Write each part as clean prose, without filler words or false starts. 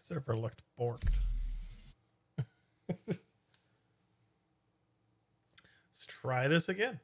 server looked borked. Let's try this again.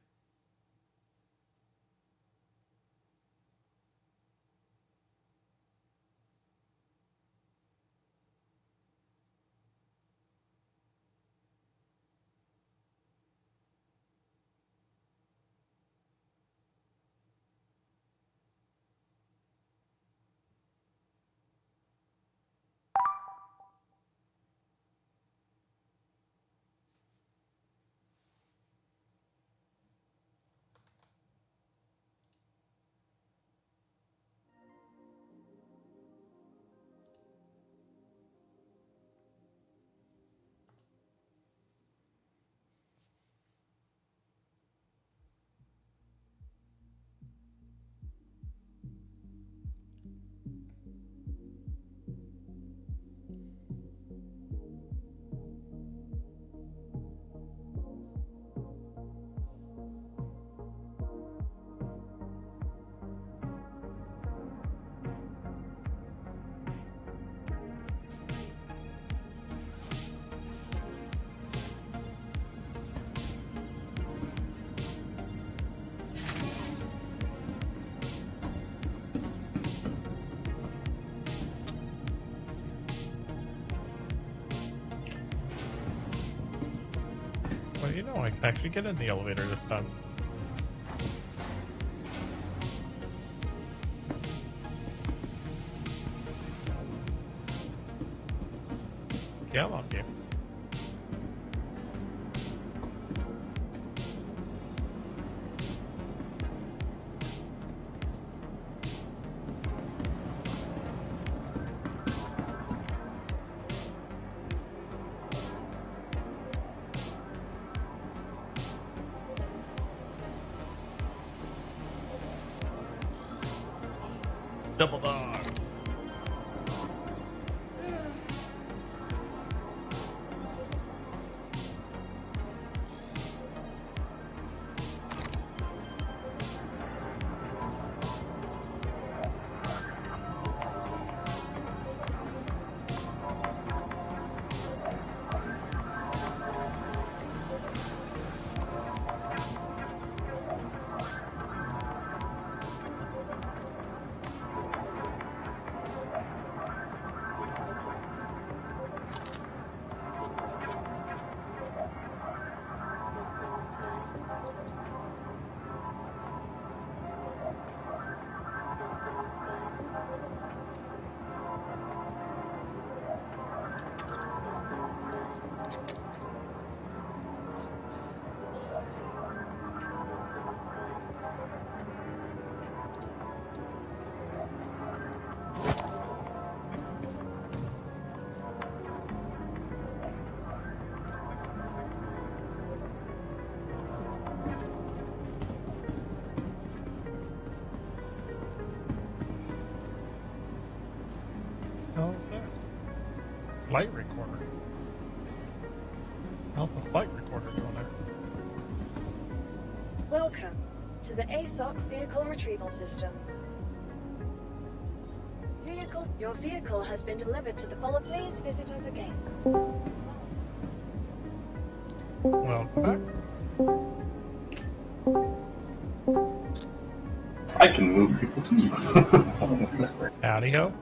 Well, you know, I can actually get in the elevator this time. Come on, game. Double dog. How is that? Flight recorder. How's the flight recorder doing there? Welcome to the ASOC Vehicle Retrieval System. Your vehicle has been delivered to the follow. Please visit us again. Welcome back. I can move people too. Howdy ho.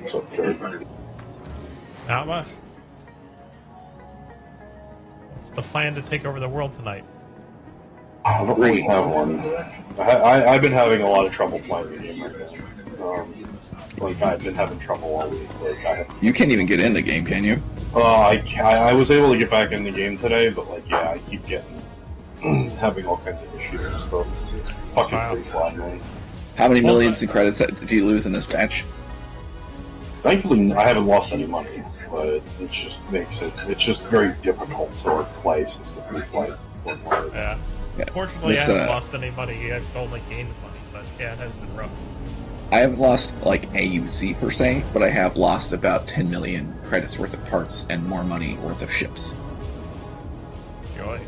What's up, Jared? Not much. What's the plan to take over the world tonight? I don't really have one. I've been having a lot of trouble playing the game right now. Like, I've been having trouble all week. Like, You can't even get in the game, can you? I was able to get back in the game today, but, like, yeah, I keep getting... having all kinds of issues, so it's fucking Wow. pretty flat, man. How many millions in credits did you lose in this match? Thankfully, I haven't lost any money, but it just makes it... It's just very difficult to play since the free play. Yeah. Yeah. Fortunately, This, I haven't lost any money. I've only gained money, but yeah, it has been rough. I haven't lost, like, AUC per se, but I have lost about 10 million credits worth of parts and more money worth of ships. Joy.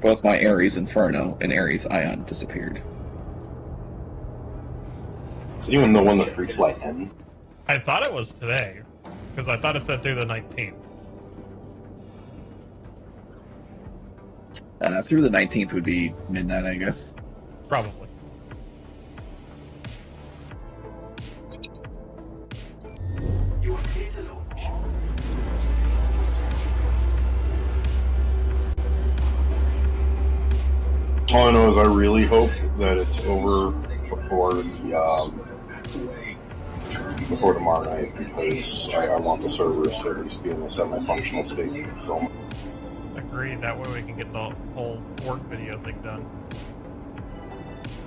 both my Ares Inferno and Ares Ion disappeared. So you even know when the free flight ends? I thought it was today, because I thought it said through the 19th. Through the 19th would be midnight, I guess. Probably. All I know is I really hope that it's over before tomorrow night, because I want the servers to at least be in a semi-functional state. Agreed, that way we can get the whole work video thing done.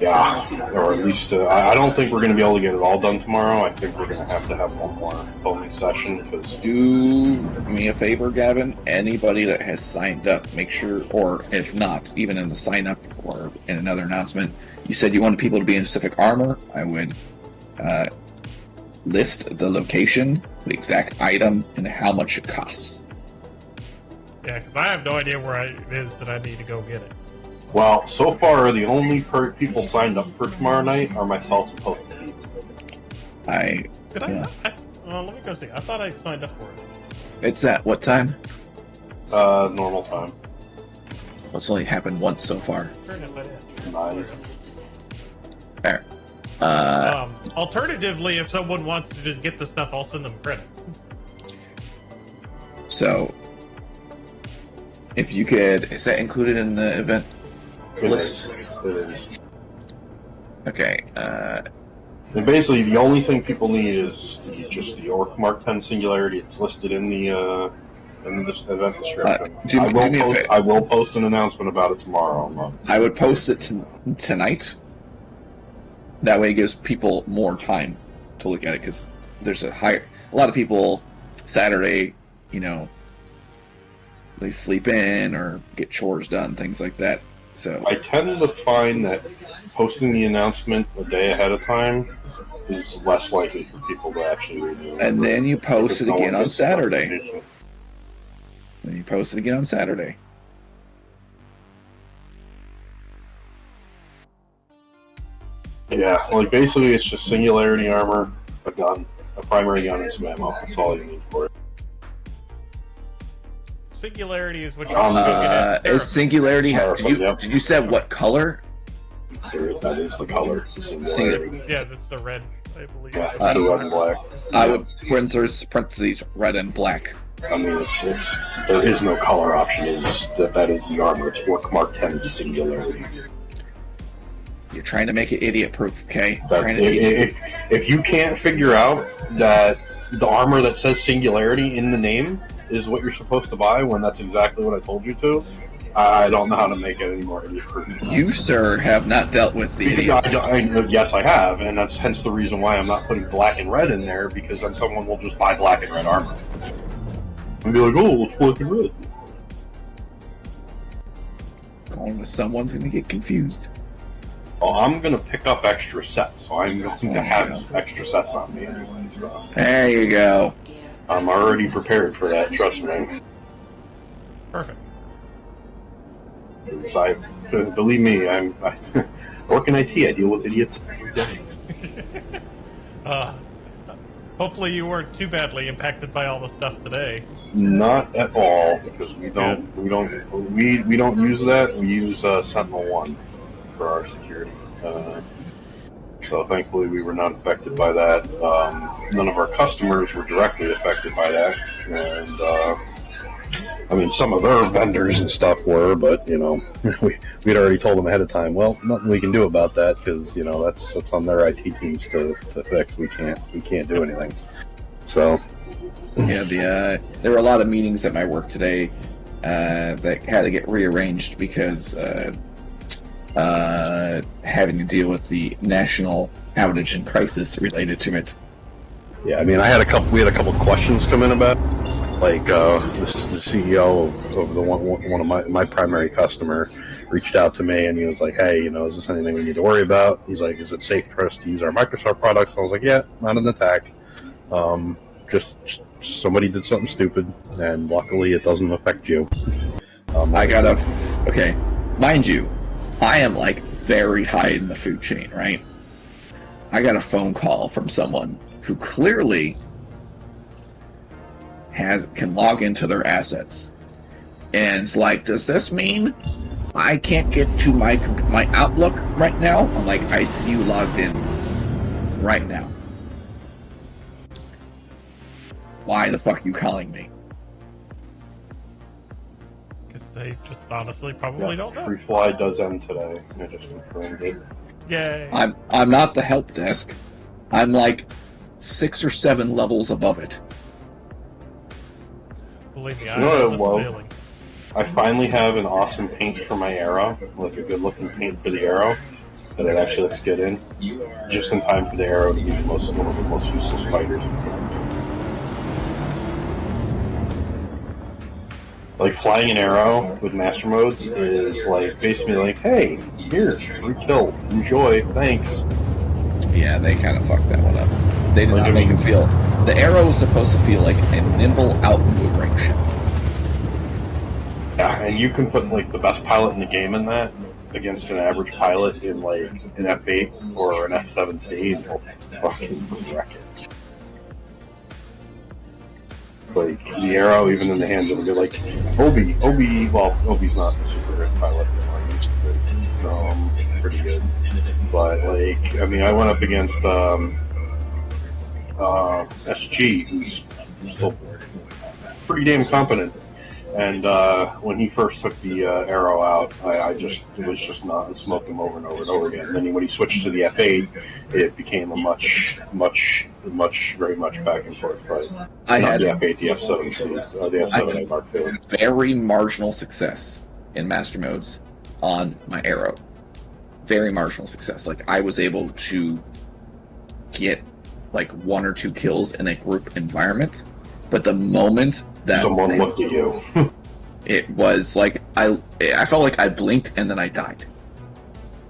Yeah, or at least, I don't think we're going to be able to get it all done tomorrow. I think we're going to have one more filming session, because... Do me a favor, Gavin. Anybody that has signed up, make sure, or if not, even in the sign up or in another announcement, you said you wanted people to be in specific armor. I would list the location, the exact item, and how much it costs. Yeah, because I have no idea where it is that I need to go get it. Well, so far, the only people signed up for tomorrow night are myself and Post. Did I? Let me go see. I thought I signed up for it. It's at what time? Normal time. It's only happened once so far. Turn it, let it. 9. There. Alternatively, if someone wants to just get the stuff, I'll send them credits. So, if you could, is that included in the event list? It is. Okay. And basically, the only thing people need is just the Orc Mark 10 Singularity. It's listed in the this event description. I will post an announcement about it tomorrow. I would post it tonight. That way, it gives people more time to look at it, because there's a lot of people Saturday, they sleep in or get chores done, things like that. So I tend to find that posting the announcement a day ahead of time is less likely for people to actually renew. And then you post it again on Saturday. Then you post it again on Saturday. Yeah, like basically it's just Singularity armor, a gun, a primary gun, and some ammo. That's all you need for it. Singularity is what you're going to get at. Is Singularity? Yep. Did you say what color? That is the color. Singularity. Yeah, that's the red, I believe. Yeah, it's the red and black. I would parentheses red and black. I mean, there is no color option. That is the armor. It's Orc Mark 10 Singularity. You're trying to make it idiot-proof, okay? If you can't figure out that the armor that says Singularity in the name is what you're supposed to buy when that's exactly what I told you to, I don't know how to make it any more idiot-proof. You, sir, have not dealt with the idiot. Yes, I have, and that's hence the reason why I'm not putting black and red in there, because then someone will just buy black and red armor. And be like, oh, it's black and red. Going with someone's going to get confused. Well, I'm going to pick up extra sets, so I'm going to have extra sets on me anyway. So. There you go. I'm already prepared for that, trust me. Perfect. Believe me, I work in IT, I deal with idiots every day. Hopefully you weren't too badly impacted by all the stuff today. Not at all, because we don't use that. We use Sentinel-1 for our security. So thankfully we were not affected by that. None of our customers were directly affected by that, and I mean some of their vendors and stuff were, but we'd already told them ahead of time. Well, nothing we can do about that, because that's on their IT teams to fix. We can't do anything. So yeah, there were a lot of meetings at my work today that had to get rearranged because having to deal with the national outage and crisis related to it. Yeah, I mean, we had a couple questions come in about, like, the CEO of one of my primary customer reached out to me, and he was like, hey, is this anything we need to worry about? He's like, is it safe for us to use our Microsoft products? I was like, yeah, not an attack. Just somebody did something stupid, and luckily it doesn't affect you. Okay. mind you, I am like very high in the food chain, right? I got a phone call from someone who clearly can log into their assets, and it's like, does this mean I can't get to my Outlook right now? I'm like, I see you logged in right now. Why the fuck are you calling me? Because they just honestly probably don't know. Free Fly does end today. I just confirmed it. Yay. I'm not the help desk. I'm like 6 or 7 levels above it. Believe me, You I know know what I this love? feeling. I finally have an awesome paint for my arrow, like a good looking paint for the arrow that it actually looks good in, just in time for the arrow to be one of the most useless fighters. Like flying an arrow with master modes is like basically like, hey, here, free kill, enjoy, thanks. Yeah, they kind of fucked that one up. They did Like, not I make mean- it feel. The arrow was supposed to feel like a nimble, outmaneuvering ship. Yeah, and you can put like the best pilot in the game in that against an average pilot in like an F8 or an F7C, and they'll fucking wreck it. Like the arrow, even in the hands of a good like Obi's not a super good pilot anymore. He used to be pretty good, but like I mean, I went up against SG, who's still pretty damn competent. And when he first took the arrow out, it was just not smoke him over and over and over again. And then when he switched to the F8, it became a very much back and forth fight. I Not had the F8, the F7C, the F7A Mark II. very marginal success in master modes on my arrow. Very marginal success. Like, I was able to get like 1 or 2 kills in a group environment, but the moment that Someone looked at you. it was like I felt like I blinked and then I died.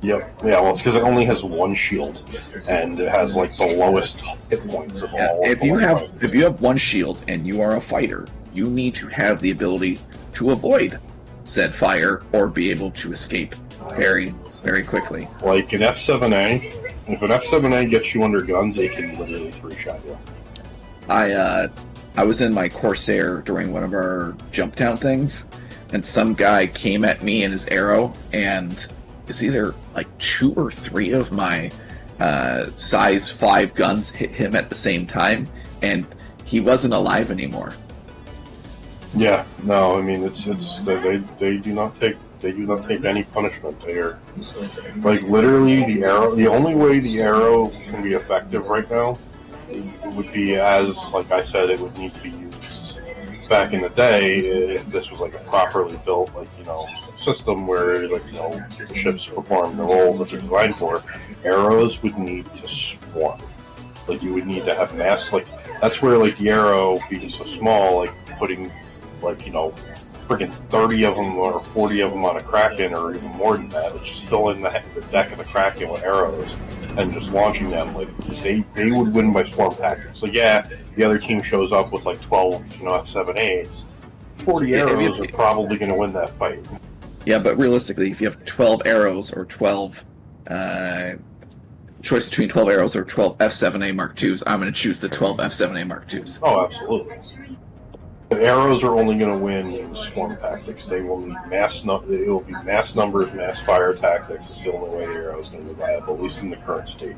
Yep. Yeah, well, it's because it only has 1 shield, and it has like the lowest hit points of all. If you have 1 shield and you are a fighter, you need to have the ability to avoid said fire or be able to escape very, very quickly. Like an F7A, if an F7A gets you under guns, it can literally 3-shot you. I was in my Corsair during one of our jump down things, and some guy came at me in his arrow, and it's either like 2 or 3 of my size 5 guns hit him at the same time, and he wasn't alive anymore. Yeah, no, I mean they do not take any punishment there. Like literally, the only way the arrow can be effective right now would be, as like I said, it would need to be used back in the day if this was like a properly built system where the ships perform the roles that they're designed for. Arrows would need to swarm. Like you would need to have mass. Like that's where like the arrow being so small, like putting freaking 30 of them or 40 of them on a Kraken, or even more than that, it's just filling the deck of the Kraken with arrows and just launching them. Like they would win by swarm tactics. So yeah, the other team shows up with like 12 F7As. 40 arrows are probably going to win that fight. Yeah, but realistically, if you have 12 arrows or 12 choice between 12 arrows or 12 F7A Mark IIs, I'm going to choose the 12 F7A Mark IIs. Oh, absolutely. The arrows are only going to win in swarm tactics. They will need it will be mass numbers, mass fire tactics. It's the only way the arrow is going to be viable, at least in the current stage.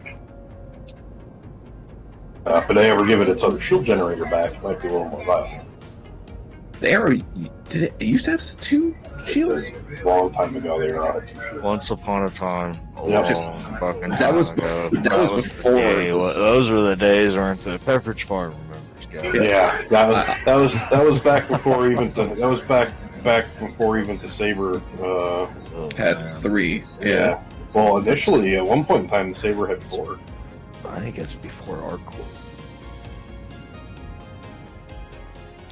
If they ever give it its other shield generator back, it might be a little more viable. The arrow, it used to have 2 shields? A long time ago, they were not. Once upon a time, fucking that was ago. that was before. Hey, those were the days, weren't they? Pepperidge Farm remembers, guys. Yeah, that was back before even before even the Saber had 3. Yeah. Well, initially, at one point in time, the Saber had 4. I think it's before our core.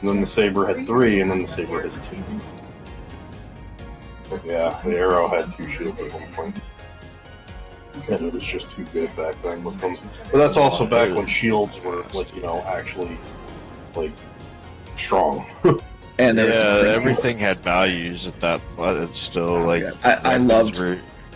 And then the Saber had 3, and then the Saber has 2. But yeah, the Arrow had 2 shields at one point. And it was just too good back then. But that's also back when shields were, actually, strong. And there was everything had values at that, but it's still like I loved.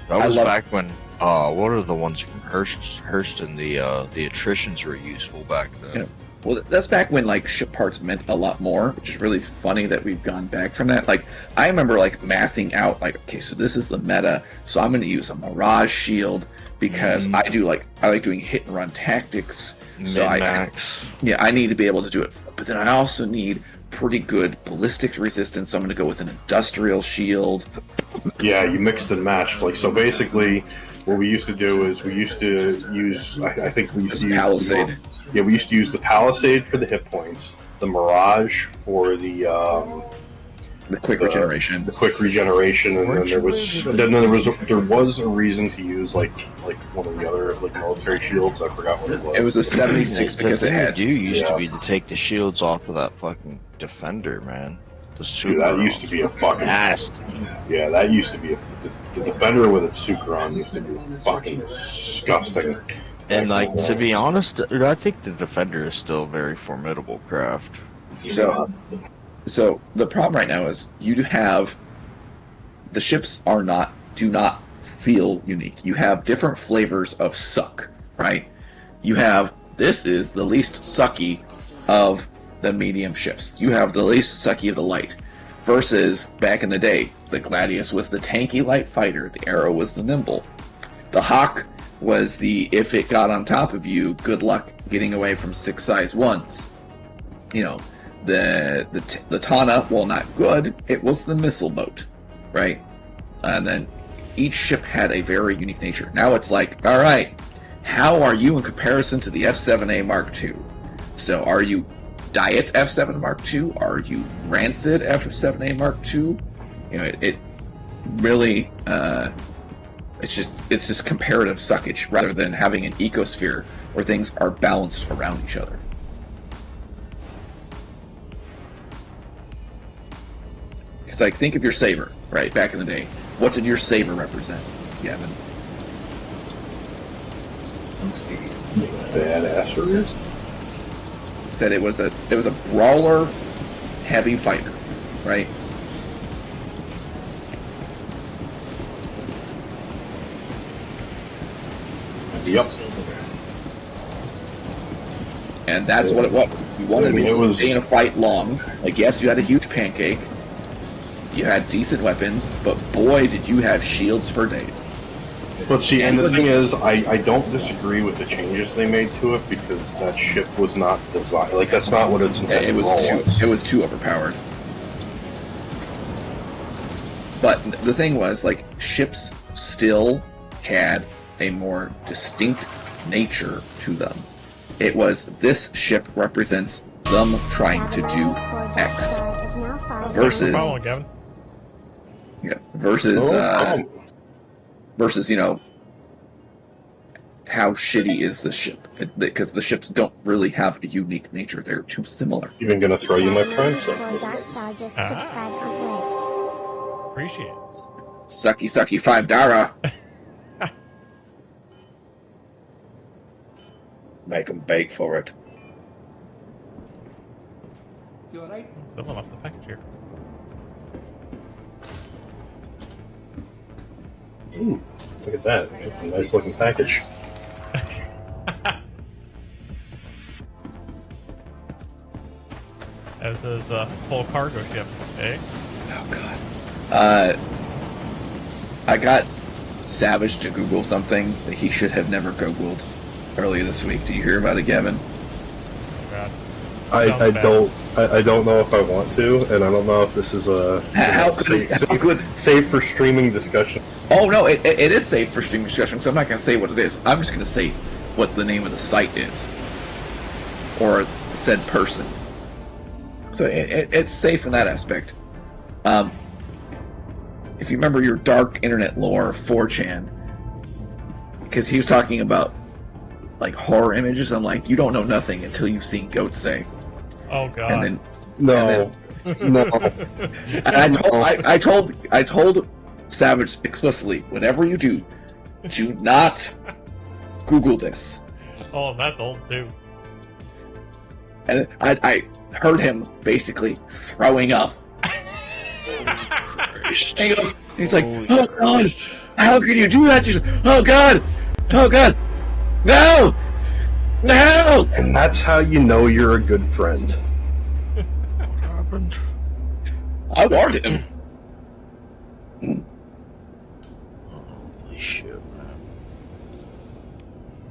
That was back when what are the ones from Hearst and the attritions were useful back then. Yeah. Well, that's back when like ship parts meant a lot more, which is really funny that we've gone back from that. Like I remember like mathing out like, okay, so this is the meta, so I'm going to use a Mirage shield because I like doing hit and run tactics. So I need to be able to do it, but then I also need pretty good ballistics resistance, so I'm going to go with an industrial shield. Yeah, you mixed and matched. Like, so basically, what we used to do is we used to use, I think we used to use Palisade. Yeah, we used to use the Palisade for the hit points, the Mirage for the quick regeneration. The quick regeneration, and then there was a reason to use like one of the other like military shields. I forgot what it was. It was a 76 because it had. Used to be to take the shields off of that fucking defender, man. Dude, that used to be a fucking nasty. Yeah, that used to be the defender with its Sucron used to be fucking disgusting. And like to be honest, I think the defender is still a very formidable craft. So the problem right now is you have the ships do not feel unique. You have different flavors of suck, right? You have this is the least sucky of the medium ships. You have the least sucky of the light. Versus back in the day, the Gladius was the tanky light fighter, the Arrow was the nimble. The Hawk was the if it got on top of you, good luck getting away from 6 size 1s. You know, the Tana, well, not good, it was the missile boat, right? And then each ship had a very unique nature. Now it's like, all right, how are you in comparison to the F7A Mark II? So are you Diet F7 Mark II? Are you Rancid F7A Mark II? You know, it really, it's just comparative suckage rather than having an ecosphere where things are balanced around each other. It's like, think of your saber, right, back in the day. What did your saber represent, Gavin? Let's see. Badassery? Said it was a brawler heavy fighter, right? Yep. And that's what it was. You wanted to be able to stay in a fight long. Like, yes, you had a huge pancake. You had decent weapons, but boy, did you have shields for days. But see, and the thing is, I don't disagree with the changes they made to it because that ship was not designed. Like, that's not what its intended role was. It was too overpowered. But the thing was, like, ships still had a more distinct nature to them. It was, this ship represents them trying to do X. Versus... Yeah, versus, you know, how shitty is the ship? Because the ships don't really have a unique nature. They're too similar. Even gonna throw you my friend? Appreciate it. Sucky, $5. Make them bake for it. You alright? Someone left the package here. Ooh, look at that. That's a nice looking package. As is a full cargo ship, eh? Oh, God. I got Savage to Google something that he should have never Googled earlier this week. Did you hear about it, Gavin? Oh, God. I don't know if I want to, and I don't know if this is a safe for streaming discussion. Oh no, it is safe for streaming discussion. So I'm not going to say what it is. I'm just going to say what the name of the site is, or said person. So it's safe in that aspect. If you remember your dark internet lore, 4chan, because he was talking about like horror images. I'm like, you don't know nothing until you've seen Goat Say. Oh God. And then, no. And I told Savage explicitly, whenever you do not Google this. Oh, that's old too. And I heard him basically throwing up. And he's like, "Oh God, how could you do that? Oh God, oh God, no, no!" And that's how you know you're a good friend. What happened? I warned him. Holy shit, man.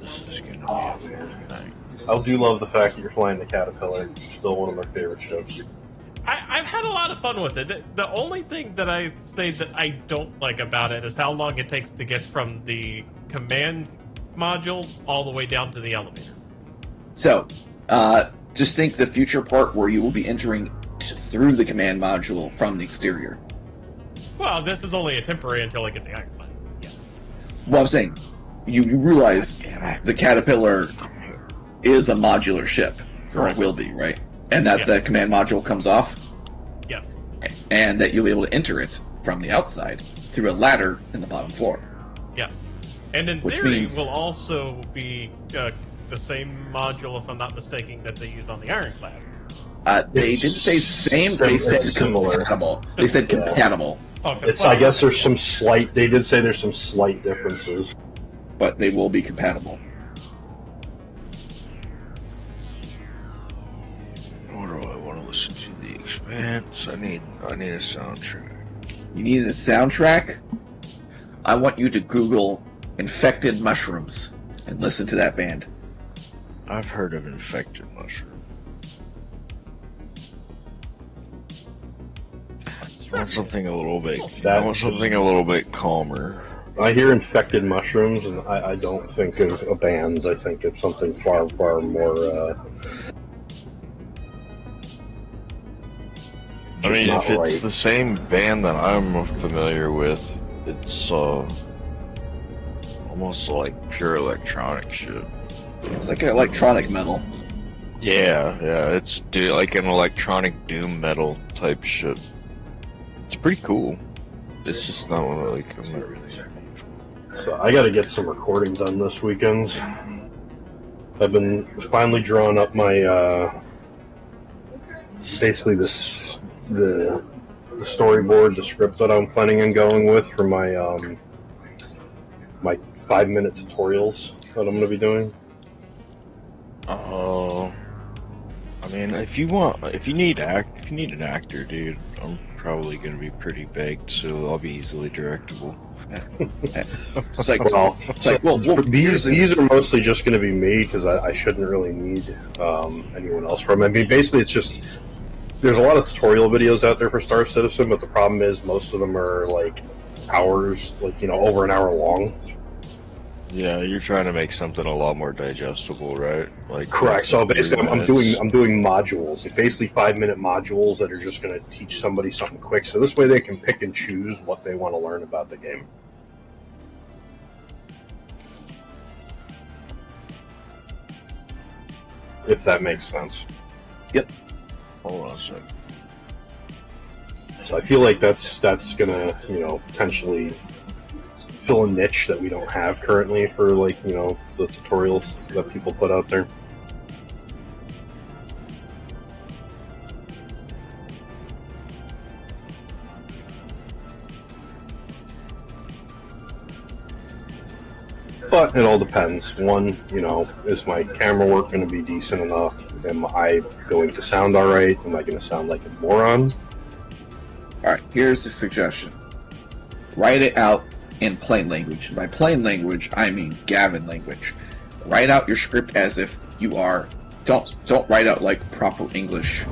This is gonna be a weird night. I do love the fact that you're flying the Caterpillar. It's still one of my favorite ships. I've had a lot of fun with it. The only thing that I say that I don't like about it is how long it takes to get from the command module all the way down to the elevator. So, just think the future part where you will be entering through the command module from the exterior. Well, this is only a temporary until I get the ironclad. Yes. Well, I'm saying, you realize the Caterpillar is a modular ship, or Correct. it will be, right? And that Yes. the command module comes off, Yes. and that you'll be able to enter it from the outside through a ladder in the bottom floor. Yes. And in Which theory, means- will also be the same module, if I'm not mistaken, that they use on the ironclad. They It's didn't say same, they it's said similar. compatible. They said Yeah. compatible, Oh, I guess there's some slight. They did say there's some slight differences. but they will be compatible. What do I want to listen to? The Expanse? I need a soundtrack. You need a soundtrack? I want you to Google Infected Mushrooms and listen to that band. I've heard of Infected Mushroom. I want something a little bit. I want something a little bit calmer. I hear infected mushrooms, and I don't think of a band. I think of something far, far more. I mean, not if it's right. the same band that I'm familiar with, it's almost like pure electronic shit. It's like electronic metal. Yeah, it's like an electronic doom metal type shit. It's pretty cool. It's just not one of like I'm not really. So I got to get some recording done this weekend. I've been finally drawing up my basically the storyboard, the script that I'm planning on going with for my my 5-minute tutorials that I'm going to be doing. Oh, I mean, if you need an actor, dude, I'm probably gonna be pretty baked, so I'll be easily directable. It's like, Well, these these are mostly just going to be me because I shouldn't really need anyone else from. I mean, basically, it's just there's a lot of tutorial videos out there for Star Citizen, but the problem is most of them are like hours, over an hour long. Yeah, you're trying to make something a lot more digestible, right? Like Correct. So basically, I'm 3 minutes. doing modules, basically 5-minute modules that are just going to teach somebody something quick. So this way, they can pick and choose what they want to learn about the game. If that makes sense. Yep. Hold on a sec. So I feel like that's gonna potentially fill a niche that we don't have currently for the tutorials that people put out there. But it all depends. One, is my camera work going to be decent enough? Am I going to sound alright? Am I going to sound like a moron? Alright, here's the suggestion. Write it out in plain language. By plain language, I mean Gavin language. Write out your script as if you are... Don't write out like proper English.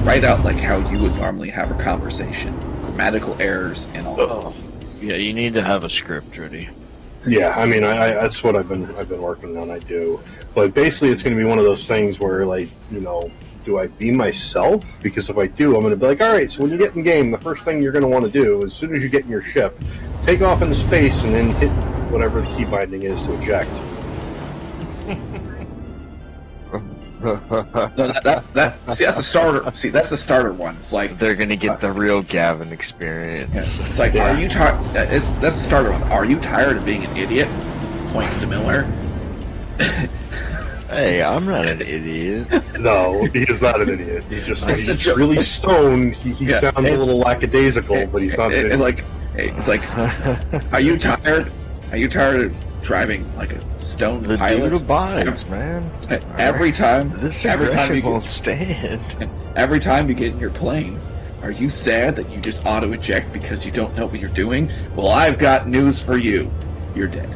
Write out like how you would normally have a conversation. Grammatical errors and all that. Yeah, you need to have a script ready. Yeah, I mean, I that's what I've been working on. I do, but basically, it's going to be one of those things where, do I be myself? Because if I do, I'm going to be like, all right. So when you get in game, the first thing you're going to want to do, as soon as you get in your ship, take off into space and then hit whatever the key binding is to eject. No, that's the starter. See, that's the starter one. It's like They're gonna get the real Gavin experience. it's like, are you tired? That's the starter one. Are you tired of being an idiot? Points to Miller. Hey, I'm not an idiot. No, he is not an idiot. He's just he's really stoned. He sounds a little lackadaisical, but he's not an idiot. It's like, are you tired? Are you tired of driving like a stone The pilot? dude abides, man. Every time, This every time aggression you won't stand. every time you get in your plane, are you sad that you just auto eject because you don't know what you're doing? Well, I've got news for you. You're dead.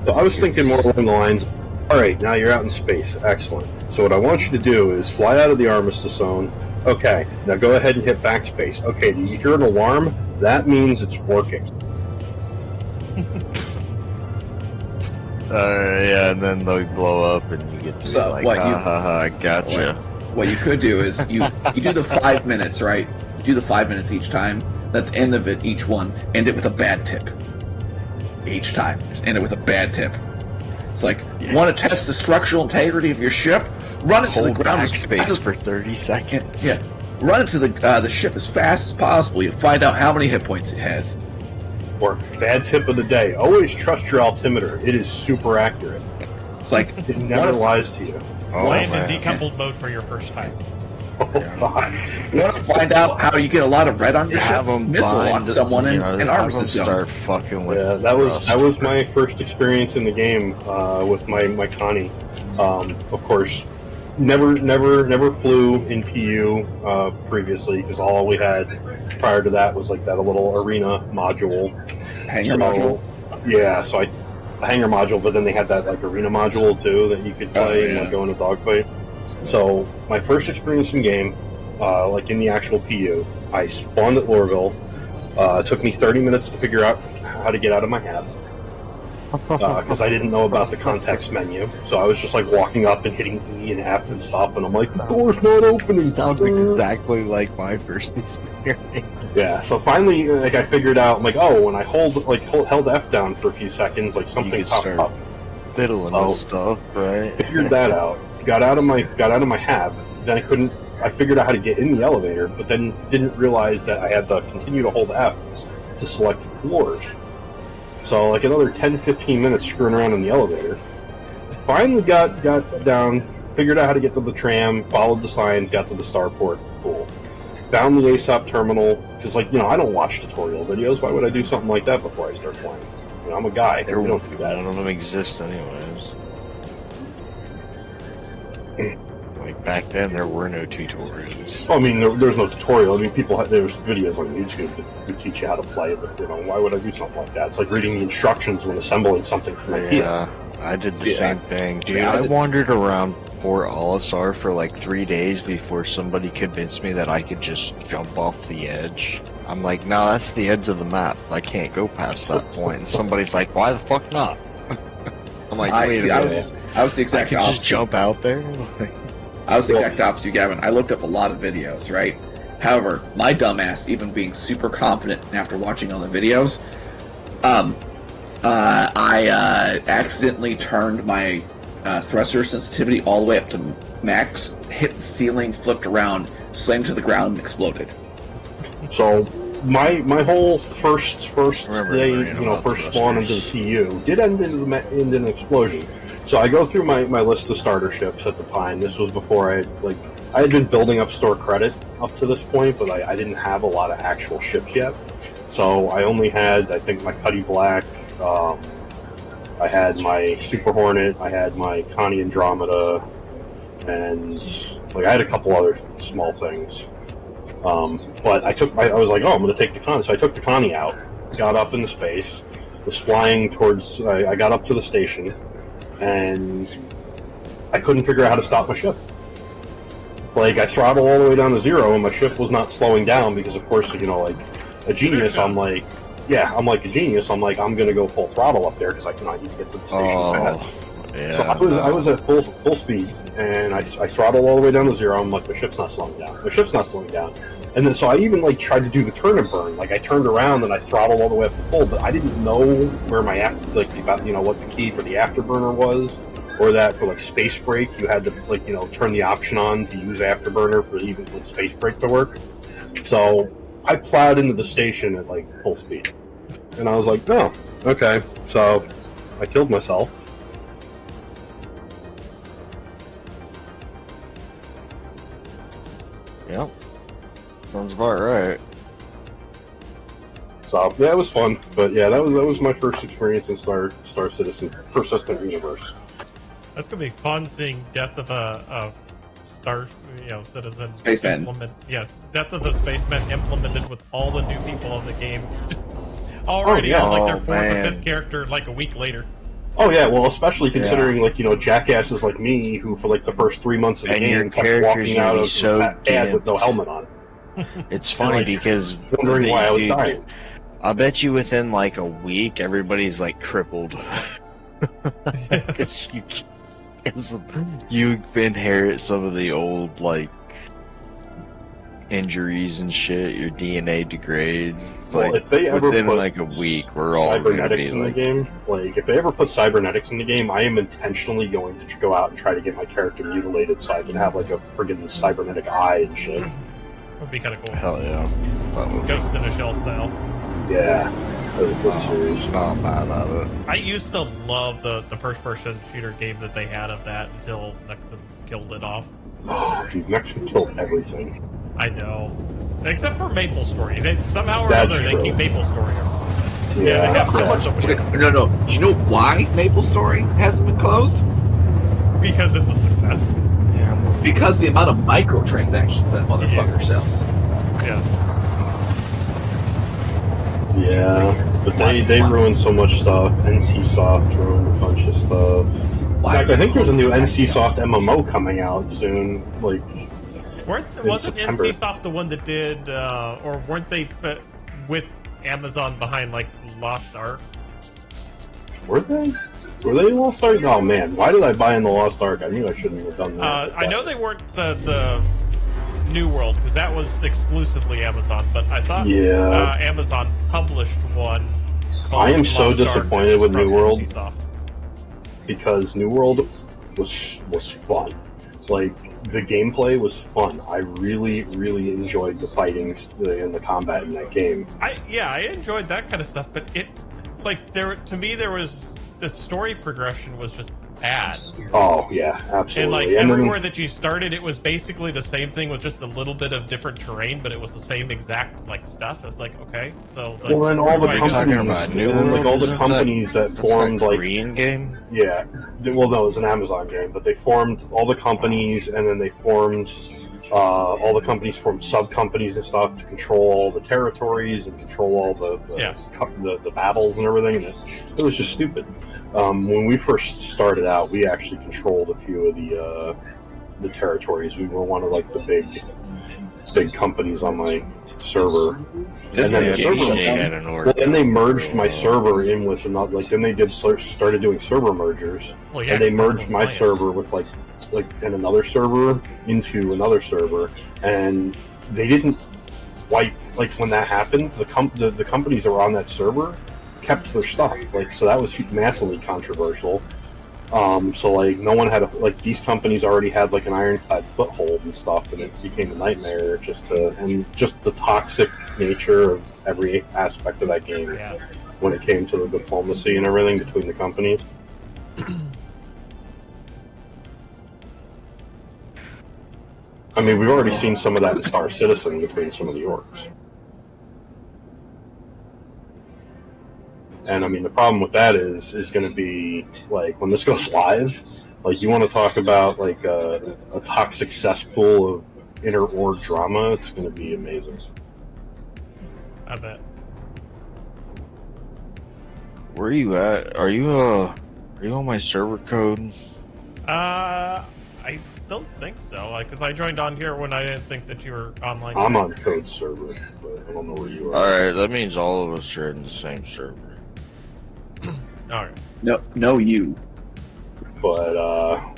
So I was thinking more along the lines, all right, now you're out in space. Excellent. So what I want you to do is fly out of the armistice zone. Okay, now go ahead and hit backspace. Okay, do you hear an alarm? That means it's working. Yeah, and then they blow up, and you get to be like, ha, gotcha. What you could do is you do the 5 minutes, right? You do the 5 minutes each time. At the end of it, each one, end it with a bad tip. Each time, just end it with a bad tip. It's like, you want to test the structural integrity of your ship? Run it to the ground. Backspace for 30 seconds. Yeah, run it to the ship as fast as possible. You'll find out how many hit points it has. Or bad tip of the day: always trust your altimeter. It is super accurate. It's like It never lies to you. Land in decoupled mode for your first time. Oh, God. You want to find out how you get a lot of red on your ship? Have them Missile lock someone in an armistice zone. Start fucking with. Yeah, that was my first experience in the game with my Connie. Of course, never flew in PU previously, because all we had prior to that was like that little arena module. Hangar module. Yeah, so the hangar module, but then they had that like arena module too that you could play and like, go in a dogfight. So my first experience in game, like in the actual PU, I spawned at Lorville. It took me 30 minutes to figure out how to get out of my hab, because I didn't know about the context menu. So I was just like walking up and hitting E and F and stuff, and I'm like, the door's not opening. Sounds exactly like my first experience. Yeah. So finally, like I figured out, like, oh, when I held F down for a few seconds, like something popped up. Fiddling with stuff, right? Figured that out. Got out of my hab. Then I figured out how to get in the elevator, but then didn't realize that I had to continue to hold F to select floors. So like another 10-15 minutes screwing around in the elevator. Finally got down, figured out how to get to the tram, followed the signs, got to the starport. Cool. Found the ASOP terminal, because like, I don't watch tutorial videos. Why would I do something like that before I start flying? I'm a guy. We don't do that. None of them exist anyways. Like back then, there were no tutorials. Well, I mean, there's no tutorial. I mean, there's videos on YouTube that teach you how to play, but why would I do something like that? It's like reading the instructions when assembling something from IKEA. Yeah, I did the same thing, dude. I wandered around Fort Olisar for like 3 days before somebody convinced me that I could just jump off the edge. I'm like, no, that's the edge of the map. I can't go past that point. And somebody's like, why the fuck not? I'm like, wait a minute. I was the exact opposite. Just jump out there? I was the exact opposite, you, Gavin. I looked up a lot of videos, right? However, my dumbass, even being super confident after watching all the videos, I accidentally turned my thruster sensitivity all the way up to max, hit the ceiling, flipped around, slammed to the ground, and exploded. So my whole first day, first spawn into the PU did end in an explosion. So I go through my list of starter ships at the time. This was before I had been building up store credit up to this point, but I didn't have a lot of actual ships yet. So I only had, I think, my Cuddy Black, I had my Super Hornet, I had my Connie Andromeda, and I had a couple other small things. But I was like, oh, I'm going to take the Connie. So I took the Connie out, got up into space, was flying towards, I got up to the station, and I couldn't figure out how to stop my ship. I throttled all the way down to 0, and my ship was not slowing down because, of course, like a genius, I'm like a genius. I'm like, I'm going to go full throttle up there because I need to get to the station fast. Yeah, so I was at full speed, and I throttled all the way down to 0. I'm like, the ship's not slowing down. And then so I even tried to do the turn and burn. I turned around and I throttled all the way up to full, but I didn't know where my what the key for the afterburner was, or that for space brake you had to turn the option on to use afterburner for even space brake to work. So I plowed into the station at full speed, and I was like, oh, okay. So I killed myself. Yep. Sounds about right. So yeah, it was fun. But yeah, that was my first experience in Star Citizen Persistent Universe. That's gonna be fun seeing Death of a Star, Citizen Spaceman. Yes, Death of the Spaceman implemented with all the new people in the game. Already on like their fourth or fifth character like a week later. Oh yeah, well, especially considering like jackasses like me who for like the first 3 months of the game kept walking out of the pad with no helmet on. It's funny because wondering why I was dying. I bet you within like a week everybody's like crippled. Because you inherit some of the old like injuries and shit. Your DNA degrades. Well, like if they ever within put like a week, we're all cybernetics in like, the game. Like if they ever put cybernetics in the game, I am intentionally going to go out and try to get my character mutilated so I can have like a friggin' cybernetic eye and shit. Would be kind of cool. Hell yeah. Ghost in the Shell style. Yeah. That was a good series. Not mad at it. I used to love the first-person shooter game that they had of that until Nexon killed it off. Oh, dude, Nexon killed everything. I know. Except for Maple Story. Somehow or That's other, true. they keep Maple Story around. Yeah. They have No. Do you know why Maple Story hasn't been closed? Because it's a success. Yeah. Because the amount of microtransactions that motherfucker sells. Yeah. Yeah, but they ruined so much stuff. NCSoft ruined a bunch of stuff. In fact, I think there's a new NCSoft MMO coming out soon. Like, Wasn't September. NCSoft the one that did, or weren't they with Amazon behind like Lost Ark? were they? Were they Lost Ark? Oh man, why did I buy in the Lost Ark? I knew I shouldn't have done that. I know they weren't the New World because that was exclusively Amazon, but I thought Amazon published one. I am so Lost Ark disappointed with from New World NCSoft. because New World was fun. Like the gameplay was fun. I really enjoyed the fighting and the combat in that game. I enjoyed that kind of stuff, but to me there was the story progression was just bad. Oh yeah, absolutely. And like then, everywhere that you started, it was basically the same thing with just a little bit of different terrain, but it was the same exact like stuff. It's like okay, so. Like, well, then all the companies, that formed like Korean game. Yeah, well, no, it was an Amazon game, but they formed all the companies, and then they formed all the companies formed sub-companies and stuff to control all the territories and control all the battles and everything. And it was just stupid. When we first started out, we actually controlled a few of the territories. We were one of like the big companies on my server. And then then they merged my server in with another. Like then they started doing server mergers, and they merged my server with like in another server into another server, and they didn't wipe. Like when that happened, the companies that were on that server kept their stuff. Like so that was massively controversial. So like no one had these companies already had like an ironclad foothold and stuff, and it became a nightmare just the toxic nature of every aspect of that game when it came to the diplomacy and everything between the companies. I mean, we've already seen some of that in Star Citizen between some of the orcs. And I mean, the problem with that is going to be like when this goes live. Like, you want to talk about like a toxic cesspool of inter-org drama? It's going to be amazing. I bet. Where are you at? Are you on my server code? I don't think so. Because I joined on here when I didn't think that you were online. I'm on code server, but I don't know where you are. All right, that means all of us are in the same server. Alright. No, you. But,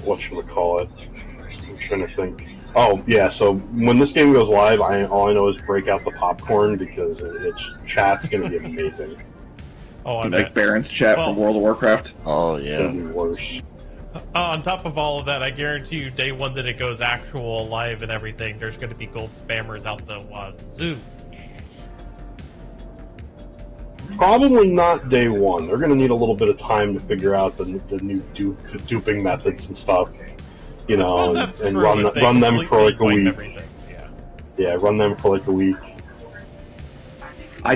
whatchamacallit? I'm trying to think. Oh, yeah, so when this game goes live, all I know is break out the popcorn because its chat's going to be amazing. Oh, I like Baron's chat from World of Warcraft. Oh, It's yeah. going to be worse. On top of all of that, I guarantee you, day one that it goes actual live and everything, there's going to be gold spammers out the wazoo. Probably not day one. They're going to need a little bit of time to figure out the new duping methods and stuff, and run them for like a week. Yeah. Yeah, run them for like a week. I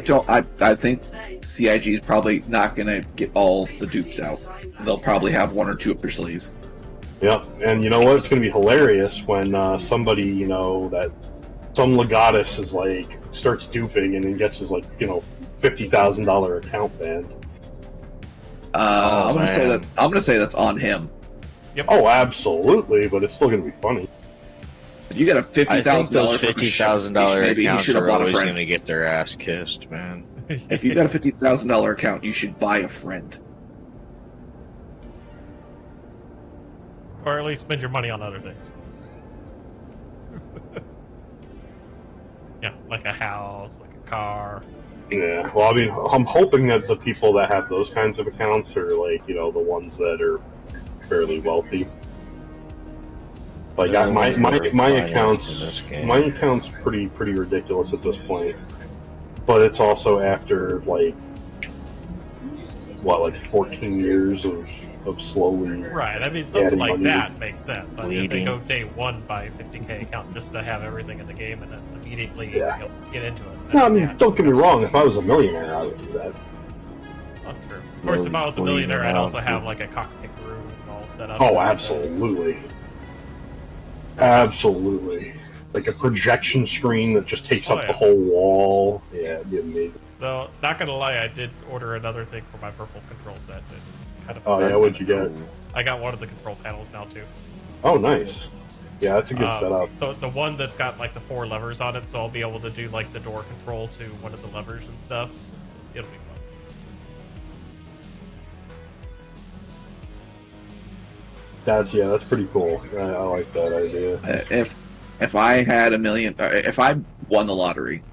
think CIG is probably not going to get all the dupes out. They'll probably have one or two up their sleeves. Yep, and you know what? It's going to be hilarious when somebody, you know, that some legatus is like starts duping and then gets his like, you know, $50,000 account banned. I'm gonna say that's on him. Yep. Oh, absolutely, but it's still going to be funny. If you got a $50,000 $50,000 maybe he should have are bought a always friend. going to get their ass kissed, man. If you got a $50,000 account, you should buy a friend. Or at least spend your money on other things. Yeah, like a house, like a car. Yeah, well, I mean, I'm hoping that the people that have those kinds of accounts are like, you know, the ones that are fairly wealthy. Like my account's pretty ridiculous at this point, but it's also after like 14 years of slowly. Right. I mean, something like money. that makes sense. I mean, if they Bleeding. go day one buy a 50K account just to have everything in the game and then immediately Yeah. get into it. No, I mean, don't get me wrong. If I was a millionaire, I would do that. Not true. Of course, if I was a millionaire, I'd also have like a cockpit room all set up. Oh, absolutely. Absolutely. Like a projection screen that just takes up the whole wall. Yeah, it'd be amazing. Though, not gonna lie, I did order another thing for my purple control set. It's kind of Oh, yeah, what'd you get? I got one of the control panels now, too. Oh, nice. Yeah, that's a good setup. The one that's got like the 4 levers on it, so I'll be able to do like the door control to one of the levers and stuff. It'll be fun. That's pretty cool. I like that idea. If I had $1 million, if I won the lottery,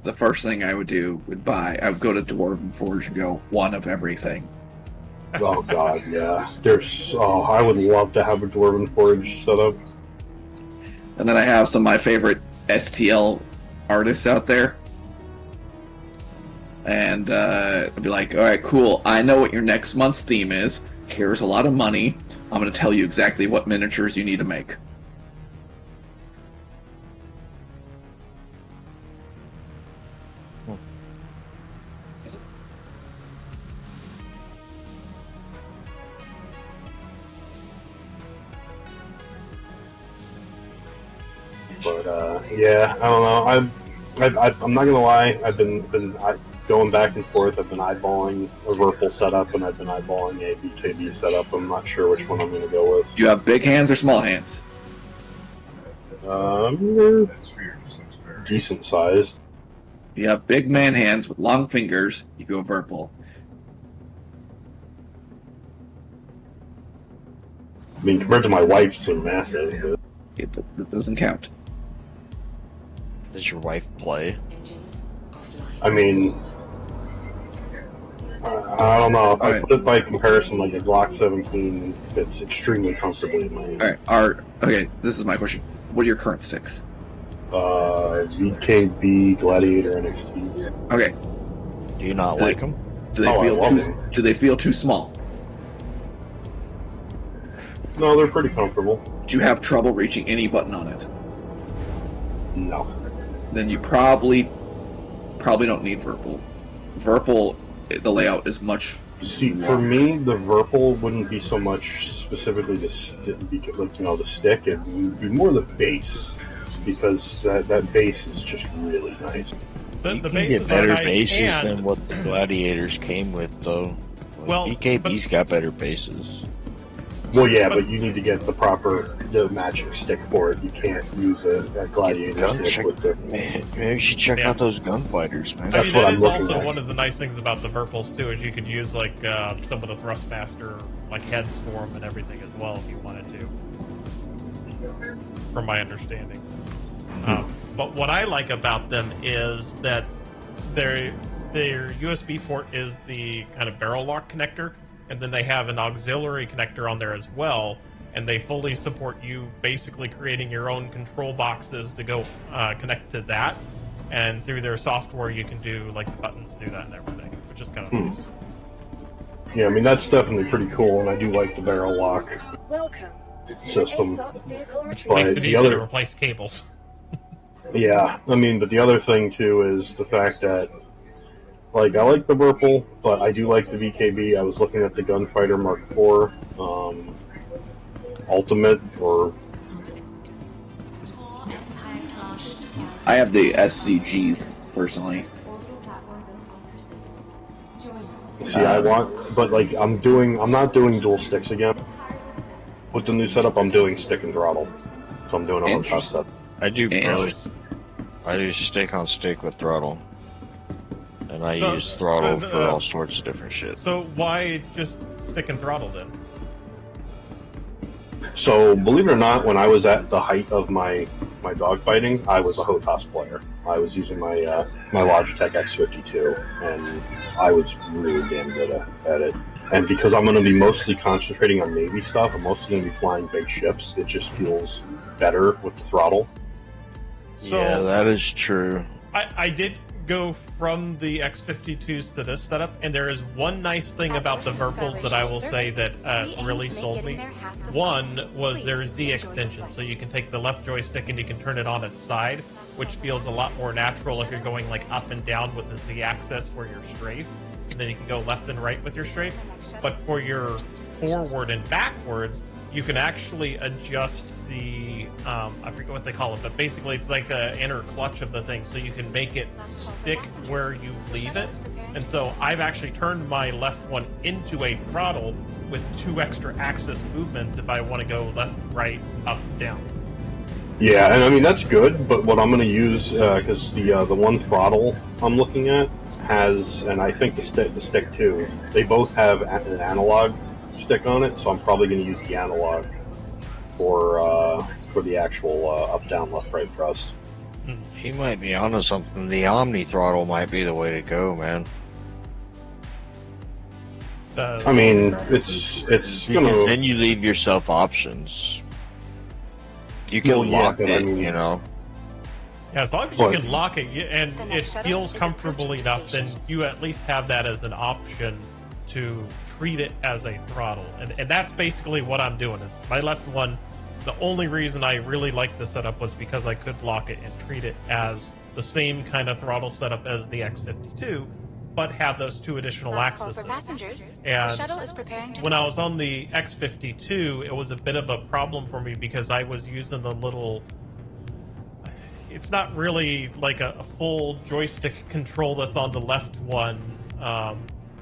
the first thing I would do I would go to Dwarven Forge and go one of everything. Oh God, yeah. I would love to have a Dwarven Forge set up. And then I have some of my favorite STL artists out there. And I'd be like, all right, cool. I know what your next month's theme is. Here's a lot of money. I'm going to tell you exactly what miniatures you need to make. But yeah, I don't know. I'm not gonna lie. I've been going back and forth. I've been eyeballing a Verpal setup, and I've been eyeballing a BKB setup. I'm not sure which one I'm gonna go with. Do you have big hands or small hands? They're decent sized. If you have big man hands with long fingers, you go Verpal. I mean, compared to my wife's, they're massive. That doesn't count. Does your wife play? I mean, I don't know. If I put it by comparison, like a Glock 17 fits extremely comfortably in my hand. Alright, okay, this is my question. What are your current sticks? VKB, Gladiator, NXT. Okay. Do you not like them? Do they feel too small? No, they're pretty comfortable. Do you have trouble reaching any button on it? No. Then you probably don't need Verpal. Verpal, the layout is much. See, for me, the Verpal wouldn't be so much specifically the stick. It would be more the base, because that base is just really nice. You can get better bases than what the Gladiators came with, though. Well, BKB's got better bases. Well, yeah, but you need to get the matching stick for it. You can't use a Gladiator stick with the... Maybe you should check out those gunfighters, man. That's what I'm looking at. Also, one of the nice things about the Verpals too is you could use like some of the Thrustmaster like heads for them and everything as well if you wanted to. From my understanding. But what I like about them is that their USB port is the kind of barrel lock connector. And then they have an auxiliary connector on there as well, and they fully support you basically creating your own control boxes to go connect to that, and through their software you can do like the buttons do that and everything, which is kind of nice. Yeah, I mean that's definitely pretty cool, and I do like the barrel lock Welcome. system. ASOC vehicle Makes retrieval. it easy to replace cables. Yeah, I mean, but the other thing too is the fact that, like, I like the Whirlpool, but I do like the VKB. I was looking at the Gunfighter Mark IV Ultimate, or I have the SCGs personally. see, I want, but like, I'm not doing dual sticks again. With the new setup, I'm doing stick and throttle, so I'm doing a HOTAS setup. I do both. Interesting. I do stick on stick with throttle. And I use throttle for all sorts of different shit. So why just stick and throttle then? So, believe it or not, when I was at the height of my dogfighting, I was a HOTAS player. I was using my my Logitech X52, and I was really damn good at it. And because I'm going to be mostly concentrating on Navy stuff, I'm mostly going to be flying big ships, it just feels better with the throttle. So, yeah, that is true. I did go from the X52s to this setup, and there is one nice thing about the Verpals that I will say that really sold me. One was their Z extension, so you can take the left joystick and you can turn it on its side, which feels a lot more natural if you're going like up and down with the Z axis where you're strafe, and then you can go left and right with your strafe. But for your forward and backwards, you can actually adjust the, I forget what they call it, but basically it's like the inner clutch of the thing, so you can make it stick where you leave it. And so I've actually turned my left one into a throttle with 2 extra axis movements if I want to go left, right, up, down. Yeah, and I mean, that's good, but what I'm going to use, because the one throttle I'm looking at has, and I think the stick too, they both have an analog stick on it, so I'm probably going to use the analog for the actual up, down, left, right thrust. He might be onto something. The Omni throttle might be the way to go, man. I mean, it's because gonna. then you leave yourself options. You can lock it, you know. Yeah, as long as you can lock it and it feels comfortable enough, then you at least have that as an option to treat it as a throttle. And that's basically what I'm doing. Is my left one, the only reason I really liked the setup was because I could lock it and treat it as the same kind of throttle setup as the X52, but have those 2 additional axes. And when I was on the X52, it was a bit of a problem for me because I was using the little... It's not really like a full joystick control that's on the left one,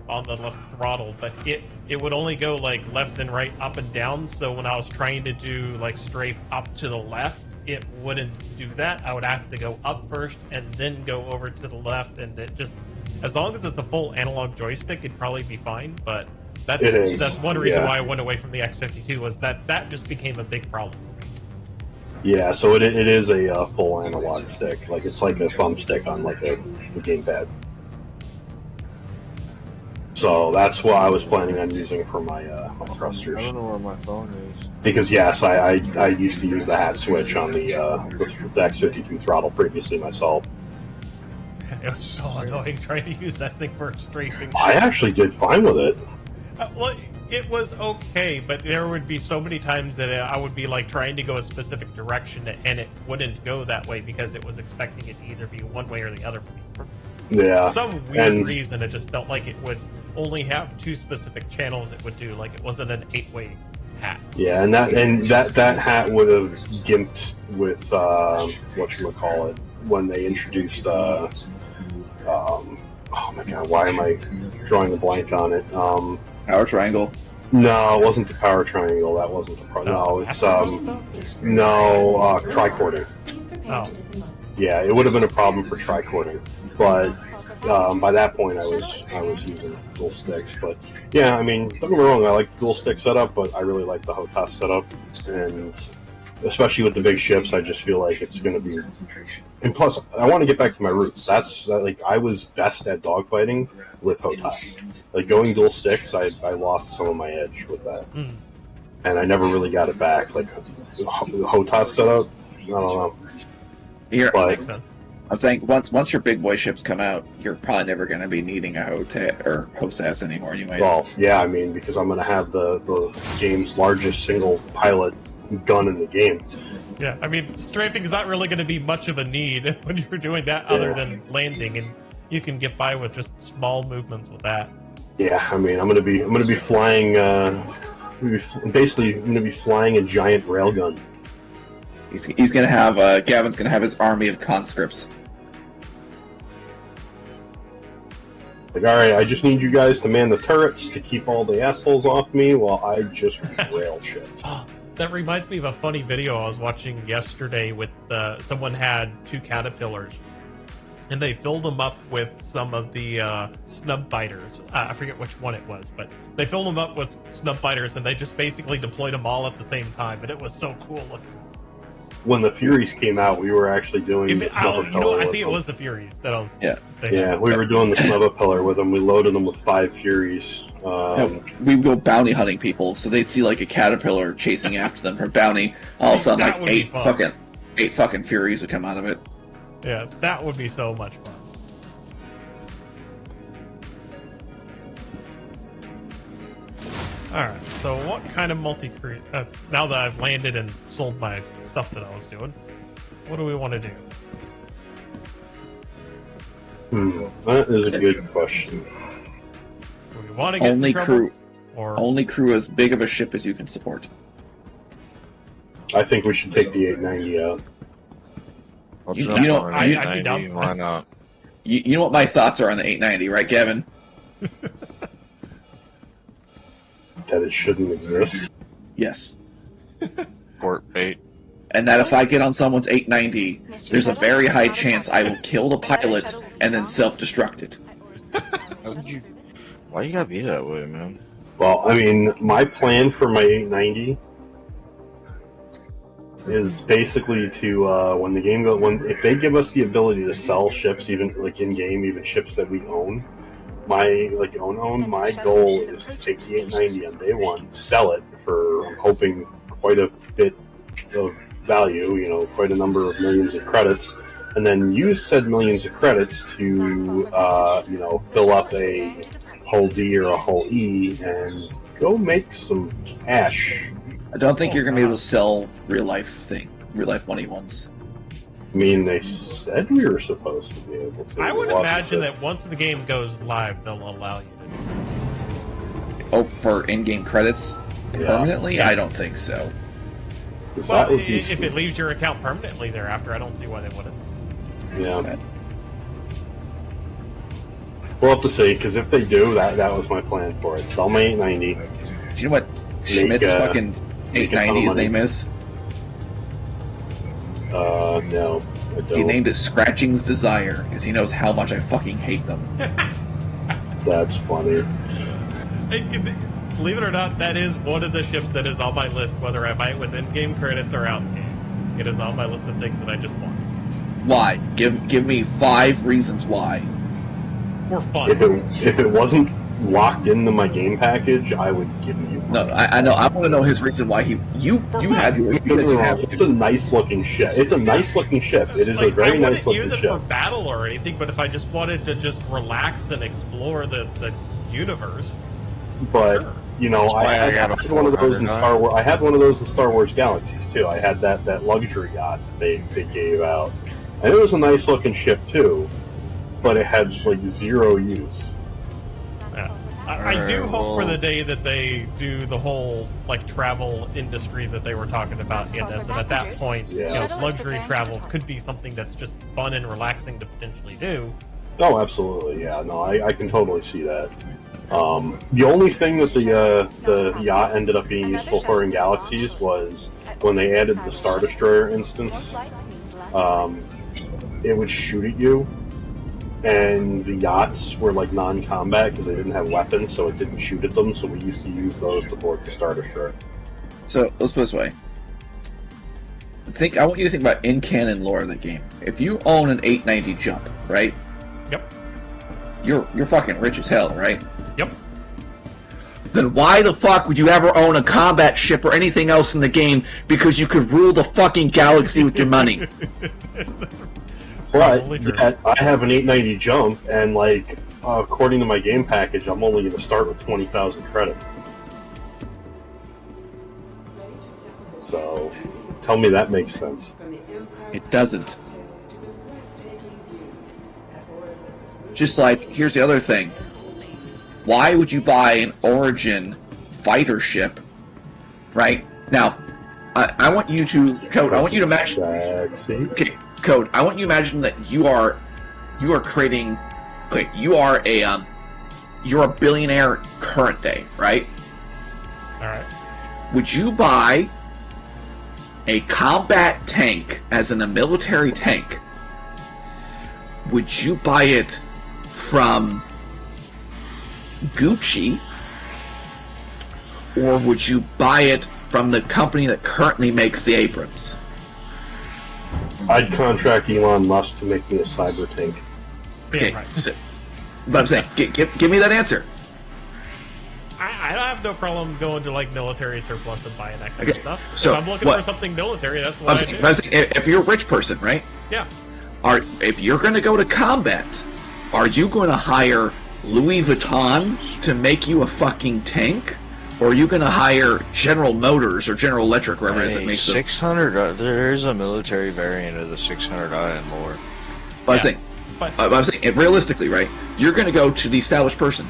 on the left throttle, but it would only go like left and right, up and down, so when I was trying to do like strafe up to the left, it wouldn't do that. I would have to go up first and then go over to the left, and it just, as long as it's a full analog joystick, it'd probably be fine, but that's one reason why I went away from the X52, was that just became a big problem. Yeah, so it is a full analog stick, like it's like a thumbstick on like a gamepad. So that's what I was planning on using for my thrusters. I don't know where my phone is. Because yes, I used to use the hat switch on the X52 throttle previously myself. It was so annoying trying to use that thing for strafing. I actually did fine with it. Well, it was okay, but there would be so many times that I would be like trying to go a specific direction and it wouldn't go that way because it was expecting it to either be one way or the other. Yeah. For some weird reason, it just felt like it would only have 2 specific channels it would do, like it wasn't an 8-way hat. Yeah, and that hat would have gimped with whatchamacallit when they introduced oh my god, why am I drawing a blank on it? Power triangle. No, it wasn't the power triangle. That wasn't the problem. No, it's tricording. Oh. Yeah, it would have been a problem for tricording, but by that point I was using dual sticks. But yeah, I mean, don't get me wrong, I like the dual stick setup, but I really like the HOTAS setup, and especially with the big ships, I just feel like it's going to be. And plus, I want to get back to my roots. Like I was best at dogfighting with HOTAS. Like going dual sticks, I lost some of my edge with that, and I never really got it back. Like the HOTAS setup, I don't know. But makes sense. I think once your big boy ships come out, you're probably never going to be needing a HOTAS anymore, anyways. Well, yeah, I mean, because I'm going to have the game's largest single pilot gun in the game. Yeah, I mean, strafing is not really going to be much of a need when you're doing that, other than landing, and you can get by with just small movements with that. Yeah, I mean, I'm gonna be flying. Basically, I'm gonna be flying a giant railgun. He's gonna have Gavin's gonna have his army of conscripts. Like, all right, I just need you guys to man the turrets to keep all the assholes off me while I just rail shit. Oh, that reminds me of a funny video I was watching yesterday with someone had 2 caterpillars, and they filled them up with some of the snub fighters. I forget which one it was, but they filled them up with snub fighters, and they just basically deployed them all at the same time, and it was so cool looking. When the Furies came out, we were actually doing the snubber pillar. I think it was the Furies that I was. Yeah, we were doing the snubber pillar with them. We loaded them with 5 Furies. We go bounty hunting people, so they'd see like a caterpillar chasing after them for bounty. All of a sudden, like 8 fucking Furies would come out of it. Yeah, that would be so much fun. Alright, so what kind of multi-create... now that I've landed and sold my stuff that I was doing, what do we want to do? That is a good question. Do we want to get in trouble, only crew as big of a ship as you can support. I think we should take the 890 out. I'd be down. Why not? You know what my thoughts are on the 890, right, Gavin? That it shouldn't exist. Yes. Port bait. And that if I get on someone's 890, there's a very high chance I will kill the pilot and then self-destruct it. Why you gotta be that way, man? Well, I mean, my plan for my 890 is basically to if they give us the ability to sell ships, even like in game, even ships that we own. My goal is to take the 890 on day 1, sell it for, I'm hoping, quite a bit of value, quite a number of millions of credits, and then use said millions of credits to, fill up a hull D or a hull E and go make some cash. I don't think you're going to be able to sell real life money ones. I mean, they said we were supposed to be able to. I would imagine that once the game goes live, they'll allow you to do it. Oh, for in-game credits? Permanently? Yeah. I don't think so. Well, if it leaves your account permanently thereafter, I don't see why they wouldn't. Yeah. We'll have to see, because if they do, that was my plan for it. Sell my 890. Do you know what Schmidt's fucking 890's name is? No, I don't. He named it Scratching's Desire, because he knows how much I fucking hate them. That's funny. Believe it or not, that is one of the ships that is on my list, whether I buy it with in-game credits or out-game. It is on my list of things that I just want. Why? Give me 5 reasons why. For fun. If it wasn't locked into my game package, I would give you. No, I know. I want to know his reason why you have yours. It's a nice looking ship. It's a nice looking ship. It is a very nice looking ship. I wouldn't use it for battle or anything, but if I just wanted to just relax and explore the universe. But sure. I had one of those in Star Wars. I had one of those in Star Wars Galaxies too. I had that luxury yacht they gave out, and it was a nice looking ship too, but it had like 0 use. Yeah. I do hope for the day that they do the whole travel industry that they were talking about in this, and at that point, luxury travel could be something that's just fun and relaxing to potentially do. Oh, absolutely, yeah. No, I can totally see that. The only thing that the yacht ended up being useful for in Galaxies was when they added the Star Destroyer instance. It would shoot at you, and the yachts were non-combat because they didn't have weapons, so it didn't shoot at them. So we used to use those to board the Star Destroyer. So let's put it this way. I want you to think about in-canon lore of the game. If you own an 890 jump, right? Yep. You're fucking rich as hell, right? Yep. Then why the fuck would you ever own a combat ship or anything else in the game? Because you could rule the fucking galaxy with your money. But I have an 890 jump, and according to my game package, I'm only going to start with 20,000 credit. So Tell me that makes sense. It doesn't. Just like, here's the other thing. Why would you buy an Origin fighter ship, right? Now, I want you to, Code, I want you to imagine... Sexy. Okay, Code, I want you to imagine that you are creating... Okay, you're a billionaire current day, right? Alright. Would you buy a combat tank, as in a military tank? Would you buy it from Gucci, or would you buy it from the company that currently makes the Abrams? I'd contract Elon Musk to make me a cyber tank. Okay, Yeah, right. but I'm saying, give me that answer. I have no problem going to like military surplus and buying that kind of stuff. So if I'm looking for something military, that's what I do. I'm saying, if you're a rich person, right? Yeah. If you're going to go to combat, are you going to hire Louis Vuitton to make you a fucking tank? Or are you going to hire General Motors or General Electric, wherever it is that makes them? 600. There is a military variant of the 600i and more. But I'm saying, realistically, right? You're going to go to the established person.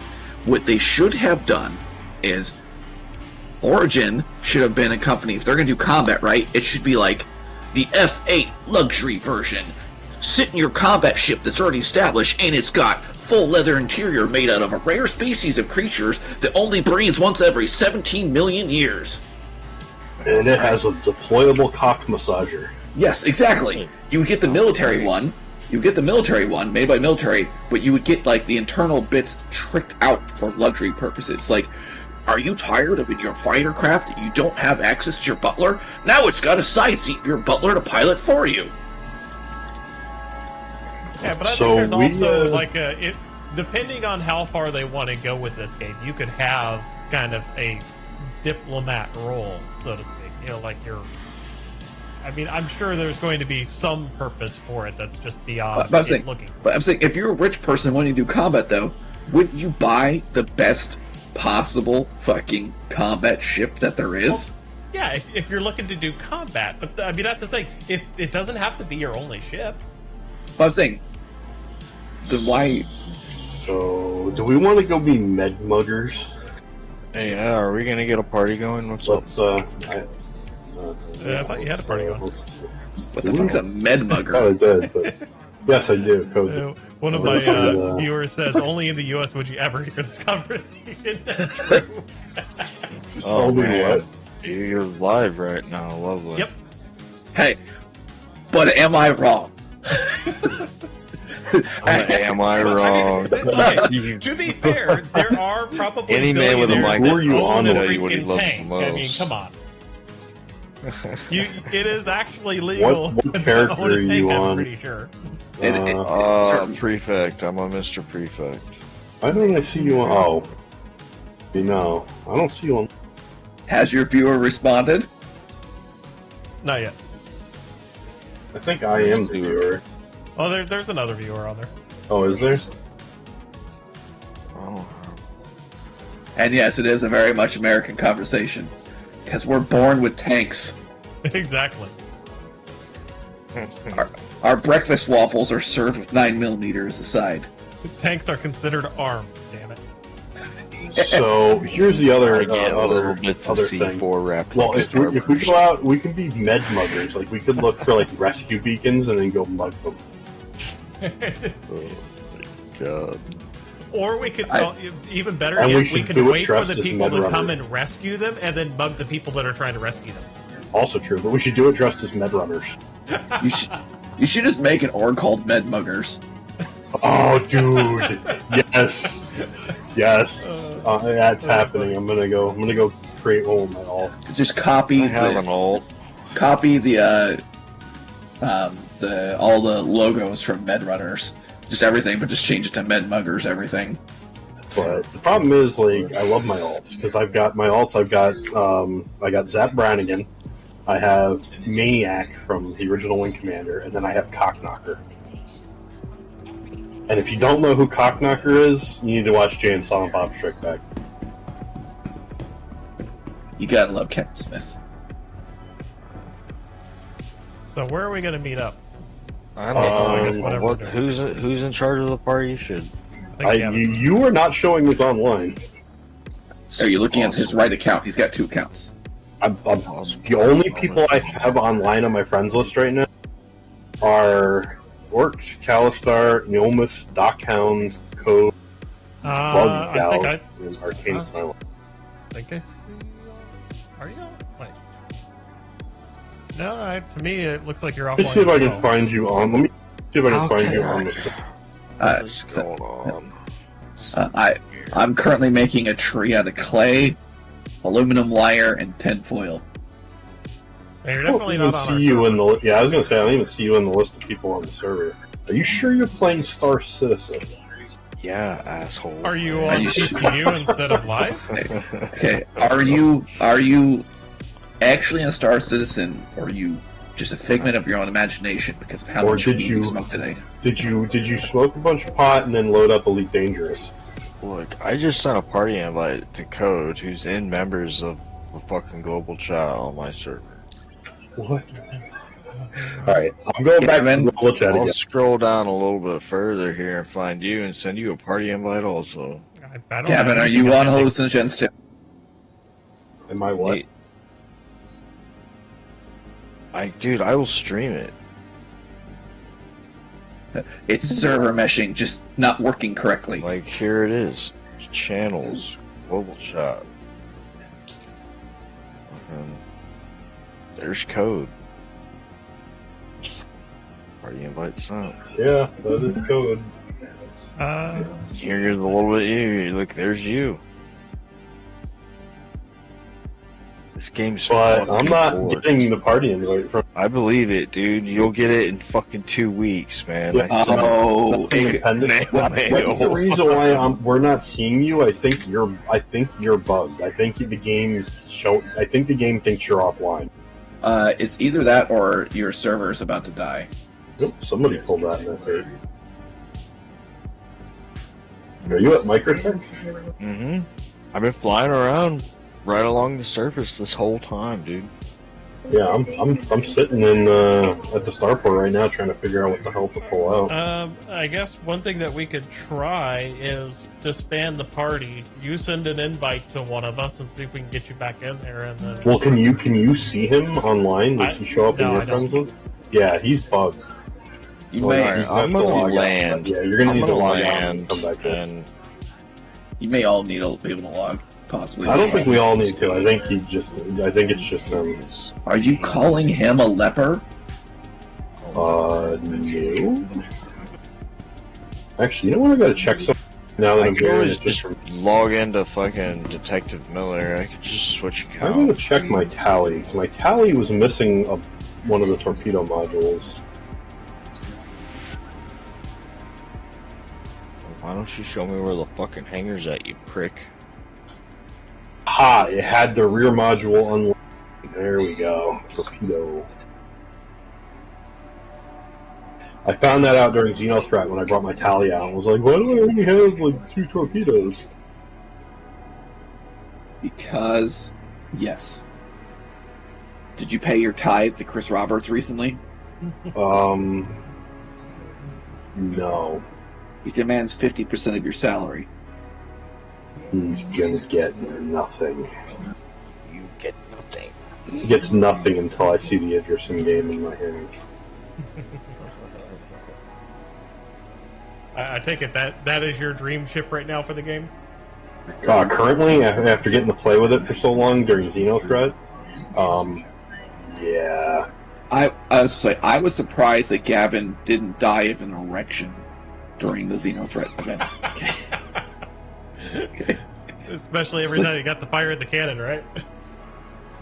What they should have done is Origin should have been a company. If they're going to do combat, right? It should be like the F8 luxury version. Sit in your combat ship that's already established, and it's got full leather interior made out of a rare species of creatures that only breathes once every 17 million years. And it has a deployable cock massager. Yes, exactly. You would get the military one. You would get the military one made by military, but you would get like the internal bits tricked out for luxury purposes. Like, are you tired of in your fighter craft that you don't have access to your butler? Now it's got a side seat for your butler to pilot for you. Yeah, but I So think there's also like depending on how far they want to go with this game, you could have kind of a diplomat role, so to speak. You know, like I mean, I'm sure there's going to be some purpose for it that's just beyond looking. But I'm saying, if you're a rich person wanting to do combat, though, wouldn't you buy the best possible fucking combat ship that there is? Well, yeah, if you're looking to do combat, but I mean that's the thing. It doesn't have to be your only ship. But I'm saying, then why? So, do we want to go be med muggers? Hey, are we gonna get a party going? What's up? I thought you had a party going. What the fuck's a med mugger? I did, but yes, I do. Code. One of my viewers says, "Only in the U.S. would you ever hear this conversation." Oh man, what? You're live right now. Lovely. Yep. Hey, but am I wrong? Am I wrong? Okay, to be fair, there are probably Any man with a mic Who are you on a tell you what he freaking loves the tank. most. I mean, come on. It is actually legal. What character are you I'm on? pretty sure. Prefect. I'm a Mr. Prefect. Why don't I see you on? Oh, no, I don't see you on. Has your viewer responded? Not yet. I think I am the viewer. Oh, there's another viewer on there. Oh, is there? Oh. And yes, it is a very much American conversation. Because we're born with tanks. Exactly. Our breakfast waffles are served with 9mm as a side. Tanks are considered arms, damn it. So here's the other I get other bits of thing. C4 wrapped. Well, in if we go out, we can be med muggers. Like we could look for like rescue beacons and then go mug them. Oh, God. Or we could, even better And yet, we we should could do it wait for dressed the as people to Med come Runners. and rescue them, and then bug the people that are trying to rescue them. Also true, but we should do it dressed as med runners. You should just make an org called Med Muggers. Oh, dude, yes, yes, that's happening. I'm gonna go create one with my alt. Just copy I have an alt. Copy the all the logos from Med Runners. Just everything, but just change it to Med Muggers, everything. But the problem is, like, I love my alts because I've got my alts. I got Zap Brannigan, I have Maniac from the original Wing Commander, and then I have Cockknocker. And if you don't know who Cockknocker is, you need to watch Jay and Silent Bob Strike Back. You gotta love Captain Smith. So where are we gonna meet up? I don't know. I guess whatever we're doing. Who's in charge of the party? Should I think You are not showing this online. Are you looking at his right account? He's got 2 accounts. The only people I have online on my friends list right now are Orcs, Calistar, Neomus, Dockhound, Code, Bug Gal, and Arcane Silence. I think I see. Are you? Wait. No, to me it looks like you're offline. Let's see if I can find you on. Let me see if I can find you on this. what's going on? I'm currently making a tree out of clay, aluminum wire, and tinfoil. And you're I don't definitely even not on see our you in server. the. Yeah, I was gonna say I don't even see you in the list of people on the server. Are you sure you're playing Star Citizen? Yeah, asshole. Are you on CPU instead of live? Okay, are you actually a Star Citizen, or are you just a figment of your own imagination because of how Or much did weed you- you smoked today? Did you smoke a bunch of pot and then load up Elite Dangerous? Look, I just sent a party invite to Code, who's in members of the fucking global chat on my server. What? Alright, I'm going back to the global chat I'll again. scroll down a little bit further here and find you and send you a party invite also. I don't Gavin, have are you anything on pending. hallucinogens too? Am I what? Dude, I will stream it. It's server meshing, just not working correctly. Like, here it is. Channels, global chat. There's Code. Party invite sent. Yeah, that is Code. Here's a little bit you. Look, there's you. This game's But fucking I'm not bored. getting the party invite from. I believe it, dude. You'll get it in fucking 2 weeks, man. I sent Oh, Nothing intended. Mail. What's the reason why we're not seeing you? I think you're bugged. I think the game is I think the game thinks you're offline. it's either that or your server is about to die. Oop, somebody pulled that in that page. Are you at Microtech? Mm-hmm. I've been flying around right along the surface this whole time, dude. Yeah, I'm sitting in at the starport right now trying to figure out what the hell to pull out. I guess one thing that we could try is disband the party. You send an invite to one of us and see if we can get you back in there, and then. Well, can you see him online? Does he show up in no, your I don't. friends list? Yeah, he's bugged. You Well, may alright, I'm have to gonna log out, land. but yeah, you're gonna I'm need to gonna log out land and come back in. and you may all need to be able to log, possibly. I don't think we all need to. I think it's just him. Are you calling him a leper? No. Actually, you know what? I gotta check something now that I I'm could here. always just log into fucking Detective Miller. I could just switch I'm gonna accounts. check my tally. 'Cause my tally was missing one of the torpedo modules. Why don't you show me where the fucking hangar's at, you prick? Ha! It had the rear module unlocked. There we go. Torpedo. I found that out during Xenothreat when I brought my tally out. I was like, why do I only have like 2 torpedoes? Because, yes. Did you pay your tithe to Chris Roberts recently? No. He demands 50% of your salary. He's gonna get nothing. You get nothing. He gets nothing until I see the Idris in game in my hand. I take it that is your dream ship right now for the game? Currently, after getting to play with it for so long during Xenothreat, yeah. I was surprised that Gavin didn't die of an erection during the Xenothreat events. Okay. Especially every time you got the fire in the cannon, right?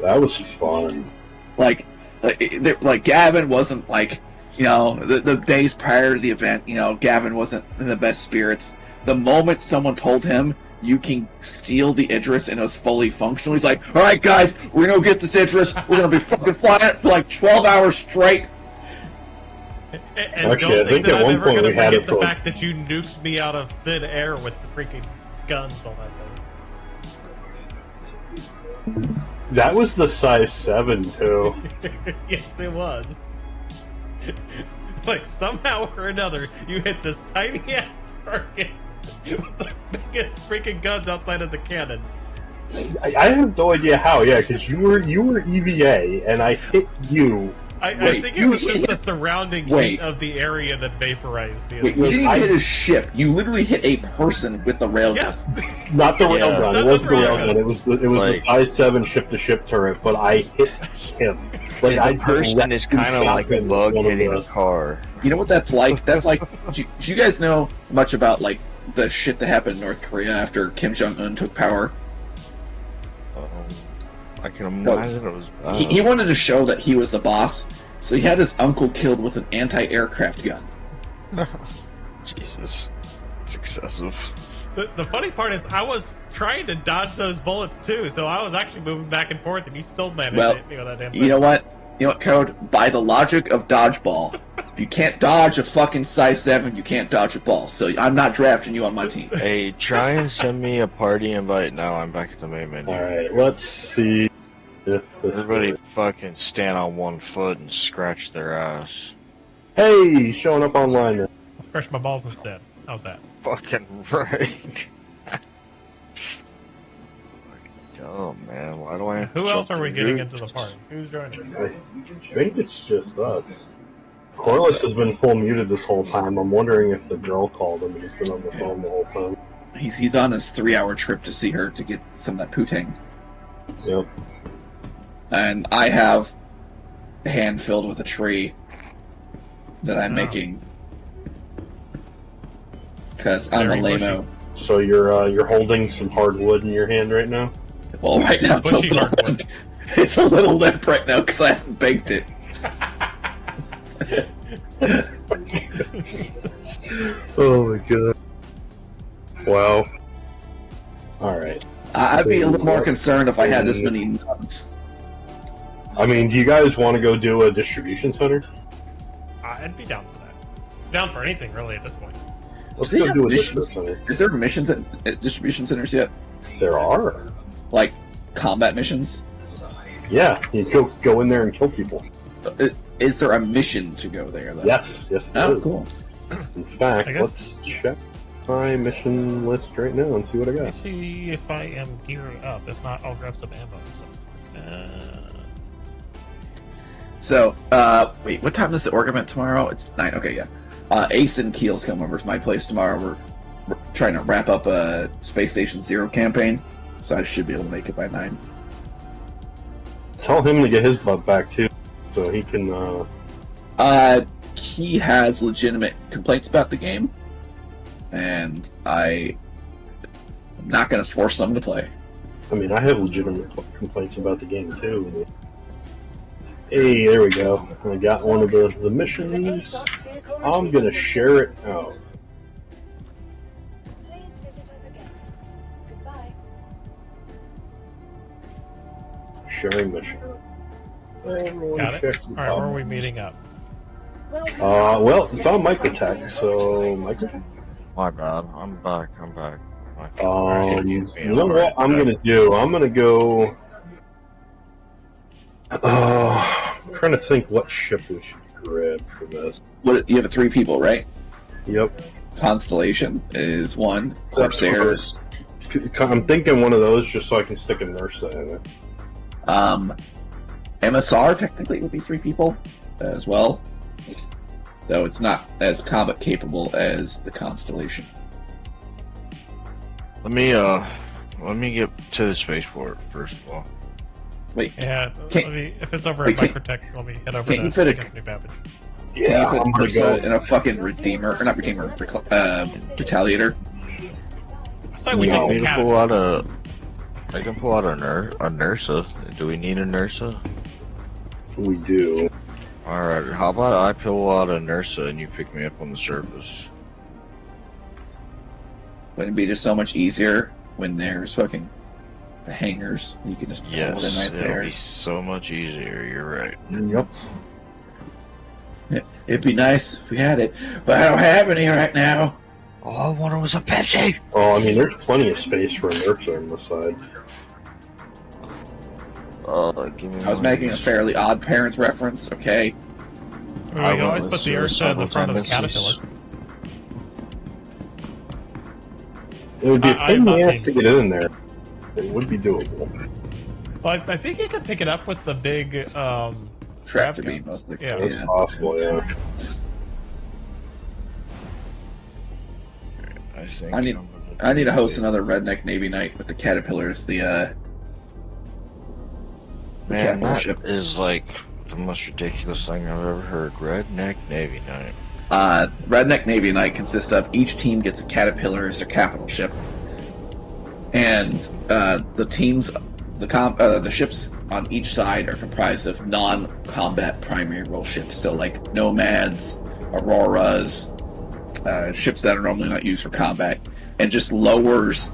That was fun. Like Gavin wasn't like, you know, the days prior to the event, you know, Gavin wasn't in the best spirits. The moment someone told him you can steal the Idris and it was fully functional, he's like, alright guys, we're gonna get this Idris, we're gonna be fucking flying it for like 12 hours straight. And Actually, don't I think that at I'm one ever point gonna we had forget it the for- fact that you nuked me out of thin air with the freaking guns on that That was the size 7 too. thing. Yes, it was. Like, somehow or another, you hit this tiny-ass target with the biggest freaking guns outside of the cannon. I have no idea how. Yeah, because you were EVA, and I hit you. I think it was just the surrounding heat of the area that vaporized me. Wait, you didn't even hit a ship. You literally hit a person with the railgun. Yes. Not the railgun. It wasn't the railgun. railgun. It was the size 7 ship-to-ship turret. But I hit him. Like the person is kind of like a bug hitting a car. You know what that's like? That's like. Do you guys know much about like the shit that happened in North Korea after Kim Jong-un took power? I can imagine it was. He wanted to show that he was the boss, so he had his uncle killed with an anti-aircraft gun. Jesus, it's excessive. The funny part is, I was trying to dodge those bullets too, so I was actually moving back and forth, and he still managed to hit me with that damn thing. You know what? Code? By the logic of dodgeball, if you can't dodge a fucking size 7, you can't dodge a ball. So I'm not drafting you on my team. Hey, try and send me a party invite now. I'm back at the main menu. Alright, let's see if Everybody fucking stand on one foot and scratch their ass. Hey, showing up online now. I'll scratch my balls instead. How's that? Fucking right. Oh man, why do I? Who else are we getting into the party? Who's joining? I think it's just us. Corliss has been full muted this whole time. I'm wondering if the girl called him and he's been on the phone the whole time. He's on his 3-hour trip to see her to get some of that poutine. Yep. And I have a hand filled with a tree that I'm making. Because I'm a lame-o. So you're holding some hardwood in your hand right now? Well, right now it's a little limp right now because I haven't baked it. Oh my god. Wow. Alright. I'd be a little more concerned if I had this many nuts. I mean, do you guys want to go do a distribution center? I'd be down for that. Down for anything, really, at this point. Let's go do a distribution center. Is there missions at distribution centers yet? There are. Like, combat missions? Yeah, you go in there and kill people. Is there a mission to go there, though? Yes, there is. Cool. In fact, let's check my mission list right now and see what I got. Let's see if I am geared up. If not, I'll grab some ammo and stuff. So, wait, what time is the org event tomorrow? It's 9, okay, yeah. Ace and Keel's come over to my place tomorrow. We're trying to wrap up a Space Station Zero campaign, so I should be able to make it by 9. Tell him to get his butt back, too, so he can, he has legitimate complaints about the game, and I'm not going to force them to play. I mean, I have legitimate complaints about the game, too. Hey, there we go. I got one of the missions. I'm gonna share it out. Please visit us again. Goodbye. Sharing mission. Got it? Alright, where are we meeting up? Well, it's on Microtech, so Microtech? My bad. I'm back. You know what I'm gonna do? I'm gonna go... I'm trying to think what ship we should grab for this. What, you have 3 people, right? Yep. Constellation is one. Corsair. I'm thinking one of those just so I can stick a Nursa in it. MSR technically would be 3 people as well, though it's not as combat capable as the Constellation. Let me get to the spaceport first of all. Wait. Yeah, if it's over at Microtech, let me head over to New Babbage. Yeah, can you I'm put gonna go in a fucking Redeemer, or not Redeemer, Retaliator? So we can pull out a Nursa. Do we need a Nursa? We do. Alright, how about I pull out a Nursa and you pick me up on the surface? Wouldn't it be just so much easier when there's fucking the hangars? You can just pull them right there. It'll be so much easier, you're right. Yep. It'd be nice if we had it, but I don't have any right now. All I wanted was a Pepsi! Oh, I mean, there's plenty of space for a Nursa on the side. Give me I was making a fairly odd parents reference, okay? I mean, we can always put the Ursa in the front of the caterpillar. It would be a pain in the ass to get in there. It would be doable. Well, I think you can pick it up with the big tractor beam, mostly. Yeah, it's possible. Yeah. I need to host another redneck Navy night with the caterpillars. The Man, that is like the most ridiculous thing I've ever heard. Redneck Navy night. Redneck Navy night consists of each team gets a caterpillar as their capital ship, and the teams, the ships on each side are comprised of non-combat primary role ships. So like nomads, auroras, ships that are normally not used for combat, and just lowers.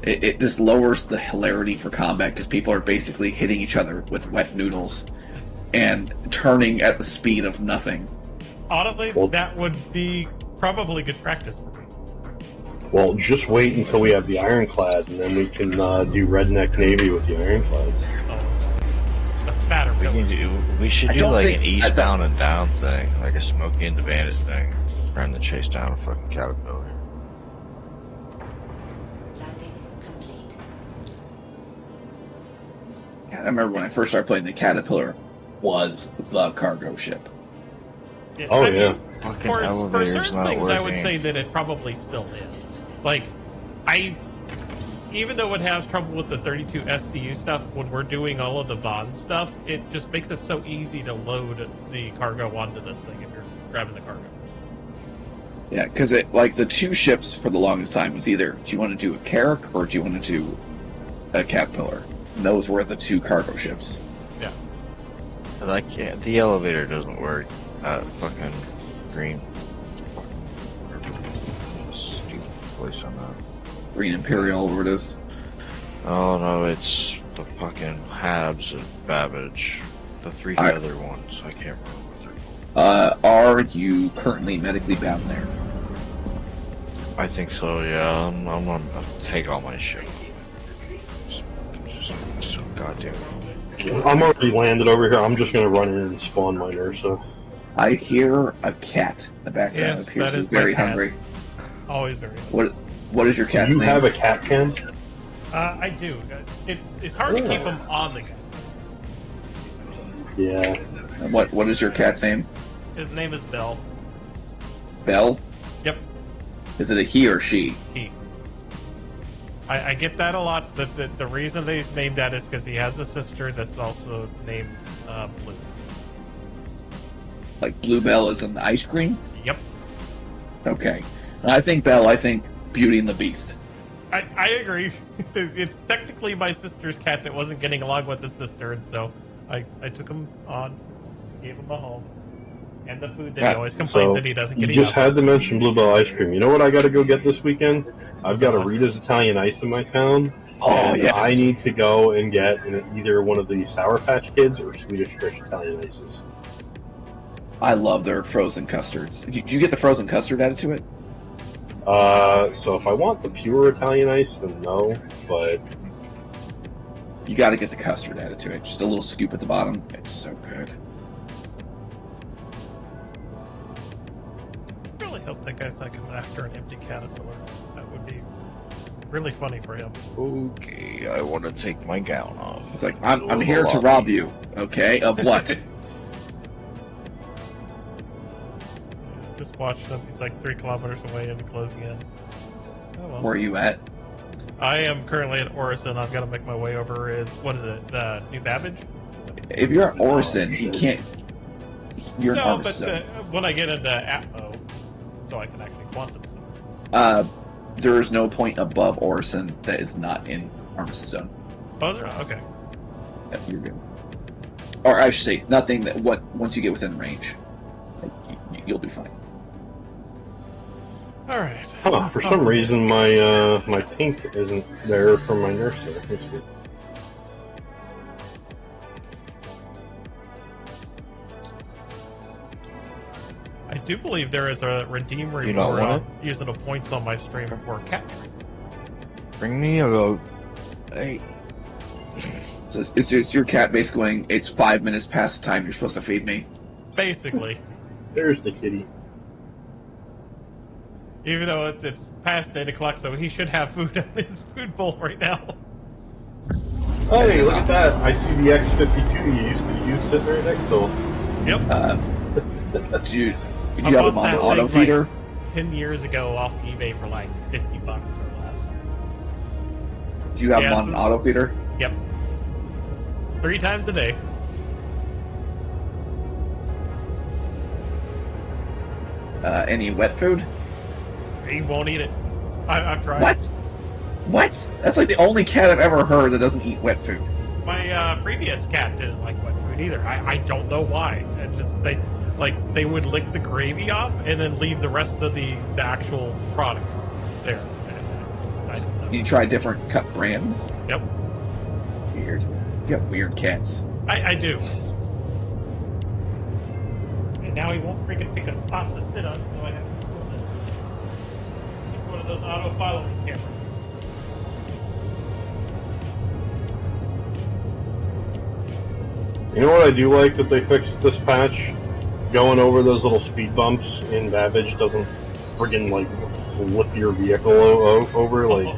It just lowers the hilarity for combat because people are basically hitting each other with wet noodles and turning at the speed of nothing. Honestly, that would be probably good practice for me. Well, just wait until we have the ironclad, and then we can do Redneck Navy with the ironclads. The fatter we should do like an eastbound and down thing, like a Smokey and the Bandit thing, trying to chase down a fucking caterpillar. I remember when I first started playing, the Caterpillar was the cargo ship. Yeah, oh, yeah. For certain things, I would say that it probably still is. Like, even though it has trouble with the 32 SCU stuff, when we're doing all of the Bond stuff, it just makes it so easy to load the cargo onto this thing if you're grabbing the cargo. Yeah, because like the two ships for the longest time was either do you want to do a Carrack or do you want to do a Caterpillar? And those were the two cargo ships. Yeah. Like, the elevator doesn't work. Fucking green. Stupid place on that. Green Imperial, or what it is? Oh no, it's the fucking Habs of Babbage. The three other ones. I can't remember what they're are you currently medically bound there? I think so, yeah. I'm gonna take all my shit. So goddamn. I'm already landed over here. I'm just gonna run in and spawn my Ursa. I hear a cat in the background. Yes, It appears that to is be very my cat. hungry. Always very hungry. What is your cat's Do you name? have a cat cam? I do. It's hard to keep them on the cat. Yeah. And what is your cat's name? His name is Bell. Bell? Yep. Is it a he or she? He. I get that a lot. The reason that he's named that is because he has a sister that's also named Blue. Like Bluebell is in the ice cream? Yep. Okay. And I think Belle, I think Beauty and the Beast. I agree. It's technically my sister's cat that wasn't getting along with his sister, and so I took him on, gave him a home, and the food that he always complains that he doesn't get. You just had to mention Bluebell ice cream. You know what I got to go get this weekend? I've got a Rita's Italian Ice in my town, and yes. I need to go and get either one of the Sour Patch Kids or Swedish Fish Italian Ices. I love their frozen custards. Do you get the frozen custard added to it? So if I want the pure Italian ice, then no, but You got to get the custard added to it. Just a little scoop at the bottom. It's so good. I really hope that guy's not coming after an empty caterpillar. That would be really funny for him. Okay, I want to take my gown off. It's like, I'm here to rob you. Okay, of what? Just watched him. He's like 3 kilometers away and closing in. Oh, well. Where are you at? I am currently at Orison. I've got to make my way over. What is it? The New Babbage? If you're at Orison, you can't. You're in No, but Armistice. when I get into Atmo, so I can actually quantum somewhere. There is no point above Orison that is not in Armistice Zone. Oh, is there? Okay. Yeah, you're good. Or I should say, nothing that once you get within range, you'll be fine. All right. Huh, for some reason my pink isn't there for my nurse there. That's weird. I do believe there is a redeem You don't reward want using the points on my stream for cat treats. Bring me a goat. Hey. So it's your cat basically going, it's 5 minutes past the time you're supposed to feed me. Basically. There's the kitty. Even though it's past 8 o'clock, so he should have food in his food bowl right now. Hey, look at that. I see the X52 you used to use sitting right next to him. Yep. Did you I have bought him on that the auto thing, like, feeder? 10 years ago off eBay for like $50 or less. Did you have him Yeah, on an auto feeder? Yep. 3 times a day. Any wet food? He won't eat it. I've tried. What? That's like the only cat I've ever heard that doesn't eat wet food. My previous cat didn't like wet food either. I don't know why. It just they would lick the gravy off and then leave the rest of the actual product there. I don't know. You try different cut brands? Yep. Weird. You got weird cats. I do. And now he won't freaking pick a spot to sit on, so I have to use one of those auto following cameras. You know what I do like that they fixed this patch? Going over those little speed bumps in Babbage doesn't friggin' like flip your vehicle over like.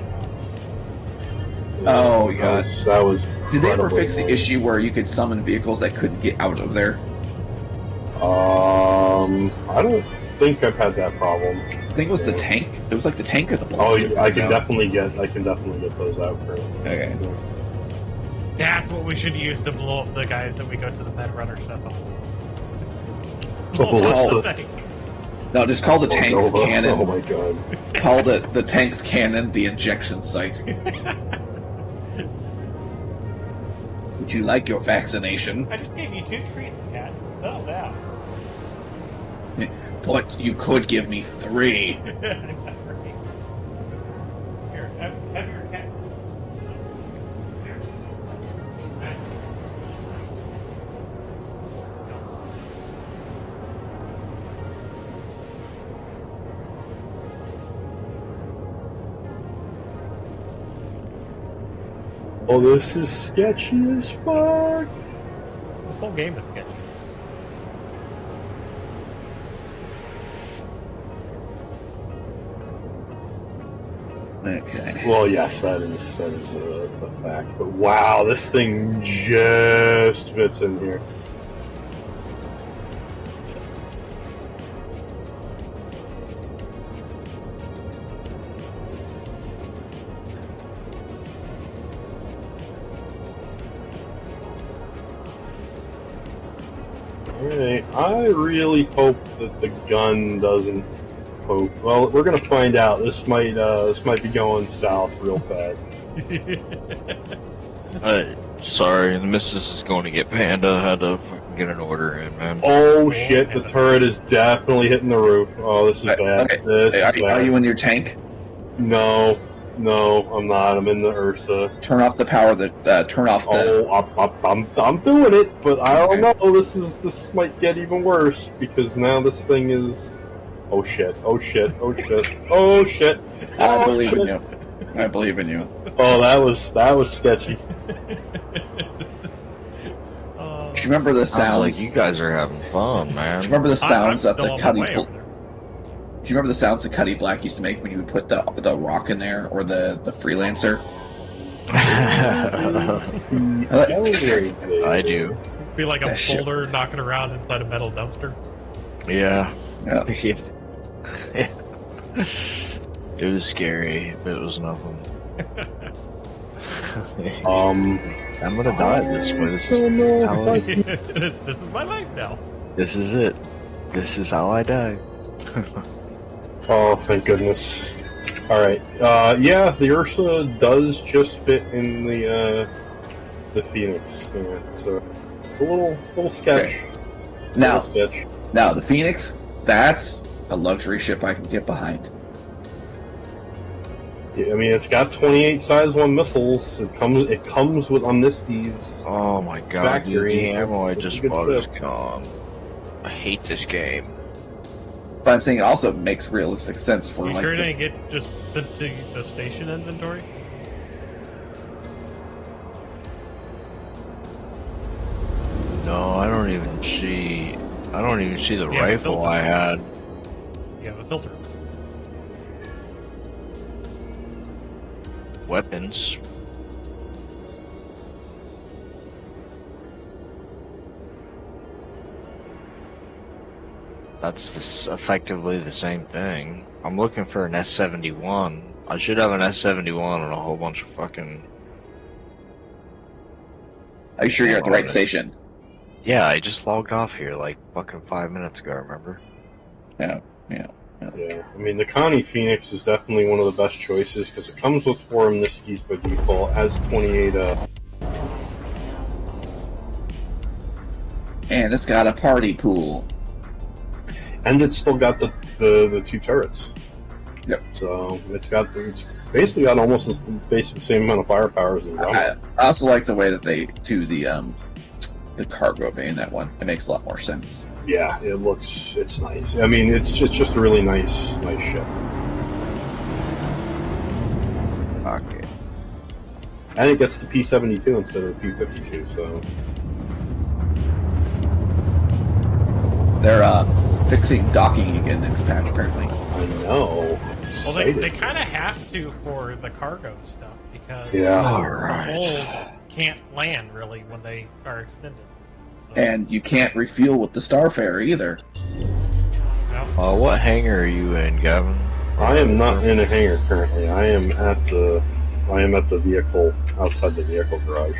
Oh, God. That was. Did they ever fix the incredibly issue where you could summon vehicles that couldn't get out of there? I don't think I've had that problem. I think it was the tank. It was like the tank of the Oh, bullshit. I can definitely get those out for. Okay. That's what we should use to blow up the guys that we go to the med runner stuff on. Oh, Blow up what's the tank. No, just call the tank's cannon. Oh my god. Call the tank's cannon the injection site. Would you like your vaccination? I just gave you 2 treats, cat. Settle down. But you could give me 3. Here, have your cat. Here. Oh, this is sketchy as fuck. This whole game is sketchy. Okay. Well, yes, that is a fact. But wow, this thing just fits in here. Alright, I really hope that the gun doesn't poke. Well, we're gonna find out. This might be going south real fast. Sorry, the missus is going to get Panda. I had to fucking get an order in, man. Oh shit, the turret is definitely hitting the roof. Oh, this is bad. Okay. This is bad. Are you in your tank? No, I'm not. I'm in the Ursa. Turn off the power. Turn off the. Oh, I'm doing it, but I don't know. This might get even worse because now this thing is. Oh shit! Oh shit! Oh shit! Oh shit! I believe in you. I believe in you. Oh, that was sketchy. Do you remember the Sounds sounds? like you guys are having fun, man. Do you remember the sounds I'm that still the on my Cuddy? way over there. Do you remember the sounds that Cuddy Black used to make when you would put the rock in there or the freelancer? I do. Be like a That shit. boulder knocking around inside a metal dumpster. Yeah. Yeah. It was scary, but it was nothing. I'm gonna die this way. This is how I, This is my life now. this is it. This is how I die. Oh, thank goodness. Alright, yeah, the Ursa does just fit in the Phoenix. Yeah, so it's a little sketch. Okay. Now, Little sketch. now the Phoenix, that's a luxury ship I can get behind. Yeah, I mean, it's got 28 size 1 missiles. It comes with Omnisti's. Oh my god, dude, Factory, the ammo I it's a just good bought is ship. gone. I hate this game. But I'm saying it also makes realistic sense for You like. sure it the- didn't get just sent to the station inventory? No, I don't even see I don't even see the Yeah, the rifle filter. I had. You have a filter. Weapons. That's effectively the same thing. I'm looking for an S71. I should have an S71 and a whole bunch of fucking... Are you sure you're at the right station? Yeah, I just logged off here like fucking 5 minutes ago, remember? Yeah. Yeah, I mean, the Connie Phoenix is definitely one of the best choices because it comes with 4 amnesties by default, has 28, And it's got a party pool. and it's still got the 2 turrets. Yep. So it's basically got almost the same amount of firepower as the Rumble. I also like the way that they do the cargo bay in that one. It makes a lot more sense. Yeah, it's nice. I mean, it's just a really nice ship. Okay. And it gets the P-72 instead of the P-52, so... They're fixing docking again next patch, apparently. I know. Well, they kind of have to for the cargo stuff because Yeah. the holes can't land really when they are extended. So, And you can't refuel with the Starfare either. no. What hangar are you in, Gavin? I am not in a hangar currently. I am at the vehicle, outside the vehicle garage.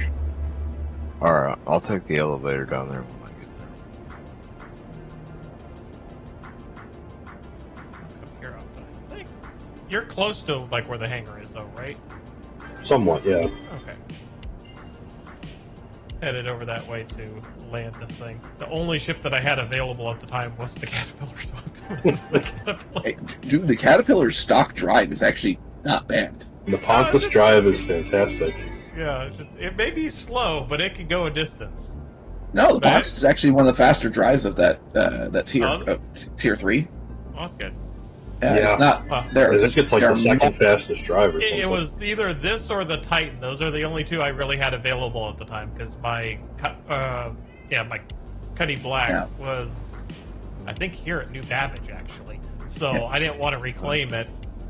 Alright, I'll take the elevator down there when I get there. Come here outside. I think you're close to like where the hangar is, though, right? Somewhat, yeah. Okay. Headed over that way to land this thing. The only ship that I had available at the time was the Caterpillar, so I'm going with the Caterpillar. Hey, dude, the Caterpillar's stock drive is actually not bad. The Pontus drive is fantastic. Yeah, it may be slow, but it can go a distance. No, the Pontus is actually one of the faster drives of that tier tier 3. Well, that's good. Yeah. It's not. There, I think it's like there the are second fastest drive or something. It was either this or the Titan. Those are the only two I really had available at the time because my Cuddy Black was, I think, here at New Babbage actually. So I didn't want to reclaim it,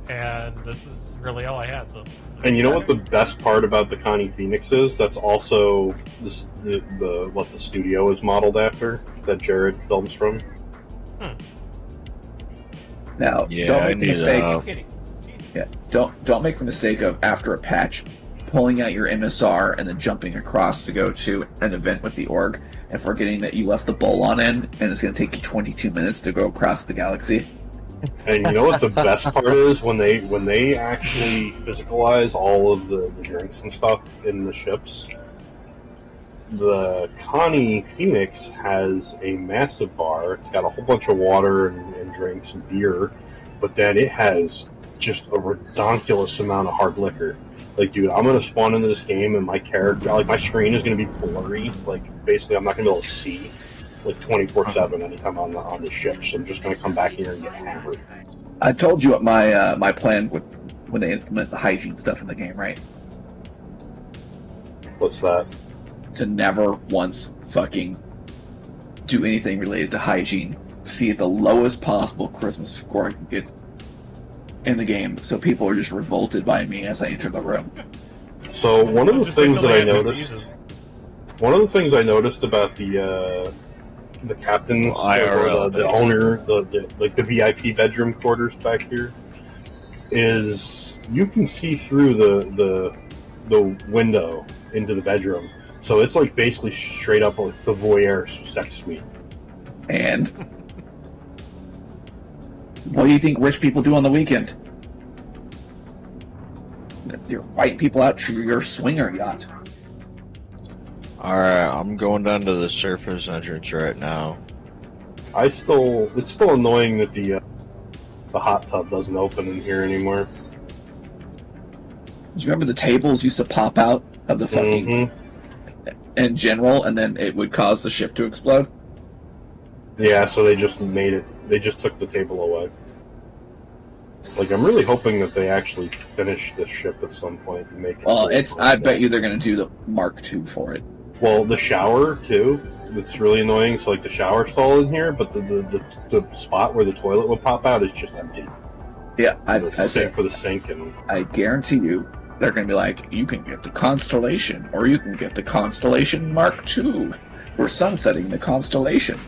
and this is really all I had. So. And you know what the best part about the Connie Phoenix is? That's also what the studio is modeled after that Jared films from. Now, Yeah, don't I make the knew mistake. that. Yeah, don't make the mistake of after a patch, pulling out your MSR and then jumping across to go to an event with the org, and forgetting that you left the bowl-on in, and it's going to take you 22 minutes to go across the galaxy. And you know what the best part is? When they actually physicalize all of the drinks and stuff in the ships, the Connie Phoenix has a massive bar. It's got a whole bunch of water and drinks and beer, but then it has just a redonkulous amount of hard liquor. Like, dude, I'm gonna spawn into this game and my character, like, my screen is gonna be blurry. Like, basically, I'm not gonna be able to see, like, 24/7 anytime I'm on the ship. So I'm just gonna come back here and get hammered. I told you what my plan with when they implement the hygiene stuff in the game, right? What's that? To never once fucking do anything related to hygiene. See the lowest possible Christmas score I can get in the game, so people are just revolted by me as I enter the room. So one of the things that I noticed, about the captain's, IRL, the owner, the VIP bedroom quarters back here, is you can see through the window into the bedroom. So it's like basically straight up like the voyeur sex suite. And what do you think rich people do on the weekend? You're fighting people out to your swinger yacht. Alright, I'm going down to the surface entrance right now. It's still annoying that the hot tub doesn't open in here anymore. Do you remember the tables used to pop out of the fucking in general, and then it would cause the ship to explode? Yeah, so they just made it. They just took the table away. Like, I'm really hoping that they actually finish this ship at some point and make it. Well, I bet you they're going to do the Mark II for it. Well, the shower too. that's really annoying. So like the shower stall in here, but the spot where the toilet would pop out is just empty. Yeah, the sink for the sink, and I guarantee you, they're going to be like, you can get the Constellation, or you can get the Constellation Mark II. We're sunsetting the Constellation.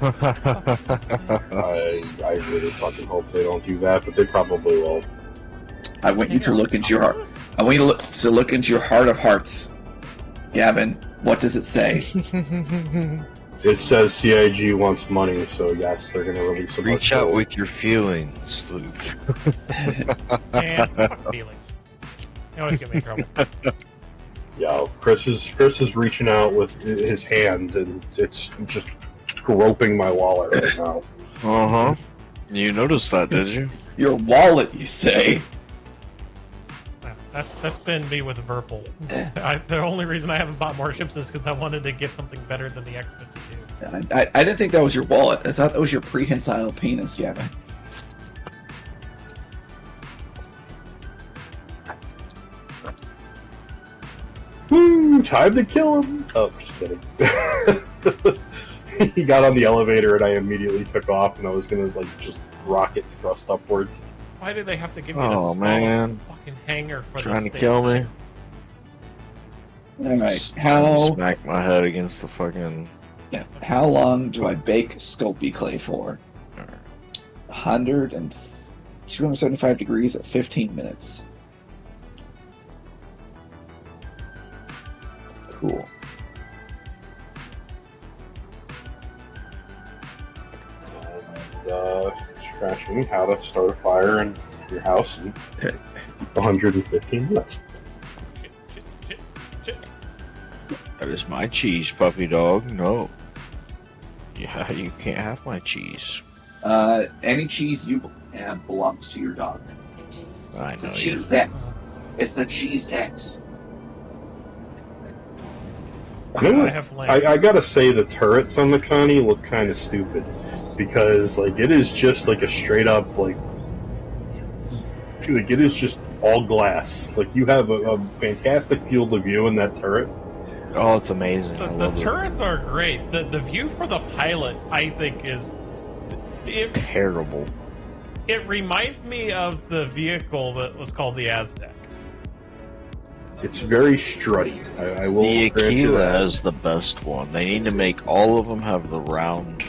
I really fucking hope they don't do that, but they probably will. I want you to look into your heart. I want you to look into your heart of hearts. Gavin, what does it say? It says CIG wants money, so yes, they're going to release a Reach out with your feelings, Luke. And fuck feelings. You always get me in trouble. Yeah, Chris is reaching out with his hand, and it's just groping my wallet right now. Uh-huh. You noticed that, did you? Your wallet, you say? That's been me with Verpal. The only reason I haven't bought more ships is because I wanted to get something better than the X-52. I didn't think that was your wallet. I thought that was your prehensile penis, Gavin. Woo! Time to kill him! Oh, just kidding. He got on the elevator and I immediately took off, and I was gonna just rocket thrust upwards. Why do they have to give me Oh, this man. fucking hanger for Trying to this kill me? Alright, how... Smack my head against the fucking... Yeah, how long do I bake Sculpey clay for? 275 degrees at 15 minutes. Cool. And, scratching how to start a fire in your house in 115 minutes. That is my cheese, puppy dog. No. Yeah, you can't have my cheese. Any cheese you have belongs to your dog. I It's know the you. cheese X. It's the cheese X. You know I what? have land. I gotta say the turrets on the Connie look kind of stupid, because it is just a straight up it is just all glass. You have a fantastic field of view in that turret. Oh, it's amazing. I The love it. turrets are great. The view for the pilot, I think, is Terrible. It reminds me of the vehicle that was called the Aztec. It's very strutty. I will The grant you Aquila that. has the best one. They need to make all of them have the round.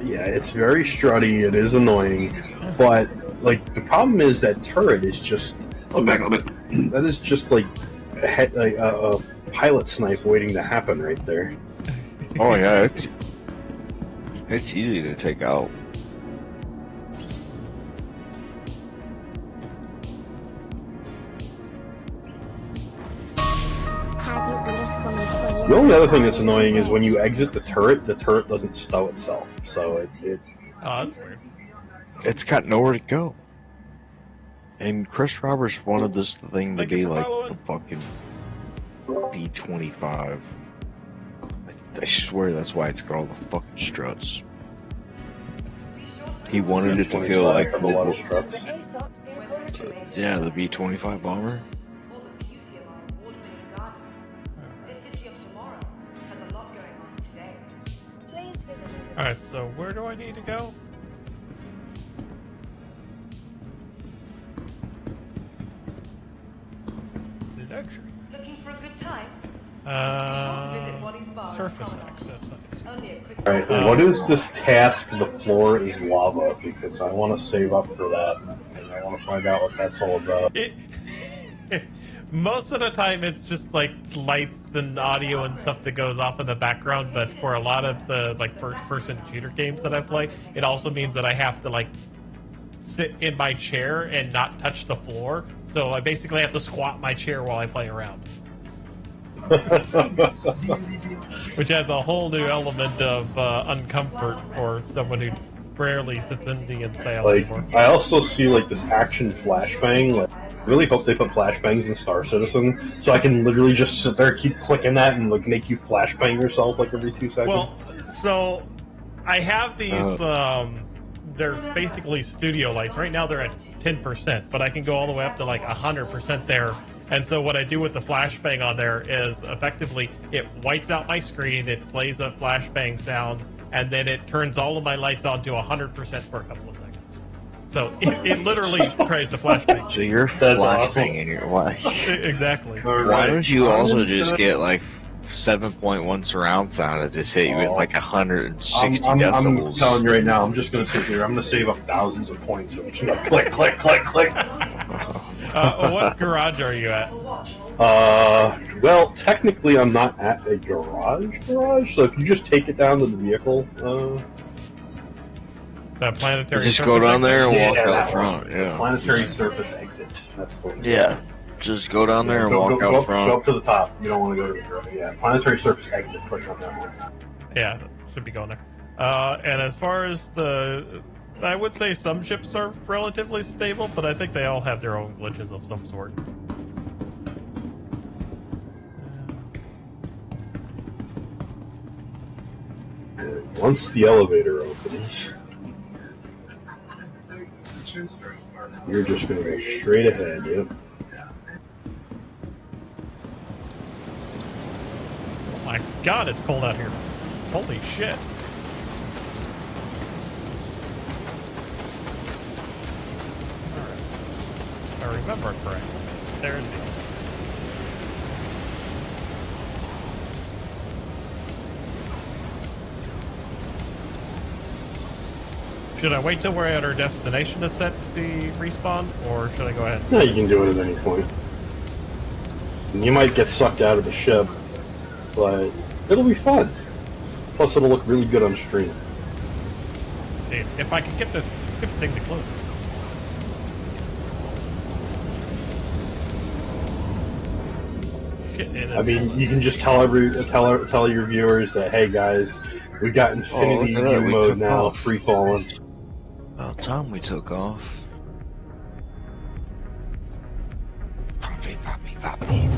Yeah, it's very strutty. It is annoying, but the problem is that turret is just Look back a little bit. that is just a pilot snipe waiting to happen right there. Oh yeah, it's easy to take out. The only other thing that's annoying is when you exit the turret doesn't stow itself. So it Oh, that's weird. It's got nowhere to go. And Chris Roberts wanted this thing to Thank you be for like following. the fucking B-25. I swear that's why it's got all the fucking struts. He wanted it to feel like a lot of struts. The ASOC vehicle retrieved. yeah, the B-25 bomber. Please visit us. Alright, so where do I need to go? Deduction. Looking for a good time? Surface access. Nice. Alright, what is this task? The floor is lava, because I want to save up for that, and I want to find out what that's all about. Most of the time, it's just lights and audio and stuff that goes off in the background. But for a lot of the first-person shooter games that I play, it also means that I have to sit in my chair and not touch the floor. So I basically have to squat my chair while I play around, which adds a whole new element of uncomfort for someone who rarely sits in the install anymore. I also see this action flashbang. I really hope they put flashbangs in Star Citizen, so I can literally just sit there, keep clicking that, and make you flashbang yourself every 2 seconds. Well, so I have these. They're basically studio lights. Right now they're at 10%, but I can go all the way up to 100% there And so what I do with the flashbang on there is effectively it whites out my screen, it plays a flashbang sound, and then it turns all of my lights on to 100% for a couple of seconds. So it literally tries to flashbang. So you're flashbang in your why? Exactly. Why don't you also just get like 7.1 surround sound and just hit you with like 160 decibels? I'm telling you right now, I'm just going to sit here. I'm going to save up thousands of points. I'm just going to click, click, click, click. What garage are you at? Well, technically I'm not at a garage, so if you just take it down to the vehicle, That planetary. Just go down there and walk out front. The Yeah. planetary surface exit. That's the one. Yeah. Just go down there and walk out front. Go up to the top. You don't want to go to the garage. Yeah, planetary surface exit. Click on that one. Yeah, should be going there. And as far as I would say some ships are relatively stable, but I think they all have their own glitches of some sort. Once the elevator opens, you're just going to go straight ahead, yep. Oh my god, it's cold out here. Holy shit. Alright. If I remember correctly. There's the elevator. Should I wait till we're at our destination to set the respawn, or should I go ahead? Yeah, you can do it at any point. And you might get sucked out of the ship, but it'll be fun. Plus, it'll look really good on stream. Dude, if I could get this stupid thing to close. Shit, it is. I mean, you can just tell your viewers that, hey guys, we got Infinity U mode now, free falling. About time we took off. Poppy, poppy, poppy.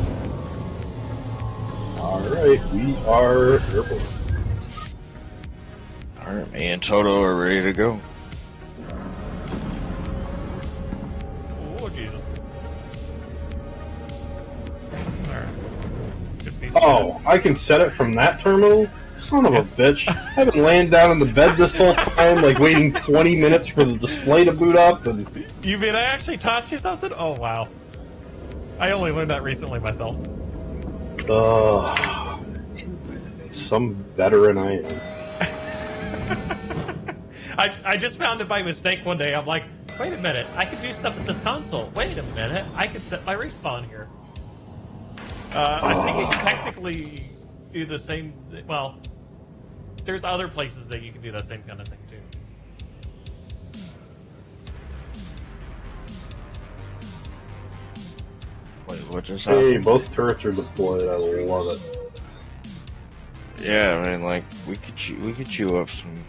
Alright, we are airborne. Alright, me and Toto are ready to go. Oh, Jesus. Alright. Good piece. Oh, I can set it from that terminal? Son of a bitch. I've been laying down in the bed this whole time, like waiting 20 minutes for the display to boot up, and... You mean I actually taught you something? Oh, wow. I only learned that recently myself. Some veteran I am. I just found it by mistake one day. I'm like, wait a minute, I can do stuff with this console. Wait a minute, I can set my respawn here. I think it can technically do the same. Well, there's other places that you can do that same kind of thing too. Wait, what just Hey, happened? both turrets are deployed. I love it. Yeah, I mean, like we could chew up some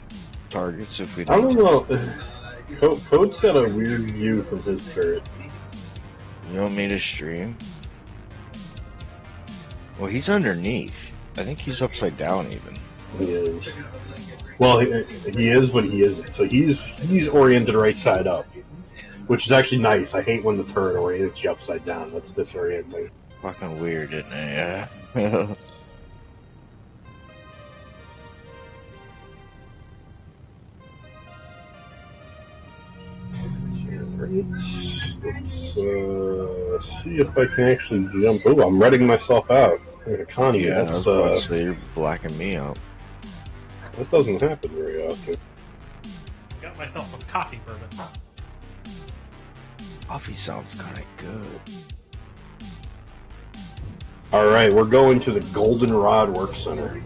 targets if we. I don't know. Code's got a weird view from his turret. You want me to stream? Well, he's underneath. I think he's upside down even. He is. Well, he is, but he isn't. So he's oriented right side up, which is actually nice. I hate when the turret orients you upside down. That's disorienting. Fucking weird, isn't it? Yeah. Let's see if I can actually jump. Oh, I'm redding myself out. Connie, Yeah, that's so you're blacking me out. that doesn't happen very often. Got myself some coffee bourbon. Coffee sounds kind of good. All right, we're going to the Goldenrod Work Center.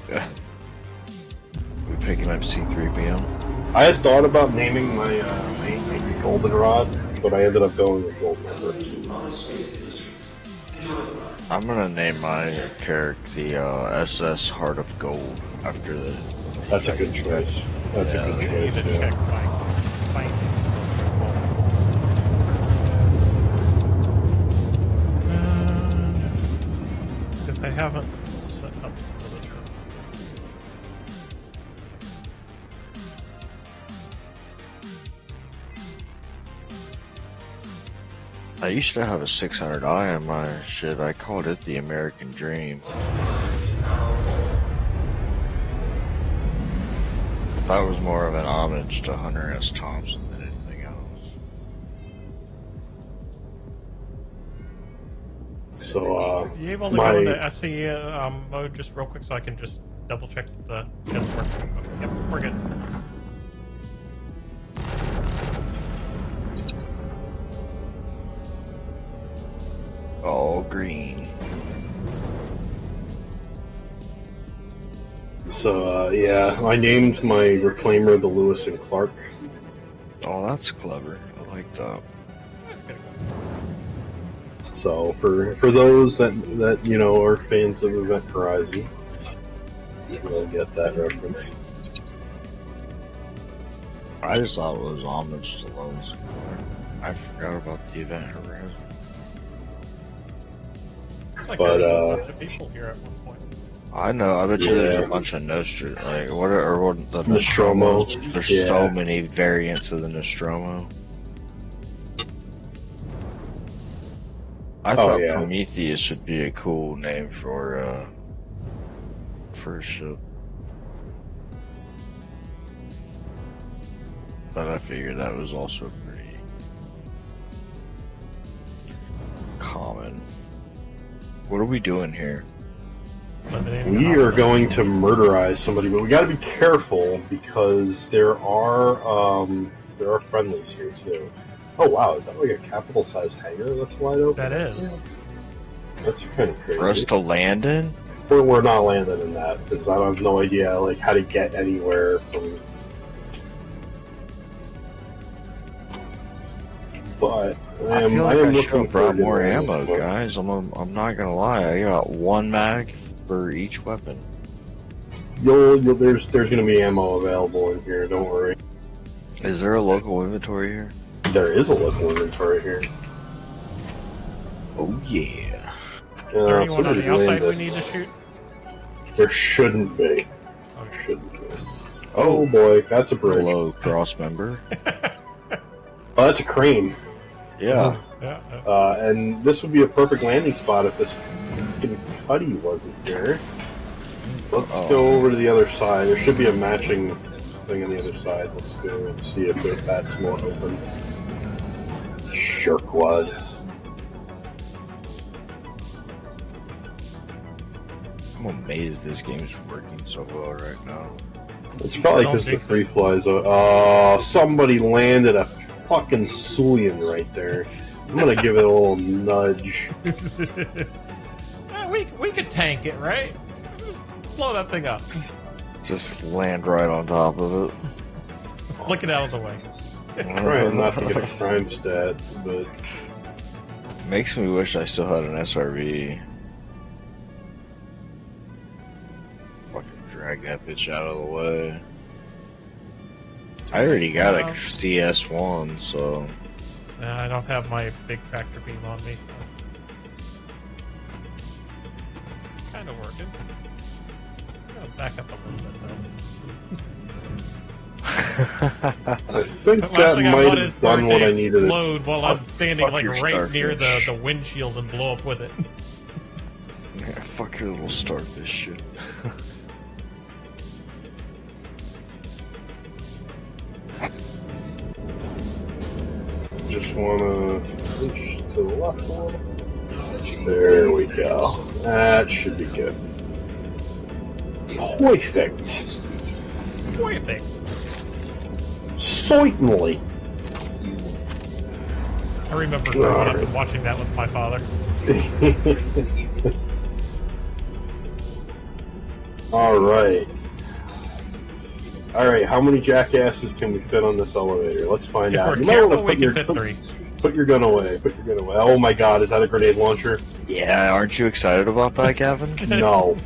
Yeah. We picking up C3PO? I had thought about naming my main Goldenrod, but I ended up going with Goldenrod. I'm gonna name my character the SS Heart of Gold after the. That's a good choice. That's a good I need to choice. check Yeah. my because I haven't set up some of the turrets. I used to have a 600i on my shit. I called it the American Dream. That was more of an homage to Hunter S. Thompson than anything else. So, Are you able to go into SE mode just real quick so I can just double check that the heads work? Okay, yep, we're good. All green. So, yeah, I named my reclaimer the Lewis and Clark. Oh, that's clever. I like that. That's good. So, for those that you know are fans of Event Horizon, you'll get that reference. I just thought it was homage to Lewis and Clark. I forgot about the Event Horizon. Looks like But, there was a bunch of people here at one point. I know. I bet you there's a bunch of Nostromo. Like what the Nostromo. Nostromos? There's so many variants of the Nostromo. I thought Prometheus would be a cool name for a ship, but I figured that was also pretty common. What are we doing here? We are going to murderize somebody, but we got to be careful because there are friendlies here too. Oh wow, is that like a capital size hangar that's wide open? That is. That's kind of crazy. For us to land in? We're not landing in that because I have no idea like how to get anywhere from. But I feel like I should have brought more ammo, ammo, guys. I'm not gonna lie. I got one mag for each weapon. There's gonna be ammo available in here. Don't worry. Is there a local inventory here? There is a local inventory here. Oh yeah. Is there anyone on the outside we need to shoot? There shouldn't be. Okay. Shouldn't be. Oh boy, that's a bridge. Hello, cross member. Oh, that's a crane. Yeah. And this would be a perfect landing spot if this fucking Cuddy wasn't here. Let's go over to the other side. There should be a matching thing on the other side. Let's go and see if that's more open. Shirkwad. I'm amazed this game's working so well right now. It's probably because the free flies are. Oh, somebody landed a fucking Sulian right there. I'm gonna give it a little nudge. We could tank it, right? Blow that thing up. Just land right on top of it. Flick it out of the way. Trying not to get a crime stat, but makes me wish I still had an SRV. Fucking drag that bitch out of the way. I already got a CS1, so. I don't have my big tractor beam on me. Kind of working. I'm gonna back up a little bit though. I think that might have done what I needed. Explode while I'm standing like right near the windshield and blow up with it. Yeah, fuck your little starfish shit. Just wanna push to the left a little. There we go. That should be good. Perfect. Perfect. Certainly. I remember growing up and watching that with my father. Alright. Alright, how many jackasses can we fit on this elevator? Let's find out. If we're careful, we can fit 3. Put your gun away. Put your gun away. Oh my god, is that a grenade launcher? Yeah, aren't you excited about that, Gavin? No.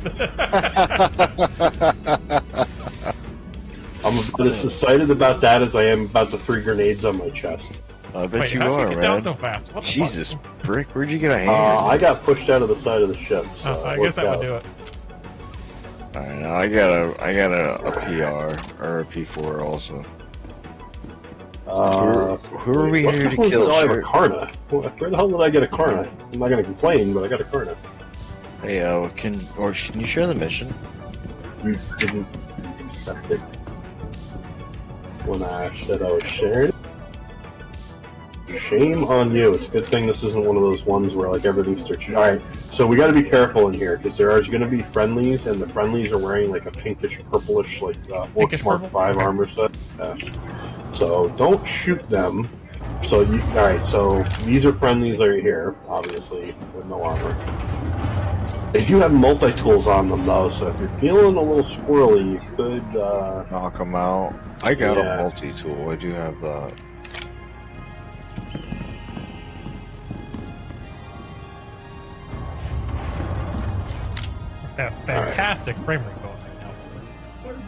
I'm as excited about that as I am about the 3 grenades on my chest. I bet you how'd are, you get man. down so fast? What the Jesus, fuck? Brick, where'd you get a hand? I got pushed out of the side of the ship, so I guess that would do it. Alright, now I got a PR, or a P4 also. Who are we here to kill, I have a sir? Karna. Where the hell did I get a Karna? I'm not gonna complain, but I got a Karna. Hey, can you share the mission? You didn't accept it when I said I was sharing it. Shame on you. It's a good thing this isn't one of those ones where like everything's searched. Alright, so we gotta be careful in here, because there are gonna be friendlies, and the friendlies are wearing like a pinkish, purplish, like, Orc Mark 5 armor set. So don't shoot them. So alright, so these are friendlies right here, obviously, with no armor. They do have multi-tools on them though, so if you're feeling a little squirrely, you could, Knock them out. I got yeah. a multi-tool. I do have that. Got fantastic frame rate going right now.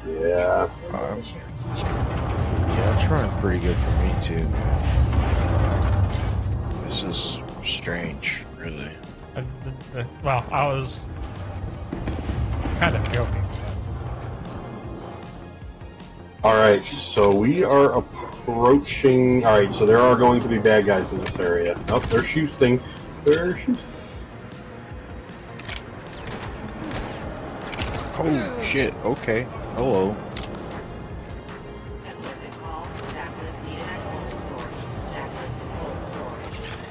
Yeah. Yeah, it's running pretty good for me too. This is strange, really. Well, I was kind of joking. Alright, so we are approaching... Alright, so there are going to be bad guys in this area. Oh, they're shooting. They're shooting. Oh shit, okay. Hello.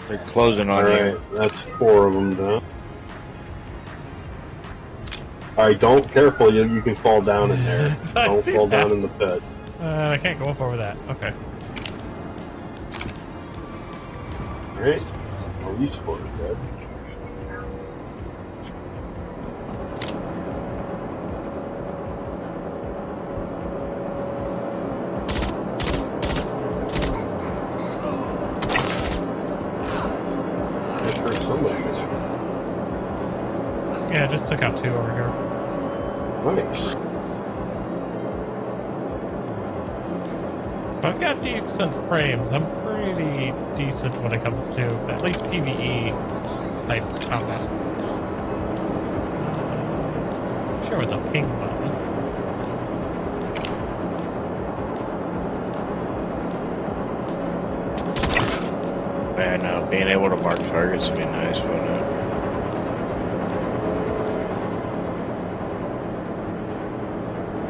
They're closing on you. Alright, that's 4 of them down. Alright, don't, careful, you can fall down in there. Don't fall down in the pit. I can't go up over that. Okay. Alright, at least 4 are dead. Yeah, I just took out 2 over here. Nice. I've got decent frames. I'm pretty decent when it comes to at least PvE type combat. Sure was a ping button. Man, being able to mark targets would be nice, wouldn't it?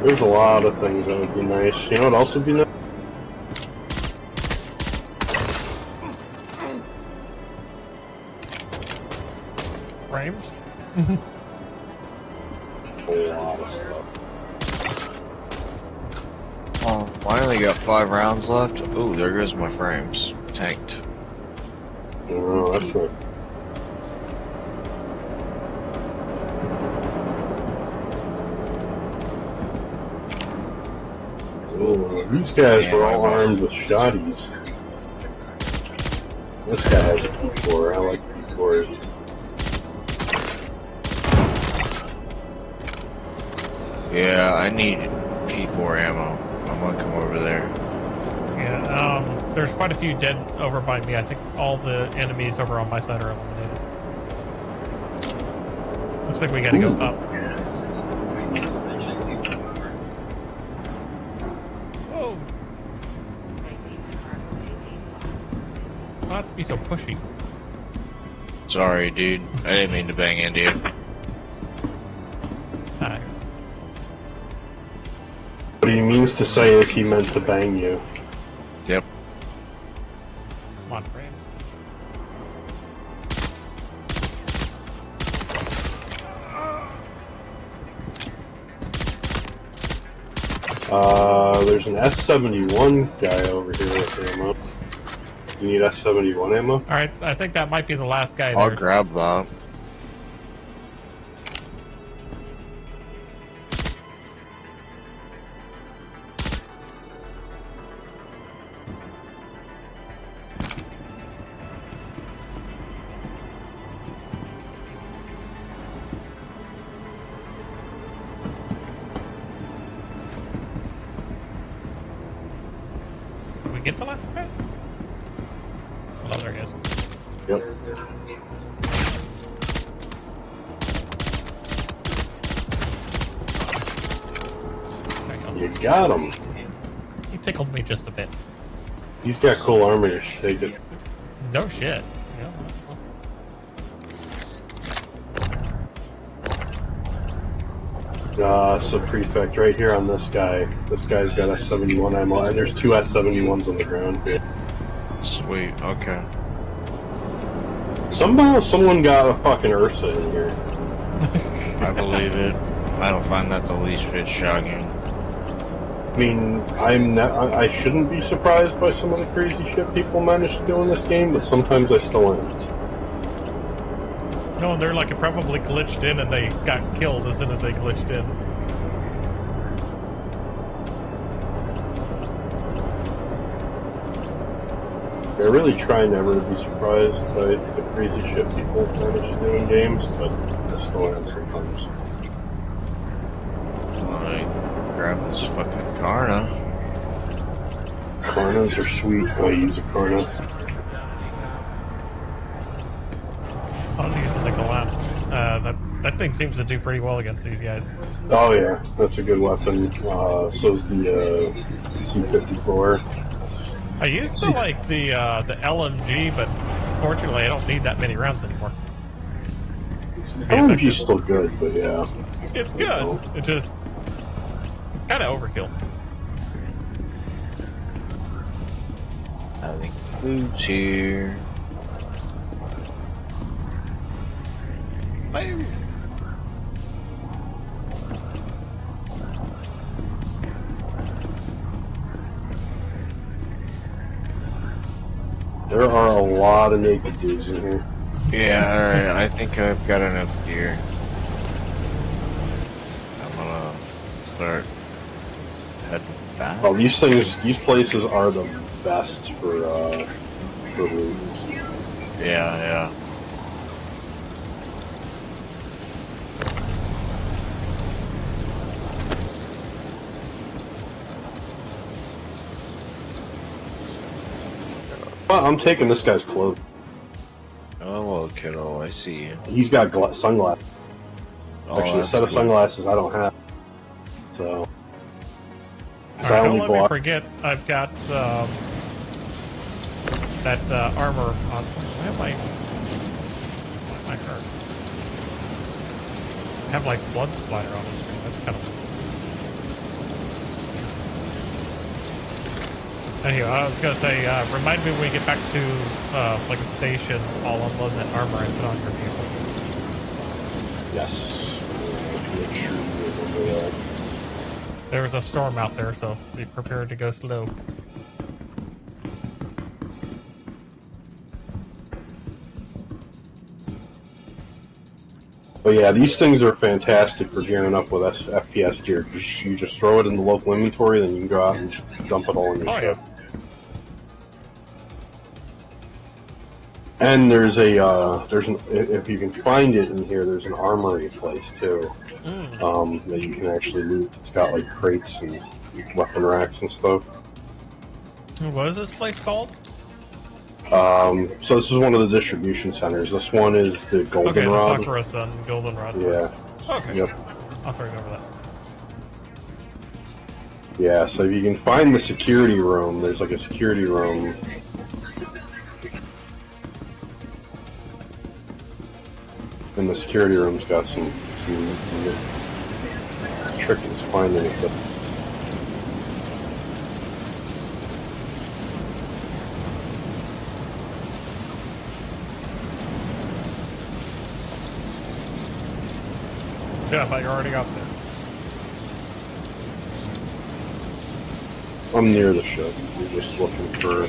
There's a lot of things that would be nice. You know what else would be nice? Frames? A lot of stuff. Oh, I only got 5 rounds left. Ooh, there goes my frames. Tanked. Oh, that's not... Ooh, these guys were all armed with shotties. This guy has a P4. I like P4s. Yeah, I need P4 ammo. I'm gonna come over there. Yeah, there's quite a few dead over by me. I think all the enemies over on my side are eliminated. Looks like we gotta go up. Whoa! Not to be so pushy. Sorry, dude. I didn't mean to bang into you. Nice. What he means to say is he meant to bang you. Yep. Come on, frames. There's an S71 guy over here with ammo. You need S71 ammo? Alright, I think that might be the last guy I'll there. grab that. Did we get the last guy? Oh, there he is. Yep. There you go. You got him. He tickled me just a bit. He's got cool armor, you should take it. No shit. So prefect, right here on this guy. This guy's got S71 ammo, and there's two S71s on the ground here. Sweet, okay. Somehow someone got a fucking Ursa in here. I believe it. I don't find that the least bit shocking. I mean, I shouldn't be surprised by some of the crazy shit people manage to do in this game, but sometimes I still am. No, they're like it probably glitched in and they got killed as soon as they glitched in. I really try never to be surprised by the crazy shit people manage to do in games, but I still am sometimes. Alright, grab this fucking Karna. Karnas are sweet. I use a Karna. I was using the Galactus. That thing seems to do pretty well against these guys. Oh yeah, that's a good weapon. So's the C-54. I used to like the LMG, but fortunately I don't need that many rounds anymore. LMG's still good, but yeah. It's good. It just kind of overkill. I think the food's here. Boom. There are a lot of naked dudes in here. Yeah, alright, I think I've got enough gear. I'm gonna start heading back. Oh, these places are the best for loot. Yeah. Well, I'm taking this guy's clothes. Oh, well, kiddo, I see you. He's got sunglasses. Oh, Actually, a that's set of good. sunglasses I don't have. So. Alright, don't let me forget, I've got that armor on. Why am I hurt? I have like blood splatter on the screen. That's kind of. Anyway, I was gonna say, remind me when we get back to like a station, I'll unload that armor and put on your vehicle. Yes. Make sure you remember that. There's a storm out there, so be prepared to go slow. But yeah, these things are fantastic for gearing up with FPS gear. You just throw it in the local inventory, then you can go out and dump it all in your ship. Yeah. And there's if you can find it in here, there's an armory place too, that you can actually loot. It's got like crates and weapon racks and stuff. What is this place called? So this is one of the distribution centers. This one is the Goldenrod. Okay, the Sakura-san Goldenrod. Yeah. Okay. Yep. I'll throw it over that. Yeah, so if you can find the security room, there's like a security room. And the security room's got some tricky to finding it. Yeah, I thought you were already up there. I'm near the ship. We're just looking for...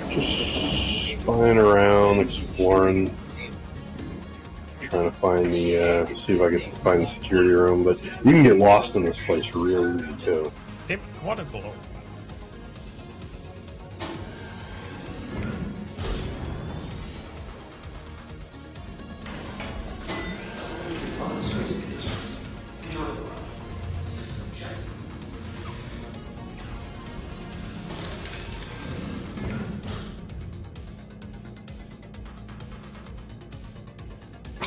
Just spying around, exploring. Trying to find the... see if I can find the security room, but you can get lost in this place real easy, too. Tip water below.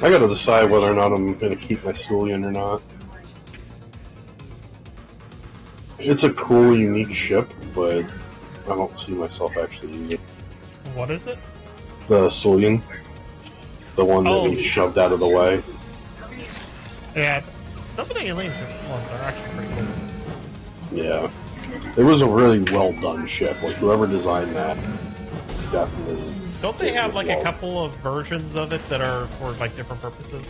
I gotta decide whether or not I'm gonna keep my Sulian or not. It's a cool, unique ship, but don't see myself actually using it. What is it? The Sulian. The one that we shoved out of the way. Yeah, some of the alien ones are actually pretty cool. Yeah. It was a really well done ship. Like, whoever designed that, definitely. Don't they have, like, a couple of versions of it that are for, like, different purposes?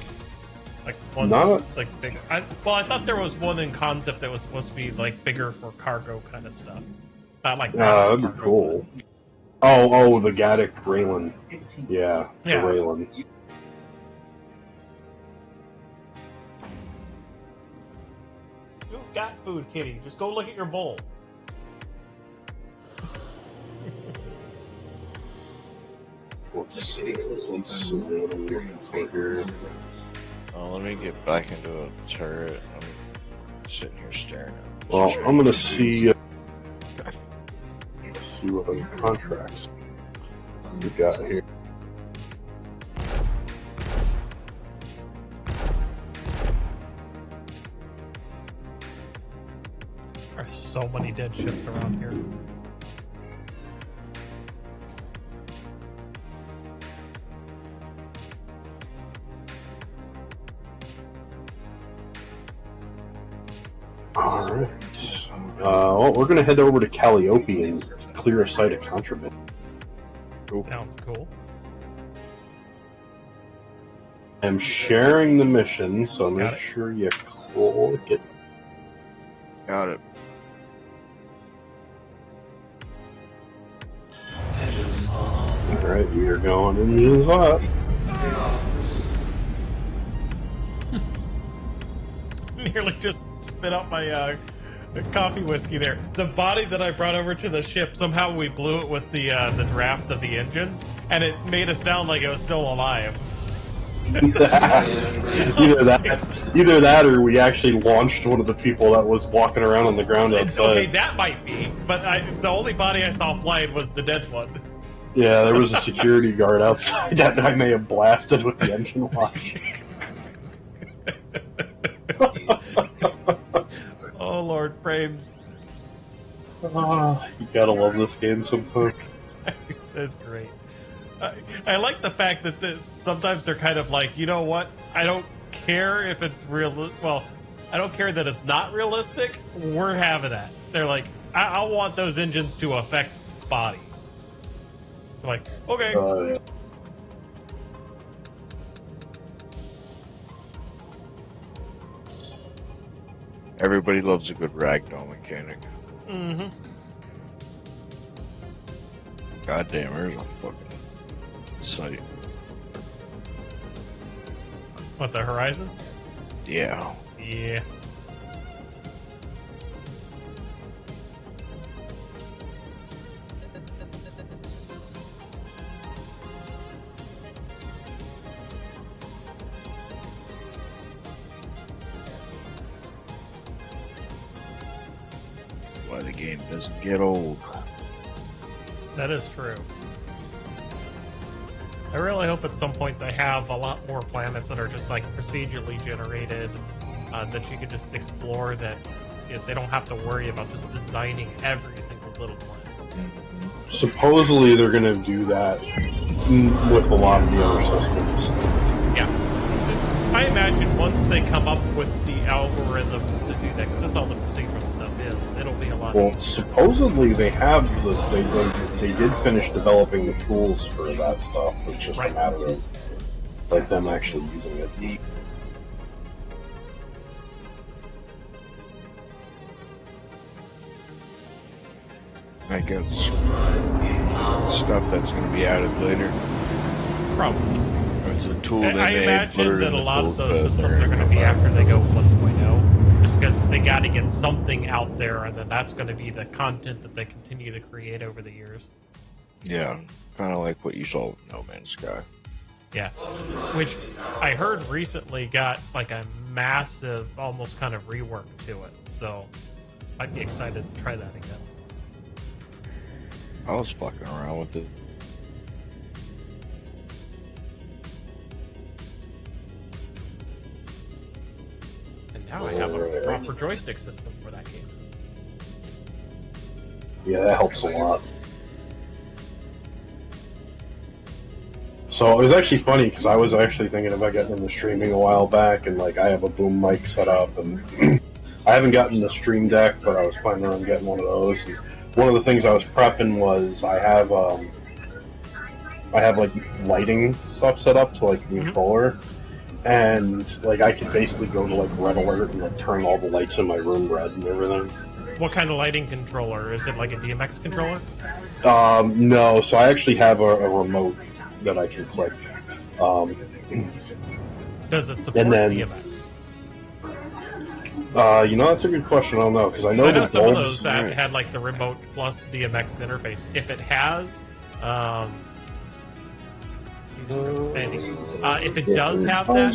Like, one like, big... I thought there was one in concept that was supposed to be, like, bigger for cargo kind of stuff. Not like... that'd be cool. Oh, the Gaddick Raylan. Yeah, the Raylan. You've got food, kitty. Just go look at your bowl. Let's see what I'm looking for here. Oh, let me get back into a turret. I'm sitting here staring at it. Well, I'm gonna see what other contracts we got here. There's so many dead ships around here. Alright. Well, we're gonna head over to Calliope and clear a site of contraband. Cool. Sounds cool. I'm sharing the mission, so make sure you click it. Got it. Alright, we are going in these up. Nearly just spit out my coffee whiskey there. The body that I brought over to the ship, somehow we blew it with the draft of the engines, and it made it sound like it was still alive. Either that, or we actually launched one of the people that was walking around on the ground outside. Okay, that might be, but the only body I saw flying was the dead one. Yeah, there was a security guard outside that I may have blasted with the engine wash. Oh, Lord, frames. You gotta love this game sometimes. That's great. I like the fact that sometimes they're kind of like, you know what? I don't care if it's real. Well, I don't care that it's not realistic. We're having that. They're like, I want those engines to affect bodies. Like, okay. Yeah. Everybody loves a good ragdoll mechanic. Mm-hmm. Goddamn, there's a fucking site. What, the Horizon? Yeah. Yeah. Why the game doesn't get old. That is true. I really hope at some point they have a lot more planets that are just like procedurally generated, that you can just explore, that they don't have to worry about just designing every single little planet. Supposedly they're going to do that with a lot of the other systems. Yeah. I imagine once they come up with the algorithms to do that, because that's all the procedural stuff is, it'll be a lot easier. Supposedly they have they did finish developing the tools for that stuff. It's just a matter of like them actually using it. I guess stuff that's going to be added later. Probably. It's a tool they I made, imagine that a lot of those systems are going to be after they go 1.0, just because they got to get something out there, and then that's going to be the content that they continue to create over the years. Yeah, kind of like what you saw with No Man's Sky. Yeah, which I heard recently got like a massive, almost kind of rework to it, so I'd be excited to try that again. I was fucking around with it. And now I have a proper joystick system for that game. Yeah, that helps a lot. So it was actually funny because I was actually thinking about getting into streaming a while back, and like I have a boom mic set up, and I haven't gotten the Stream Deck, but I was planning on getting one of those. And one of the things I was prepping was I have like lighting stuff set up to like the controller, and like I could basically go to like red alert and like turn all the lights in my room red and everything. What kind of lighting controller? Is it like a DMX controller? No, so I actually have a remote that I can click. Does it support and then, DMX? That's a good question. I don't know, because I know the some of bulbs, those that had like the remote plus DMX interface. If it has, if it does have that,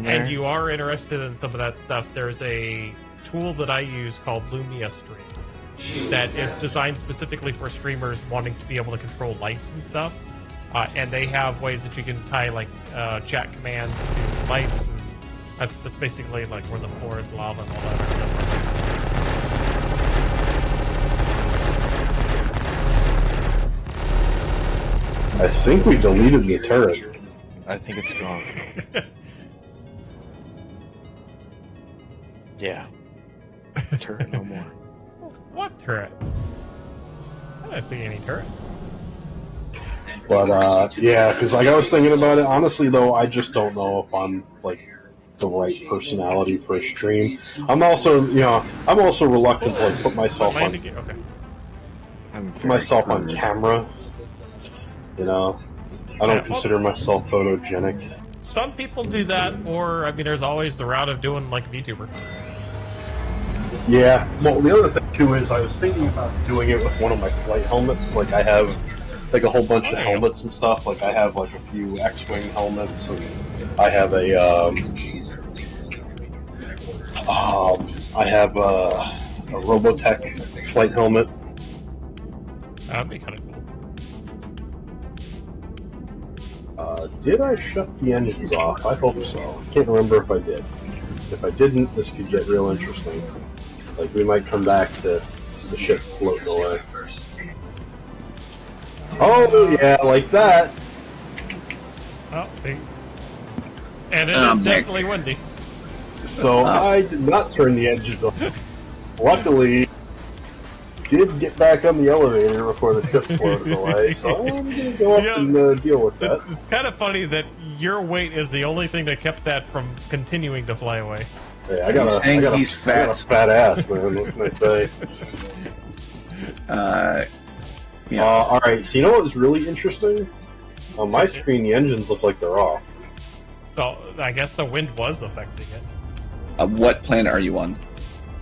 and you are interested in some of that stuff, there's a tool that I use called Lumia Stream that is designed specifically for streamers wanting to be able to control lights and stuff. And they have ways that you can tie like chat commands to lights, and that's basically like where the floor is lava and all that stuff. I think we deleted the turret. I think it's gone. Yeah. Turret no more. What turret? I don't see any turret. But yeah, because like I was thinking about it. Honestly, though, I just don't know if I'm like the right personality for a stream. I'm also reluctant to like put myself on camera. You know, I don't consider myself photogenic. Some people do that, or I mean, there's always the route of doing like a VTuber. Yeah. Well, the other thing too is I was thinking about doing it with one of my flight helmets. Like I have like a whole bunch of helmets and stuff. Like I have like a few X-wing helmets, and I have a Robotech flight helmet. That'd be kind of cool. Did I shut the engines off? I hope so. I can't remember if I did. If I didn't, this could get real interesting. Like we might come back to the ship floating away. Oh yeah, like that. Oh, and it is definitely windy. So I did not turn the engines off. Luckily, did get back on the elevator before the ship floated away. So I'm gonna go up and deal with that. It's kind of funny that your weight is the only thing that kept that from continuing to fly away. Hey, I got a fat ass, man. What can I say? Yeah. Alright, so you know what was really interesting? On my screen, the engines look like they're off. So, I guess the wind was affecting it. What planet are you on?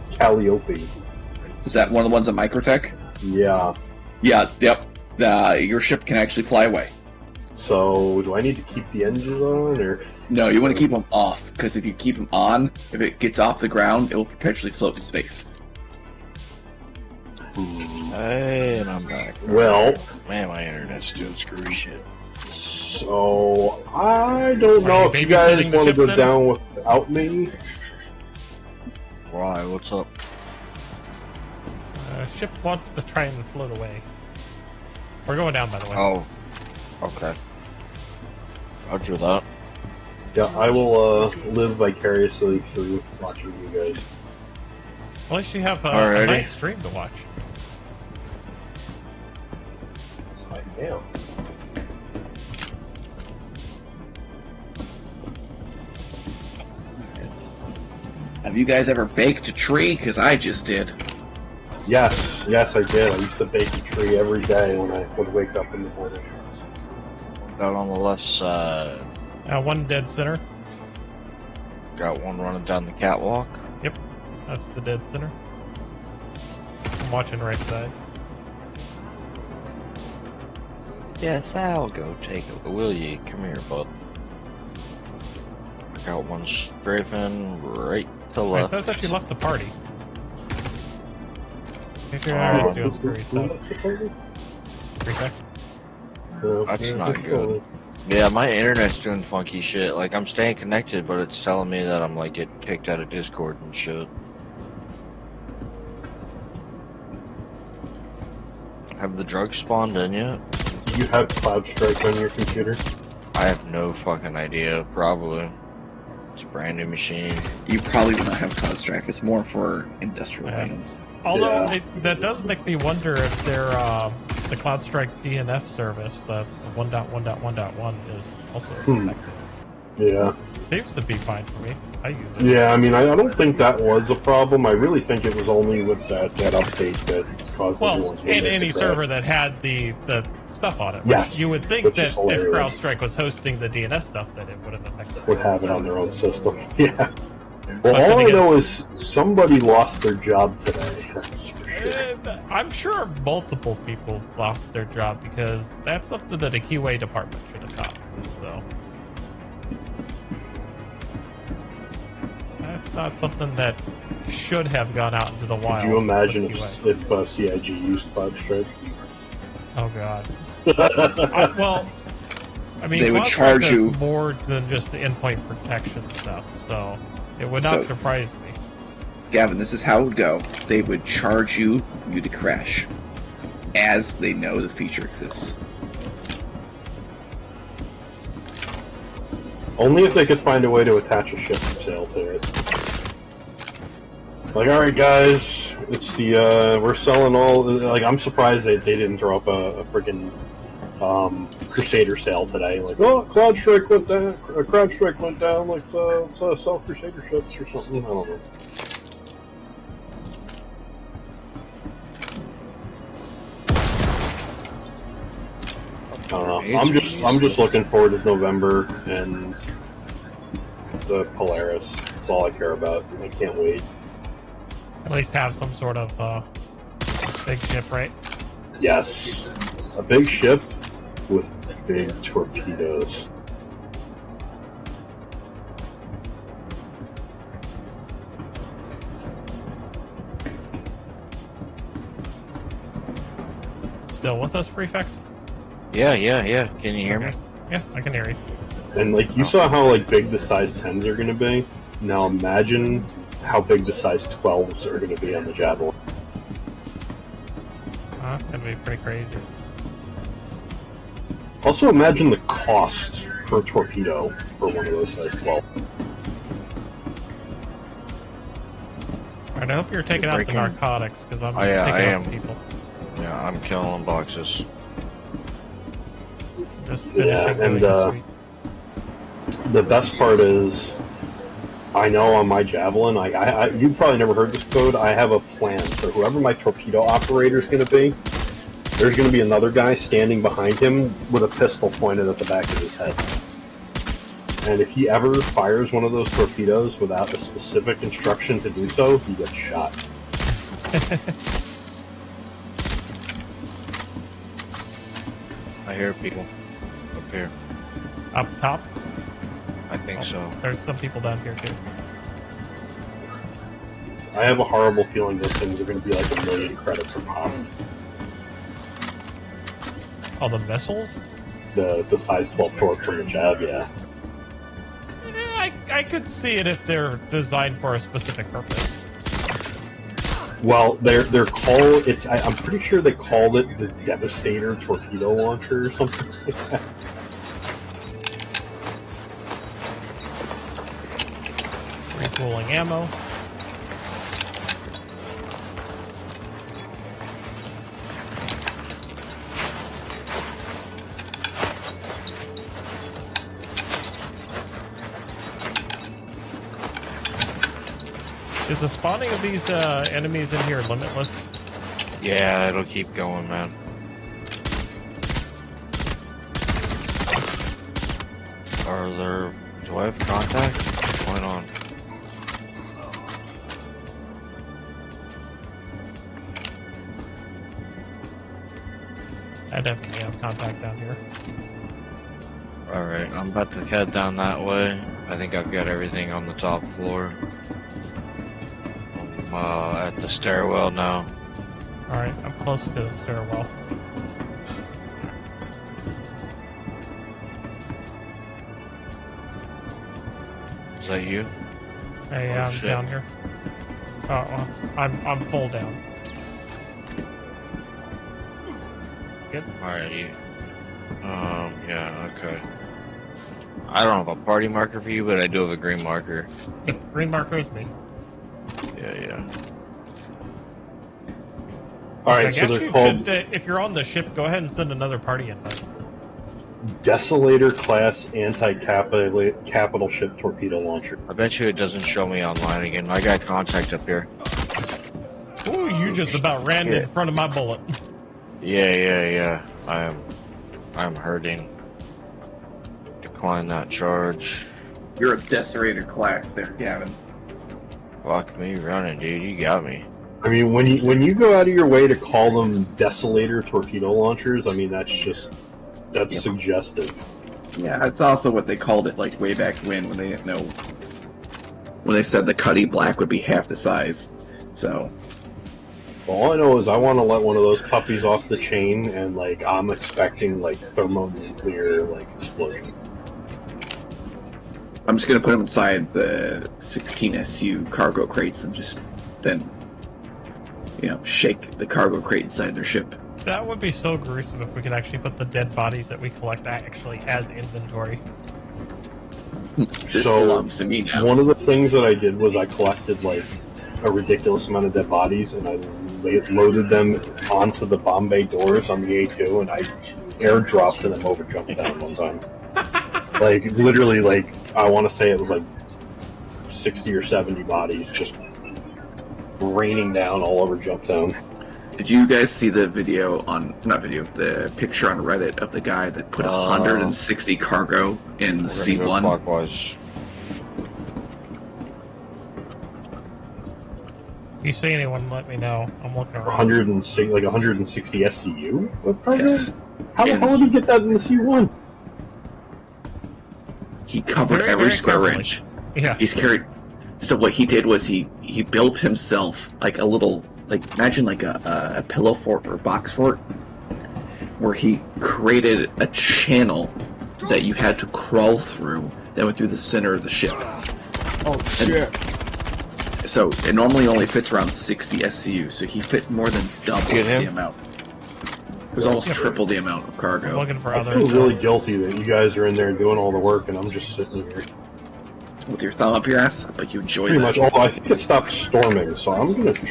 Calliope. Is that one of the ones at Microtech? Yeah. Yeah, yep. Your ship can actually fly away. So, do I need to keep the engines on, or...? No, you want to keep them off, because if you keep them on, if it gets off the ground, it will perpetually float in space. Hey, and I'm back. Well... Man, my internet's doing screwy shit. So, I don't know if you guys want to go down without me. Why? What's up? Ship wants to try and float away. We're going down, by the way. Oh, okay. Roger that. Yeah, I will live vicariously through watching you guys. At least you have a nice stream to watch. I am. Have you guys ever baked a tree? Because I just did. Yes, I did. I used to bake a tree every day when I would wake up in the morning. Out on the left side. One dead center. Got one running down the catwalk. Yep, that's the dead center. I'm watching right side. Yes, I'll go take a will ye? Come here, bud. Got one strafing right to left. It says that you left the party. If you're already doing screwy stuff. That's not good. Yeah, my internet's doing funky shit. Like, I'm staying connected, but it's telling me that I'm, like, getting kicked out of Discord and shit. Have the drugs spawned in yet? Do you have Cloud Strike on your computer? I have no fucking idea. Probably. It's a brand new machine. You probably will not have Cloud Strike. It's more for industrial items. Although Yeah. that does make me wonder if the CloudStrike DNS service, the 1.1.1.1, is also affected. Yeah. Seems to be fine for me. I use it. Yeah, I mean, I don't think that was a problem. I really think it was only with that update that caused everyone's Well, in Windows any to crash. server that had the stuff on it. Which Yes, you would think which that is if hilarious. CrowdStrike was hosting the DNS stuff, that it wouldn't affect it. Would have it on their own system. Yeah. Well, But all then I again- know is somebody lost their job today. That's for sure. I'm sure multiple people lost their job because that's something that a QA department should have caught. So that's not something that should have gone out into the wild. Could you imagine with QA. if CIG used Cloud Strike? Oh god. I mean, They would CloudStrike charge does you- more than just the endpoint protection stuff, so it would not So- surprise me. Gavin, this is how it would go. They would charge you to crash, as they know the feature exists. Only if they could find a way to attach a ship sail to it. Like, alright guys, it's the, we're selling all, like, I'm surprised they didn't throw up a friggin' Crusader sale today. Like, oh, Cloud Strike went down, let's sell Crusader ships or something, I don't know. I'm just looking forward to November and the Polaris. That's all I care about. I can't wait. At least have some sort of big ship, right? Yes, a big ship with big torpedoes. Still with us, Prefect? Yeah. Can you hear me? Yeah, I can hear you. And like you saw how like big the size 10s are going to be. Now imagine how big the size 12s are going to be on the Javelin. That's gonna be pretty crazy. Also imagine the cost per torpedo for one of those size 12. Alright, I hope you're taking out the breaking- narcotics, because I'm I taking out am. people. Yeah, I'm killing boxes. Just finishing Yeah, doing and, the suite. The best part is, I know on my Javelin, you've probably never heard this code, I have a plan. So whoever my torpedo operator is going to be, there's going to be another guy standing behind him with a pistol pointed at the back of his head. And if he ever fires one of those torpedoes without a specific instruction to do so, he gets shot. I hear people up here. Up top? I think so. There's some people down here too. I have a horrible feeling those things are going to be like 1 million credits a pop. Oh, the missiles? The size 12 torque from the Jav, yeah. I could see it if they're designed for a specific purpose. Well, they're called. I'm pretty sure they called it the Devastator torpedo launcher or something like that. Retooling ammo. Is the spawning of these enemies in here limitless? Yeah, it'll keep going, man. Are there... Do I have contact? What's going on? I definitely have contact down here. Alright, I'm about to head down that way. I think I've got everything on the top floor. I'm at the stairwell now. Alright, I'm close to the stairwell. Is that you? Hey, Oh, I'm shit. down here. I'm full down. Good. Alrighty. Yeah, okay. I don't have a party marker for you, but I do have a green marker. Green marker is me. Yeah. Alright, I so guess they're you called could, if you're on the ship, go ahead and send another party invite. Desolator class anti-capital ship torpedo launcher. I bet you it doesn't show me online again. I got contact up here. Ooh, you just about ran in front of my bullet. Yeah. I'm hurting. Decline that charge. You're a Desolator class there, Gavin. Fuck me running, dude. You got me. I mean, when you go out of your way to call them Desolator torpedo launchers, I mean, that's suggestive. Yeah, that's also what they called it, like, way back when they didn't know... When they said the Cuddy Black would be half the size, so... All I know is I want to let one of those puppies off the chain, and, like, I'm expecting, like, thermonuclear, like, explosion. I'm just gonna put them inside the 16 SU cargo crates and just then, shake the cargo crate inside their ship. That would be so gruesome if we could actually put the dead bodies that we collect actually as inventory. This belongs to me now. One of the things that I did was I collected, like, a ridiculous amount of dead bodies, and I loaded them onto the bomb bay doors on the A2, and I airdropped them over Jumptown one time. Like, literally, like, I want to say it was like 60 or 70 bodies just raining down all over Jumptown. Did you guys see the the picture on Reddit of the guy that put 160 cargo in the C1? Clockwise. If you see anyone, let me know. I'm looking around. 160 SCU of cargo? Yes. How the hell did he get that in the C1? He covered Very, every very square carefully. inch. Yeah. He's carried. So what he did was he built himself like a little, like, imagine like a pillow fort or box fort, where he created a channel that you had to crawl through that went through the center of the ship. Oh shit! So it normally only fits around 60 SCU, so he fit more than double the amount. It was almost triple the amount of I'm cargo. looking for I others. feel really guilty that you guys are in there doing all the work and I'm just sitting here. With your thumb up your ass, but you enjoy Pretty that. much, although I think it stopped storming, so I'm going to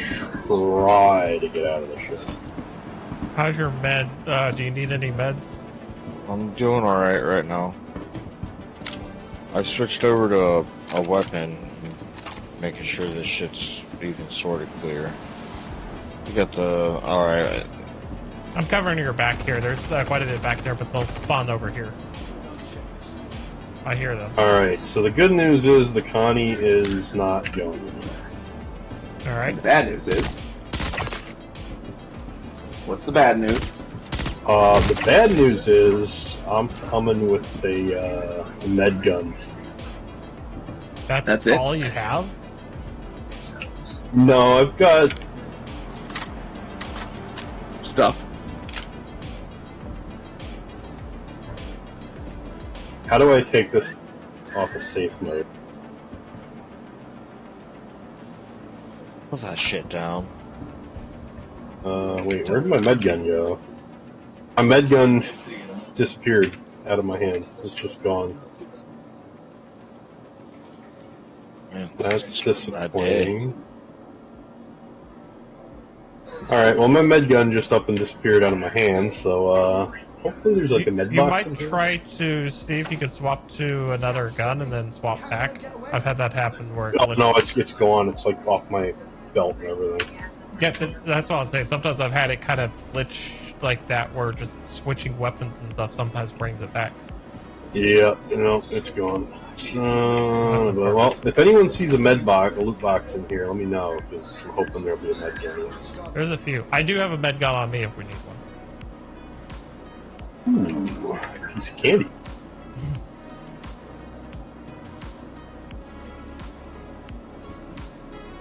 try to get out of the ship. How's your med? Do you need any meds? I'm doing alright right now. I switched over to a weapon, making sure this shit's even sort of clear. You got the... Alright. I'm covering your back here. There's quite a bit back there, but they'll spawn over here. I hear them. Alright, so the good news is the Connie is not going anywhere. Alright. The bad news is... What's the bad news? The bad news is I'm coming with a med gun. That's it? all you have? No, I've got... Stuff. How do I take this off of safe mode? Put that shit down. Wait, where did my med gun go? My med gun disappeared out of my hand. It's just gone. Man, That's disappointing. Alright, well my med gun just up and disappeared out of my hand, so hopefully there's like a med You box in might here. try to see if you can swap to another gun and then swap back. I've had that happen where No, it's gone. It's like off my belt and everything. Yeah, that's what I'm saying. Sometimes I've had it kind of glitch like that where just switching weapons and stuff sometimes brings it back. Yeah, it's gone. Well, if anyone sees a loot box in here, let me know, because I'm hoping there'll be a med gun. There's a few. I do have a med gun on me if we need one. Ooh, piece of candy.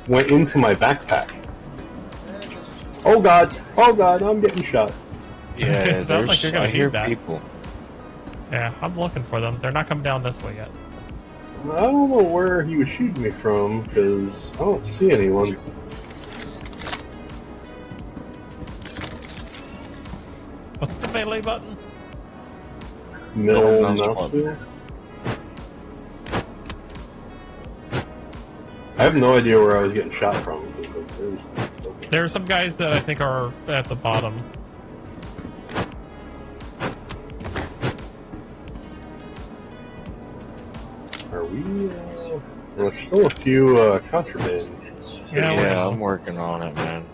Went into my backpack. Oh god, I'm getting shot. Yeah, Sounds like you're gonna I hear need that. people. Yeah, I'm looking for them. They're not coming down this way yet. I don't know where he was shooting me from, because I don't see anyone. What's the melee button? Middle mouse mouse button. wheel? I have no idea where I was getting shot from. Because, like, There are some guys that I think are at the bottom. are we? There's still a few contraband. Yeah, I'm working on it, man.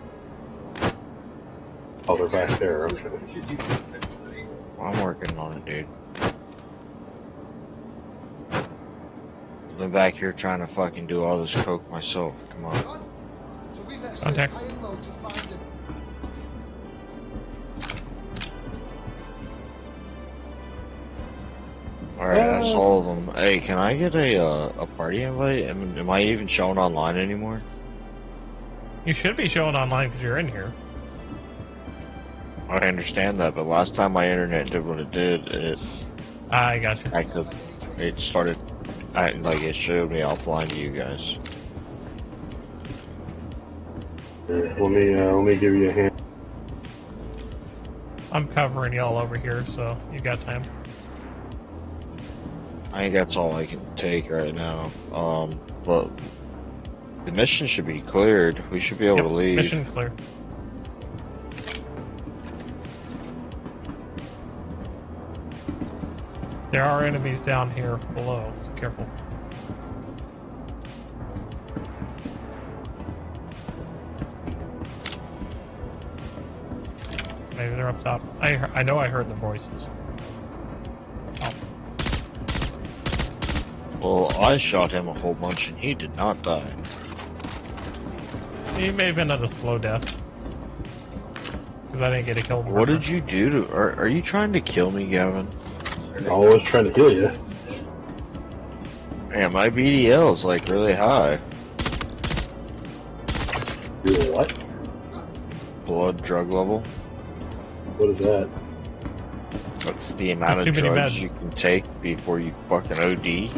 Oh, they're back there. Okay. I'm working on it, dude. I've been back here trying to fucking do all this coke myself. Come on. Contact. Alright, that's all of them. Hey, can I get a party invite? Am I even showing online anymore? You should be showing online because you're in here. I understand that, but last time my internet did what it did, I got you. it started acting like it showed me offline to you guys. Here, let me give you a hand. I'm covering y'all over here, so you got time. I think that's all I can take right now. But the mission should be cleared. We should be able to leave. Mission clear. There are enemies down here below, so careful. Maybe they're up top. I know I heard the voices. Oh. Well, I shot him a whole bunch and he did not die. He may have been at a slow death. Because I didn't get a kill. What did you do to... Are you trying to kill me, Gavin? I'm always trying to kill you. Man, my BDL is like really high. Really what? Blood drug level. What is that? That's the amount of Too many drugs meds. you can take before you fucking OD.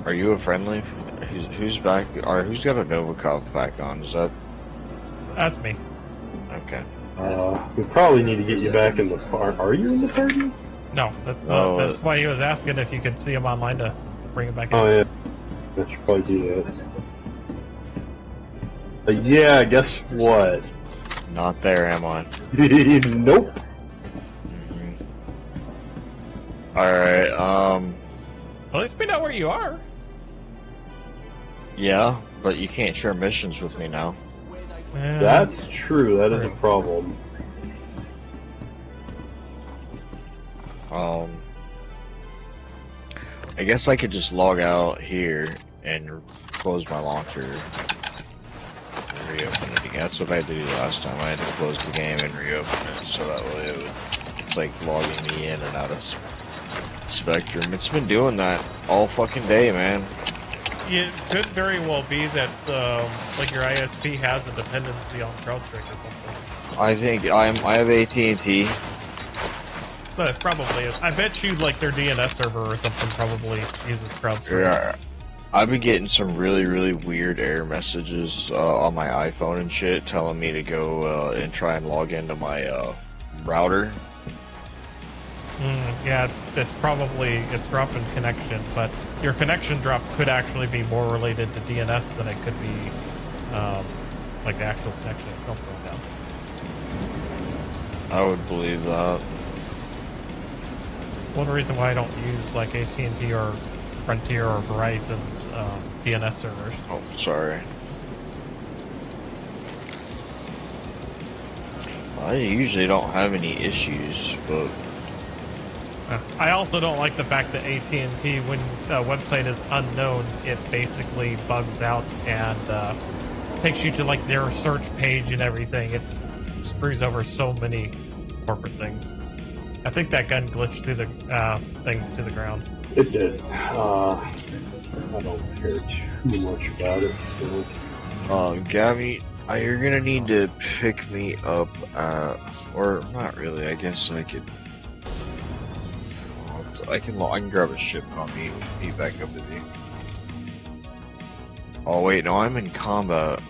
Are you a friendly? Who's back? Or who's got a Novikov back on? Is that... That's me. Okay. We probably need to get you back in the party. Are you in the party? No, that's Oh, that's why he was asking if you could see him online to bring him back in. Oh yeah, I should probably do that. Yeah, guess what? Not there, am I? Nope. Alright, At least we know where you are. yeah, but you can't share missions with me now. Yeah. That's true. That is a problem. I guess I could just log out here and close my launcher and reopen it again. That's what I had to do last time. I had to close the game and reopen it, so that way it's like logging me in and out of Spectrum. It's been doing that all fucking day, man. It could very well be that like your ISP has a dependency on CrowdStrike or something. I think I have AT&T. But it probably is. I bet you like their DNS server or something probably uses CrowdStrike. Yeah. I've been getting some really, really weird error messages on my iPhone and shit telling me to go and try and log into my router. Yeah, it's probably dropping connection, but your connection drop could actually be more related to DNS than it could be like the actual connection itself going down. I would believe that. One reason why I don't use like AT&T or Frontier or Verizon's DNS servers. Oh, sorry. I usually don't have any issues, but I also don't like the fact that AT&T, when a website is unknown, it basically bugs out and takes you to like their search page and everything. It screws over so many corporate things. I think that gun glitched through the thing to the ground. It did. I don't care too much about it. So. Gabby, you're gonna need to pick me up, or not really. I guess I could. I can grab a ship on me and meet back up with you. Oh wait, no, I'm in combat.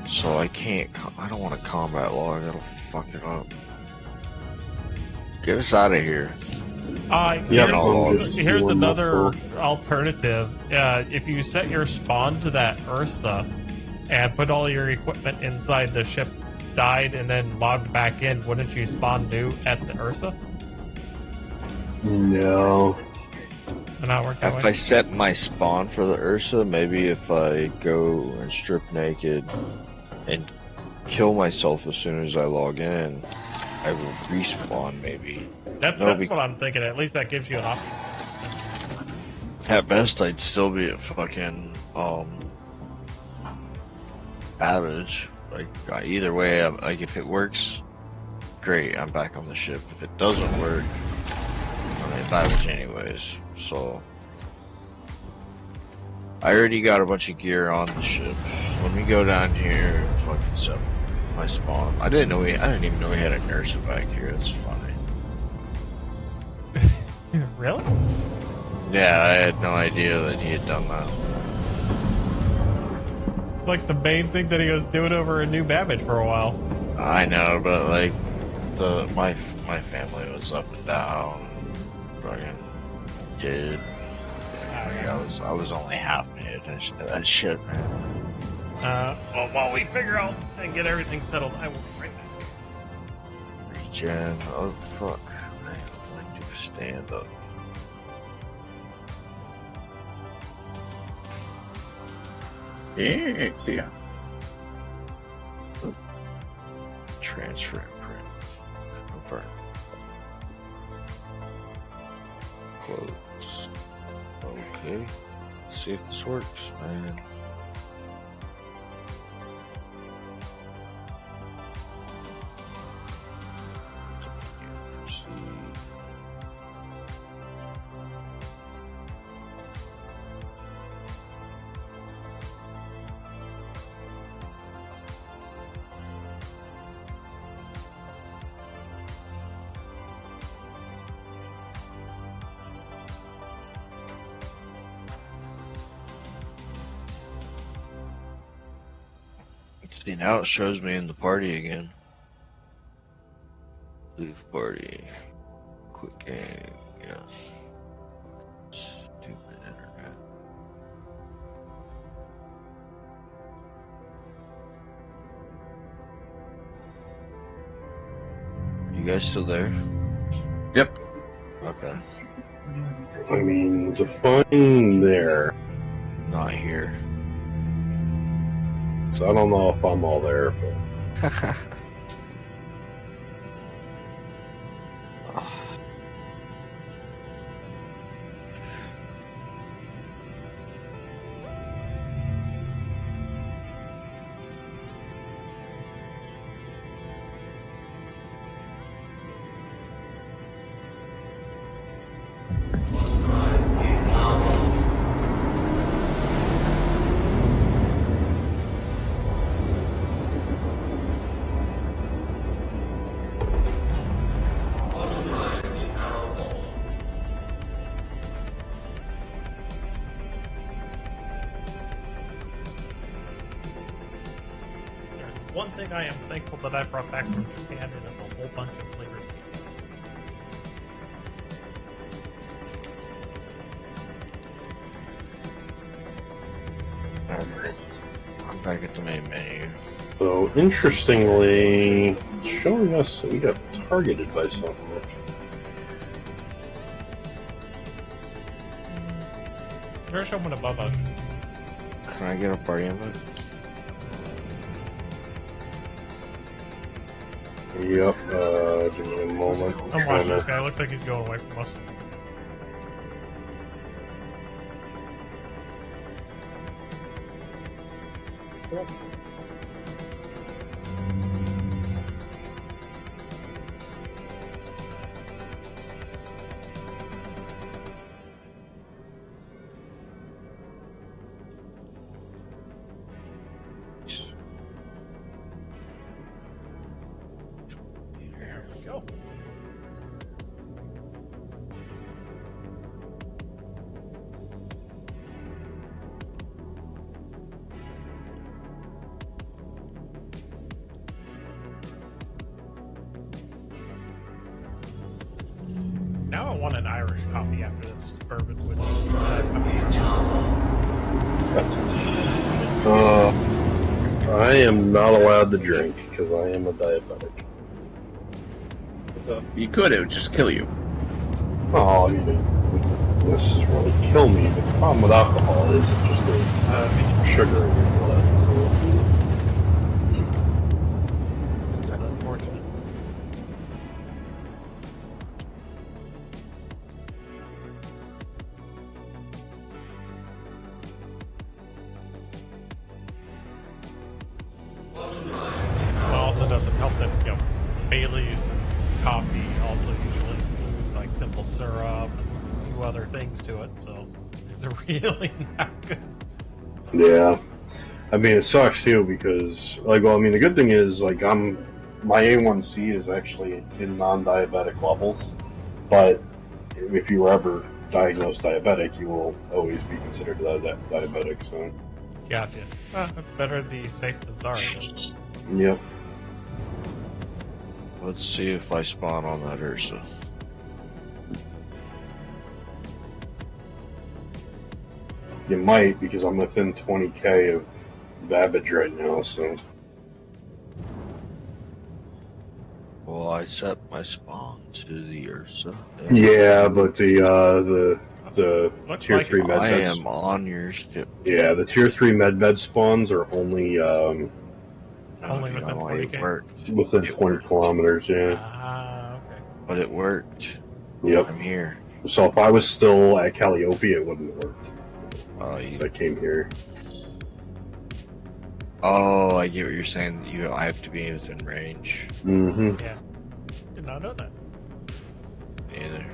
So I can't. I don't want to combat log. That'll fuck it up. Get us out of here. Here's another alternative. If you set your spawn to that Ursa and put all your equipment inside the ship died and then logged back in, wouldn't you spawn new at the Ursa? No. If I set my spawn for the Ursa, maybe if I go and strip naked and kill myself as soon as I log in, I will respawn maybe. That's what I'm thinking. At least that gives you an option. At best, I'd still be at fucking Babbage. Like either way, like if it works, great. I'm back on the ship. If it doesn't work, I'm at Babbage anyways. So I already got a bunch of gear on the ship. Let me go down here and fucking set my spawn. I didn't even know we had a nurse back here. That's funny. Really? Yeah, I had no idea that he had done that. It's like the main thing that he was doing over in New Babbage for a while. I know, but like my family was up and down, fucking dead. I was only half paying attention to that shit, man. Well, while we figure out and get everything settled, I will be right back. Regen, oh fuck. I would like to stand up. Yeah, see ya. Transfer imprint. Confirm. Close. Okay. Let's see if this works, man. See, now it shows me in the party again. Leave party. Quit game. Yes. Stupid internet. You guys still there? Yep. Okay. I mean, define there. Not here. So I don't know if I'm all there, but... One thing I am thankful that I brought back from Japan is a whole bunch of flavored pizzas. Alright. I'm back at the main menu. So, interestingly, it's showing us that we got targeted by something. There's someone above us. Can I get a party invite? Yep, give me a moment. I'm watching this guy. Looks like he's going away from us. There we go. Now I want an Irish coffee after this bourbon with I am not allowed to drink because I am a diabetic. So you could, it would just kill you. Oh, you didn't necessarily kill me, but the problem with alcohol is it just goes sugar in your blood. So. It's unfortunate. Well, also doesn't help that, you know, Bailey's and coffee also usually includes like simple syrup and a few other things to it, so it's really not good. Yeah. I mean, it sucks too because, like, well, I mean, the good thing is, like, my A1C is actually in non-diabetic levels, but if you were ever diagnosed diabetic, you will always be considered diabetic, so. Gotcha. It's better to be safe than sorry. Yep. Let's see if I spawn on that Ursa. You might, because I'm within 20k of Babbage right now, so. Well, I set my spawn to the Ursa. Yeah, but the Looks tier like 3 it. med I beds. am on your skip. Yeah, the tier 3 med spawns are only Only You within know, 40K? it worked. within 20 kilometers, yeah. Okay. But it worked. Yep. I'm here. So if I was still at Calliope, it wouldn't have worked. You I came here. Oh, I get what you're saying. I have to be within range. Mm-hmm. Yeah. Did not know that. Either.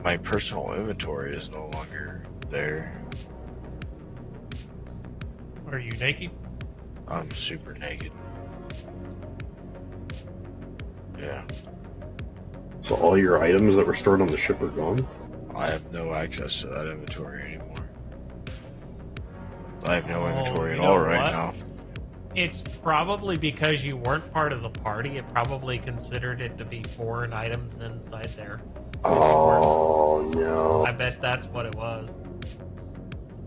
My personal inventory is no longer there. Are you naked? I'm super naked. Yeah. So all your items that were stored on the ship are gone? I have no access to that inventory anymore. I have no inventory at you know all right what? now. It's probably because you weren't part of the party. It probably considered it to be foreign items inside there. Oh, no. I bet that's what it was.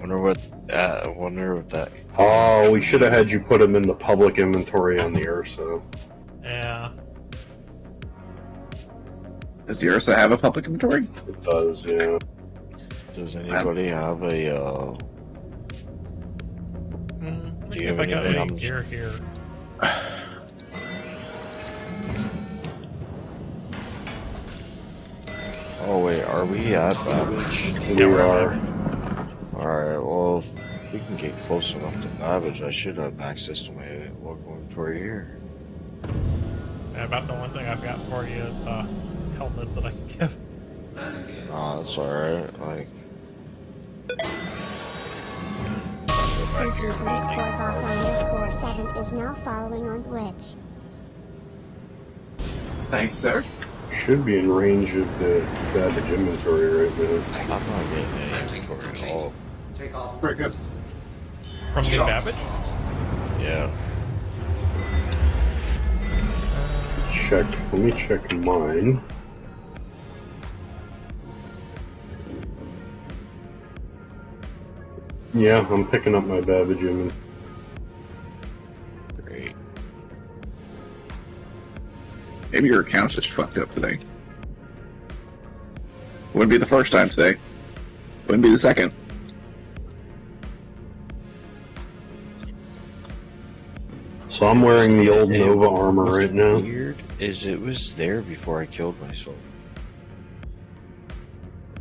Wonder what that. Oh, we should have had you put them in the public inventory on the Ursa. Yeah. Does the Ursa have a public inventory? It does, yeah. Does anybody have a? Let me Do see you if have I got anything any on- gear here. Oh wait, are we at Babbage? We are. Alright, well, if we can get close enough to Babbage, I should have access to my local inventory here. Yeah, about the one thing I've got for you is helmets that I can give. Nah, that's alright. Like, Boss_7 is now following on Twitch. Thanks, sir. Should be in range of the Babbage inventory right now. I'm not getting any inventory at all. Take off. Very good. From the Babbage? Yeah. Let me check mine. Yeah, I'm picking up my Babbage inventory. Great. Maybe your account's just fucked up today. Wouldn't be the first time today. Wouldn't be the second. So I'm wearing the old Nova armor What's right now. weird is it was there before I killed myself.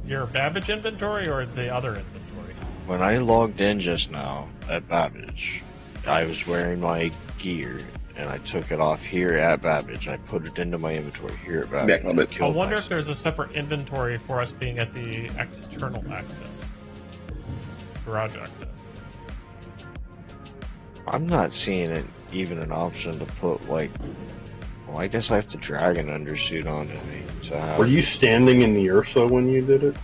Your Babbage inventory or the other inventory? When I logged in just now at Babbage, I was wearing my gear, and I took it off here at Babbage. I put it into my inventory here at Babbage. Yeah, but I killed wonder if myself. there's a separate inventory for us being at the external access. Garage access. I'm not seeing it even an option to put, like... Well, I guess I have to drag an undersuit onto me to have... Were you standing in the Ursa when you did it?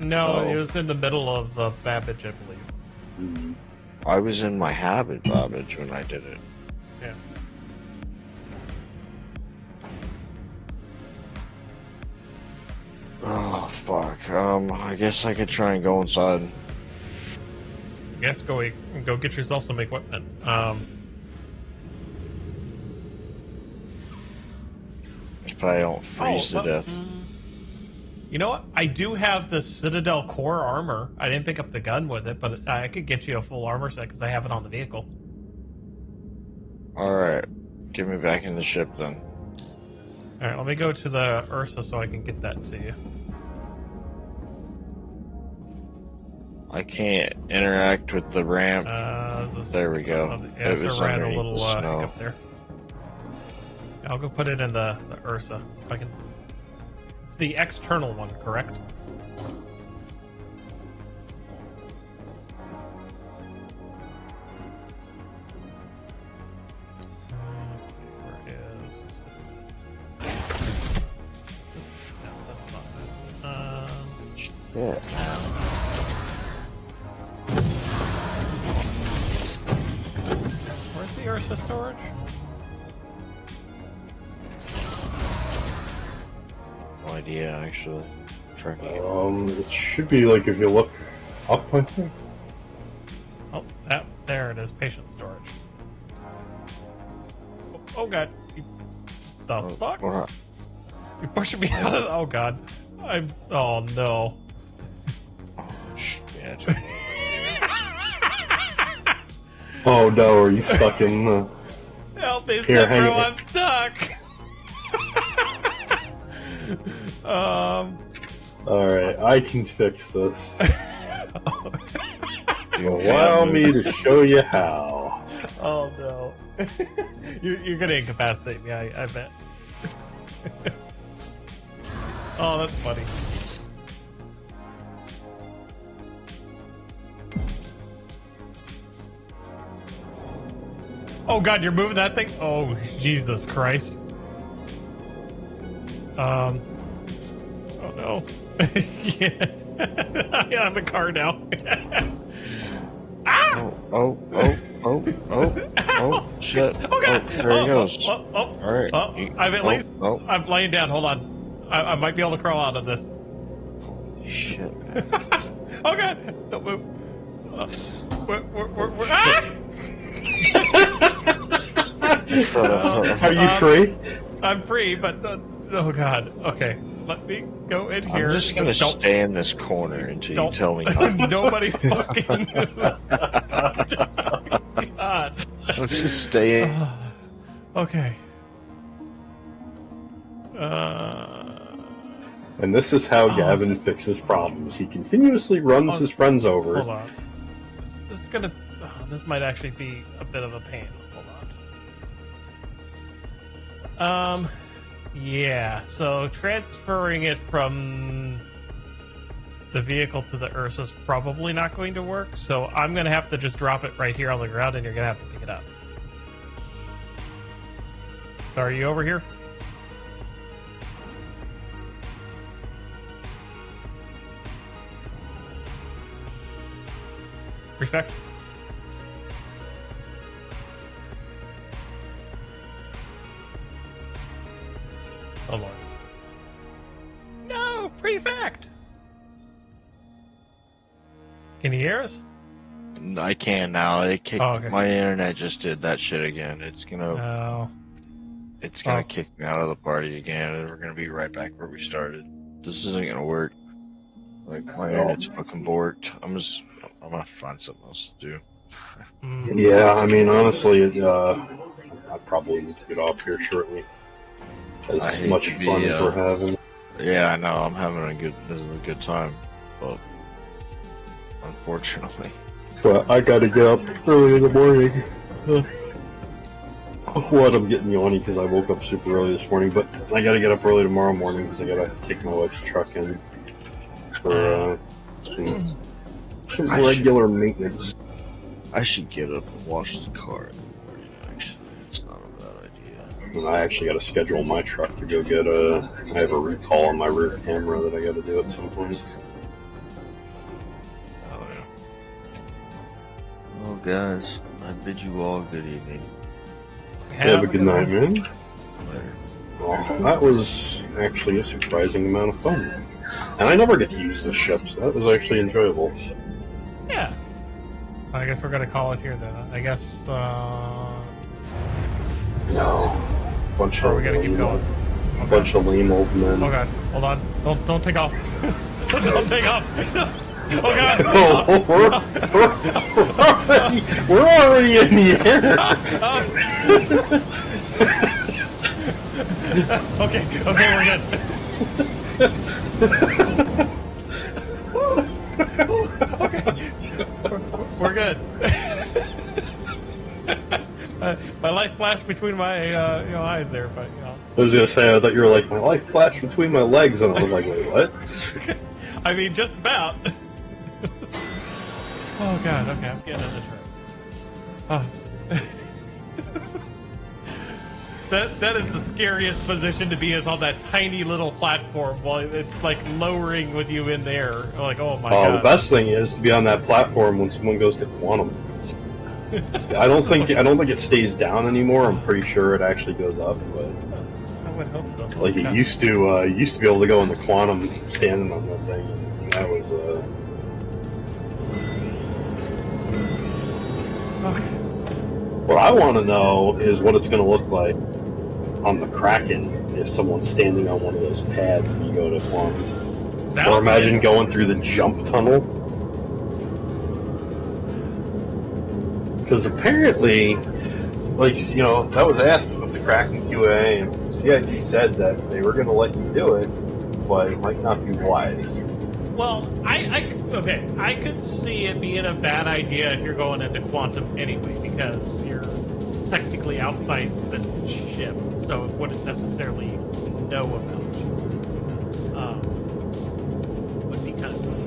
No, Oh. it was in the middle of Babbage, I believe. Mm-hmm. I was in my habit Babbage when I did it. Yeah. I guess I could try and go inside. Yes, go get yourself some equipment. If I don't freeze to death. You know what? I do have the Citadel core armor. I didn't pick up the gun with it, but I could get you a full armor set because I have it on the vehicle. Alright. Get me back in the ship then. Alright, let me go to the Ursa so I can get that to you. I can't interact with the ramp. There we go. Yeah, it was ran a underneath little the snow. hiccup there. I'll go put it in the Ursa. If I can. It's the external one, correct? Let's see where it is. No, that's not it. Shit. Where's the Ursa storage? No idea, actually. Tracking it. It should be like if you look up, I think. Oh, there it is. Patient storage. Oh god. The fuck? What? You're pushing me out of. Oh god. Oh no. Oh, shit. Oh no, are you stuck in the... Help me, Here, hang bro, it. I'm stuck. Alright, I can fix this. You Allow me to show you how. Oh no. You're gonna incapacitate me, I bet. Oh, that's funny. Oh god, you're moving that thing? Oh, Jesus Christ. Oh no. Yeah. I have a car now. Ah! Oh, shit. Oh god! There he goes. Alright. Alright. I'm at least. I'm laying down. Hold on. I might be able to crawl out of this. Shit. Oh god! Don't move. We're ah! Are you free? I'm free, but oh god. Okay, let me go in here. I'm just gonna stay in this corner until you tell me how. Nobody fucking move. God. I'm just staying. Okay. And this is how Gavin fixes problems. He continuously runs his friends over. Hold on. This is gonna. This might actually be a bit of a pain. Hold on. Yeah. So transferring it from the vehicle to the Ursa is probably not going to work. So I'm gonna have to just drop it right here on the ground, and you're gonna have to pick it up. So are you over here? Prefect? Oh lord. No, Prefect! Can you hear us? I can now. It kicked. Oh, okay. My internet just did that shit again. It's gonna. No. It's gonna kick me out of the party again, and we're gonna be right back where we started. This isn't gonna work. Like my internet's fucking borked. I'm gonna find something else to do. Yeah, I mean, honestly, I probably need to get off here shortly. As much fun as we're having. Yeah, I know. I'm having this is a good time, but unfortunately. So I gotta get up early in the morning. What, I'm getting yawny because I woke up super early this morning, but I gotta get up early tomorrow morning because I gotta take my wife's truck in for some regular maintenance. I should get up and wash the car in the morning, actually. It's not a bad idea. And I actually gotta schedule my truck to go get I have a recall on my rear camera that I gotta do at some point. Oh, yeah. Well, guys, I bid you all good evening. Have a good night, man. Later. Well, that was actually a surprising amount of fun. And I never get to use the ship, so that was actually enjoyable. Yeah. I guess we're gonna call it here then. I guess. No. Bunch of we gotta keep going. Okay. Bunch of lame old men. Oh god, hold on. Don't take off. Don't take off. Oh god. Oh, we're already in the air. Okay, we're good. Okay. We're good. My life flashed between my eyes there, but you know. I was gonna say, I thought you were like, my life flashed between my legs, and I was like, wait, what? I mean, just about. Oh god, okay, I'm getting this right. That is the scariest position to be, is on that tiny little platform while it's like lowering with you in there. Like, oh my god. The best thing is to be on that platform when someone goes to quantum. I don't think it stays down anymore. I'm pretty sure it actually goes up, but I would hope so. like it used to. Used to be able to go into quantum standing on that thing, and that was Okay. What I want to know is what it's going to look like on the Kraken if someone's standing on one of those pads and you go to quantum. Or imagine going through the jump tunnel. Because apparently, like, you know, that was asked with the Kraken QA, and CIG said that they were going to let you do it, but it might not be wise. Well, I could see it being a bad idea if you're going into quantum anyway, because you're technically outside the ship, so it wouldn't necessarily know about you. Would be kind of funny.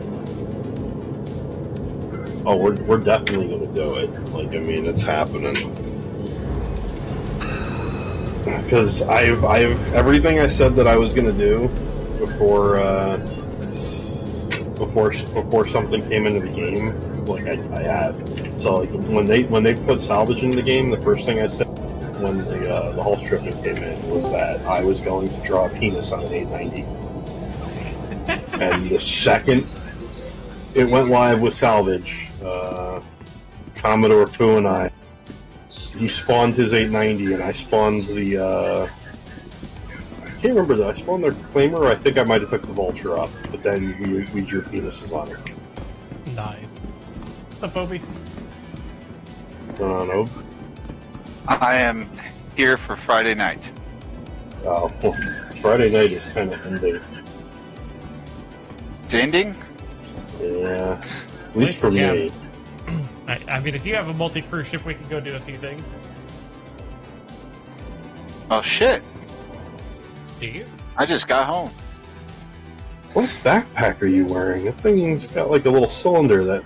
Oh, we're definitely going to do it. Like, I mean, it's happening. Because I've everything I said that I was going to do before something came into the game, like I had. So like when they put salvage into the game, the first thing I said when the hull stripping came in was that I was going to draw a penis on an 890. And the second it went live with salvage, Commodore Pooh and he spawned his 890, and I spawned the I can't remember that. I spawned their Claimer, or I think I might have took the Vulture up, but then we drew penises on her. Nice. What's up, Obi? What's going on, Ob? I am here for Friday night. Well, Friday night is kind of ending. It's ending? Yeah. At least for me. I mean, if you have a multi-crew ship, we can go do a few things. Oh, shit. Do you? I just got home. What backpack are you wearing? That thing's got like a little cylinder that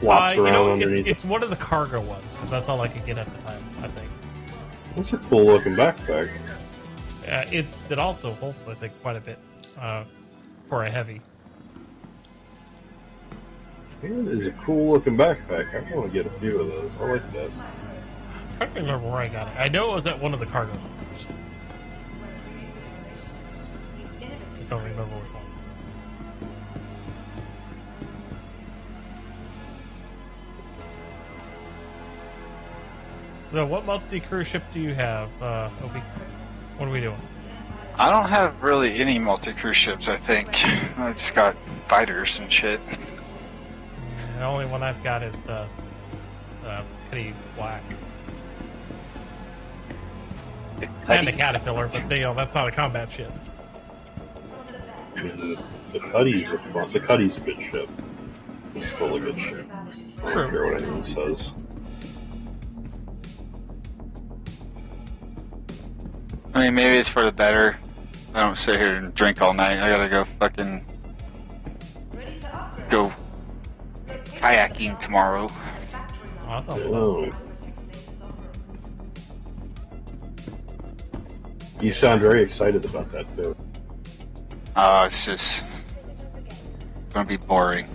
flops around underneath. It's one of the cargo ones, because that's all I could get at the time, I think. That's a cool looking backpack. It also holds, I think, quite a bit for a heavy. It is a cool looking backpack. I want to get a few of those. I like that. I don't remember where I got it. I know it was at one of the cargo stores. Just don't remember which one. So, what multi-crew ship do you have, Opie? What are we doing? I don't have really any multi-crew ships, I think. I just got fighters and shit. The only one I've got is the Petty Black. And the Caterpillar, but that's not a combat ship. I mean, the Cuddy's a good ship. It's still a good ship. I don't care what anyone says. I mean, maybe it's for the better. I don't sit here and drink all night. I gotta go fucking go kayaking tomorrow. Awesome. Oh. You sound very excited about that too. It's just gonna be boring.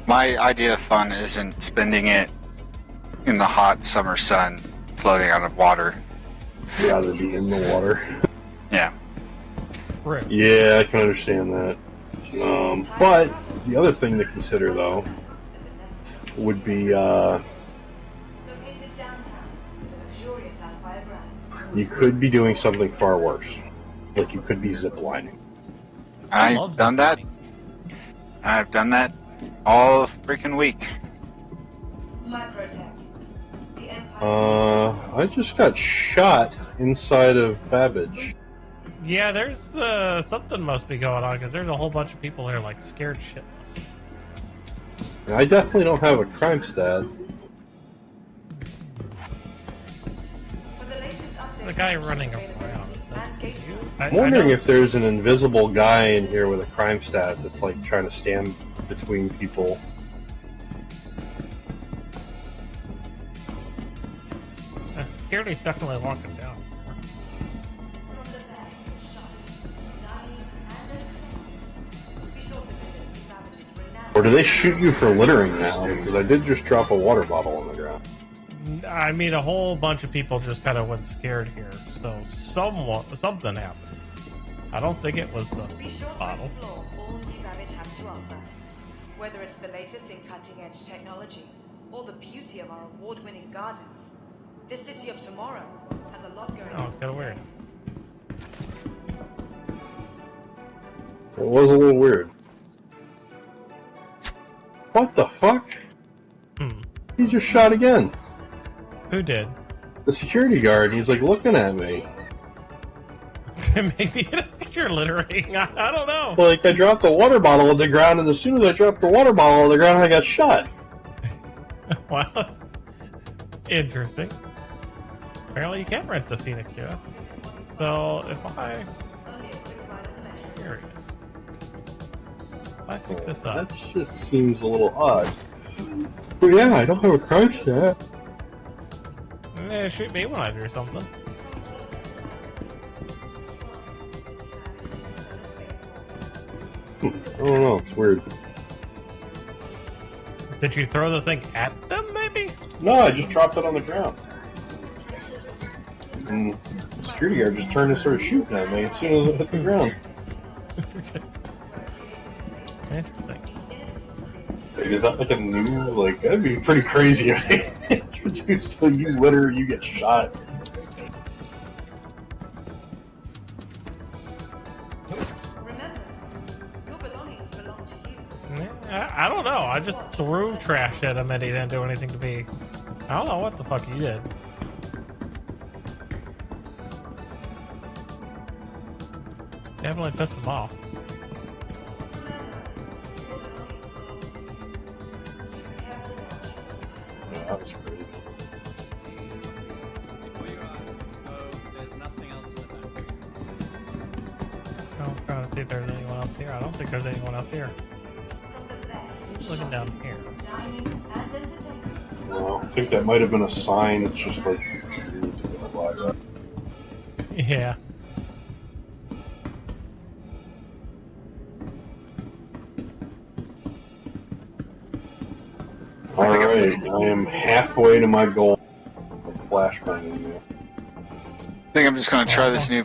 My idea of fun isn't spending it in the hot summer sun floating out of water. Rather be in the water. Yeah. Rude. Yeah, I can understand that. But the other thing to consider, though, would be you could be doing something far worse. Like you could be ziplining. I've done that. I've done that all freaking week. I just got shot inside of Babbage. Yeah, there's something must be going on because there's a whole bunch of people here like scared shitless. I definitely don't have a crime stat. The guy running around. Is that you? I'm wondering if there's an invisible guy in here with a crime stat that's like trying to stand between people. Security's definitely locking down. Or do they shoot you for littering now? Because I did just drop a water bottle on the ground. I mean, a whole bunch of people just kind of went scared here, so something happened. I don't think it was the bottle. Whether it's the latest in cutting-edge technology or the beauty of our award-winning gardens, this city of tomorrow has a lot going on. Oh, it's kind of weird. It was a little weird. What the fuck? He just shot again. Who did? The security guard. He's like looking at me. Maybe it's because you're littering. I don't know. Like I dropped a water bottle on the ground, and as soon as I dropped the water bottle on the ground, I got shot. Wow. Interesting. Apparently you can't rent the Phoenix here. So if I... Here it is. If I pick this up... That just seems a little odd. But yeah, I don't have a crime stat. Shoot me when I do something. I don't know, it's weird. Did you throw the thing at them, maybe? No, I just dropped it on the ground. And the security guard just turned and started shooting at me as soon as it hit the ground. Interesting. Like, is that like a new, like, that'd be pretty crazy if they introduced the you litter, you get shot. I don't know. I just threw trash at him and he didn't do anything to me. I don't know what the fuck he did. Definitely pissed him off. Yeah, that was crazy. I'm trying to see if there's anyone else here. I don't think there's anyone else here. Looking down here. Well, I think that might have been a sign. It's just like... Yeah. Alright, I am halfway to my goal of flashbanging you. I think I'm just going to try this new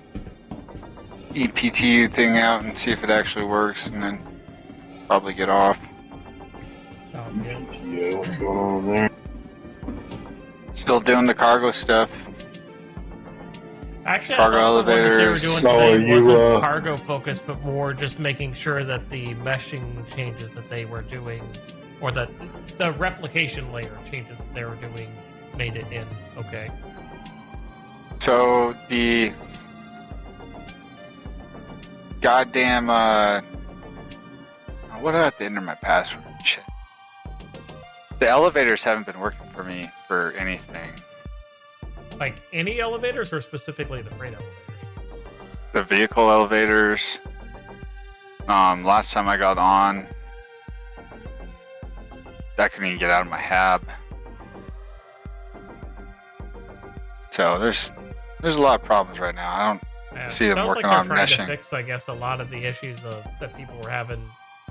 EPTU thing out and see if it actually works, and then probably get off. EPTU, what's going on there? Still doing the cargo stuff. Actually, cargo I thought the one that they were elevators. doing So today you, wasn't cargo focused, but more just making sure that the meshing changes that they were doing, or that the replication layer changes that they were doing, made it in okay. So the goddamn what do I have to enter my password? Shit. The elevators haven't been working for me for anything. Like any elevators, or specifically the freight elevators? The vehicle elevators. Last time I got on, I couldn't even get out of my hab. So there's a lot of problems right now. I don't see them working on trying meshing. to fix, I guess, a lot of the issues that people were having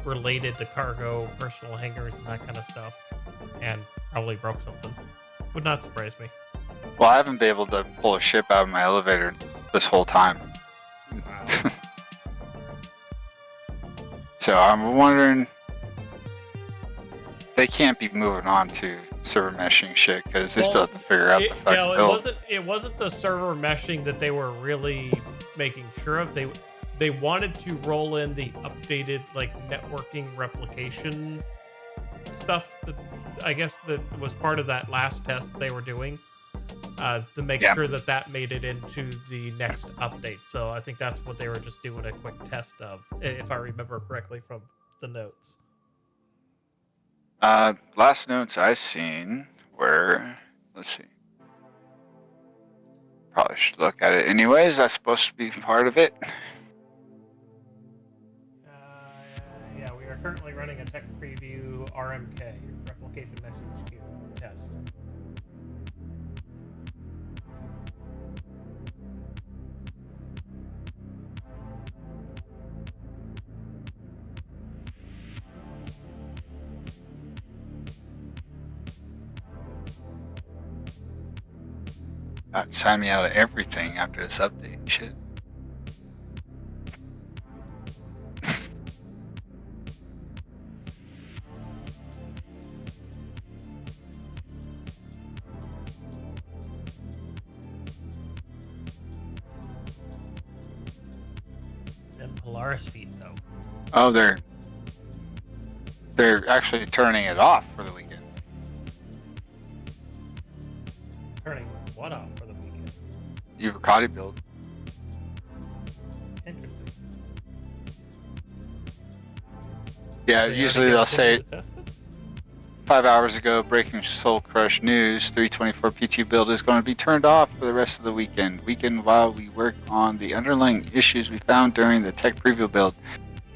related to cargo, personal hangars, and that kind of stuff, and probably broke something. Would not surprise me. Well, I haven't been able to pull a ship out of my elevator this whole time. So I'm wondering, they can't be moving on to server meshing shit because they still have to figure out the fucking build. It wasn't the server meshing that they were really making sure of. They wanted to roll in the updated like networking replication stuff that I guess that was part of that last test they were doing to make sure that made it into the next update. So I think that's what they were just doing a quick test of, if I remember correctly from the notes. Last notes I seen were, let's see. Probably should look at it anyways. That's supposed to be part of it. Yeah, we are currently running a tech preview RMK, replication message queue test. Sign me out of everything after this update. Shit. Them Polaris feet, though. Oh, they're actually turning it off for the weekend. Turning what off for the weekend? Uvocati build. Interesting. Yeah, usually they'll say 5 hours ago, breaking Soul Crush news, 324 P2 build is going to be turned off for the rest of the weekend. While we work on the underlying issues we found during the tech preview build.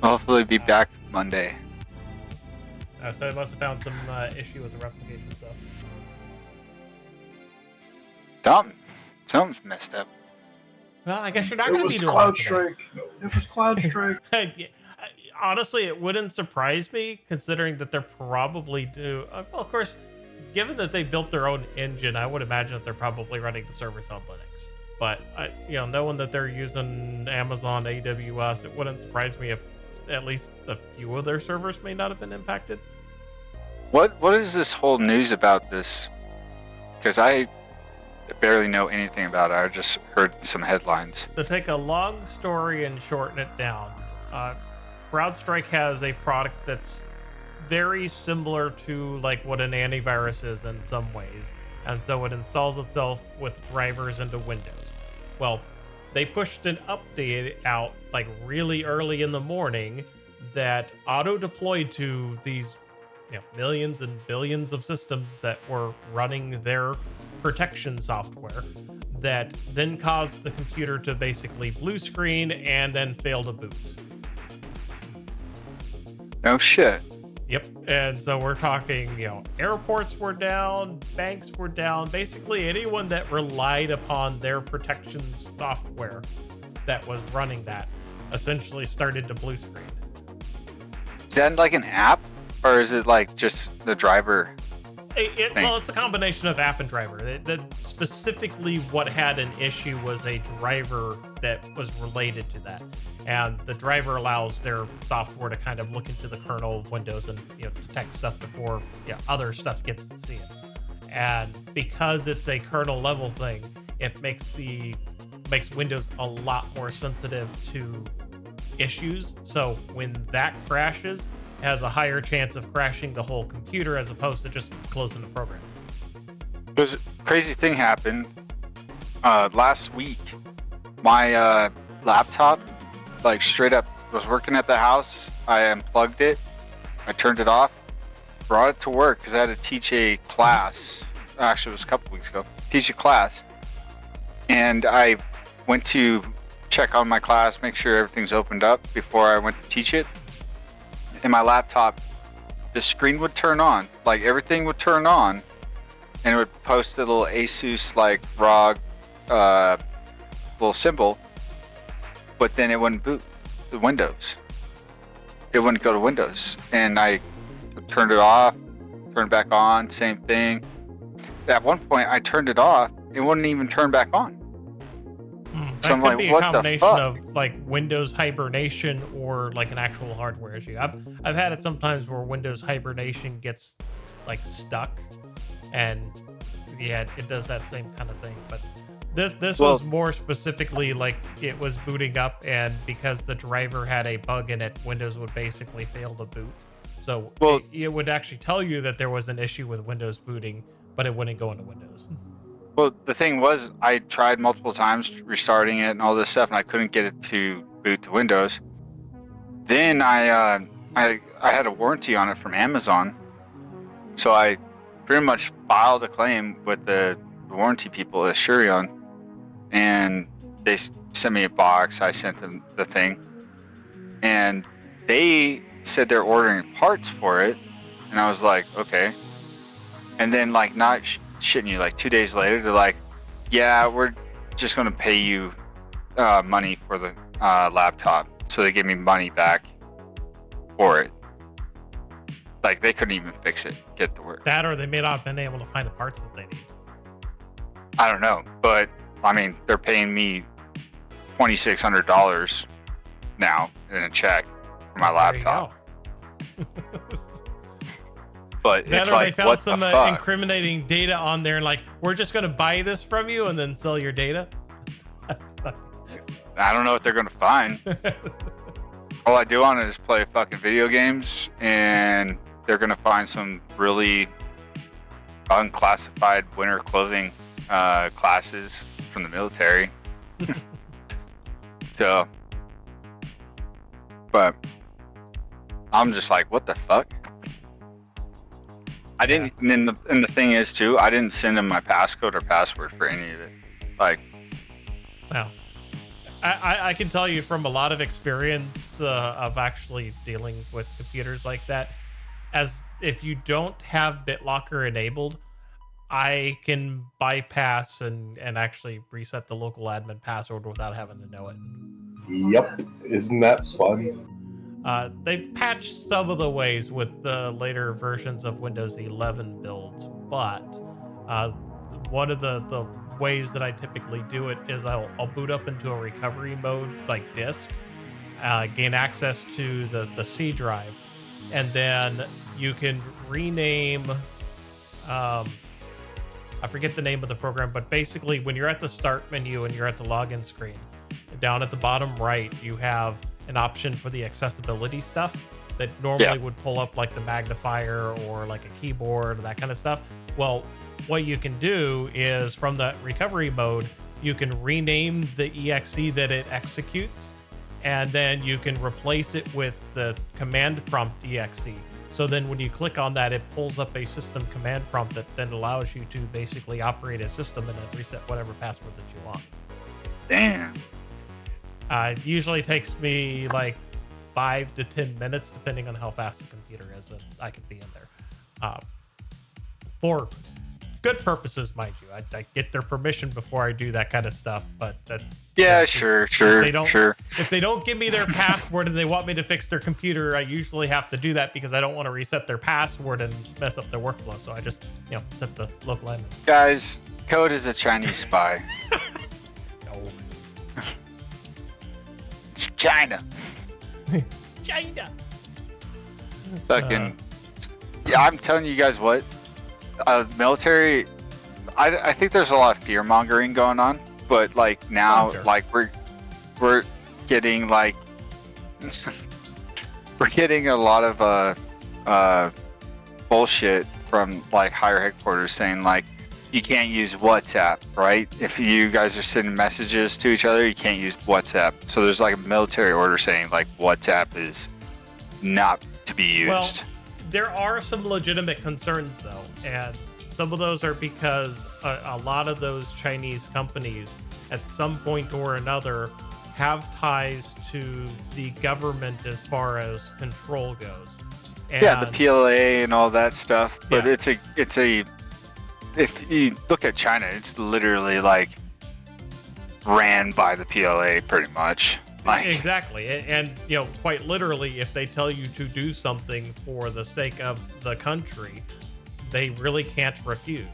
We'll hopefully be back Monday. So they must have found some issue with the replication stuff. Something's messed up. Well, I guess you're not going to be doing Cloud Strike. It was Cloud Strike. Honestly, it wouldn't surprise me, considering that they're probably well, of course, given that they built their own engine, I would imagine that they're probably running the servers on Linux. But knowing that they're using Amazon AWS, it wouldn't surprise me if at least a few of their servers may not have been impacted. What is this whole news about this? Because I barely know anything about it. I just heard some headlines. To take a long story and shorten it down, CrowdStrike has a product that's very similar to like what an antivirus is in some ways, and so it installs itself with drivers into Windows. Well, they pushed an update out like really early in the morning that auto-deployed to these millions and billions of systems that were running their protection software, that then caused the computer to basically blue screen and then fail to boot. Oh shit. Yep. And so we're talking, airports were down, banks were down, basically anyone that relied upon their protection software that was running that essentially started to blue screen. Is that like an app, or is it like just the driver? Well, it's a combination of app and driver. Specifically, what had an issue was a driver that was related to that, and the driver allows their software to kind of look into the kernel of Windows and detect stuff before other stuff gets to see it. And because it's a kernel level thing, it makes Windows a lot more sensitive to issues. So when that crashes, it has a higher chance of crashing the whole computer as opposed to just closing the program. Because crazy thing happened last week. My laptop, like straight up, was working at the house. I unplugged it, I turned it off, brought it to work because I had to teach a class. Actually, it was a couple weeks ago. Teach a class, and I went to check on my class, make sure everything's opened up before I went to teach it. And my laptop, the screen would turn on, like everything would turn on, and it would post a little ASUS like ROG little symbol, but then it wouldn't boot the Windows. It wouldn't go to Windows, and I turned it off, turned it back on, same thing. At one point, I turned it off, it wouldn't even turn back on. So I'm like, be a what the combination fuck? of like Windows hibernation or like an actual hardware issue. I've had it sometimes where Windows hibernation gets like stuck, and yeah, it does that same kind of thing. But this was more specifically like it was booting up, and because the driver had a bug in it, Windows would basically fail to boot. So it would actually tell you that there was an issue with Windows booting, but it wouldn't go into Windows. Well, the thing was, I tried multiple times restarting it and all this stuff, and I couldn't get it to boot to Windows. Then I had a warranty on it from Amazon, so I pretty much filed a claim with the warranty people at Shurion, and they sent me a box. I sent them the thing, and they said they're ordering parts for it, and I was like, okay. And then, like, not shitting you, like 2 days later, they're like, yeah, we're just going to pay you money for the laptop. So they gave me money back for it. Like, they couldn't even fix it, get it to work. That, or they may not have been able to find the parts that they need. I don't know, but I mean, they're paying me $2,600 now in a check for my laptop. But that, it's or like, they found what some the fuck? incriminating data on there, and like, we're just going to buy this from you and then sell your data. I don't know what they're going to find. All I do on it is play fucking video games, and they're going to find some really unclassified winter clothing classes from the military. So, but I'm just like, what the fuck? I didn't, and the thing is too, I didn't send them my passcode or password for any of it. Like, well, I can tell you from a lot of experience of actually dealing with computers like that, as if you don't have BitLocker enabled, I can bypass and actually reset the local admin password without having to know it. Yep, isn't that fun? They've patched some of the ways with the later versions of Windows 11 builds, but one of the ways that I typically do it is I'll boot up into a recovery mode like disk, gain access to the C drive, and then you can rename, I forget the name of the program, but basically when you're at the start menu and you're at the login screen, down at the bottom right you have an option for the accessibility stuff that normally would pull up like the magnifier or like a keyboard, that kind of stuff. Well, what you can do is from the recovery mode, you can rename the exe that it executes, and then you can replace it with the command prompt exe. So then when you click on that, it pulls up a system command prompt that then allows you to basically operate a system and then reset whatever password that you want. Damn. It usually takes me like 5 to 10 minutes, depending on how fast the computer is, and I can be in there. For good purposes, mind you. I get their permission before I do that kind of stuff, but that's... Yeah, sure. If they don't give me their password and they want me to fix their computer, I usually have to do that because I don't want to reset their password and mess up their workflow, so I just, set the local admin. Guys, Code is a Chinese spy. No. China. China. Fucking. Yeah, I'm telling you guys what. Military. I think there's a lot of fear mongering going on, but like now, like we're getting like we're getting a lot of bullshit from like higher headquarters saying like you can't use WhatsApp, right? If you guys are sending messages to each other, you can't use WhatsApp. So there's like a military order saying like WhatsApp is not to be used. Well, there are some legitimate concerns though, and some of those are because a lot of those Chinese companies at some point or another have ties to the government as far as control goes. And yeah, the PLA and all that stuff, but it's a if you look at China, it's literally like ran by the PLA pretty much. Like, exactly, and quite literally, if they tell you to do something for the sake of the country, they really can't refuse.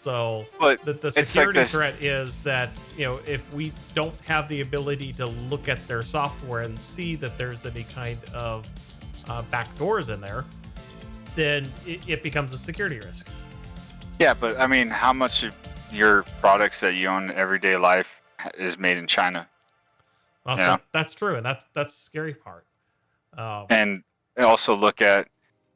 So But the it's like security this- threat is that, if we don't have the ability to look at their software and see that there's any kind of backdoors in there, then it becomes a security risk. Yeah, but I mean, how much of your products that you own in everyday life is made in China? Well, Yeah. that's true, and that's the scary part. And also look at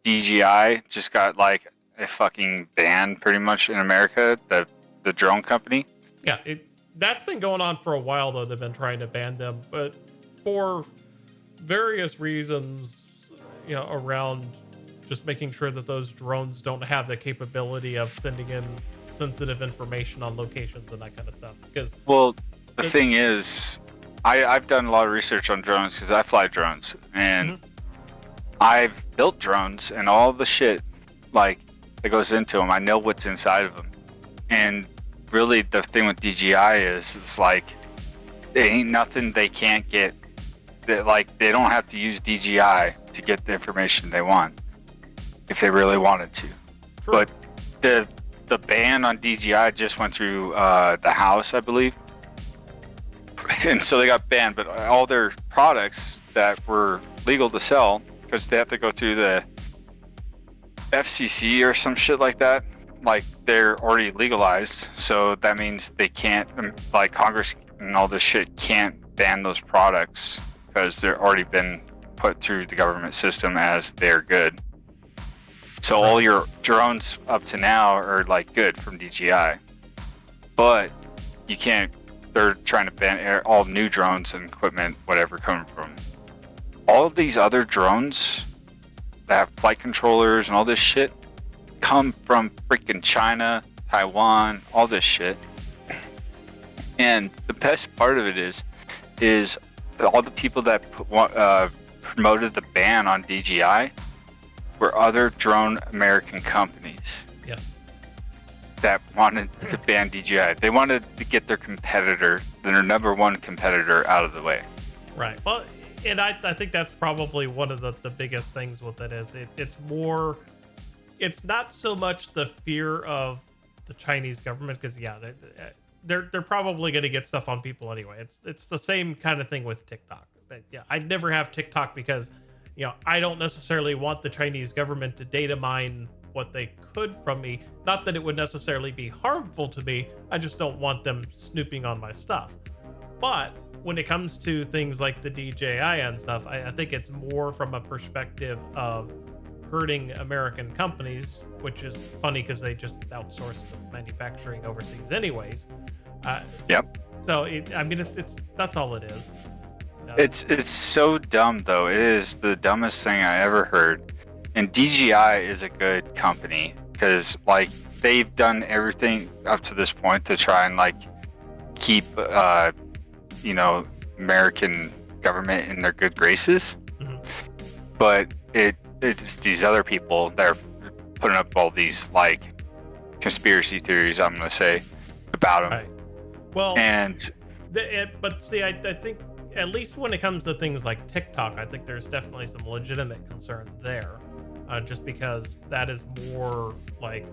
DJI just got like a fucking ban pretty much in America, the drone company. Yeah, that's been going on for a while, though. They've been trying to ban them, but for various reasons, around just making sure that those drones don't have the capability of sending in sensitive information on locations and that kind of stuff. Because the thing is, I've done a lot of research on drones because I fly drones, and I've built drones and all the shit like that goes into them. I know what's inside of them, and really the thing with DJI is it's like there ain't nothing they can't get. That like they don't have to use DJI to get the information they want if they really wanted to. True. But the ban on DJI just went through the House, I believe. And so they got banned, but all their products that were legal to sell, because they have to go through the FCC or some shit like that, like they're already legalized. So that means they can't, like Congress and all this shit can't ban those products because they're already been put through the government system as they're good. So all your drones up to now are like good from DJI, but you can't. They're trying to ban all new drones and equipment, whatever, coming from all of these other drones that have flight controllers and all this shit come from freaking China, Taiwan, all this shit. And the best part of it is all the people that promoted the ban on DJI were other drone American companies. Yes. That wanted to ban DJI. They wanted to get their competitor, their number one competitor, out of the way. Right. Well, and I think that's probably one of the biggest things with it is it's more, it's not so much the fear of the Chinese government, because they're probably going to get stuff on people anyway. It's the same kind of thing with TikTok. I'd never have TikTok because I don't necessarily want the Chinese government to data mine what they could from me. Not that it would necessarily be harmful to me, I just don't want them snooping on my stuff. But when it comes to things like the DJI and stuff, I think it's more from a perspective of hurting American companies, which is funny because they just outsource the manufacturing overseas anyways. Yep. So it's that's all it is. It's so dumb though. It is the dumbest thing I ever heard. And DJI is a good company because like they've done everything up to this point to try and like keep American government in their good graces. Mm-hmm. But it's these other people that are putting up all these like conspiracy theories, I'm gonna say, about them. Right. Well, but see, I think at least when it comes to things like TikTok, I think there's definitely some legitimate concern there. Just because that is more like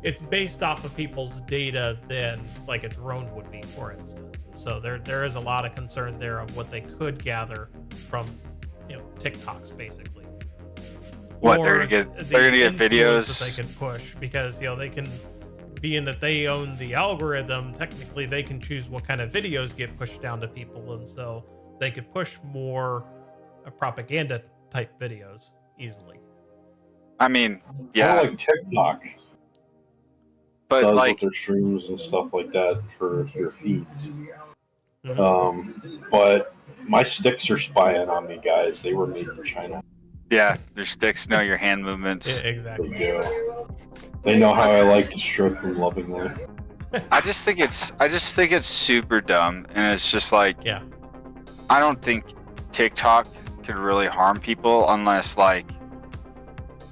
it's based off of people's data than like a drone would be, for instance. So there is a lot of concern there of what they could gather from TikToks basically. What or they're gonna get videos that they can push because they can, being that they own the algorithm, technically they can choose what kind of videos get pushed down to people, and so they could push more propaganda type videos easily. I mean, yeah, like TikTok, but does like with their streams and stuff like that for your feeds. Mm-hmm. But my sticks are spying on me, guys. They were made in China. Yeah, their sticks know your hand movements. Yeah, exactly. They do. They know how I like to stroke them lovingly. I just think it's super dumb, and it's just like, I don't think TikTok could really harm people unless like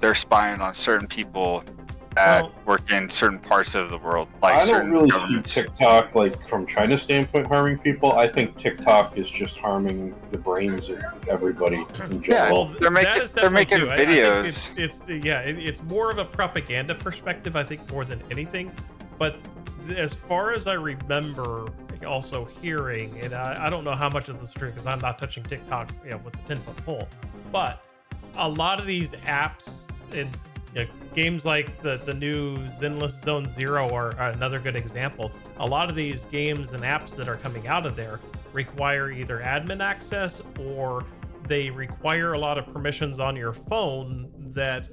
they're spying on certain people that work in certain parts of the world, like I don't certain really see governments. TikTok, like, from China's standpoint harming people. I think TikTok is just harming the brains of everybody in Yeah, general. well, they're making too. videos. I think it's more of a propaganda perspective, I think, more than anything. But as far as I remember, also hearing, and I don't know how much of this is true because I'm not touching TikTok, with the 10-foot pole, but a lot of these apps and games like the new Zenless Zone Zero are another good example. A lot of these games and apps that are coming out of there require either admin access or they require a lot of permissions on your phone that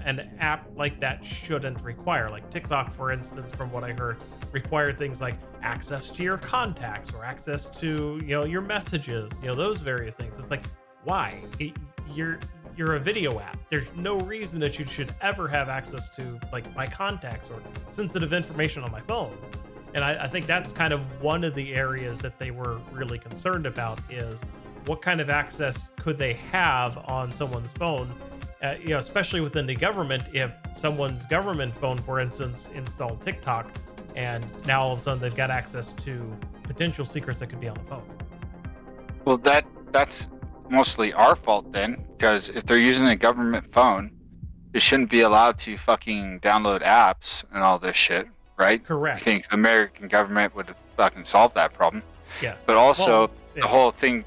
an app like that shouldn't require. Like TikTok, for instance, from what I heard, required things like access to your contacts or access to your messages, those various things. It's like, why? You're a video app. There's no reason that you should ever have access to like my contacts or sensitive information on my phone. And I think that's kind of one of the areas that they were really concerned about is what kind of access could they have on someone's phone, especially within the government. If someone's government phone, for instance, installed TikTok, and now all of a sudden they've got access to potential secrets that could be on the phone. Well, that's mostly our fault then, because if they're using a government phone, they shouldn't be allowed to fucking download apps and all this shit, right? Correct. I think the American government would fucking solve that problem. Yeah. But also, the whole thing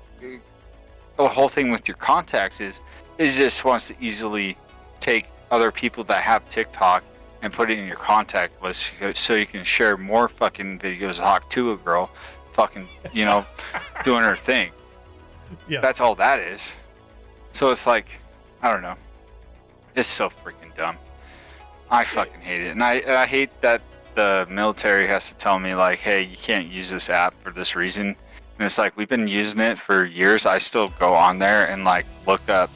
with your contacts is just wants to easily take other people that have TikTok and put it in your contact list so you can share more fucking videos of Hawk to a girl, fucking, doing her thing. Yeah. That's all that is. So it's like, I don't know. It's so freaking dumb. I fucking hate it. And I hate that the military has to tell me, like, hey, you can't use this app for this reason. And it's like, we've been using it for years. I still go on there and, like, look up,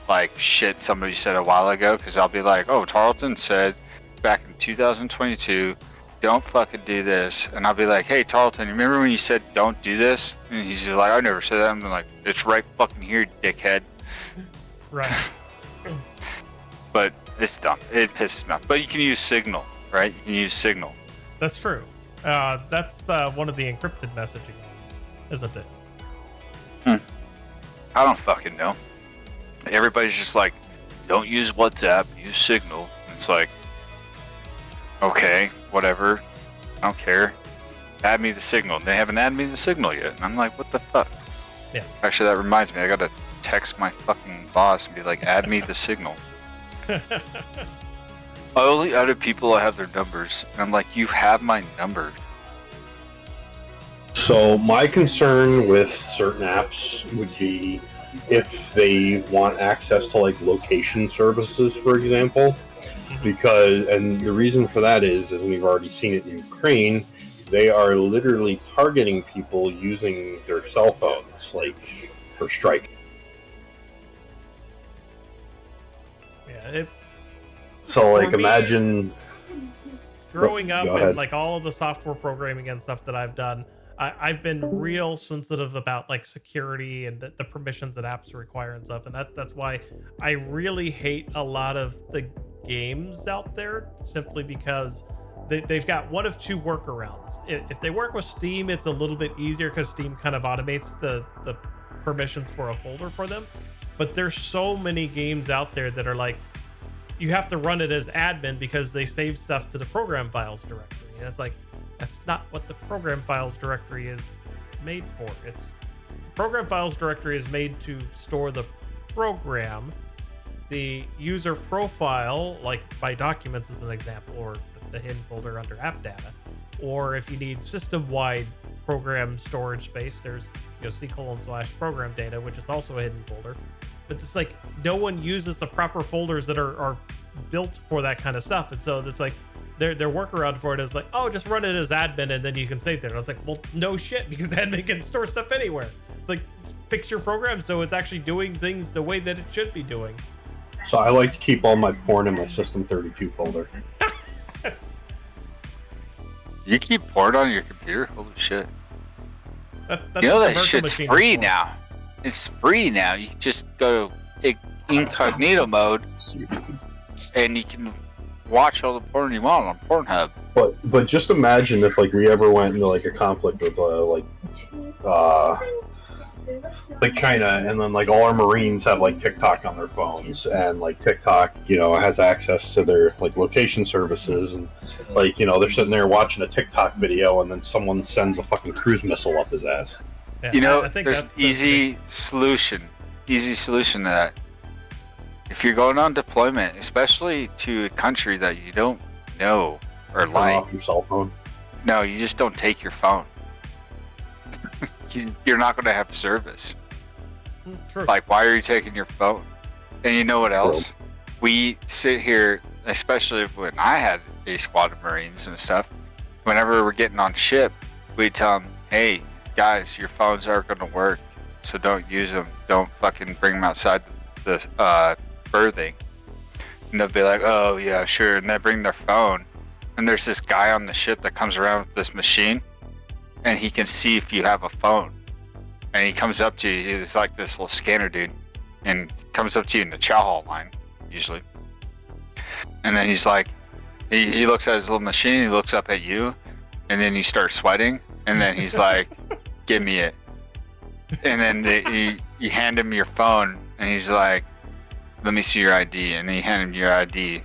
like, shit somebody said a while ago. Because I'll be like, oh, Tarleton said back in 2022, don't fucking do this. And I'll be like, hey, Tarleton, you remember when you said don't do this? And he's just like, I never said that. I'm like, it's right fucking here, dickhead. Right. But it's dumb. It pisses me off. But you can use Signal, right? You can use Signal. That's true. That's one of the encrypted messaging ones, isn't it? I don't fucking know. Everybody's just like, don't use WhatsApp, use Signal. It's like, okay, whatever. I don't care. Add me the Signal. They haven't added me the Signal yet. And I'm like, what the fuck? Yeah. Actually, that reminds me. I gotta text my fucking boss and be like, add me the Signal. I only added people I have their numbers. And I'm like, you have my number. So my concern with certain apps would be if they want access to like location services, for example, because, and the reason for that is, as we've already seen it in Ukraine, they are literally targeting people using their cell phones, like, for striking. Yeah, so like imagine growing up and like all of the software programming and stuff that I've done, I've been real sensitive about like security and the permissions that apps require and stuff, and that's why I really hate a lot of the games out there, simply because they've got one of two workarounds. If they work with Steam, it's a little bit easier because Steam kind of automates the permissions for a folder for them. But there's so many games out there that are like, you have to run it as admin because they save stuff to the program files directory. And it's like, that's not what the program files directory is made for. The program files directory is made to store the program. The user profile, like by documents as an example, or the hidden folder under app data, or if you need system-wide program storage space, there's C:/program data, which is also a hidden folder. But it's like no one uses the proper folders that are built for that kind of stuff, and so it's like their workaround for it is like, oh, just run it as admin and then you can save there. And I was like, well, no shit, because admin can store stuff anywhere. It's like, fix your program so it's actually doing things the way that it should be doing. So I like to keep all my porn in my System32 folder. You keep porn on your computer? Holy shit. That's you know that shit's free now. It's free now. You just go to incognito mode and you can watch all the porn you want on Pornhub. But just imagine if like we ever went into like a conflict with like China, and then like all our Marines have like TikTok on their phones, and like TikTok, you know, has access to their like location services, and like, you know, they're sitting there watching a TikTok video, and then someone sends a fucking cruise missile up his ass. Yeah, You know, I think there's that's easy solution to that. If you're going on deployment, especially to a country that you don't know or Turn like, off your cell phone. no, you just don't take your phone. You're not going to have service. True. Like, why are you taking your phone? And you know what else? We sit here, especially when I had a squad of Marines and stuff, whenever we're getting on ship, we tell them, hey, guys, your phones aren't going to work, so don't use them. Don't fucking bring them outside the berthing. And they'll be like, oh, yeah, sure. And they bring their phone. And there's this guy on the ship that comes around with this machine, and he can see if you have a phone. And he comes up to you, he's like this little scanner dude, and comes up to you in the chow hall line, usually. And then he's like, he looks at his little machine, he looks up at you, and then you start sweating, and then he's like, give me it. And then you hand him your phone, and he's like, let me see your ID. And then you hand him your ID,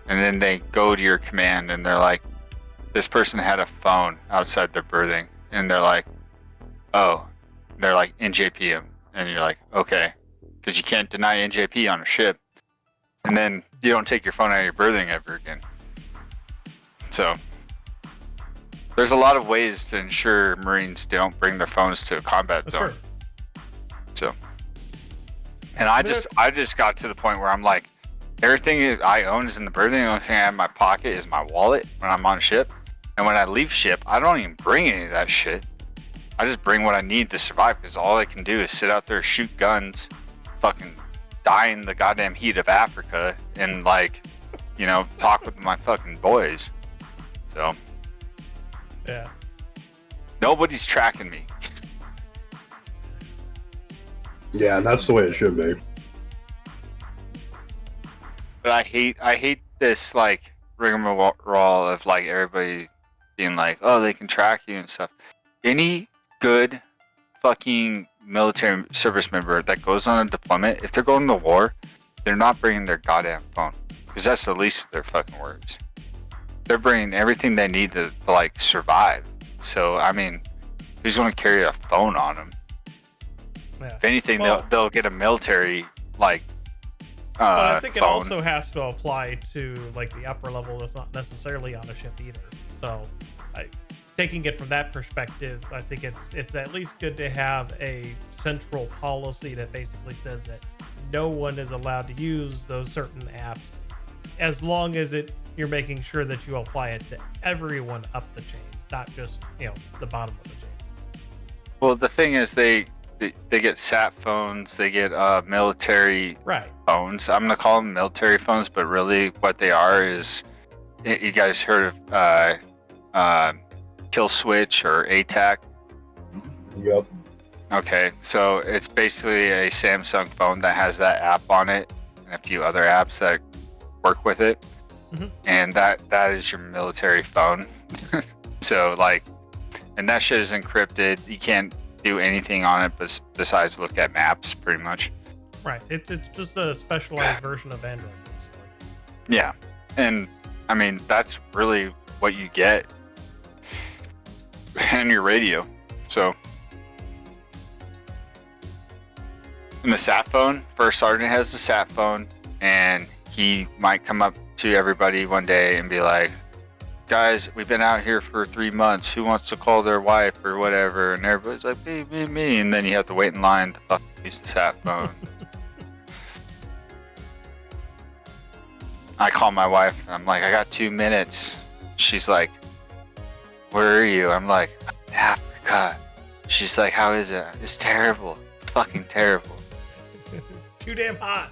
and then they go to your command, and they're like, this person had a phone outside their berthing, and they're like, oh, they're like, NJP him. And you're like, okay, because you can't deny NJP on a ship. And then you don't take your phone out of your berthing ever again. So there's a lot of ways to ensure Marines don't bring their phones to a combat zone. So, and I just got to the point where I'm like, everything I own is in the berthing. The only thing I have in my pocket is my wallet when I'm on ship. And when I leave ship, I don't even bring any of that shit. I just bring what I need to survive, because all I can do is sit out there, shoot guns, fucking die in the goddamn heat of Africa, and like, you know, talk with my fucking boys. So, yeah, nobody's tracking me. Yeah, that's the way it should be. But I hate this like rigmarole of like everybody being like, oh, they can track you and stuff. Any good fucking military service member that goes on a deployment, if they're going to war, they're not bringing their goddamn phone, because that's the least of their fucking worries. They're bringing everything they need to like survive. So I mean, who's going to carry a phone on them? Yeah. If anything, Well, they'll get a military like but I think it phone. also has to apply to like the upper level that's not necessarily on a ship either. So, taking it from that perspective, I think it's at least good to have a central policy that basically says that no one is allowed to use those certain apps, as long as you're making sure that you apply it to everyone up the chain, not just, you know, the bottom of the chain. Well, the thing is, they get sat phones, they get military phones. I'm gonna call them military phones, but really what they are is, you guys heard of Kill Switch or ATAC? Yep. Okay, so it's basically a Samsung phone that has that app on it and a few other apps that work with it. Mm-hmm. And that is your military phone. So like, and that shit is encrypted. You can't do anything on it besides look at maps, pretty much. Right. It's just a specialized version of Android, basically. Yeah, and I mean that's really what you get, and your radio. So, and the sat phone, first sergeant has the sat phone, and he might come up to everybody one day and be like, guys, we've been out here for 3 months. Who wants to call their wife or whatever? And everybody's like, me. And then you have to wait in line to fucking use the sat phone. I call my wife, and I'm like, I got 2 minutes. She's like, where are you? I'm like, I'm in Africa. She's like, how is it? It's terrible. It's fucking terrible. Too damn hot.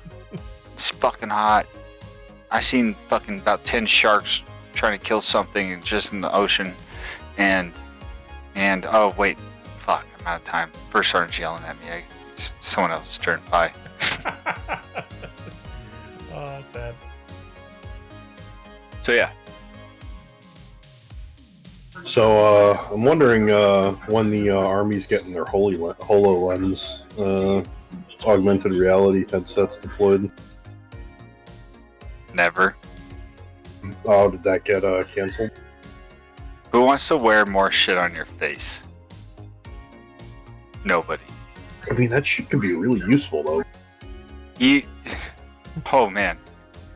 It's fucking hot. I seen fucking about 10 sharks trying to kill something just in the ocean, and oh wait, fuck, I'm out of time. First sergeant's yelling at me. It's someone else's turn. Bye. Oh, that's bad. So yeah. So I'm wondering when the Army's getting their HoloLens augmented reality headsets deployed. Never. Oh, did that get canceled? Who wants to wear more shit on your face? Nobody. I mean, that shit could be really useful, though. Oh man.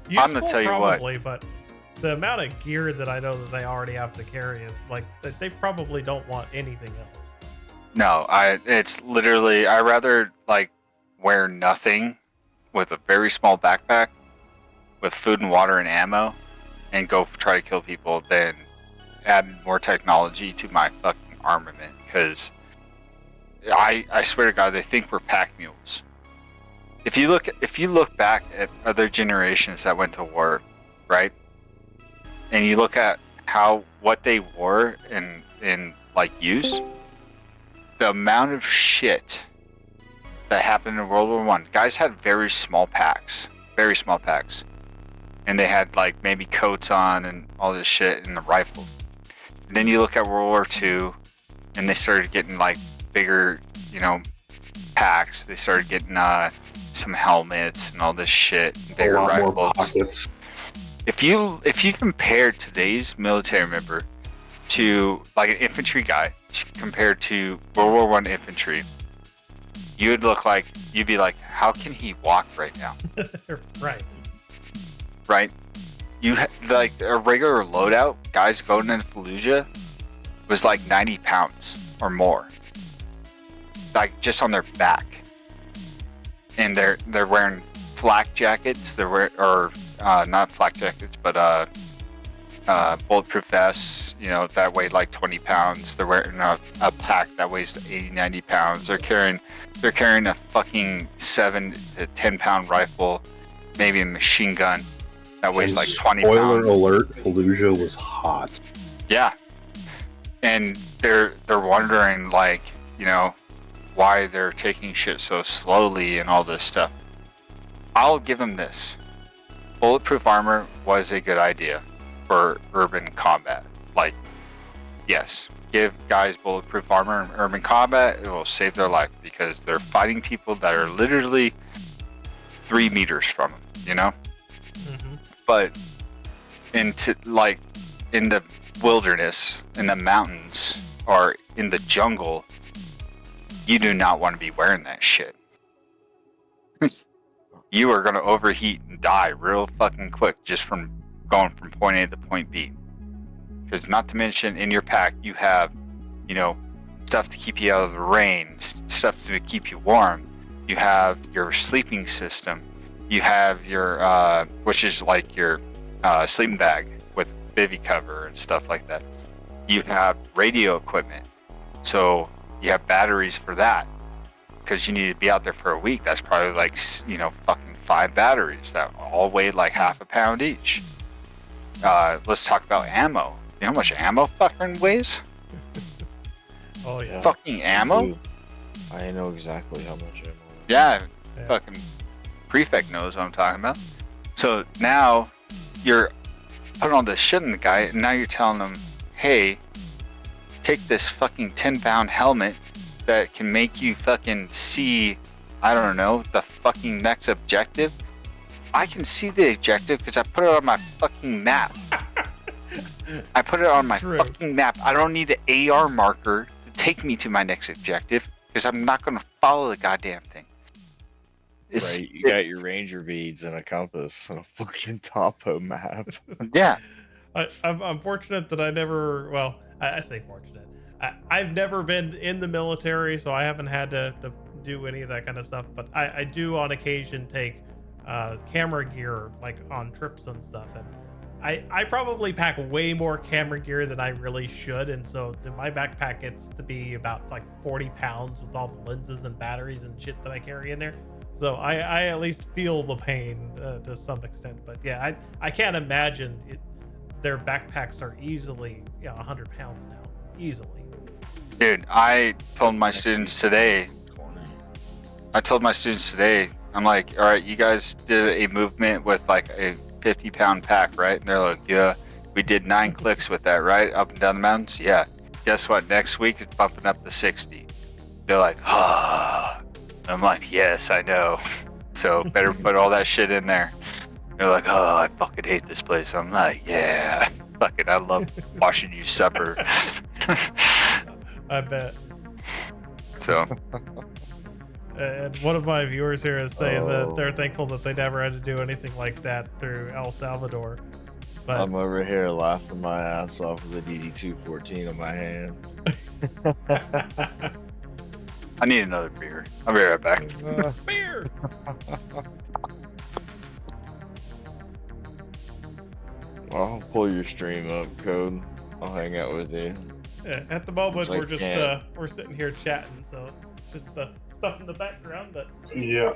Useful, I'm gonna tell you probably, what. But the amount of gear that I know that they already have to carry is like they probably don't want anything else. No, it's literally I rather like wear nothing with a very small backpack with food and water and ammo and go try to kill people than add more technology to my fucking armament, because I swear to God, they think we're pack mules. If you look back at other generations that went to war, right, and you look at what they wore in like use, the amount of shit that happened in World War I, guys had very small packs, and they had like maybe coats on and all this shit and the rifle. And then you look at World War II, and they started getting like bigger, packs. They started getting some helmets and all this shit, bigger rifles. More pockets. If you compare today's military member to like an infantry guy compared to World War I infantry, you'd be like, how can he walk right now? Right. Right. Like a regular loadout, guys going into Fallujah was like 90 pounds or more, like just on their back, and they're wearing flak jackets. Not flak jackets, but bulletproof vests. That weigh like 20 pounds. They're wearing a pack that weighs 80, 90 pounds. They're carrying a fucking 7 to 10 pound rifle, maybe a machine gun that weighs like 20 pounds. Spoiler alert: Fallujah was hot. Yeah, and they're wondering why they're taking shit so slowly and all this stuff. I'll give them this: bulletproof armor was a good idea for urban combat. Like, yes, give guys bulletproof armor in urban combat; it will save their life because they're fighting people that are literally 3 meters from them. Mm-hmm. But in the wilderness, in the mountains, or in the jungle, you do not want to be wearing that shit. You are going to overheat and die real fucking quick just from going from point A to point B. Because not to mention, in your pack, you have, stuff to keep you out of the rain, stuff to keep you warm. You have your sleeping system. You have your, which is like your sleeping bag with bivy cover and stuff like that. You have radio equipment. So you have batteries for that, because you need to be out there for a week. That's probably like, fucking 5 batteries that all weigh like half a pound each. Let's talk about ammo. You know how much ammo fucking weighs? Oh yeah. Fucking ammo? I know exactly how much ammo. Yeah. Fucking prefect knows what I'm talking about. So now you're putting all this shit in the guy, and now you're telling him, hey, take this fucking 10-pound helmet that can make you fucking see, I don't know, the fucking next objective. I can see the objective because I put it on my fucking map. I put it on my fucking map. I don't need the AR marker to take me to my next objective because I'm not going to follow the goddamn thing. Right, you got your ranger beads and a compass on a fucking topo map. Yeah. I'm fortunate that I never, well, I say fortunate. I've never been in the military, so I haven't had to do any of that kind of stuff, but I do on occasion take camera gear, like on trips and stuff, and I probably pack way more camera gear than I really should, and so my backpack gets to be about like 40 pounds with all the lenses and batteries and shit that I carry in there. So I at least feel the pain to some extent, but yeah, I can't imagine their backpacks are easily 100 pounds now, easily. Dude, I told my students today, I'm like, all right, you guys did a movement with like a 50-pound pack, right? And they're like, yeah, we did 9 clicks with that, right? Up and down the mountains? Yeah. Guess what? Next week it's bumping up to 60. They're like, ah. I'm like, yes, I know. So better put all that shit in there. They're like, oh, I fucking hate this place. I'm like, yeah, fuck it, I love watching you suffer. I bet. So. And one of my viewers here is saying that they're thankful that they never had to do anything like that through El Salvador. But I'm over here laughing my ass off with a DD214 in my hand. I need another beer. I'll be right back. Beer! I'll pull your stream up, Code. I'll hang out with you. Yeah, at the moment, Like we're just we're sitting here chatting, so just the stuff in the background. But Yeah,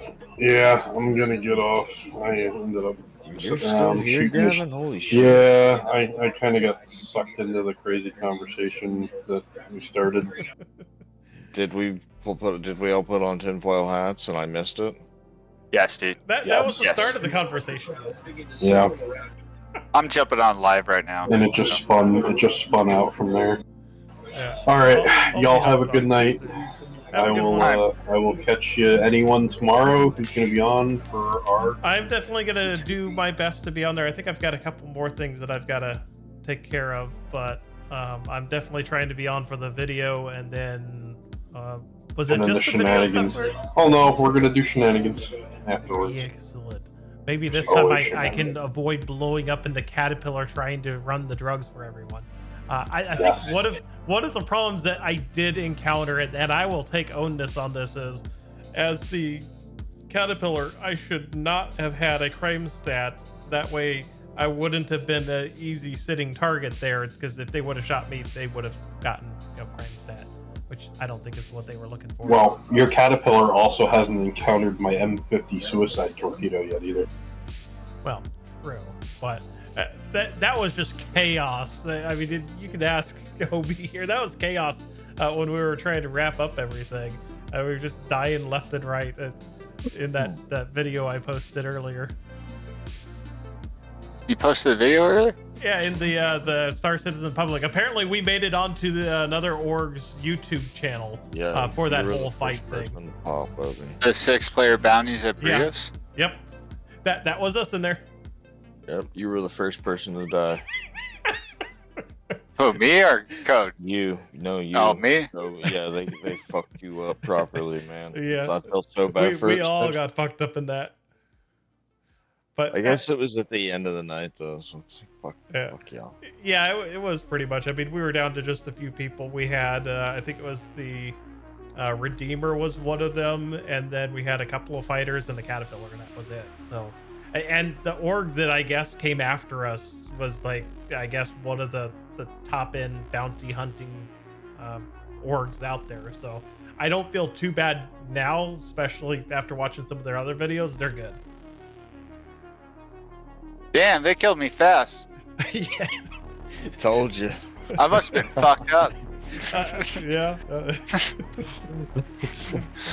I'm gonna get off. I ended up You're still here, Gavin? Holy shit. Yeah, I kind of got sucked into the crazy conversation that we started. Did we all put on tinfoil hats and I missed it? Yes, dude. that was the start of the conversation. Yeah, I'm jumping on live right now. and it just spun out from there. Yeah. All right, I'll y'all be have a hopping good on. night. Have a good one. I will catch you. Anyone tomorrow who's gonna be on for our? I'm definitely gonna do my best to be on there. I think I've got a couple more things that I've got to take care of, but I'm definitely trying to be on for the video, and then was it And then just the the video shenanigans. stuff? Oh no, we're gonna do shenanigans afterwards. Excellent. Maybe this There's time always I can shenanigans. avoid blowing up in the caterpillar trying to run the drugs for everyone. I think Yes. one of the problems that I did encounter, and I will take onus on this, is as the caterpillar, I should not have had a crime stat. That way, I wouldn't have been an easy sitting target there, because if they would have shot me, they would have gotten crime stat, which I don't think is what they were looking for. Well, your caterpillar also hasn't encountered my M50 suicide torpedo yet either. Well, true, but that was just chaos. I mean, you could ask Obi here. That was chaos when we were trying to wrap up everything. We were just dying left and right in that video I posted earlier. You posted a video earlier? Yeah, in the Star Citizen Public. Apparently, we made it onto another org's YouTube channel for that whole fight thing. The 6-player bounties at Brios? Yeah. Yep. That was us in there. Yep, you were the first person to die. Who, me or Code? You. No, you. Oh, me? So, yeah, they fucked you up properly, man. Yeah. I felt so bad for we all got fucked up in that. But I guess it was at the end of the night, though, so it's fuck y'all. Yeah, it was pretty much. I mean, we were down to just a few people. We had, I think it was the Redeemer was one of them, and then we had a couple of fighters and the Caterpillar, and that was it. So, and the org that I guess came after us was like, I guess one of the top end bounty hunting orgs out there. So I don't feel too bad now, especially after watching some of their other videos. They're good. Damn, they killed me fast. Yeah. Told you. I must have been fucked up. Yeah.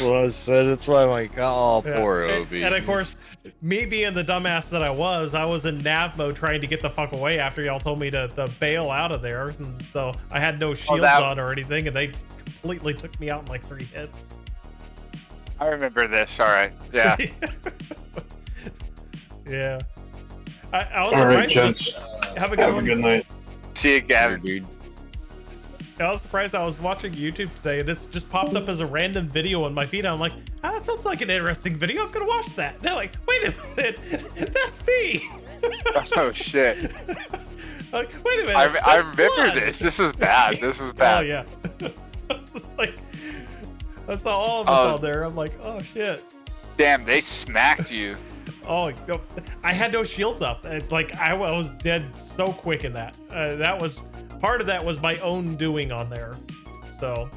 Well, I said it's why I'm like, oh, poor Obi. And of course, me being the dumbass that I was in nav mode trying to get the fuck away after y'all told me to bail out of there. And so I had no shields on or anything, and they completely took me out in like 3 hits. I remember this. All right. Yeah. Yeah. I was All right, surprised. gents. Have a good night. See you, Gavin. Dude. I was surprised. I was watching YouTube today, and this just popped up as a random video on my feed. I'm like, that sounds like an interesting video. I'm gonna watch that. And they're like, wait a minute, that's me. Oh shit. Like, wait a minute. I remember this. This was bad. This was bad. Oh yeah. Like, I saw all of us out there. I'm like, oh shit. Damn, they smacked you. Oh, I had no shields up. Like I was dead so quick in that. That was part of that was my own doing on there. So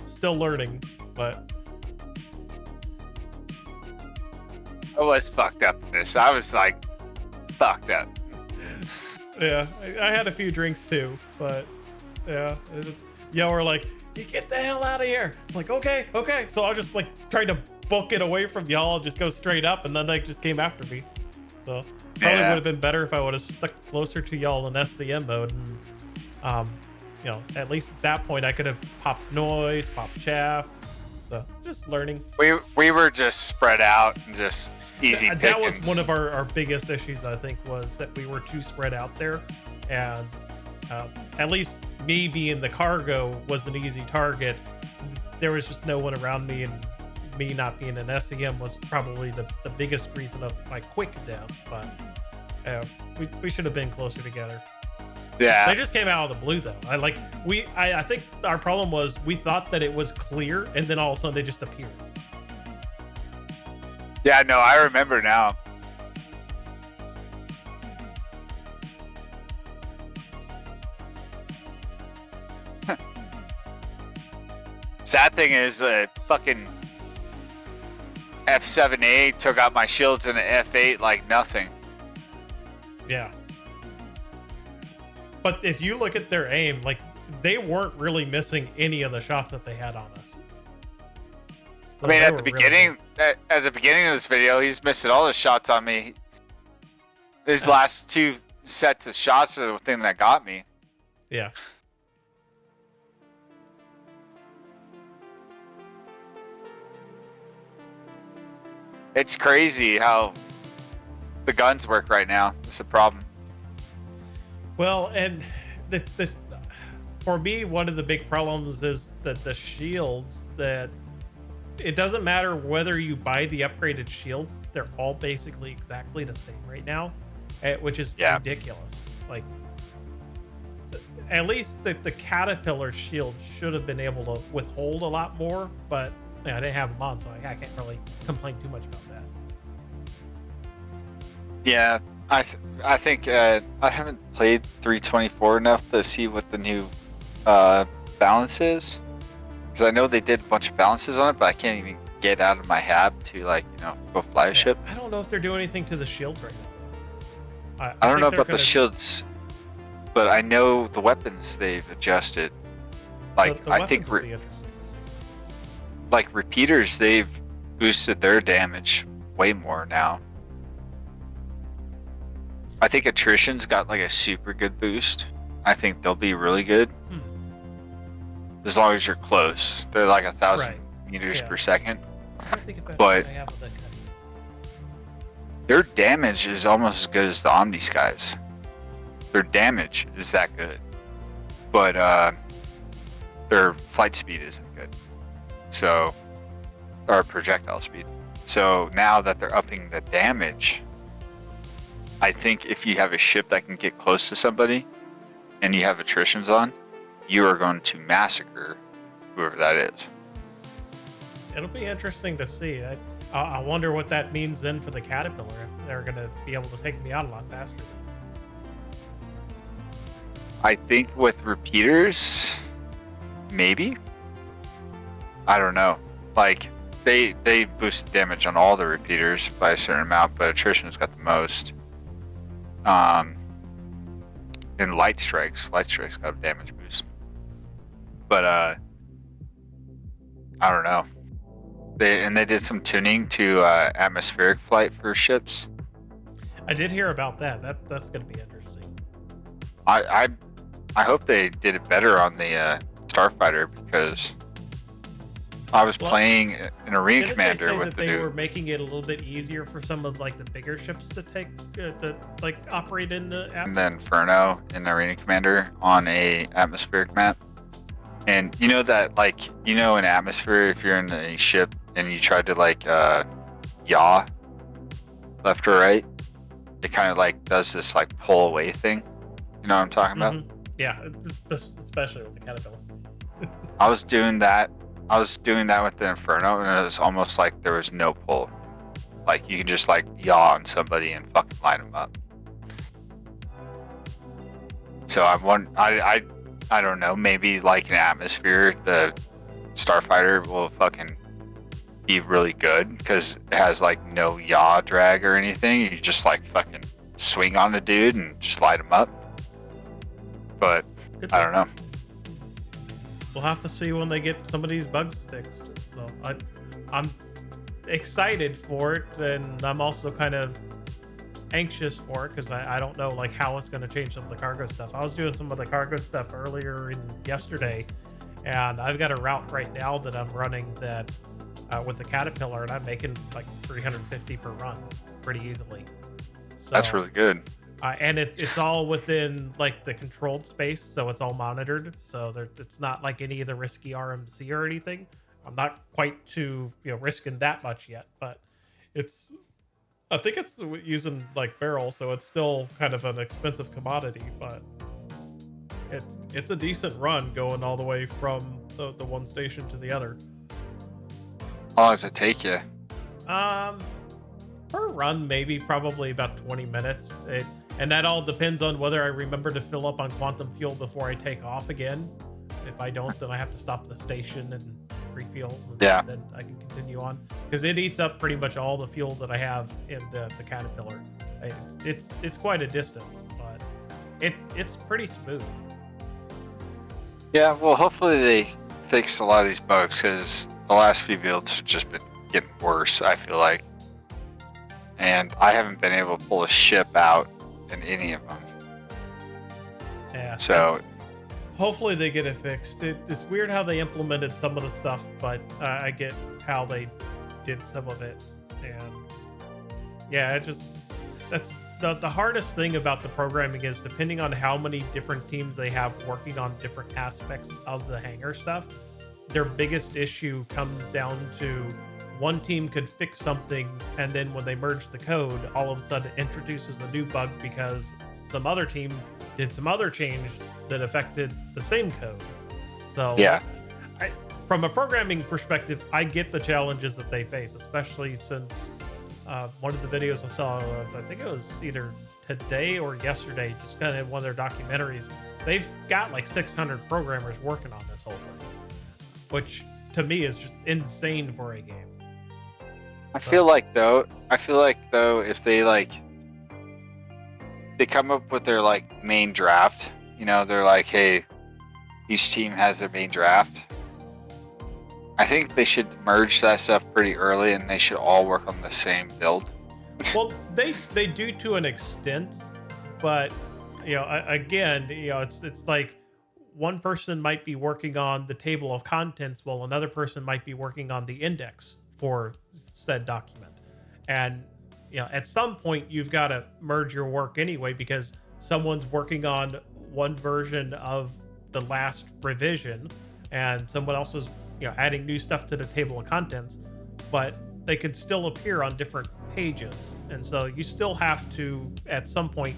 still learning, but I was fucked up in this. I was like fucked up. Yeah, I had a few drinks too, but yeah, y'all were like, "You get the hell out of here!" I'm like, okay. So I was just like trying to book it away from y'all and just go straight up, and then they just came after me. So probably would have been better if I would have stuck closer to y'all in SCM mode. And, at least at that point I could have popped noise, popped chaff. So just learning. We were just spread out and just easy pickings. That was one of our biggest issues, I think, was that we were too spread out there. And at least me being the cargo was an easy target. There was just no one around me, and me not being an SEM was probably the biggest reason of my quick death. But we should have been closer together. Yeah. They just came out of the blue, though. I think our problem was we thought that it was clear, and then all of a sudden they just appeared. Yeah, no, I remember now. Sad thing is, fucking F7A took out my shields in an F8 like nothing. Yeah. But if you look at their aim, like, they weren't really missing any of the shots that they had on us. I mean, at the beginning, at the beginning of this video, he's missing all the shots on me. His last two sets of shots are the thing that got me. Yeah. It's crazy how the guns work right now. It's the problem. Well, and for me, one of the big problems is that the shields, that it doesn't matter whether you buy the upgraded shields, they're all basically exactly the same right now, which is ridiculous. Like, at least the Caterpillar shield should have been able to withhold a lot more, but I didn't have them on, so I can't really complain too much about that. Yeah, I think I haven't played 324 enough to see what the new balance is, because I know they did a bunch of balances on it, but I can't even get out of my hab to go fly a ship. I don't know if they're doing anything to the shields right now. I don't know about the shields, but I know the weapons they've adjusted. Like I think like repeaters, they've boosted their damage way more now. I think attrition's got like a super good boost. I think they'll be really good. As long as you're close. They're like 1,000 meters per second. But their damage is almost as good as the Omni Skies. Their damage is that good. But their flight speed isn't good. So, or projectile speed. So now that they're upping the damage, I think if you have a ship that can get close to somebody and you have attritions on, you are going to massacre whoever that is. It'll be interesting to see. I wonder what that means then for the Caterpillar, if they're going to be able to take me out a lot faster. I think with repeaters, maybe. I don't know. Like, they boost damage on all the repeaters by a certain amount, but attrition's got the most. And light strikes got a damage boost. But I don't know. They did some tuning to atmospheric flight for ships. I did hear about that. That's going to be interesting. I hope they did it better on the Starfighter, because I was playing an Arena Commander with the dude. They were making it a little bit easier for some of like the bigger ships to take to like operate in the atmosphere. And then Inferno in Arena Commander on a atmospheric map. And you know that, like, in atmosphere, if you're in a ship and you try to like yaw left or right, it kind of like does this like pull away thing. You know what I'm talking about? Yeah, especially with the Caterpillar. I was doing that with the Inferno, and it was almost like there was no pull. Like, you can just like yaw on somebody and fucking line them up. So I don't know, maybe like an atmosphere, the Starfighter will fucking be really good, because it has like no yaw drag or anything. You just like fucking swing on a dude and just light him up. But I don't know. We'll have to see when they get some of these bugs fixed. So I'm excited for it, and I'm also kind of anxious for it because I don't know like how it's going to change some of the cargo stuff. I was doing some of the cargo stuff earlier yesterday, and I've got a route right now that I'm running that with the Caterpillar, and I'm making like 350 per run pretty easily. So, that's really good. and it's all within like the controlled space, so it's all monitored. So it's not like any of the risky RMC or anything. I'm not quite to risking that much yet, but I think it's using like barrel, so it's still kind of an expensive commodity, but it's a decent run going all the way from the one station to the other. How long does it take you? Per run, probably about 20 minutes. And that all depends on whether I remember to fill up on quantum fuel before I take off again. If I don't, then I have to stop the station and refuel. Yeah. Then I can continue on. Because it eats up pretty much all the fuel that I have in the Caterpillar. It's quite a distance, but it's pretty smooth. Yeah, well, hopefully they fix a lot of these bugs, because the last few builds have just been getting worse, I feel like. And I haven't been able to pull a ship out in any of them. Yeah. So hopefully they get it fixed. It's weird how they implemented some of the stuff, but I get how they did some of it. And yeah, that's the hardest thing about the programming is depending on how many different teams they have working on different aspects of the hangar stuff, their biggest issue comes down to one team could fix something, and then when they merge the code, all of a sudden it introduces a new bug because some other team did some other change that affected the same code. So yeah, from a programming perspective, I get the challenges that they face, especially since one of the videos I saw of, I think it was either today or yesterday, just kind of one of their documentaries, they've got like 600 programmers working on this whole thing, which to me is just insane for a game. I feel like though, if they come up with their like main draft, they're like, hey, each team has their main draft. I think they should merge that stuff pretty early, and they should all work on the same build. Well, they do to an extent, but again, it's like one person might be working on the table of contents while another person might be working on the index for said document. And at some point you've got to merge your work anyway, because someone's working on one version of the last revision and someone else is adding new stuff to the table of contents, but they could still appear on different pages. And so you still have to at some point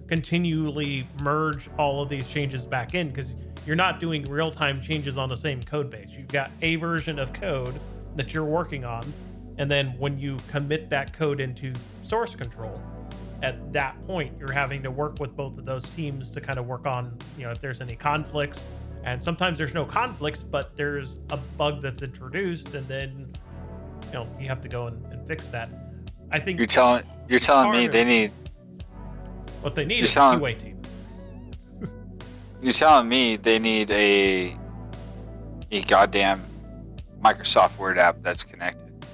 continually merge all of these changes back in, because you're not doing real-time changes on the same code base. You've got a version of code that you're working on, and then when you commit that code into source control, at that point you're having to work with both of those teams to kind of work on if there's any conflicts. And sometimes there's no conflicts, but there's a bug that's introduced, and then you have to go and fix that. I think you're telling me they need what they need is a QA team. You're telling me they need a goddamn Microsoft Word app that's connected,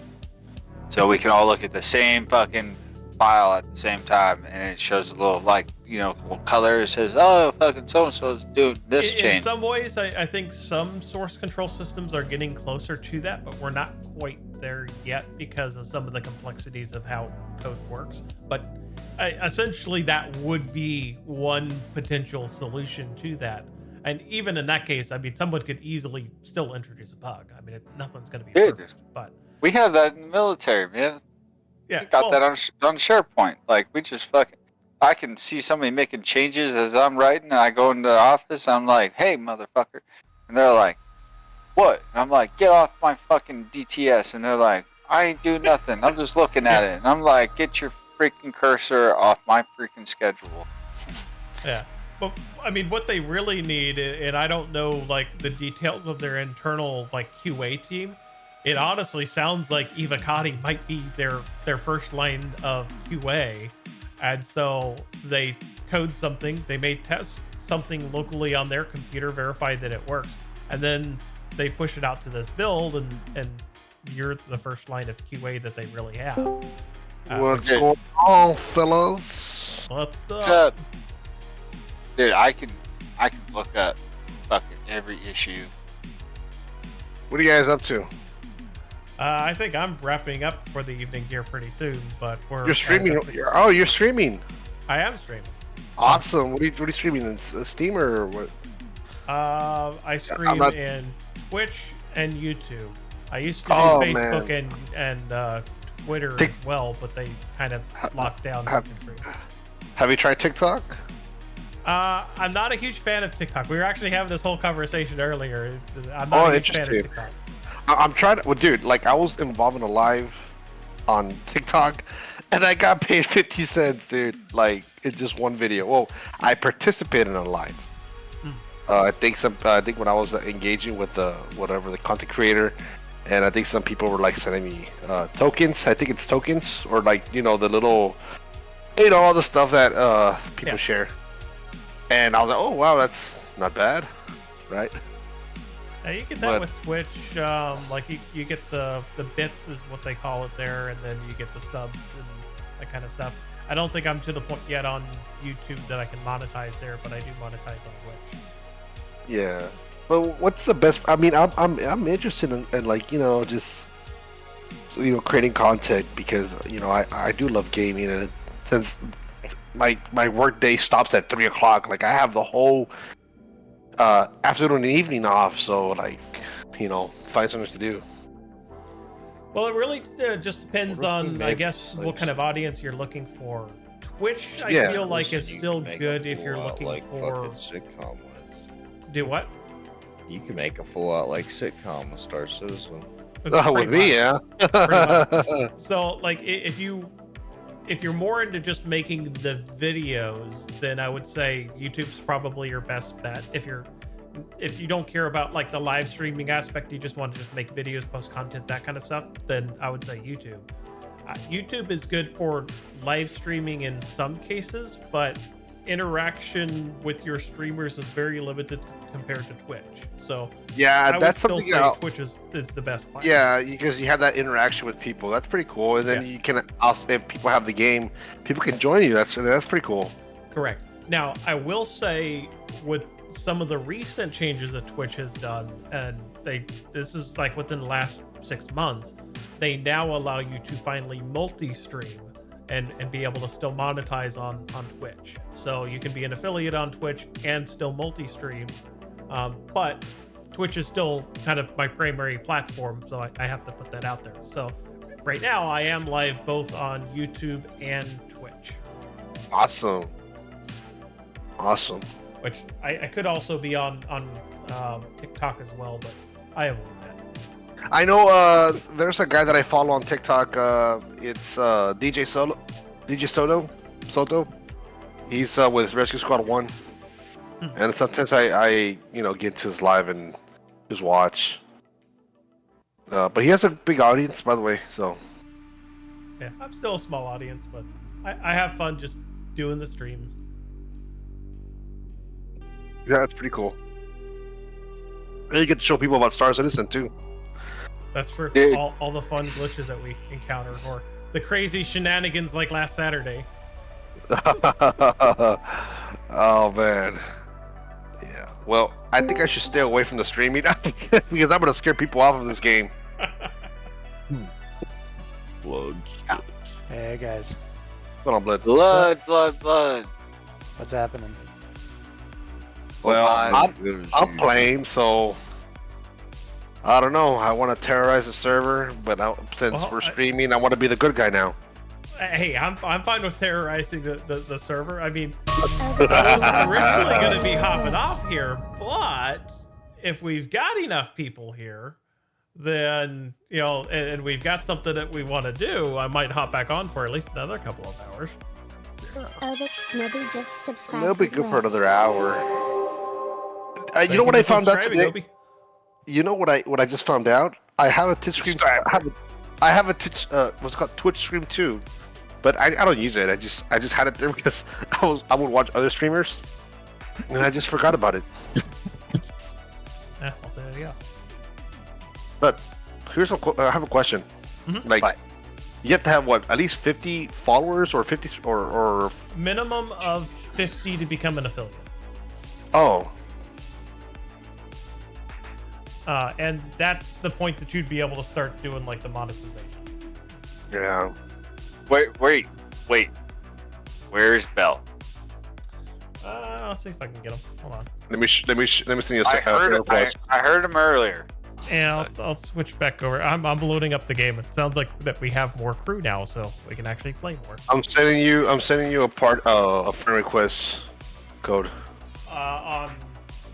so we can all look at the same fucking file at the same time, and it shows a little little color. It says, oh, fucking so and so's doing this change. In some ways, I think some source control systems are getting closer to that, but we're not quite there yet because of some of the complexities of how code works. But essentially, that would be one potential solution to that. And even in that case, I mean, someone could easily still introduce a bug. I mean, nothing's going to be perfect. But we have that in the military, man. Yeah, we got that on SharePoint. Like, we just fucking... I can see somebody making changes as I'm writing, and I go into the office, I'm like, hey, motherfucker. And they're like, what? And I'm like, get off my fucking DTS. And they're like, I ain't do nothing. I'm just looking at it. And I'm like, get your freaking cursor off my freaking schedule. Yeah. But, I mean, what they really need, and I don't know, like, the details of their internal, like, QA team, it honestly sounds like Evocati might be their first line of QA. And so they code something, they may test something locally on their computer, verify that it works, and then they push it out to this build, and you're the first line of QA that they really have. What's going on, fellas? What's What's up? up? Dude, I can look up fucking every issue. What are you guys up to? I think I'm wrapping up for the evening here pretty soon, but You're streaming. You're streaming. I am streaming. Awesome. What are you streaming in Steam or what? I stream in Twitch and YouTube. I used to do Facebook and Twitter as well, but they kind of locked down the stream. Have you tried TikTok? I'm not a huge fan of TikTok. We were actually having this whole conversation earlier. I'm not a huge fan of TikTok. I'm trying to, well, dude, like I was involved in a live on TikTok and I got paid 50 cents, dude, like in just one video. Well, I participated in a live. I think when I was engaging with the content creator, and I think some people were like sending me tokens. I think it's tokens or like, the little, all the stuff that people share. And I was like, oh wow, that's not bad, right? Now you get that with Twitch, like you get the bits is what they call it there, and then you get the subs and that kind of stuff. I don't think I'm to the point yet on YouTube that I can monetize there, but I do monetize on Twitch. Yeah, but what's the best? I mean, I'm interested in like just creating content because I do love gaming, and since my work day stops at 3 o'clock, like I have the whole afternoon and evening off, so like find something to do. Well, it really just depends on, I guess, what kind of audience you're looking for. Twitch, I feel like is still good if you're looking for sitcom with. Do what? You can make a full out like sitcom with Star Citizen. With me, yeah. So like if you're more into just making the videos, then I would say YouTube's probably your best bet. If you don't care about like the live streaming aspect, you just want to just make videos, post content, that kind of stuff, then I would say YouTube. YouTube is good for live streaming in some cases, but interaction with your streamers is very limited compared to Twitch. So yeah, that's still something say Twitch is the best platform. Yeah, because you have that interaction with people. That's pretty cool. And then you can also, if people have the game, people can join you. That's pretty cool. Correct. Now, I will say with some of the recent changes that Twitch has done, and this is like within the last 6 months, they now allow you to finally multi-stream and be able to still monetize on Twitch. So you can be an affiliate on Twitch and still multi-stream, but Twitch is still kind of my primary platform, so I have to put that out there. So right now I am live both on YouTube and Twitch. Awesome. Which I could also be on TikTok as well, but I avoid that. I know there's a guy that I follow on TikTok. It's DJ Soto. He's with Rescue Squad 1. And sometimes I get into his live and just watch. But he has a big audience, by the way, so. Yeah, I'm still a small audience, but I have fun just doing the streams. Yeah, that's pretty cool. And you get to show people about Star Citizen, too. That's for all the fun glitches that we encounter, or the crazy shenanigans like last Saturday. Oh, man. Yeah. Well, I think I should stay away from the streaming because I'm going to scare people off of this game. Blood. Hey, guys. What's going on, Blood. What's happening? Well, I'm playing, so I don't know. I want to terrorize the server, but since we're streaming, I want to be the good guy now. Hey, I'm fine with terrorizing the server. I mean, I was originally going to be hopping off here, but if we've got enough people here, then, and we've got something that we want to do, I might hop back on for at least another couple of hours. Nobi just subscribed. It'll be good for another hour. You know what I found out today? Nobi. You know what I just found out? I have a Twitch stream. I have a Twitch. What's it called? Twitch stream too, but I don't use it. I just had it there because I would watch other streamers, and I just forgot about it. Well, there you go. But here's I have a question. Mm-hmm. Like, You have to have what? At least 50 followers or 50 or Minimum of 50 to become an affiliate. Oh. And that's the point that you'd be able to start doing like the monetization. Yeah. Wait. Where's Bell? I'll see if I can get him. Hold on. Let me send you a I heard him earlier. And I'll switch back over. I'm loading up the game. It sounds like that we have more crew now, so we can actually play more. I'm sending you a friend request code.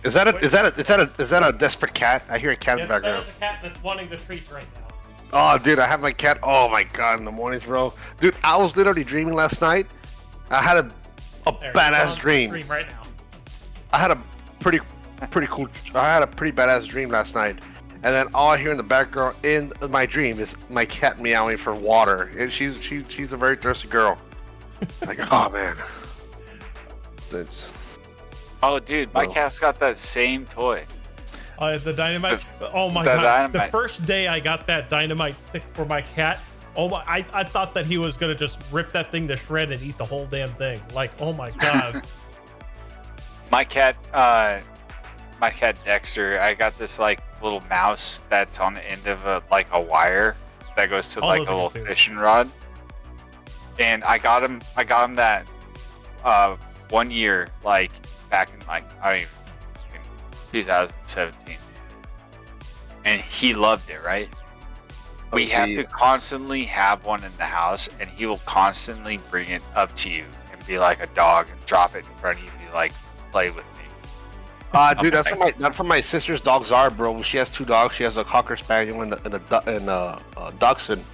Is that a desperate cat? I hear a cat in the background. There's a cat that's wanting the treat right now. Oh, dude, I have my cat. Oh my god, in the mornings, bro. Dude, I was literally dreaming last night. I had a badass dream. Right now. I had a pretty cool. I had a pretty badass dream last night, and then all I hear in the background in my dream is my cat meowing for water. And she's a very thirsty girl. Like, oh man. Oh, dude, my cat's got that same toy. The dynamite. Oh my god! Dynamite. The first day I got that dynamite stick for my cat. Oh my! I thought that he was gonna just rip that thing to shred and eat the whole damn thing. Like, oh my god. My cat Dexter. I got this like little mouse that's on the end of a wire that goes to like a little fishing rod. And I got him that 1 year, like back in in 2017, and he loved it, right? We have to constantly have one in the house, and he will constantly bring it up to you and be like a dog and drop it in front of you and be like, play with me. Dude, that's how my sister's dogs are, bro. She has 2 dogs. She has a Cocker Spaniel and a Dachshund.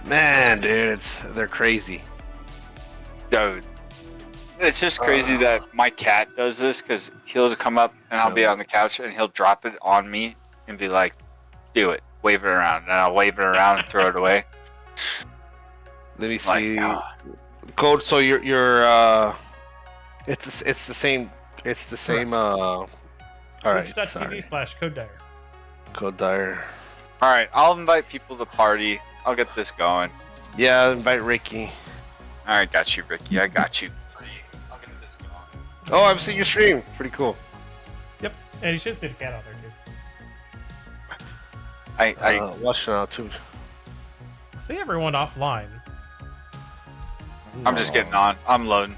Man, dude, they're crazy. Dude, it's just crazy that my cat does this, because he'll come up and I'll be on the couch and he'll drop it on me and be like, do it, wave it around, and I'll wave it around and throw it away. Let me see. Code. So you're it's the same. It's the same. All right. Twitch.tv/codedire. Codedire. All right, I'll invite people to the party. I'll get this going. Yeah, invite Ricky. All right, got you, Ricky. I got you. I'll get this going. Oh, I've seen your stream. Pretty cool. Yep, and you should see the cat out there too. I watch now too. See everyone offline. I'm just getting on. I'm loading.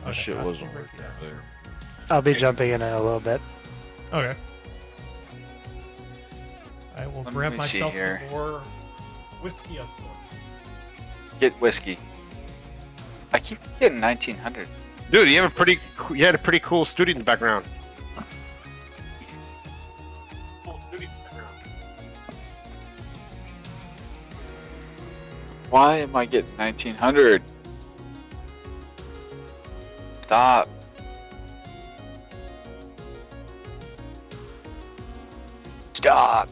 That shit wasn't working there. I'll be jumping in a little bit. Okay. I will grab myself some more whiskey of sorts. Get whiskey. I keep getting 1900. Dude, you had a pretty cool studio in the background. Why am I getting 1900? Stop. Stop.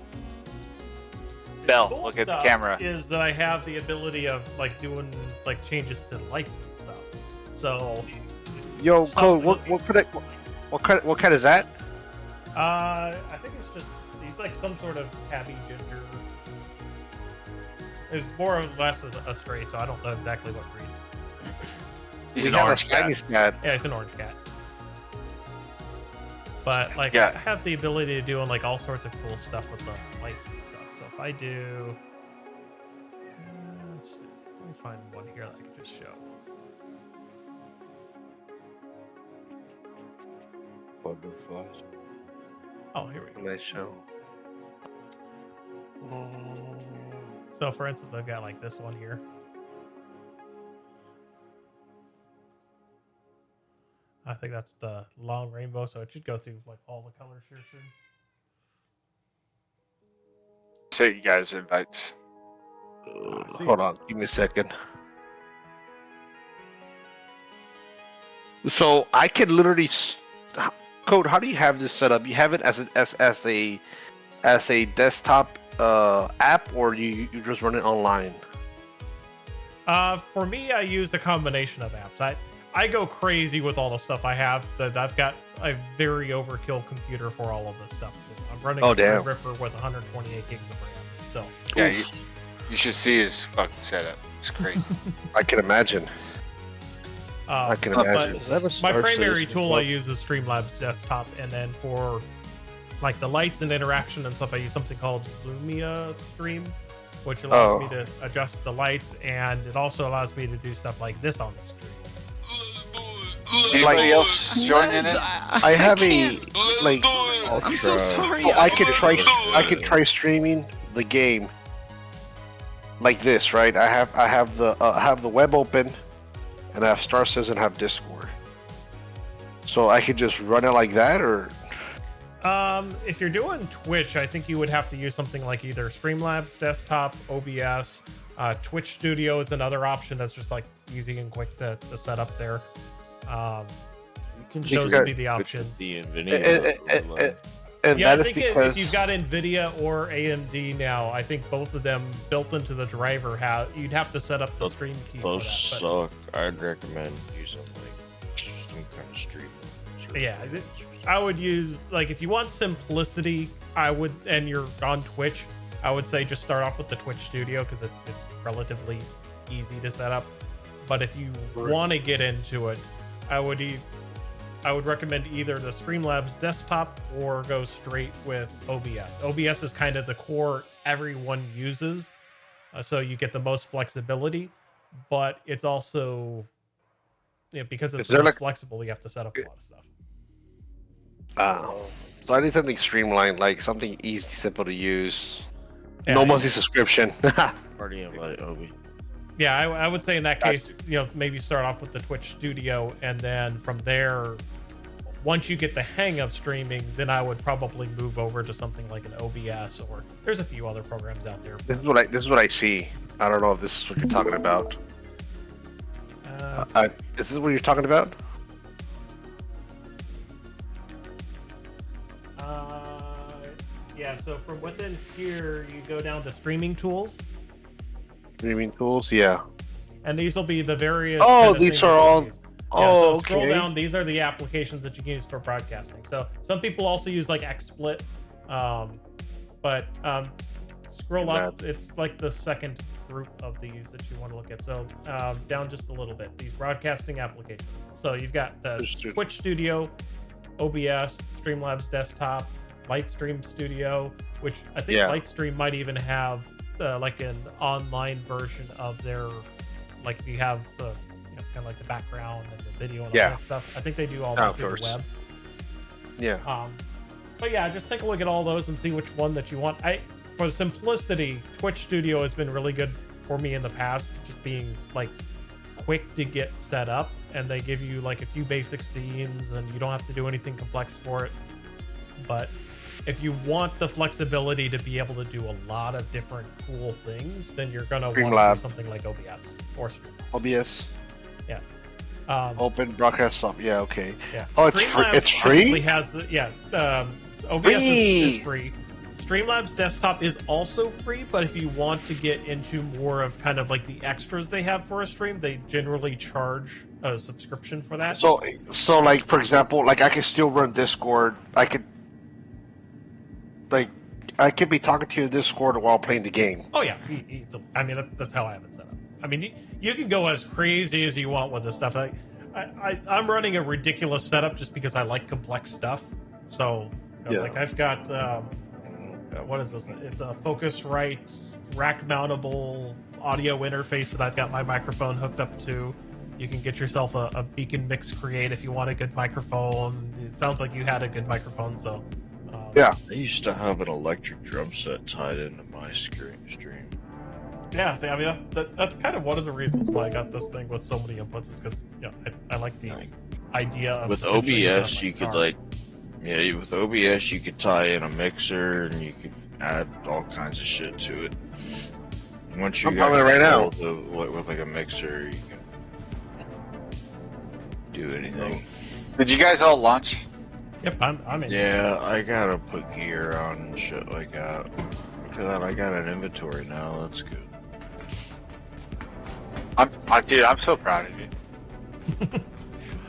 Bell, Cool look at the camera. Is that I have the ability of like doing like changes to lights and stuff. So. Yo, Cole, what kind is that? I think it's just he's like some sort of tabby ginger. It's more or less a stray, so I don't know exactly what breed. He's an orange cat. Yeah, he's an orange cat. But like, I have the ability to do like all sorts of cool stuff with the lights and stuff. So if I do, let's see, let me find one here that I can just show. Butterflies. Oh, here we go. Nice show. So for instance, I've got like this one here. I think that's the long rainbow, so it should go through like all the colors here soon. Say you guys invites. Hold on, give me a second. So I can literally Code. How do you have this set up? You have it as a desktop app, or you just run it online? For me, I use a combination of apps. I go crazy with all the stuff I have. That I've got a very overkill computer for all of this stuff. I'm running a Ripper with 128 gigs of RAM. So yeah, You should see his fucking setup. It's crazy. I can imagine. I can imagine. My primary tool I use is Streamlabs Desktop, and then for like the lights and interaction and stuff, I use something called Lumia Stream, which allows me to adjust the lights, and it also allows me to do stuff like this on the screen. Anybody else joining it? I have I'm so sorry. I could try streaming the game like this, right? I have the web open, and I have Star Citizen and have Discord. So I could just run it like that, or if you're doing Twitch, I think you would have to use something like either Streamlabs Desktop, OBS, Twitch Studio is another option that's just like easy and quick to set up there. Those would be the options. And yeah, that I think is because if you've got NVIDIA or AMD now, I think both of them built into the driver you'd have to set up the stream key. Those suck. I'd recommend using like some kind of stream. Yeah, I would use like if you want simplicity, and you're on Twitch, I would say just start off with the Twitch Studio because it's relatively easy to set up. But if you want to get into it, I would recommend either the Streamlabs Desktop or go straight with OBS. OBS is kind of the core everyone uses, so you get the most flexibility, but it's also, because it's most flexible, you have to set up a lot of stuff. So I need something streamlined, like something easy, simple to use. No monthly subscription. Party invite, Obi. Yeah, I would say in that case, maybe start off with the Twitch Studio, and then from there, once you get the hang of streaming, then I would probably move over to something like an OBS, or there's a few other programs out there. This is what I see. I don't know if this is what you're talking about. Is this what you're talking about? Yeah, so from within here, you go down to streaming tools. Streaming tools, yeah. And these will be the various. Oh, these are all. So scroll down. These are the applications that you can use for broadcasting. So some people also use like XSplit, but scroll up. It's like the second group of these that you want to look at. So down just a little bit. These broadcasting applications. So you've got the Twitch Studio, OBS, Streamlabs Desktop, Lightstream Studio, which I think Lightstream might even have like an online version of their, like if you have the kind of like the background and the video and all that stuff. I think they do all that through the web. Yeah. But yeah, just take a look at all those and see which one that you want. For simplicity, Twitch Studio has been really good for me in the past, just being like quick to get set up, and they give you like a few basic scenes, and you don't have to do anything complex for it. But if you want the flexibility to be able to do a lot of different cool things, then you're gonna want to do something like OBS or Streamlabs. OBS. Yeah. Open broadcast up. Yeah. Okay. Yeah. Oh, it's free. It's free. OBS is free. Streamlabs Desktop is also free, but if you want to get into more of kind of like the extras they have for a stream, they generally charge a subscription for that. So like for example, like I can still run Discord. I could be talking to you in Discord while playing the game. Oh yeah, I mean that's how I have it set up. I mean you can go as crazy as you want with this stuff. I'm running a ridiculous setup just because I like complex stuff. So like I've got what is this? It's a Focusrite rack mountable audio interface that I've got my microphone hooked up to. You can get yourself a Beacon Mix Create if you want a good microphone. It sounds like you had a good microphone, so. I used to have an electric drum set tied into my stream. Yeah, see, I mean, that's kind of one of the reasons why I got this thing with so many inputs, is because I like the idea of. With OBS, you could with OBS you could tie in a mixer and you could add all kinds of shit to it. And once you got right now with like a mixer, you can do anything. Did you guys all launch? Yep, I'm in. Yeah, I gotta put gear on and shit like that. Because I got an inventory now, that's good. Dude, I'm so proud of you.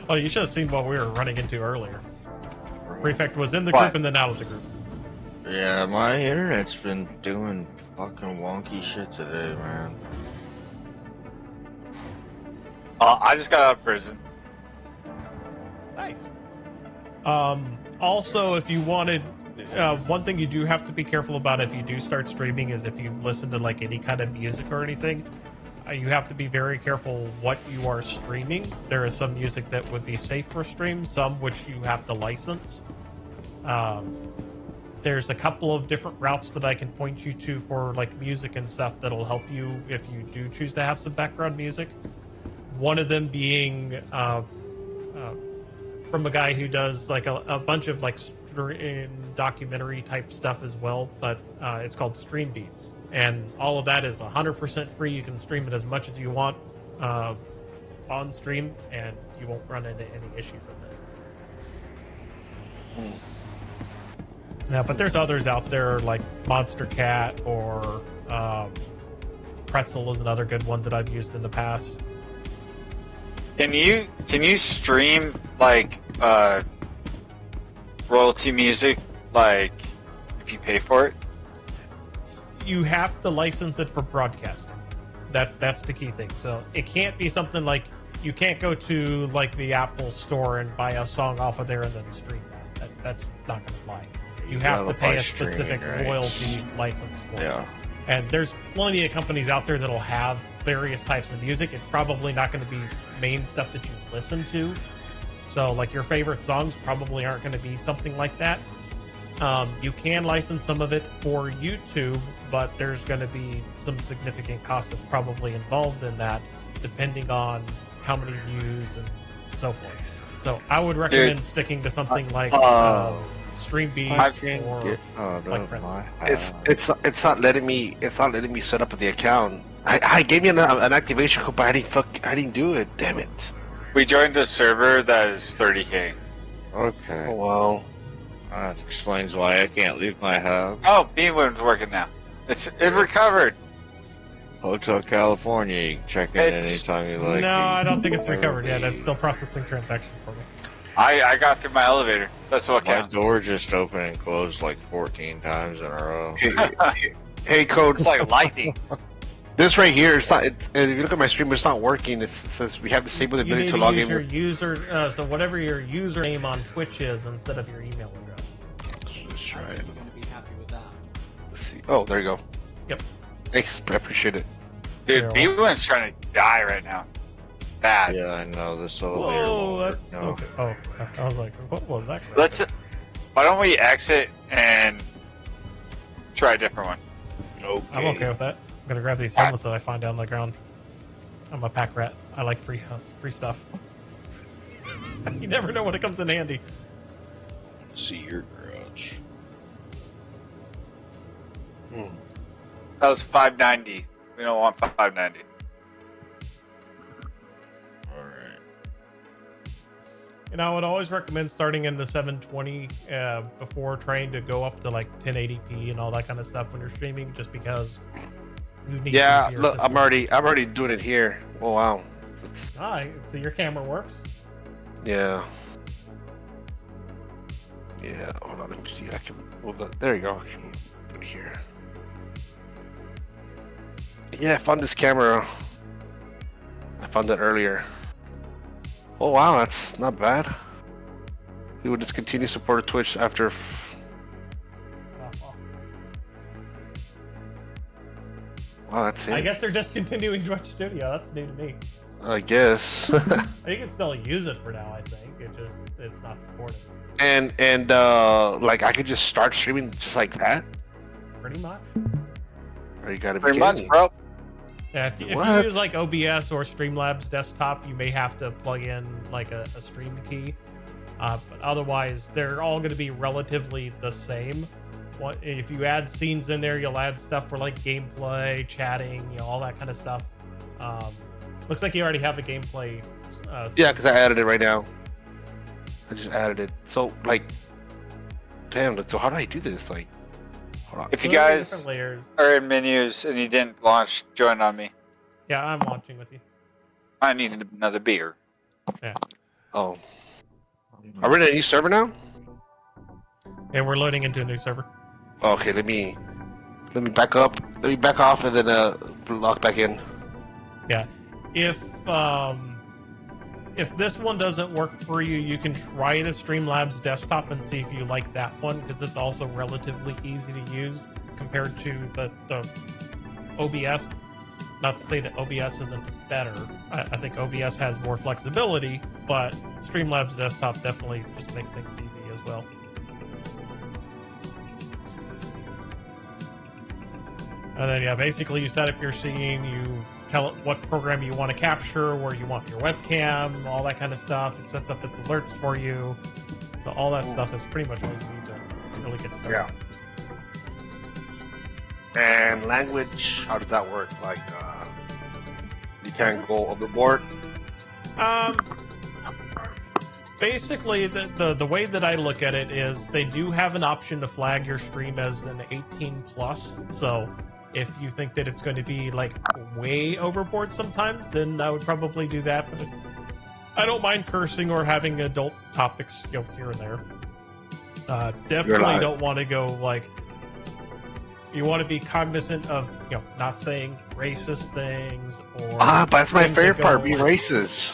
Oh, you should have seen what we were running into earlier. Prefect was in the group and then out of the group. Yeah, my internet's been doing fucking wonky shit today, man. I just got out of prison. Nice. Also, if you wanted, one thing you do have to be careful about if you do start streaming is if you listen to like any kind of music or anything, you have to be very careful what you are streaming. There is some music that would be safe for stream, some which you have to license. There's a couple of different routes that I can point you to for like music and stuff that'll help you if you do choose to have some background music. One of them being from a guy who does like a bunch of like documentary type stuff as well, but it's called Stream Beats, and all of that is 100% free. You can stream it as much as you want on stream, and you won't run into any issues with it. Yeah, but there's others out there like Monster Cat or Pretzel is another good one that I've used in the past. Can you stream like royalty music, like if you pay for it? You have to license it for broadcasting. That's the key thing. So it can't be something like you can't go to like the Apple store and buy a song off of there and then stream that. That's not going to fly. You have to pay a specific royalty license for it. And there's plenty of companies out there that'll have various types of music. It's probably not going to be main stuff that you listen to. So, like, your favorite songs probably aren't going to be something like that. You can license some of it for YouTube, but there's going to be some significant cost that's probably involved in that, depending on how many views and so forth. So, I would recommend sticking to something like Stream Beats or like it's not letting me set up the account. I gave me an activation code, but I didn't do it. Damn it. We joined a server that is 30K. Okay. Oh, wow. That explains why I can't leave my house. Oh, Beanwood's working now. It recovered. Hotel California, you can check in anytime you like. No, I don't think it's recovered yet. It's still processing transactions for me. I got through my elevator. That's what counts. My door just opened and closed like 14 times in a row. Hey, Code. It's like lightning. This right here, if you look at my stream, it's not working. It says we have disabled the ability to log in. Your user, so whatever your username on Twitch is instead of your email address. Let's try it. I'm going to be happy with that. Let's see. Oh, there you go. Yep. Thanks, I appreciate it. Dude, B1's trying to die right now. Bad. Yeah, I know, this elevator. Whoa, that's okay. Oh, I was like, what was that? Why don't we exit and try a different one? Okay. I'm okay with that. I'm gonna grab these helmets that I find down on the ground. I'm a pack rat. I like free stuff. You never know when it comes in handy. See your garage. That was 590. We don't want 590. Alright. And I would always recommend starting in the 720 before trying to go up to like 1080p and all that kind of stuff when you're streaming, just because. Yeah, look, I'm already doing it here. Oh wow. Alright, so your camera works. Yeah. Yeah. Hold on, let me see. There you go. Put it here. Yeah, I found this camera. I found it earlier. Oh wow, that's not bad. We would discontinue support of Twitch after. Wow, that's it. I guess they're discontinuing Twitch Studio. That's new to me. I guess. You can still use it for now. I think it's not supported. And like I could just start streaming just like that. Pretty much. Or you gotta be pretty much, me. bro. Yeah, if you use like OBS or Streamlabs desktop, you may have to plug in like a stream key. But otherwise, they're all going to be relatively the same. If you add scenes in there, you'll add stuff for like gameplay, chatting, all that kind of stuff. Looks like you already have a gameplay. Yeah, because I added it right now. I just added it. So like, damn. So how do I do this? Like, hold on. If you guys are in menus and you didn't launch, join on me. Yeah, I'm launching with you. I need another beer. Yeah. Oh. Are we in a new server now? Yeah, we're loading into a new server. Okay, let me back up. Let me back off and then lock back in. Yeah. If this one doesn't work for you, you can try it at Streamlabs desktop and see if you like that one, because it's also relatively easy to use compared to the OBS. Not to say that OBS isn't better. I think OBS has more flexibility, but Streamlabs desktop definitely just makes things easy as well. And then, yeah, basically you set up your scene, you tell it what program you want to capture, where you want your webcam, all that kind of stuff. It sets up its alerts for you. So all that stuff is pretty much all you need to really get started. Yeah. And language, how does that work? Like, you can't go overboard? Basically, the way that I look at it is they do have an option to flag your stream as an 18 plus. So if you think that it's going to be like way overboard sometimes, then I would probably do that. But I don't mind cursing or having adult topics, here and there. Definitely don't want to go like. You want to be cognizant of, not saying racist things or. That's my favorite part. Be racist.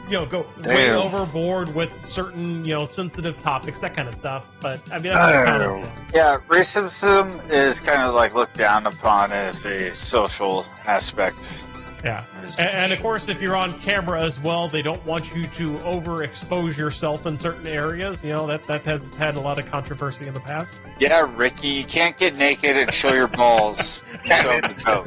Go way overboard with certain, sensitive topics, that kind of stuff. But I mean, that's kind of things. Yeah, racism is kind of like looked down upon as a social aspect. Yeah, and of course, if you're on camera as well, they don't want you to overexpose yourself in certain areas. That has had a lot of controversy in the past. Yeah, Ricky, you can't get naked and show your balls. Show them the toe.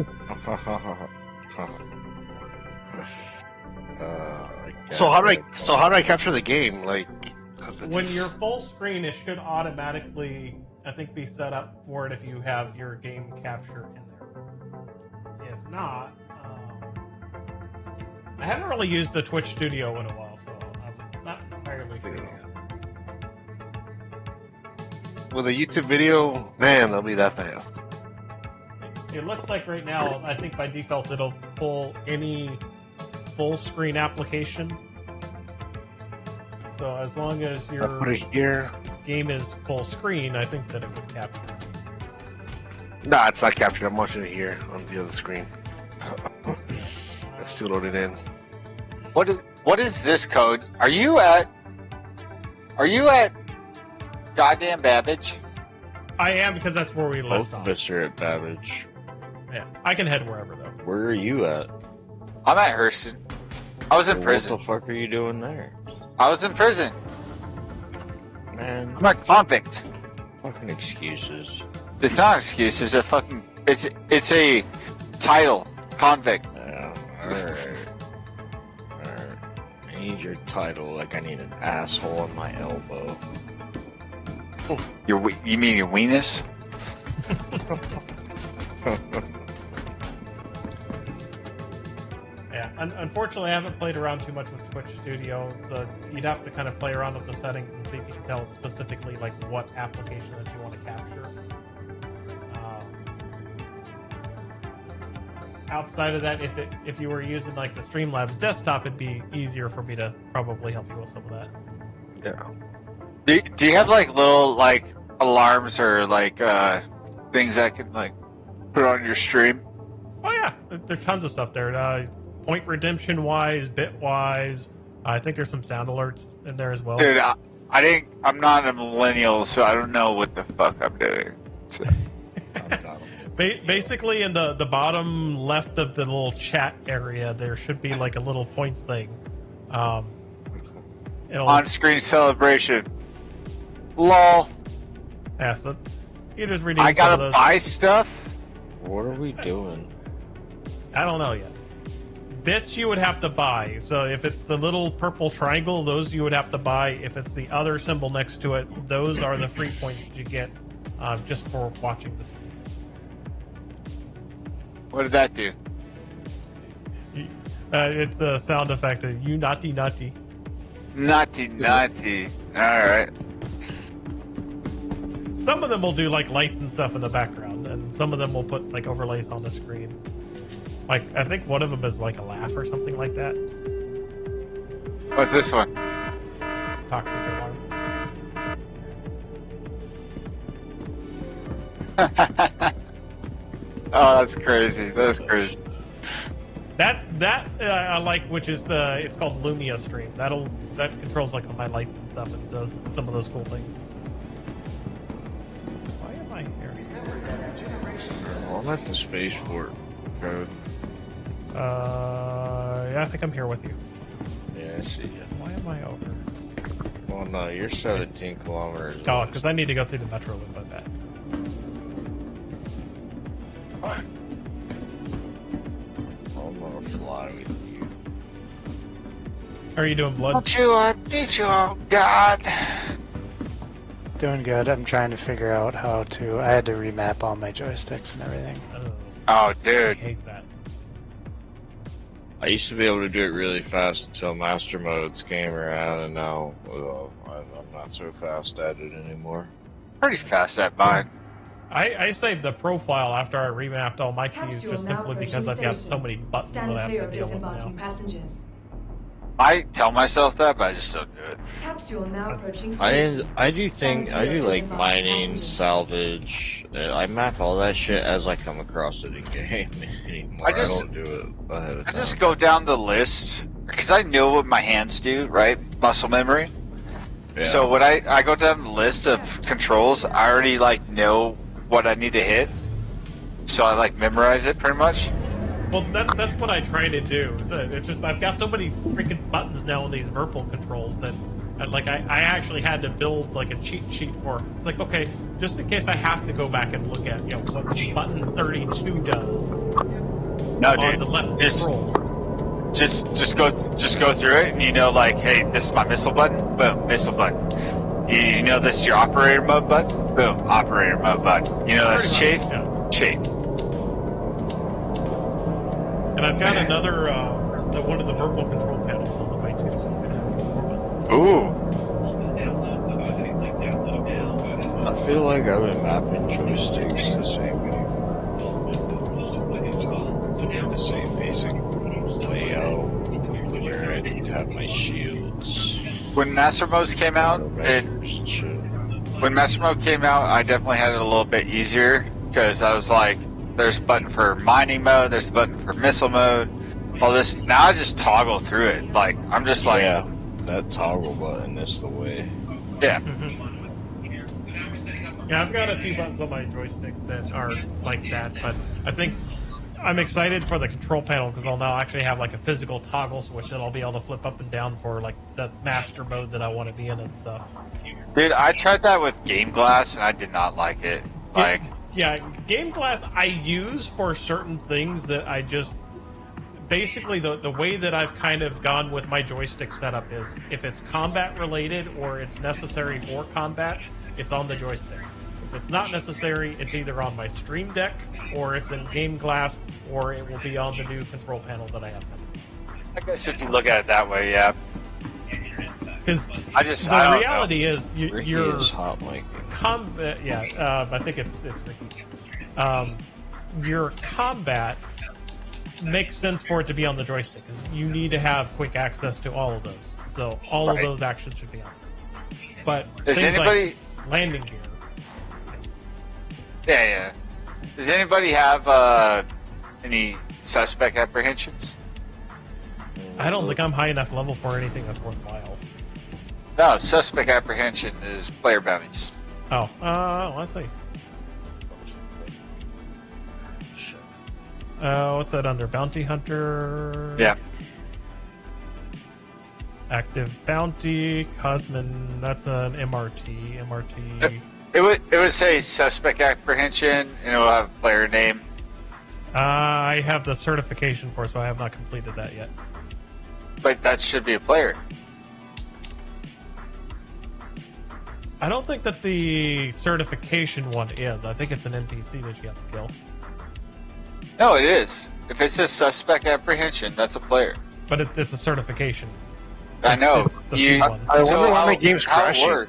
So how do I capture the game? Like, when you're full screen, it should automatically, I think, be set up for it if you have your game capture in there. If not, I haven't really used the Twitch Studio in a while, so I'm not entirely sure. With a YouTube video, man, that'll be that fast. It looks like right now, I think by default it'll pull any full screen application. So as long as your game is full screen, I think that it would capture. Nah, it's not captured. I'm watching it here on the other screen. It's still loading in. What is this code? Are you at goddamn Babbage? I am, because that's where we left off. Both of us are at Babbage. Yeah, I can head wherever though. Where are you at? I'm at Hurston. I was in prison. What the fuck are you doing there? I was in prison. Man. I'm a convict. Fucking excuses. It's not excuses. It's a title. Convict. Alright. I need your title like I need an asshole on my elbow. You mean your weenus? Yeah, unfortunately I haven't played around too much with Twitch Studio, so you'd have to kind of play around with the settings and see if you can tell specifically like what application that you want to capture. Outside of that, if you were using like the Streamlabs desktop, it'd be easier for me to probably help you with some of that. Yeah. Do you have like little like alarms or like things that can like put on your stream? Oh yeah, there's tons of stuff there. Point redemption wise, bit wise, I think there's some sound alerts in there as well. Dude, I'm not a millennial, so I don't know what the fuck I'm doing. So. Basically, in the bottom left of the little chat area, there should be like a little points thing. On-screen celebration. LOL. Yeah, so you just reading. I gotta buy stuff? What are we doing? I don't know yet. Bits you would have to buy. So if it's the little purple triangle, those you would have to buy. If it's the other symbol next to it, those are the free points that you get just for watching the stream. What did that do? It's the sound effect of you naughty naughty. Naughty naughty. Alright. Some of them will do like lights and stuff in the background, and some of them will put like overlays on the screen. Like, I think one of them is like a laugh or something like that. What's this one? Toxic alarm. Oh, that's crazy. That's crazy. That I like, which is it's called Lumia Stream. That controls like my lights and stuff and does some of those cool things. Why am I here? Well, I'm at the spaceport code. Yeah, I think I'm here with you. Yeah, I see you. Why am I over? Well, no, you're 17 kilometers. Oh, because I need to go through the metro loop, I bet. I'm gonna fly with you. How are you doing, Blood? Don't you, oh God. Doing good. I'm trying to figure out how to. I had to remap all my joysticks and everything. Oh, I dude. hate that. I used to be able to do it really fast until Master Modes came around, and now I'm not so fast at it anymore. Pretty fast at mine. I saved the profile after I remapped all my keys just simply because I've got so many buttons that I have to deal with now. Passengers. I tell myself that, but I just don't do it. Capsule now approaching I do like mining, salvage. I map all that shit as I come across it in game anymore. I don't do it ahead of time. I just go down the list because I know what my hands do, right? Muscle memory. Yeah. So when I go down the list of controls, I already like know what I need to hit. So I like memorize it pretty much. Well, that's what I try to do. It's just I've got so many freaking buttons now on these Merple controls that, I actually had to build like a cheat sheet for. It's like, okay, just in case I have to go back and look at what button 32 does. No, on dude, the left just control. just go through it, and you know, like, hey, this is my missile button. Boom, missile button. You know this is your operator mode button. Boom, operator mode button. You know that's chafe. Yeah. Chafe. And I've got another one of the Merple control panels on the way too. So I'm gonna have more buttons. Ooh. I feel like I've been mapping joysticks the same way. The same basic layout where I didn't have my shields. When Master Modes came out, I definitely had it a little bit easier because I was like, there's a button for mining mode, there's a button for missile mode, all this. Now I just toggle through it. Like, I'm just like... Yeah, that toggle button is the way. Yeah. Yeah, I've got a few buttons on my joystick that are like that, but I think I'm excited for the control panel because I'll now actually have like a physical toggle switch that I'll be able to flip up and down for like the master mode that I want to be in and stuff. Dude, I tried that with Game Glass and I did not like it. Like... Yeah, Game Glass I use for certain things that I just... Basically, the way that I've kind of gone with my joystick setup is if it's combat related or it's necessary for combat, it's on the joystick. If it's not necessary, it's either on my Stream Deck or it's in Game Glass or it will be on the new control panel that I have. I guess if you look at it that way, yeah. Because the reality is your combat. Yeah, I think it's Ricky. Your combat makes sense for it to be on the joystick. You need to have quick access to all of those, so all of those actions should be on. But Does things anybody like landing gear? Yeah. Does anybody have any suspect apprehensions? I don't think I'm high enough level for anything that's worthwhile. No, suspect apprehension is player bounties. Oh, let's see. What's that under? Bounty Hunter? Yeah. Active Bounty, Cosmin, that's an MRT. It would say suspect apprehension, and it will have player name. I have the certification for it, so I have not completed that yet. But that should be a player. I don't think that the certification one is. I think it's an NPC that you have to kill. No, it is. If it says suspect apprehension, that's a player. But it's a certification. I know. I wonder why my game's crashing.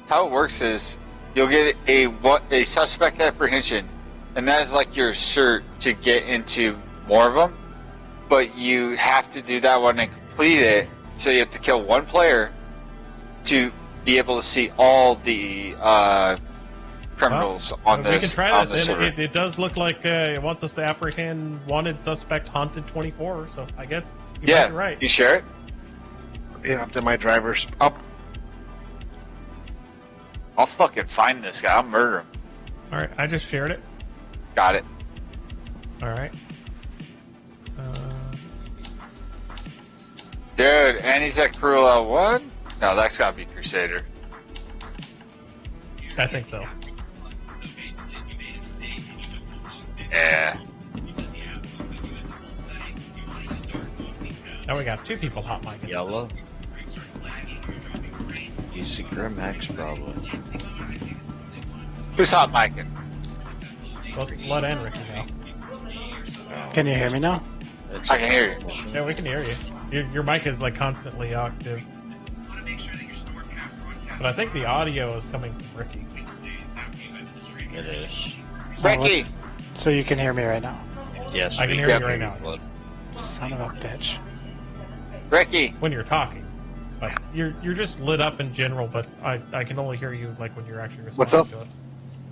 How it works is you'll get a suspect apprehension, and that is like your cert to get into more of them. But you have to do that one and complete it, so you have to kill one player to be able to see all the criminals on this. We can try on that. the server. It does look like it wants us to apprehend wanted suspect haunted 24. So I guess you might be right. You share it? Yeah, up to my driver's up. I'll fucking find this guy. I'll murder him. All right, I just shared it. Got it. All right. Dude, and he's at Cruella 1? No, that's gotta be Crusader. I think so. Yeah. Now we got 2 people hot micing. Yellow. He's a Grimhex, probably. Who's hot micing? Let's let and Ricky know. Can you hear me now? I can hear you. Yeah, we can hear you. Your mic is like constantly octave. But I think the audio is coming from Ricky. It is. Ricky! So you can hear me right now? Yes, I can hear you right now. Son of a bitch. Ricky! When you're talking. But you're just lit up in general, but I can only hear you like when you're actually responding What's up? to us.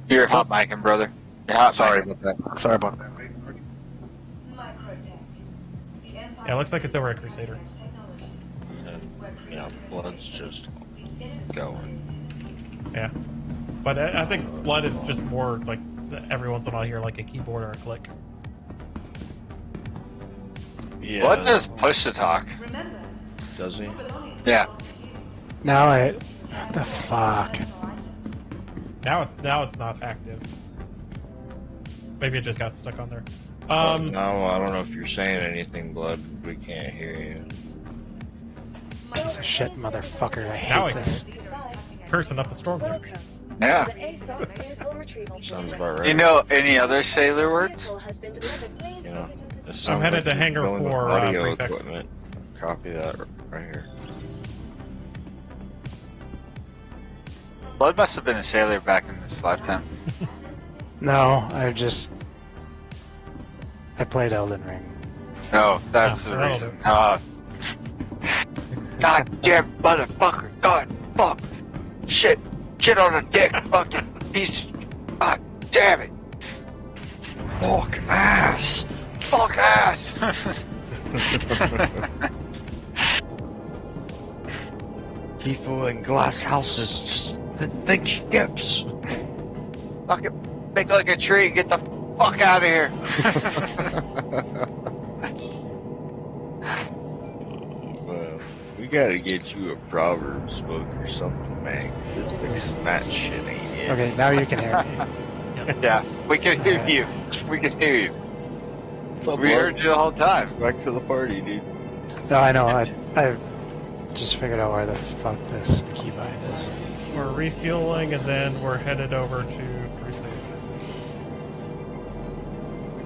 You're hot micing, brother. You're hot Sorry micing. about that. Sorry about that. Yeah, it looks like it's over at Crusader. Yeah, blood's just going. Yeah. But I think Blood is just more like every once in a while I hear like a keyboard or a click. Yeah. Blood does push to talk. Does he? Yeah. Now what the fuck? Now it's not active. Maybe it just got stuck on there. No, I don't know if you're saying anything, Blood. We can't hear you. Piece of shit, motherfucker. I Now hate I this. cursing up a storm there. Yeah. Sounds about right. You know any other sailor words? You know, it I'm sounds headed like to you're hangar dealing with 4, audio prefect. equipment. Copy that right here. Blood must have been a sailor back in this lifetime. No, I played Elden Ring. No, that's Oh, the well, reason. God damn motherfucker. God fuck. Shit. Shit on a dick. Fucking piece. God damn it. Fuck ass! Fuck ass. People in glass houses think ships. Fucking make like a tree. Get the fuck out of here. Well, we gotta get you a Proverbs book or something, man. 'Cause this mixing that shit ain't it. Okay, now you can hear me. Yeah, we can hear you. We can hear you. What's up, We Blood? heard you the whole time. Back to the party, dude. No, I know. I just figured out where the fuck this keybind is. We're refueling and then we're headed over to Crusader.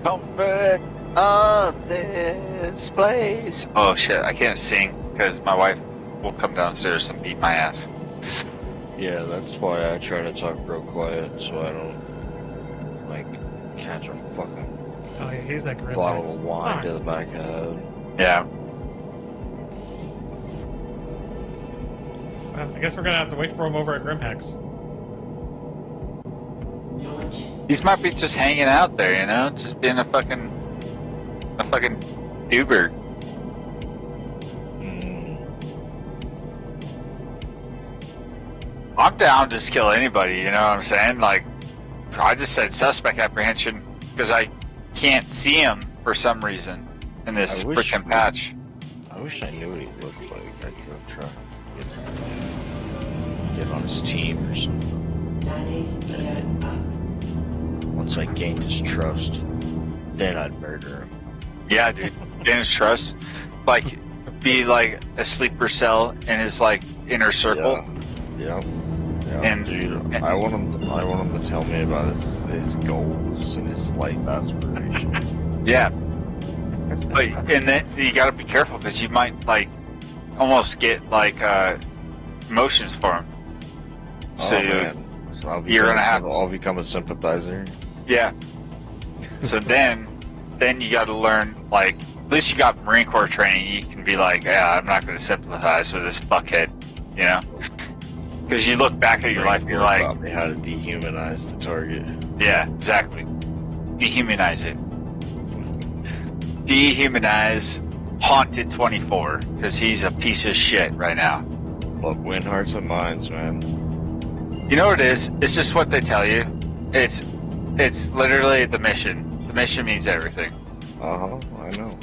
Comfort of this place. Oh shit, I can't sing because my wife will come downstairs and beat my ass. Yeah, that's why I try to talk real quiet so I don't, like, catch a fucking Oh yeah, he's that grid. bottle of wine to the back of the head. Yeah. Well, I guess we're gonna have to wait for him over at Grimhex. These might be just hanging out there, you know? Just being a fucking doober. I'm down to just kill anybody, you know what I'm saying? Like, I just said suspect apprehension because I can't see him for some reason in this frickin' patch. I wish I knew what he looked like. I could try get on his team or something. Once I gained his trust, then I'd murder him. Yeah, dude. Gain his trust. Like, be like a sleeper cell in his like inner circle. Yeah. And dude, I want him to tell me about his goals and his life aspirations. Yeah. But and then you gotta be careful because you might like almost get like emotions for him. So you're gonna have. I'll become a sympathizer. Yeah. So then you got to learn like at least you got Marine Corps training. You can be like, yeah, I'm not gonna sympathize with this fuckhead, you know. Because you look back at your life and you're like, taught me how to dehumanize the target. yeah, exactly. Dehumanize it. Dehumanize Haunted 24, because he's a piece of shit right now. Look, win hearts and minds, man. You know what it is? It's just what they tell you. It's literally the mission. The mission means everything. Uh-huh, I know.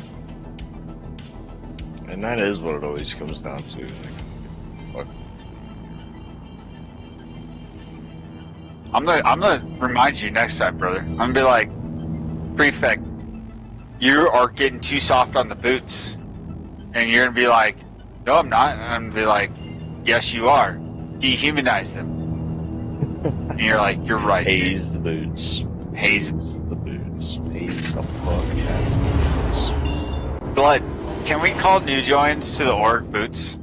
And that is what it always comes down to. Like, I'm gonna remind you next time, brother. I'm gonna be like, Prefect, you are getting too soft on the boots. And you're gonna be like, no, I'm not. And I'm gonna be like, yes, you are. Dehumanize them. And you're like, you're right. haze the boots. Haze the boots. Haze the fuck out of the boots. Blood, can we call new joins to the org boots?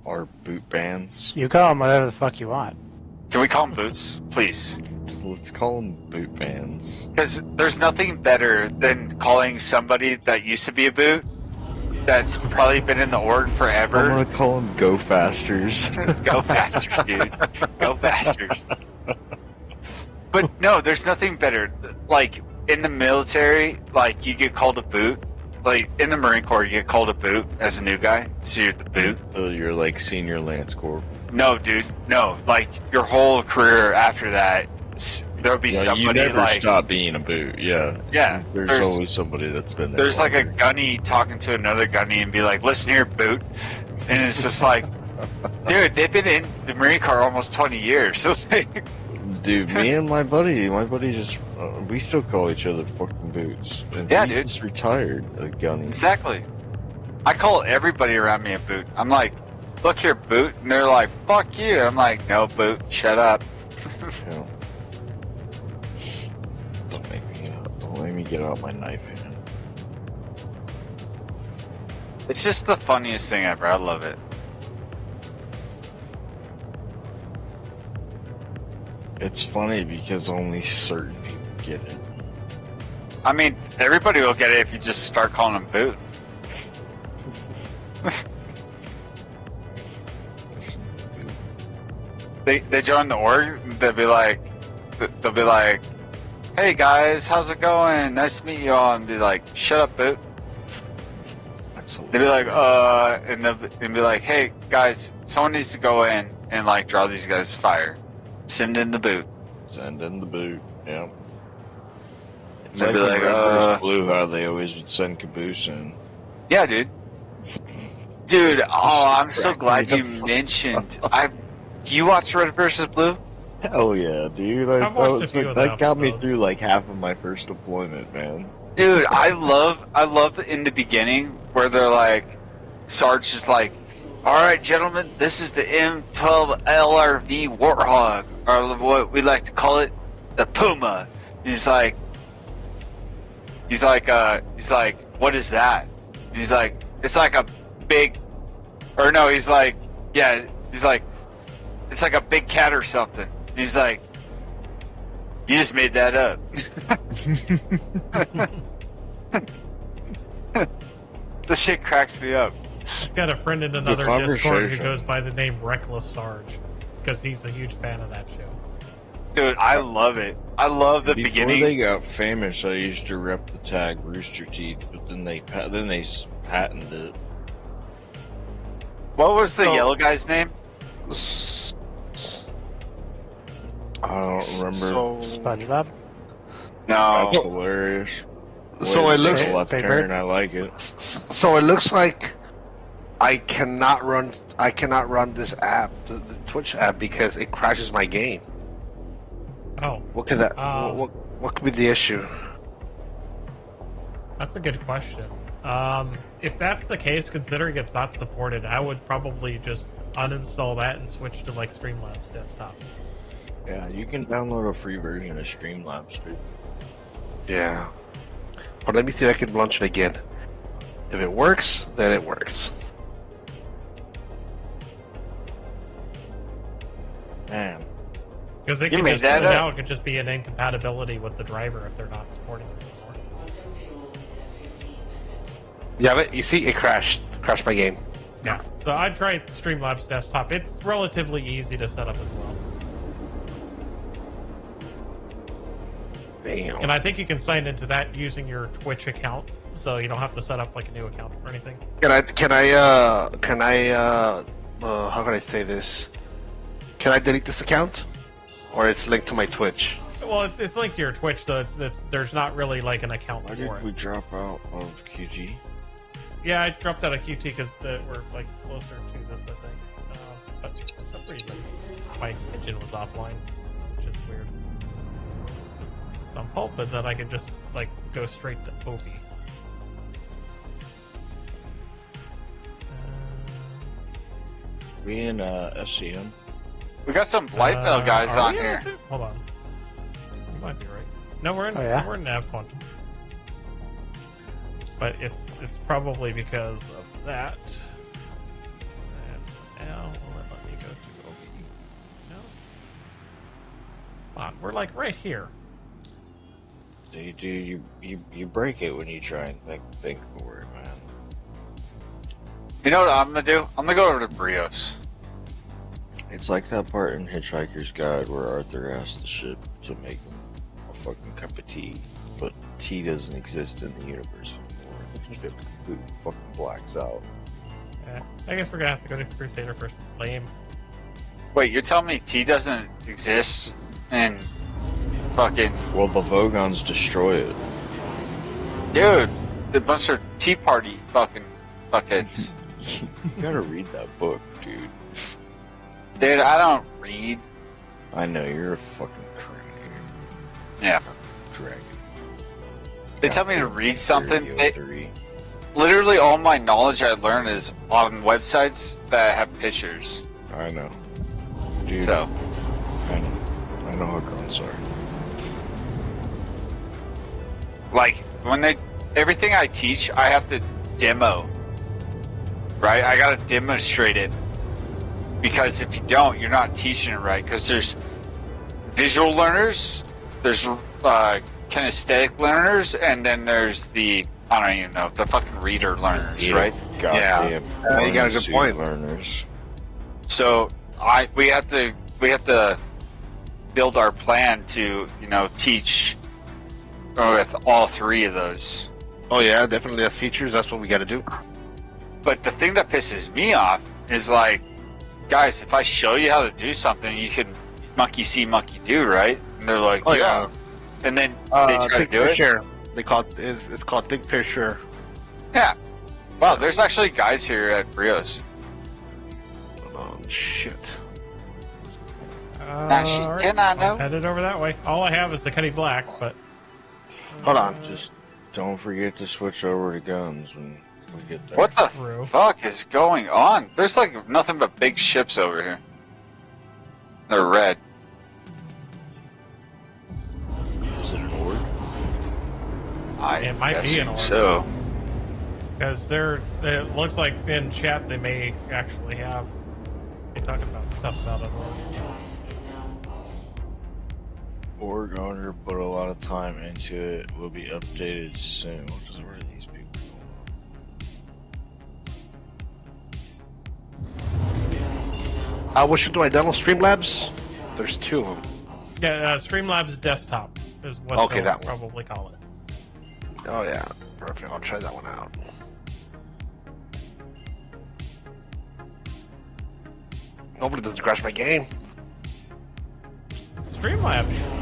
Or boot bands. You call them whatever the fuck you want. Can we call them boots, please? Let's call them boot bands. Because there's nothing better than calling somebody that used to be a boot that's probably been in the org forever. I'm gonna call them Go Fasters. Go Fasters, dude. Go Fasters. But no, there's nothing better. Like, in the military, like, you get called a boot. Like, in the Marine Corps, you get called a boot as a new guy, so you're the boot. So you're like Senior Lance Corps. No, dude, no. Like, your whole career after that, there'll be somebody you never like... stop being a boot, yeah. Yeah. There's always somebody that's been there. There's like a gunny talking to another gunny and be like, listen here, boot. And it's just like, dude, they've been in the Marine Corps almost 20 years. So dude, me and my buddy just, we still call each other fucking boots. And yeah, he dude. just retired, a gunny. Exactly. I call everybody around me a boot. I'm like, look here, boot. And they're like, fuck you. I'm like, no, boot, shut up. Yeah. Don't make me get out my knife hand. It's just the funniest thing ever. I love it. It's funny because only certain people get it. I mean, everybody will get it if you just start calling them boot. They join the org, they'll be like, hey guys, how's it going? Nice to meet you all. And be like, shut up, boot. They'll be like, and they'll be like, hey guys, someone needs to go in and like draw these guys fire. Send in the boot. Send in the boot, yeah. It's They'll like, be like, Red vs. Blue, how they always would send Caboose in. Yeah, dude. Dude, I'm so glad you mentioned. You watched Red vs. Blue? Hell yeah, dude. That got me through like half of my first deployment, man. Dude, I love in the beginning where they're like, Sarge is like, alright gentlemen, this is the M12 LRV Warthog, or what we like to call it, the Puma. He's like, what is that? And he's like, it's like a big, or no, he's like, yeah, he's like, it's like a big cat or something. And he's like, you just made that up. The shit cracks me up. I've got a friend in another Discord who goes by the name Reckless Sarge, because he's a huge fan of that show. Dude, I love it. I love the beginning. Before they got famous, I used to rep the tag Rooster Teeth, but then they patented it. What was the yellow guy's name? I don't remember. SpongeBob? No. That's hilarious. So it looks left turn, I like it. So it looks like I cannot run this app, the Twitch app, because it crashes my game. Oh. What could that? What could be the issue? That's a good question. If that's the case, considering it's not supported, I would probably just uninstall that and switch to like Streamlabs desktop. Yeah, you can download a free version of Streamlabs, dude. Yeah. But let me see if I can launch it again. If it works, then it works. Man. Because it could just now it could just be an incompatibility with the driver if they're not supporting it anymore. Yeah, but you see, it crashed my game. Yeah. So I tried Streamlabs desktop. It's relatively easy to set up as well. Damn. And I think you can sign into that using your Twitch account, so you don't have to set up like a new account or anything. How can I say this? Can I delete this account? Or it's linked to my Twitch? Well, it's linked to your Twitch, so there's not really like an account Why for did it. we drop out of QG? Yeah, I dropped out of QT because we're like closer to this, I think. But for some reason, my engine was offline, which is weird. So I'm hoping that I can just like go straight to OP. We in SCM? We got some Blytheville guys are on we in here. SCM? Hold on. You might be right. No, we're in. Oh, yeah? We're in Nav Quantum. But it's probably because of that. And now will it let me go to OP? No. Come on, we're like right here. You break it when you try and think for it, man. You know what I'm gonna do? I'm gonna go over to Brios. It's like that part in Hitchhiker's Guide where Arthur asked the ship to make him a fucking cup of tea, but tea doesn't exist in the universe anymore. The ship completely fucking blacks out. Yeah, I guess we're gonna have to go to Crusader first. Lame. Wait, you're telling me T doesn't exist in fucking... Well, the Vogons destroy it. Dude, a bunch of Tea Party fucking fuckheads. You gotta read that book, dude. Dude, I don't read. I know, you're a fucking crank. Yeah. Dragon. They tell me to read something. 3003. Literally all my knowledge I learn is on websites that have pictures. I know. Dude, So. I know how girls are. Like, everything I teach, I have to demo. Right? I gotta demonstrate it. Because if you don't, you're not teaching it right. Because there's visual learners, there's kinesthetic learners, and then there's the, I don't even know, the fucking reader learners, right? Goddamn. Yeah, you got a good point. Learners. So we have to build our plan to, teach with all three of those. Oh yeah, definitely as teachers, that's what we gotta do. But the thing that pisses me off is like, guys, if I show you how to do something, you can monkey see, monkey do, right? And they're like, Oh, yeah. And then they try to Think do it. Share. It's called Think Pair Share. Yeah. Wow, there's actually guys here at Brios. Oh shit. Alright, I know. I'm headed over that way. All I have is the Cuddy Black, but... Hold on. Just don't forget to switch over to guns when we get there. What the True. fuck is going on? There's like nothing but big ships over here. They're red. Is it an orb? It might be an orb. So. Because it looks like in chat they may actually have... They're talking about stuff about it. Oregoner put a lot of time into it. Will be updated soon. Where are these people going? What should do I demo? Streamlabs? There's two of them. Yeah, Streamlabs Desktop is what Okay, they'll that one. probably call it. Oh yeah, perfect. I'll try that one out. Hopefully it doesn't crash my game. Streamlabs.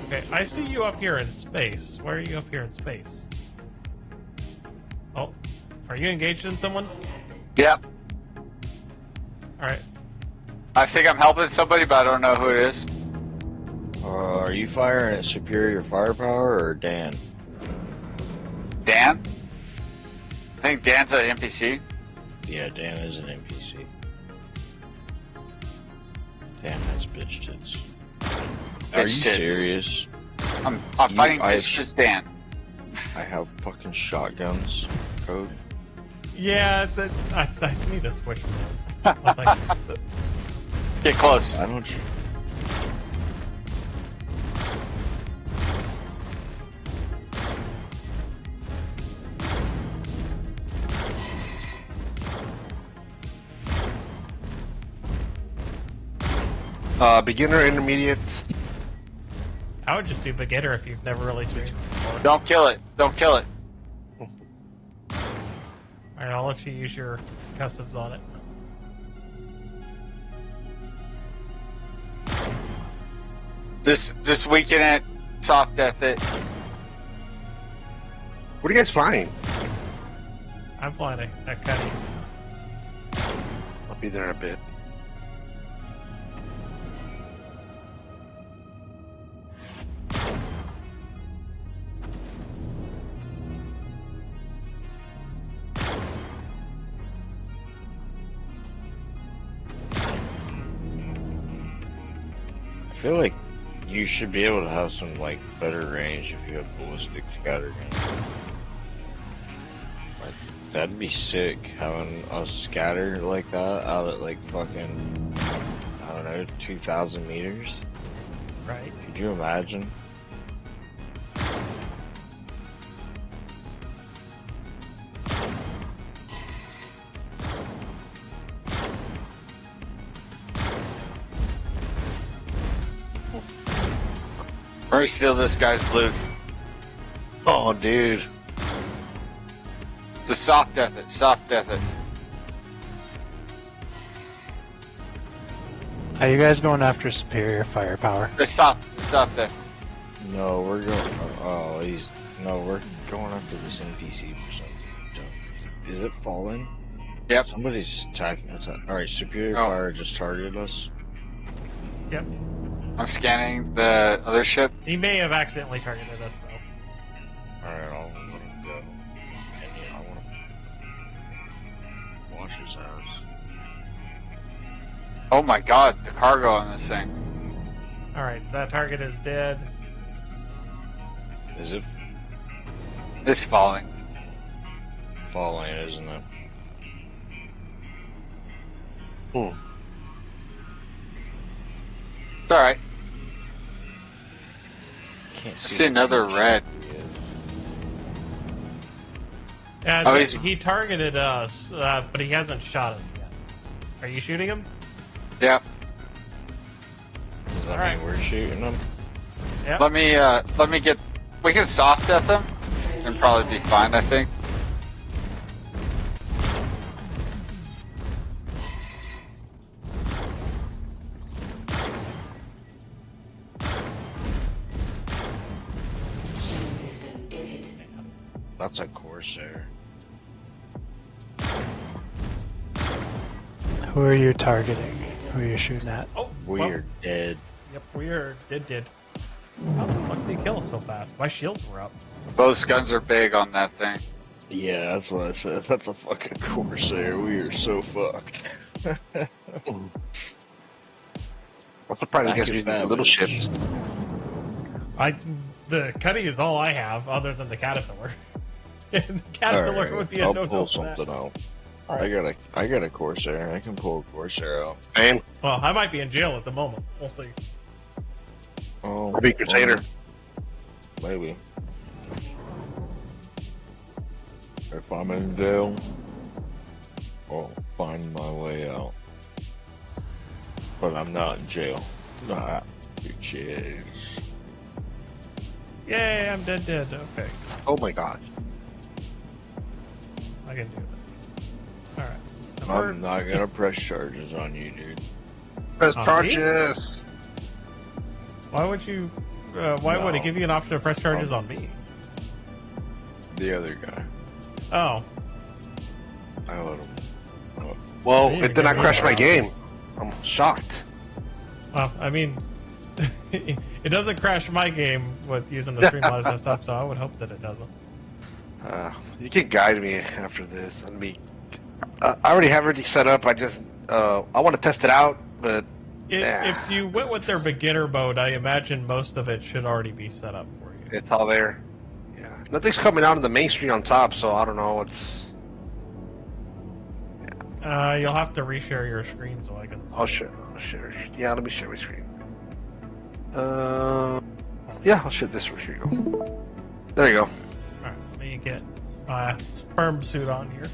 Okay, I see you up here in space. Why are you up here in space? Oh, are you engaged in someone? Yep. Alright. I think I'm helping somebody, but I don't know who it is. Are you firing at superior firepower or Dan? Dan? I think Dan's an NPC. Yeah, Dan is an NPC. Dan has bitch tits. Are you Bitch tits. serious? I'm fighting bitch tits Dan. I have fucking shotguns. Code. Yeah, I need to switch those. Get close. I don't. Beginner, intermediate. I would just do beginner if you've never really streamed before. Don't kill it. Don't kill it. Alright, I'll let you use your customs on it. This weekend at soft death it. What are you guys flying? I'm flying a Cuddy. I'll be there in a bit. I feel like you should be able to have some like better range if you have ballistic scatter gun. Like, that'd be sick having us scatter like that out at like fucking, I don't know, 2,000 meters. Right. Could you imagine? We're gonna steal this guy's loot. Oh, dude. It's a soft death it. Soft death it. Are you guys going after superior firepower? It's soft death. No, we're going. Oh, no, we're going after this NPC for something. Is it falling? Yep. Somebody's attacking us. Alright, superior Oh. fire just targeted us. Yep. I'm scanning the other ship. He may have accidentally targeted us, though. Alright, I'll let him go. And yeah, I want to watch his ass. Oh my god, the cargo on this thing. Alright, that target is dead. Is it It's falling. falling, isn't it? It's alright. Can't I see another red. And Oh, he's- he targeted us, but he hasn't shot us yet. Are you shooting him? Yep. Does that Alright. mean we're shooting them? Yep. Let me get. We can soft death them, and probably be fine. I think. That's a Corsair. Who are you targeting? Who are you shooting at? Oh, We well, are dead. Yep, we are dead. How the fuck did he kill us so fast? My shields were up. Both guns are big on that thing. Yeah, that's what I said. That's a fucking Corsair. We are so fucked. I'm surprised you guys are using the little ships. The Cuddy is all I have, other than the Caterpillar. The Caterpillar Alright, would be a I'll no-no pull for that. something out. Alright. I got a Corsair. I can pull a Corsair out. Man, Well, I might be in jail at the moment. We'll see. Oh, I'll be Crusader. Maybe. If I'm in jail, I'll find my way out. But I'm not in jail. Ah, bitches. Yay, I'm dead. Okay, Oh my god. I can do this. Alright. I'm not gonna press charges on you, dude. Press On charges. Why would you... why would it give you an option to press charges on me? The other guy. Oh. I let him. Oh. Well, Hey, it did not you're crash my right. game. I'm shocked. I mean... it doesn't crash my game with using the Streamlabs and stuff, so I would hope that it doesn't. You can guide me after this. I already have everything set up. I just I want to test it out, but If you went with their beginner mode, I imagine most of it should already be set up for you. it's all there. Yeah, nothing's coming out of the main screen on top, so I don't know what's. You'll have to reshare your screen so I can see. I'll share. Yeah, let me share my screen. Yeah, I'll share this. Here you go. There you go. Alright, let me get my sperm suit on here.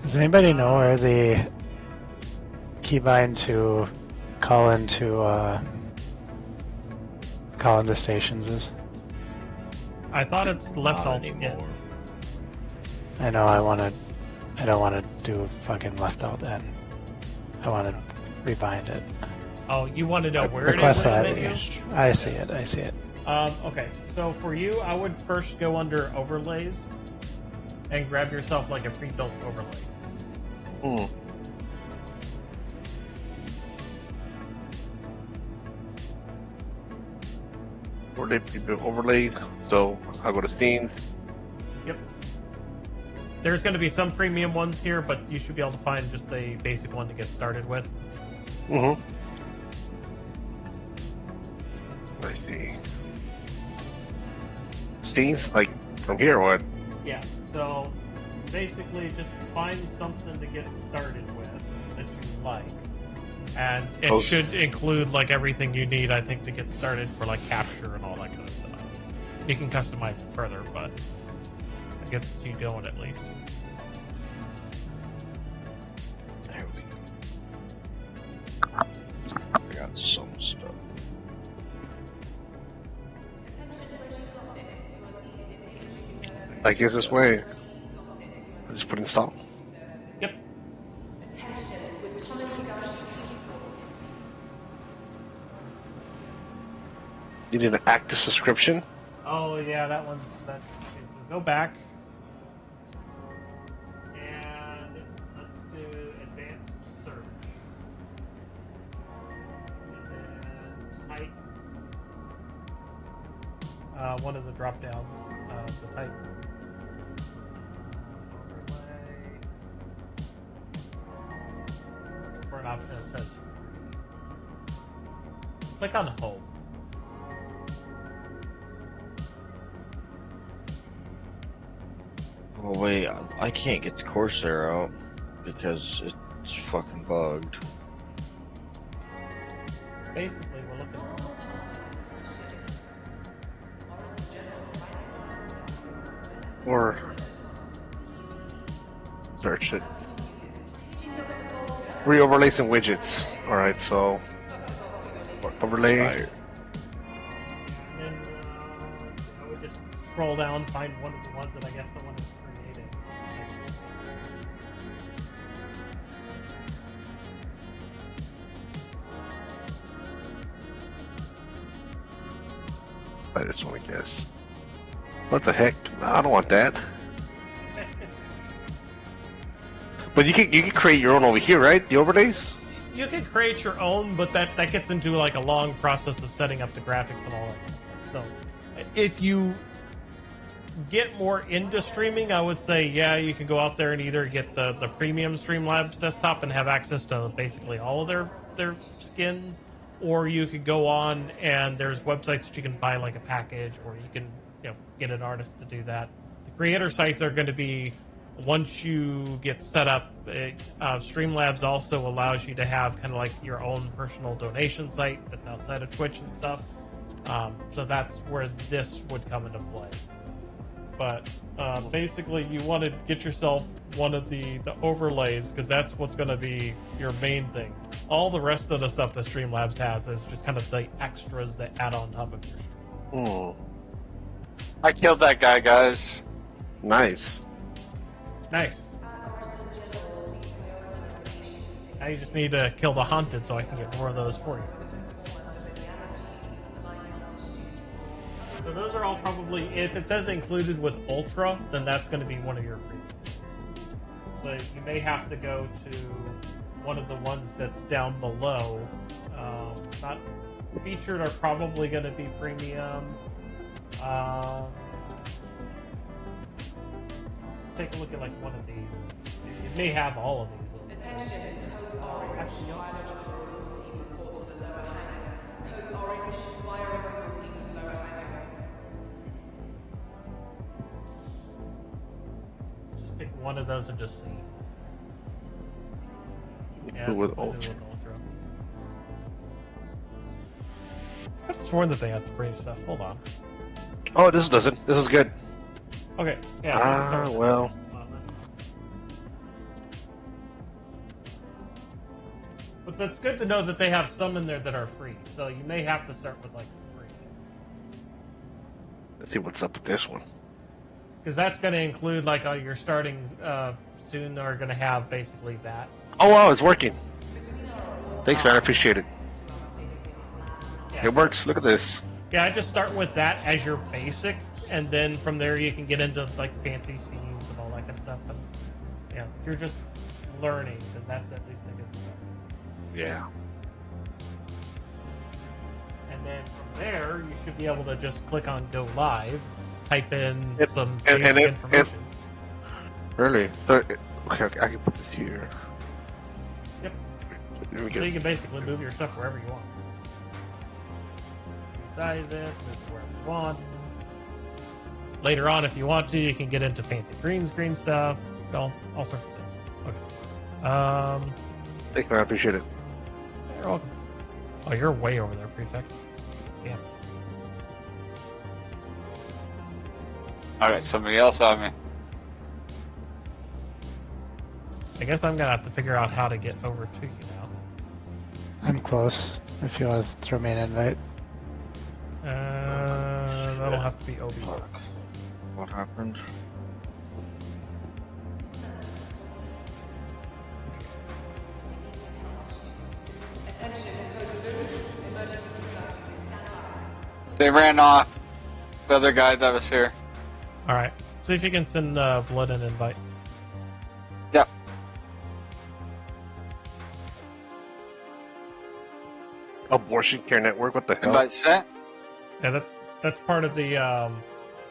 Does anybody know where the keybind to call into stations is? I thought it's left alt anymore. I know. I don't want to do fucking left alt N. I want to rebind it. Oh, you want to know where it is Request in the that. menu? I see it. I see it. Okay, so for you, I would first go under overlays and grab yourself like a pre-built overlay. Hmm. Overlay. So I'll go to scenes. Yep. There's going to be some premium ones here, but you should be able to find just a basic one to get started with. Mm-hmm. I see. Scenes, like from here, what? Yeah, so basically just find something to get started with that you like. And it should include like everything you need, I think, to get started for like capture and all that kind of stuff. You can customize it further, but it gets you going at least. There we go. I got some stuff. Like, is this way? I just put install. Yep. You need an active subscription? Oh yeah, that one's that. Okay, so go back and let's do advanced search, and then type one of the drop downs. So type overlay. Look for an option that says click on home. Oh wait, I can't get the Corsair out because it's fucking bugged. Basically, we're looking. Or search it. Re-overlay some widgets. Alright, so overlay. And then I would just scroll down, find one of the ones that I guess someone has created. Try this one, I guess. What the heck? No, I don't want that. But you can create your own over here, right? The overlays? You can create your own, but that gets into like a long process of setting up the graphics and all that kind of stuff. So if you get more into streaming, I would say, yeah, you can go out there and either get the premium Streamlabs desktop and have access to basically all of their skins, or you could go on and there's websites that you can buy like a package, or you can get an artist to do that. The creator sites are going to be, once you get set up, Streamlabs also allows you to have kind of like your own personal donation site that's outside of Twitch and stuff. So that's where this would come into play. But basically, you want to get yourself one of the overlays, because that's what's going to be your main thing. All the rest of the stuff that Streamlabs has is just kind of the extras that add on top of your stream. I killed that guy, guys. Nice. Nice. Now you just need to kill the haunted so I can get more of those for you. So those are all probably, if it says included with Ultra, then that's going to be one of your premium ones. So you may have to go to one of the ones that's down below. Not featured are probably going to be premium. Take a look at like one of these. It may have all of these. Actually, just pick one of those and just see. Yeah, with Ultra. I could have sworn that they had some free stuff. Hold on. Oh, this doesn't. This is good. Okay. Yeah. Well. But that's good to know that they have some in there that are free. So you may have to start with like free. Let's see what's up with this one. Because that's going to include like your starting soon are going to have basically that. Oh wow, it's working. Thanks, man. I appreciate it. Yeah. It works. Look at this. Yeah, I just start with that as your basic, and then from there you can get into like fancy scenes and all that kind of stuff. And yeah, if you're just learning, then that's at least a good start. Yeah. And then from there, you should be able to just click on Go Live, type in some and basic information. Really? Okay, I can put this here. Yep. So you can basically move your stuff wherever you want. Size it, move it wherever you want. Later on, if you want to, you can get into fancy green screen stuff, all sorts of things. Okay. Thanks, man. I appreciate it. You're welcome. Oh, you're way over there, Prefect. Yeah. Alright, somebody else on me. I guess I'm gonna have to figure out how to get over to you now. I'm close. If you want to throw me an invite. That'll have to be OB. What happened? They ran off. The other guy that was here. Alright. See if you can send Blood an invite. Yep. Abortion Care Network. What the hell? Invite sent? Yeah, that's part of the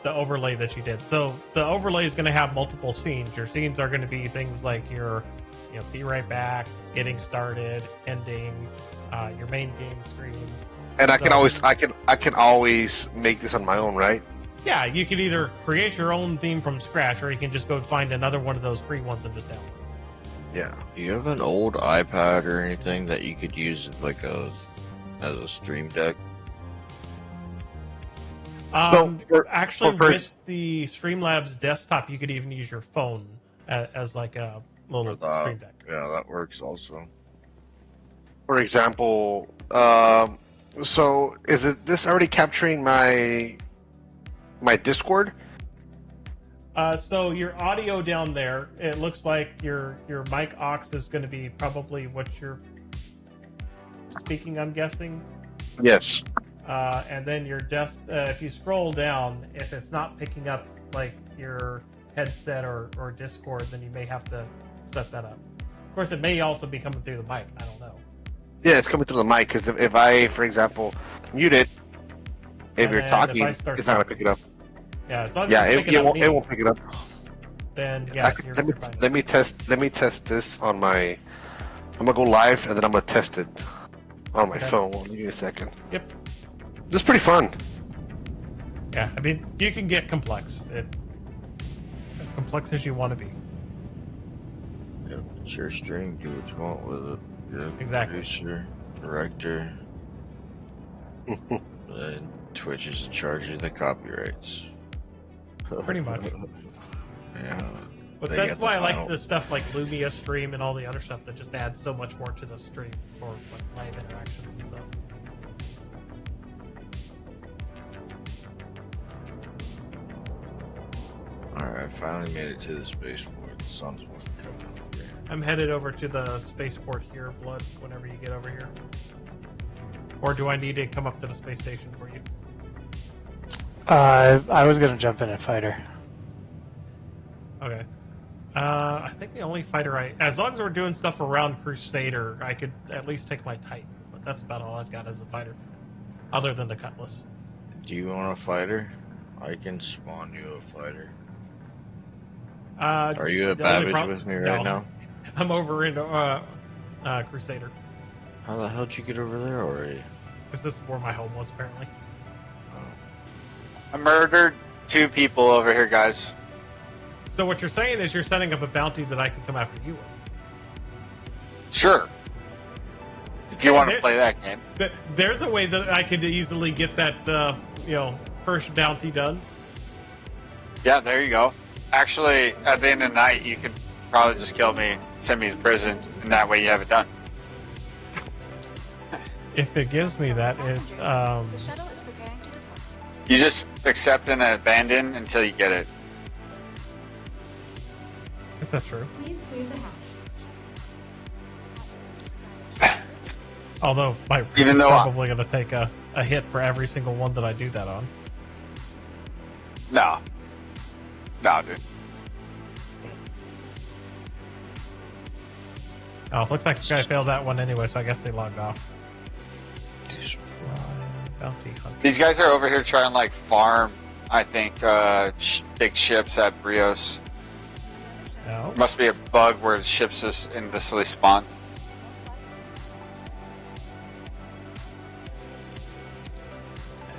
overlay that you did. So the overlay is going to have multiple scenes. Your scenes are going to be things like your, be right back, getting started, ending, your main game screen. And I can always make this on my own, right? Yeah, you can either create your own theme from scratch, or you can just go find another one of those free ones and just download. Yeah. Do you have an old iPad or anything that you could use like as a stream deck? Actually, with the Streamlabs desktop, you could even use your phone as like a little stream deck. Yeah, that works also. For example, so is this already capturing my Discord? So your audio down there, it looks like your mic aux is going to be probably what you're speaking, I'm guessing. Yes. And then if you scroll down, if it's not picking up like your headset or Discord, then you may have to set that up. Of course, it may also be coming through the mic. I don't know. Yeah, it's coming through the mic because if I, for example, mute it, if you're talking, it's not going to pick it up. Yeah, as long as it won't pick it up. Then yeah, let me test this on my. I'm gonna go live and then I'm gonna test it on my phone. Give me a second. Yep. This is pretty fun. Yeah, I mean, you can get complex. As complex as you want to be. Yeah, it's your stream. Do what you want with it. You're exactly. Producer, director. And Twitch is in charge of the copyrights. Pretty much. Yeah. But that's why I like the stuff like Lumia Stream and all the other stuff that just adds so much more to the stream for like live interactions and stuff. Alright, I finally made it to the spaceport. The sun's coming over here. I'm headed over to the spaceport here, Blood, whenever you get over here. Or do I need to come up to the space station for you? I was gonna jump in a fighter. Okay. I think the only fighter as long as we're doing stuff around Crusader, I could at least take my Titan. But that's about all I've got as a fighter, other than the Cutlass. Do you want a fighter? I can spawn you a fighter. Are you at Babbage with me right now? I'm over in Crusader. How the hell did you get over there already? Because this is where my home was, apparently. I murdered 2 people over here, guys. So what you're saying is you're setting up a bounty that I can come after you with. Sure. If you want to play that game. There's a way that I could easily get that, first bounty done. Yeah, there you go. Actually, at the end of the night, you could probably just kill me, send me to prison, and that way you have it done. if it gives me that, it The shuttle is preparing to depart. You just accept and abandon until you get it. Is that true? Please clear the hatch. Although my Even is though probably going to take a hit for every single one that I do that on. No. No, dude. Oh, it looks like the guy failed that one anyway, so I guess they logged off. Bounty hunter. These guys are over here trying like farm, I think, big ships at Brios. No. Must be a bug where the ships just endlessly spawn.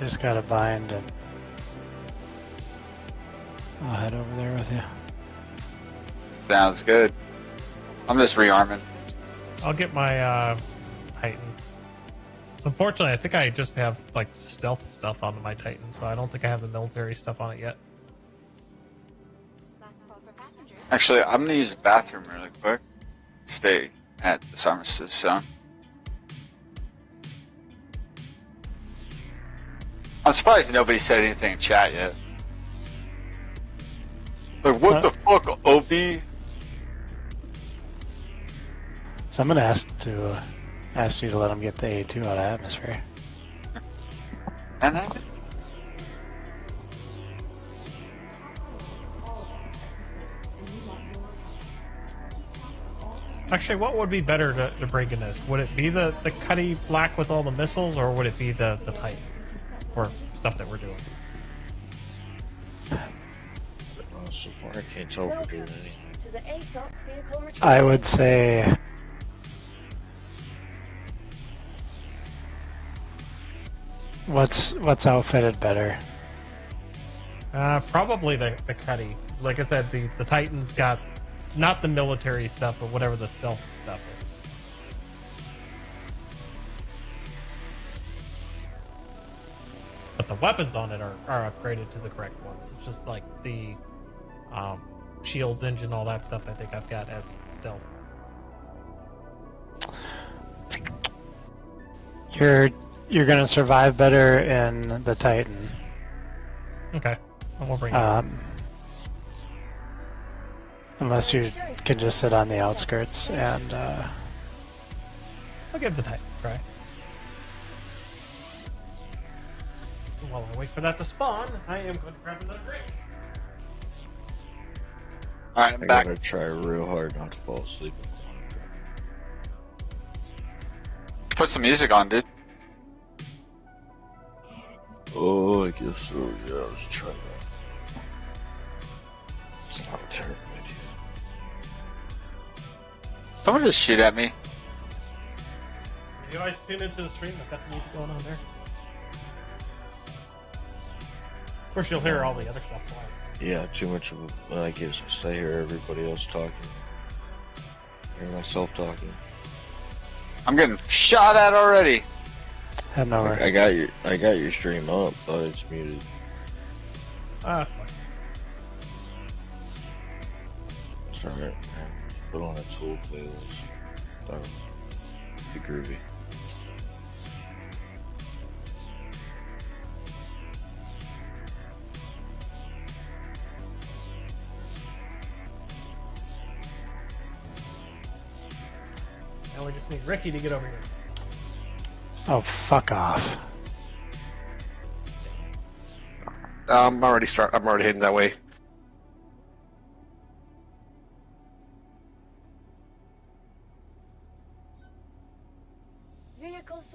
I just gotta bind and I'll head over there with you. Sounds good. I'm just rearming. I'll get my Titan. Unfortunately, I think I just have like stealth stuff on my Titan, so I don't think I have the military stuff on it yet. Last call for passengers. Actually, I'm gonna use the bathroom really quick. Stay at this armistice zone. I'm surprised nobody said anything in chat yet. Like, what the fuck, OB? Someone asked you to let him get the A2 out of atmosphere. And I... Actually, what would be better to break in this? Would it be the Cuddy Black with all the missiles, or would it be the Titan? For stuff that we're doing. So far, I can't tell if we're doing anything. To the ASOP vehicle retrieval. I would say what's outfitted better? Probably the Cuddy. Like I said, the Titan's got not the military stuff, but whatever the stealth stuff is. But the weapons on it are upgraded to the correct ones. It's just like the shields, engine, all that stuff I think I've got as stealth. You're gonna survive better in the Titan. Okay. We'll bring it unless you can just sit on the outskirts and I'll give the Titan a try. While I wait for that to spawn, I am going to grab another drink. Alright, I'm I back. gotta try real hard not to fall asleep. Put some music on, dude. Oh, I guess so. Yeah, let's try that. It's not a terrible idea. Someone just shoot at me. You guys tune into the stream. I've got the music going on there. Of course, you'll hear all the other stuff twice. Yeah, too much of a... I guess I hear everybody else talking. I hear myself talking. I'm getting shot at already. heading over. I got your stream up, but it's muted. That's fine. It's alright, man. Put on a Tool playlist. That'll be groovy. Now we just need Ricky to get over here. Oh, fuck off. I'm already heading that way.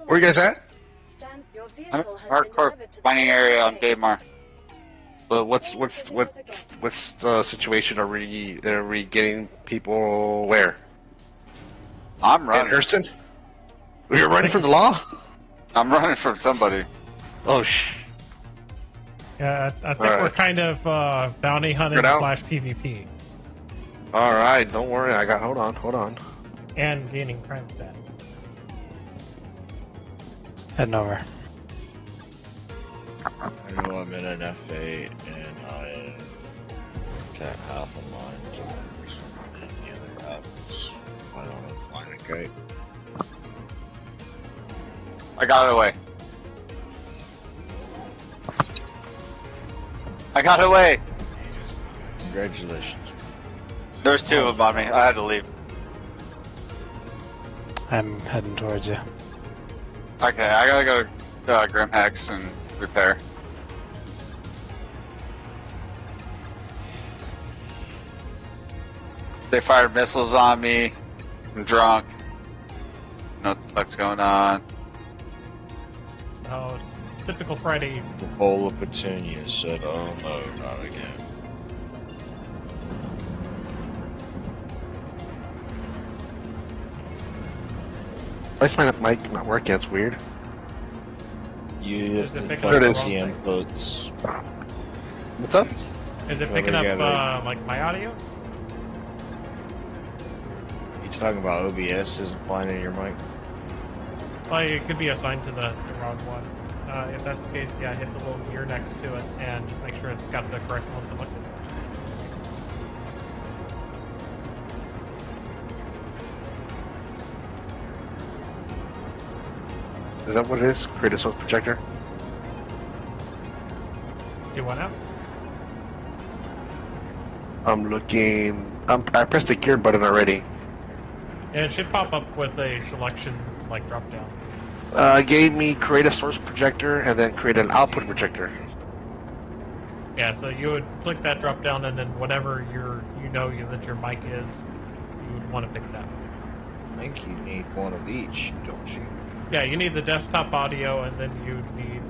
Where you guys at? Hardcore mining area on Daymar. Well, what's the situation? Are we getting people where? I'm running. In Hurston? You're running from the law? I'm running from somebody. Oh Yeah, I think we're kind of bounty hunting / PvP. All right, don't worry. Hold on. And gaining crime stat. Heading over. I know I'm in an F8 and I got half a line to the other half is I don't know, flying a kite. I got it away. I got it away. Congratulations. There's two of them on me. I had to leave. I'm heading towards you. Okay, I gotta go to Grim Hex and repair. They fired missiles on me. I'm drunk. Know what the fuck's going on. Oh, typical Friday evening. The bowl of petunia said, "Oh no, not again." Why is my mic not working? That's weird. You have Is it to picking fuck up the with wrong the thing? inputs. What's up? Is it Well, picking they up gotta- like my audio? You talking about OBS isn't flying in your mic? Like it could be assigned to the wrong one. If that's the case, yeah, hit the little gear next to it and just make sure it's got the correct one selected. Is that what it is? Create a source projector? Do what now? I'm looking. I pressed the gear button already. And it should pop up with a selection like drop down. Gave me create a source projector and then create an output projector. Yeah, so you would click that drop down and then whatever that your mic is, you would want to pick that. I think you need one of each, don't you? Yeah, you need the desktop audio and then you need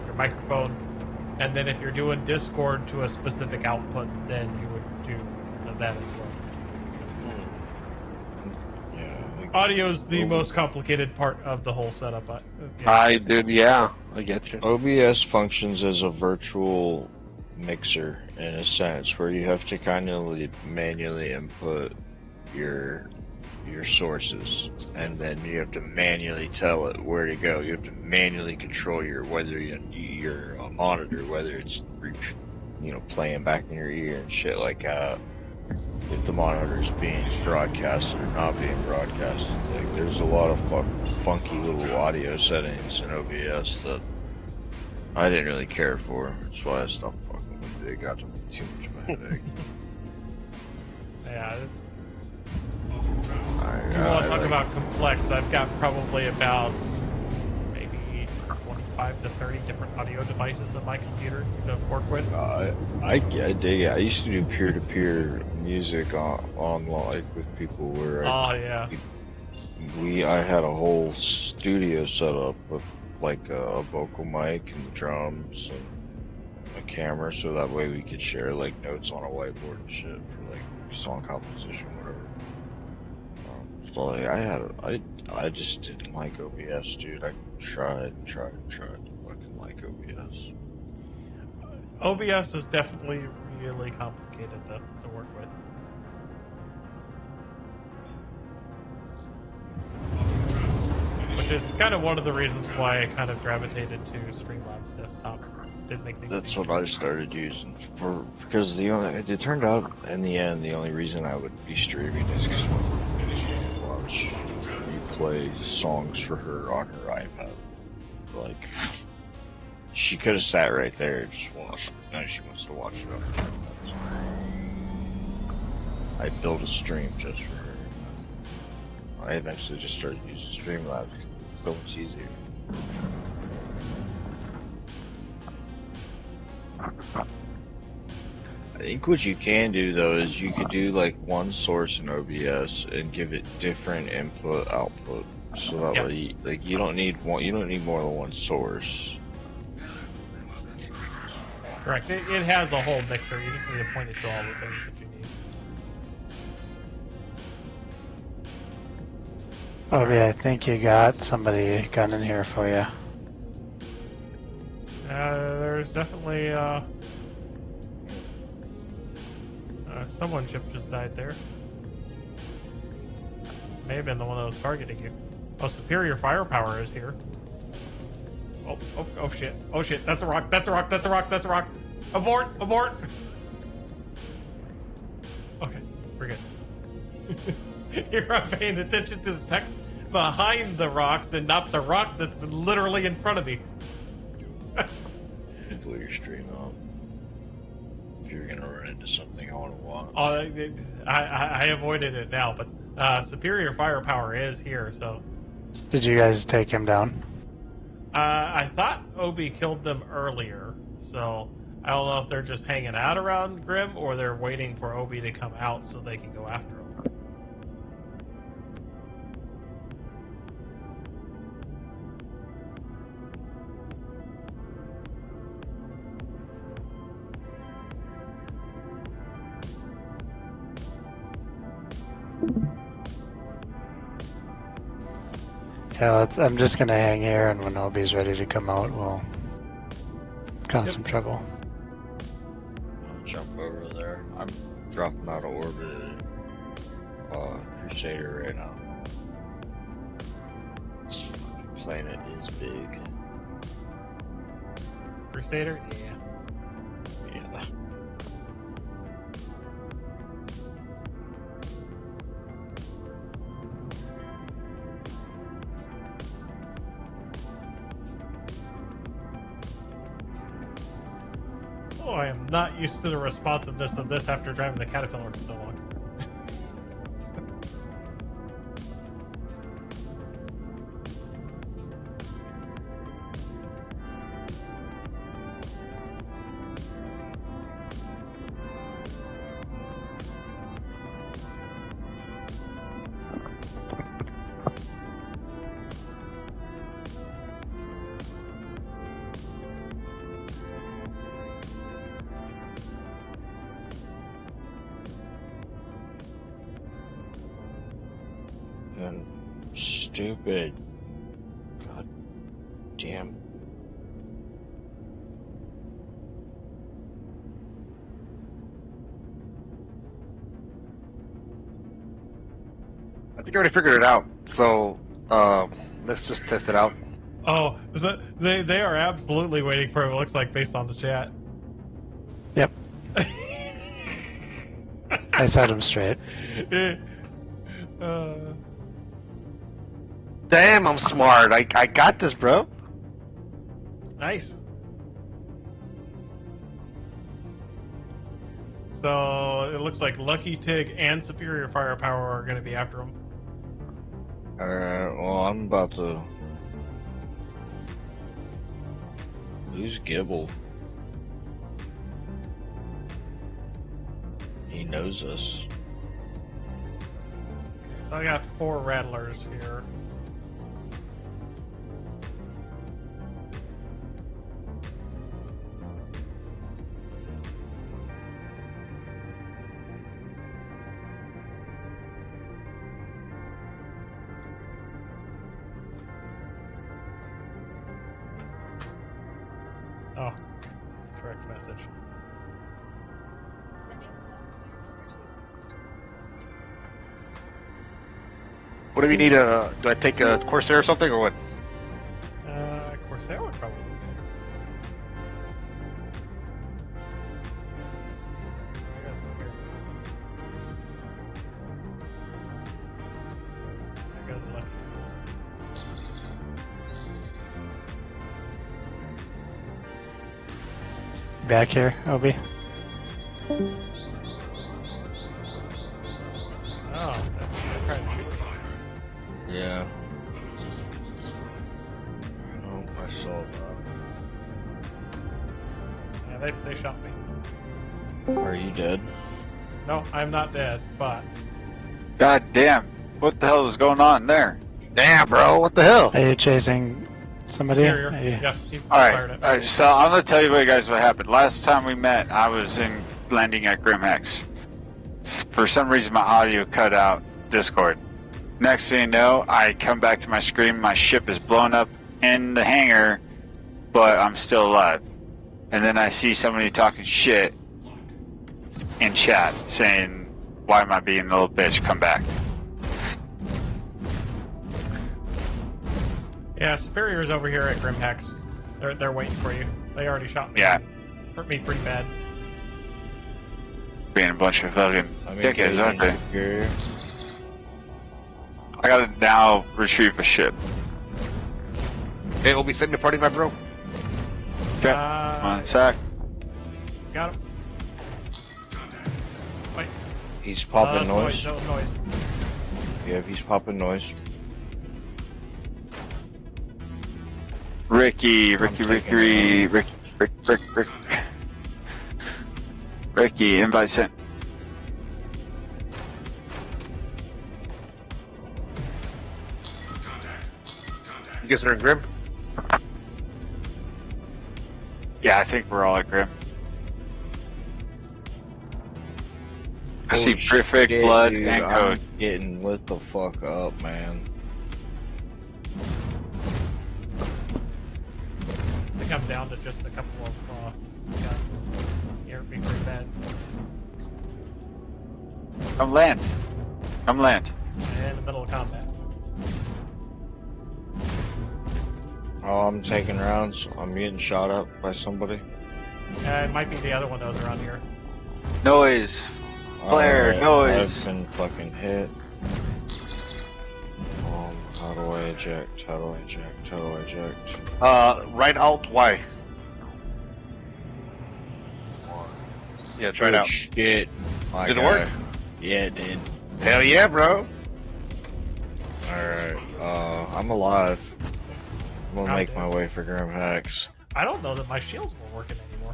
your microphone. And then if you're doing Discord to a specific output, then you would do that as well. Yeah, I think Audio is the most complicated part of the whole setup. Yeah. I get you. OBS functions as a virtual mixer in a sense, where you have to kind of manually input your sources, and then you have to manually tell it where to go. You have to manually control your monitor, whether it's playing back in your ear and shit like that. If the monitor's being broadcasted or not being broadcasted, like there's a lot of funky little audio settings in OBS that I didn't really care for. That's why I stopped fucking with it. It got to be too much of a headache. Yeah. You want to talk about complex? I've got probably about maybe 25 to 30 different audio devices in my computer to work with. I dig it. I used to do peer-to-peer music online with people where I had a whole studio set up with like a vocal mic and the drums and a camera, so that way we could share like notes on a whiteboard and shit for like song composition, whatever. So like, I just didn't like OBS, dude. I tried to fucking like OBS. OBS is definitely really complicated to work with. Which is kind of one of the reasons why I kind of gravitated to Streamlabs desktop. Didn't make things That's easier. what I started using because it turned out in the end the only reason I would be streaming is because I watch me play songs for her on her iPad. Like she could have sat right there and just watched. Now she wants to watch it on her iPad. So I built a stream just for her. I eventually just started using Streamlabs. It's so much easier. I think what you can do though is you could do like one source in OBS and give it different input output, so that way you don't need more than one source. Correct. It has a whole mixer. You just need to point it to all the things that you need. Obi, I think you got somebody gunning here for you. There's definitely someone ship just died there. May have been the one that was targeting you. Oh, superior firepower is here. Oh shit. Oh shit, that's a rock, that's a rock, that's a rock, that's a rock. Abort, abort! Okay, we're good. You're not paying attention to the text? behind the rocks and not the rock that's literally in front of me. Pull your stream up. If you're gonna run into something I want to watch. I avoided it now, but superior firepower is here, so. Did you guys take him down? I thought Obi killed them earlier, so I don't know if they're just hanging out around Grim or they're waiting for Obi to come out so they can go after him. Yeah, I'm just gonna hang here, and when Obi's ready to come out, we'll cause some trouble. I'll jump over there. I'm dropping out of orbit. Crusader right now. This fucking planet is big. Crusader? Yeah. Yeah. Oh, I am not used to the responsiveness of this after driving the Caterpillar for so long. And stupid. God damn. I think I already figured it out. So, let's just test it out. Oh, they are absolutely waiting for him, it looks like, based on the chat. Yep. I set him straight. Damn, I'm smart. I got this, bro. Nice. So it looks like Lucky Tig and Superior Firepower are going to be after him. Alright, well, I'm about to. Who's Gibble? He knows us. So I got 4 Rattlers here. Oh, that's the correct message. What do we need? Do I take a Corsair or something, or what? Corsair would probably be better. I guess here. There goes Lucky. Back here, Obi. Oh, that's trying to shoot. Yeah. Oh, I saw that. Yeah, they shot me. Are you dead? No, I'm not dead, but God damn. What the hell is going on there? Damn, bro. What the hell? Are you chasing somebody? Superior. Are you- Yeah, he fired it. Alright, so I'm gonna tell you guys what happened. Last time we met, I was in landing at Grimhex. For some reason, my audio cut out Discord. Next thing you know, I come back to my screen, my ship is blown up in the hangar, but I'm still alive. And then I see somebody talking shit in chat, saying, why am I being a little bitch, come back. Yeah, Superior's over here at Grimhex. They're waiting for you. They already shot me. Yeah. Hurt me pretty bad. Being a bunch of fucking dickheads, aren't they? Superior. I gotta now retrieve a ship. Hey, Obi, send me a party map, bro. Okay. One sec. Got him. Wait. He's popping noise. No noise. Yeah, he's popping noise. Ricky, invite sent. You guys are in Grim? Yeah, I think we're all at Grim. I see Perfect, shit, Blood, dude, and Code. I'm getting lit the fuck up, man. I think I'm down to just a couple of guns. Here, be pretty bad. Come land. Come land. In the middle of combat. Oh, I'm taking rounds. I'm getting shot up by somebody. It might be the other one that was around here. Noise. Flare, noise. I've been fucking hit. How do I eject? How do I eject? How do I eject? Right alt, Y. Yeah, try it out. Shit. My Did it guy. work? Yeah, it did. Hell yeah, bro. Alright, I'm alive. I'm gonna God make damn. my way for Grim Hex. I don't know that my shields were working anymore.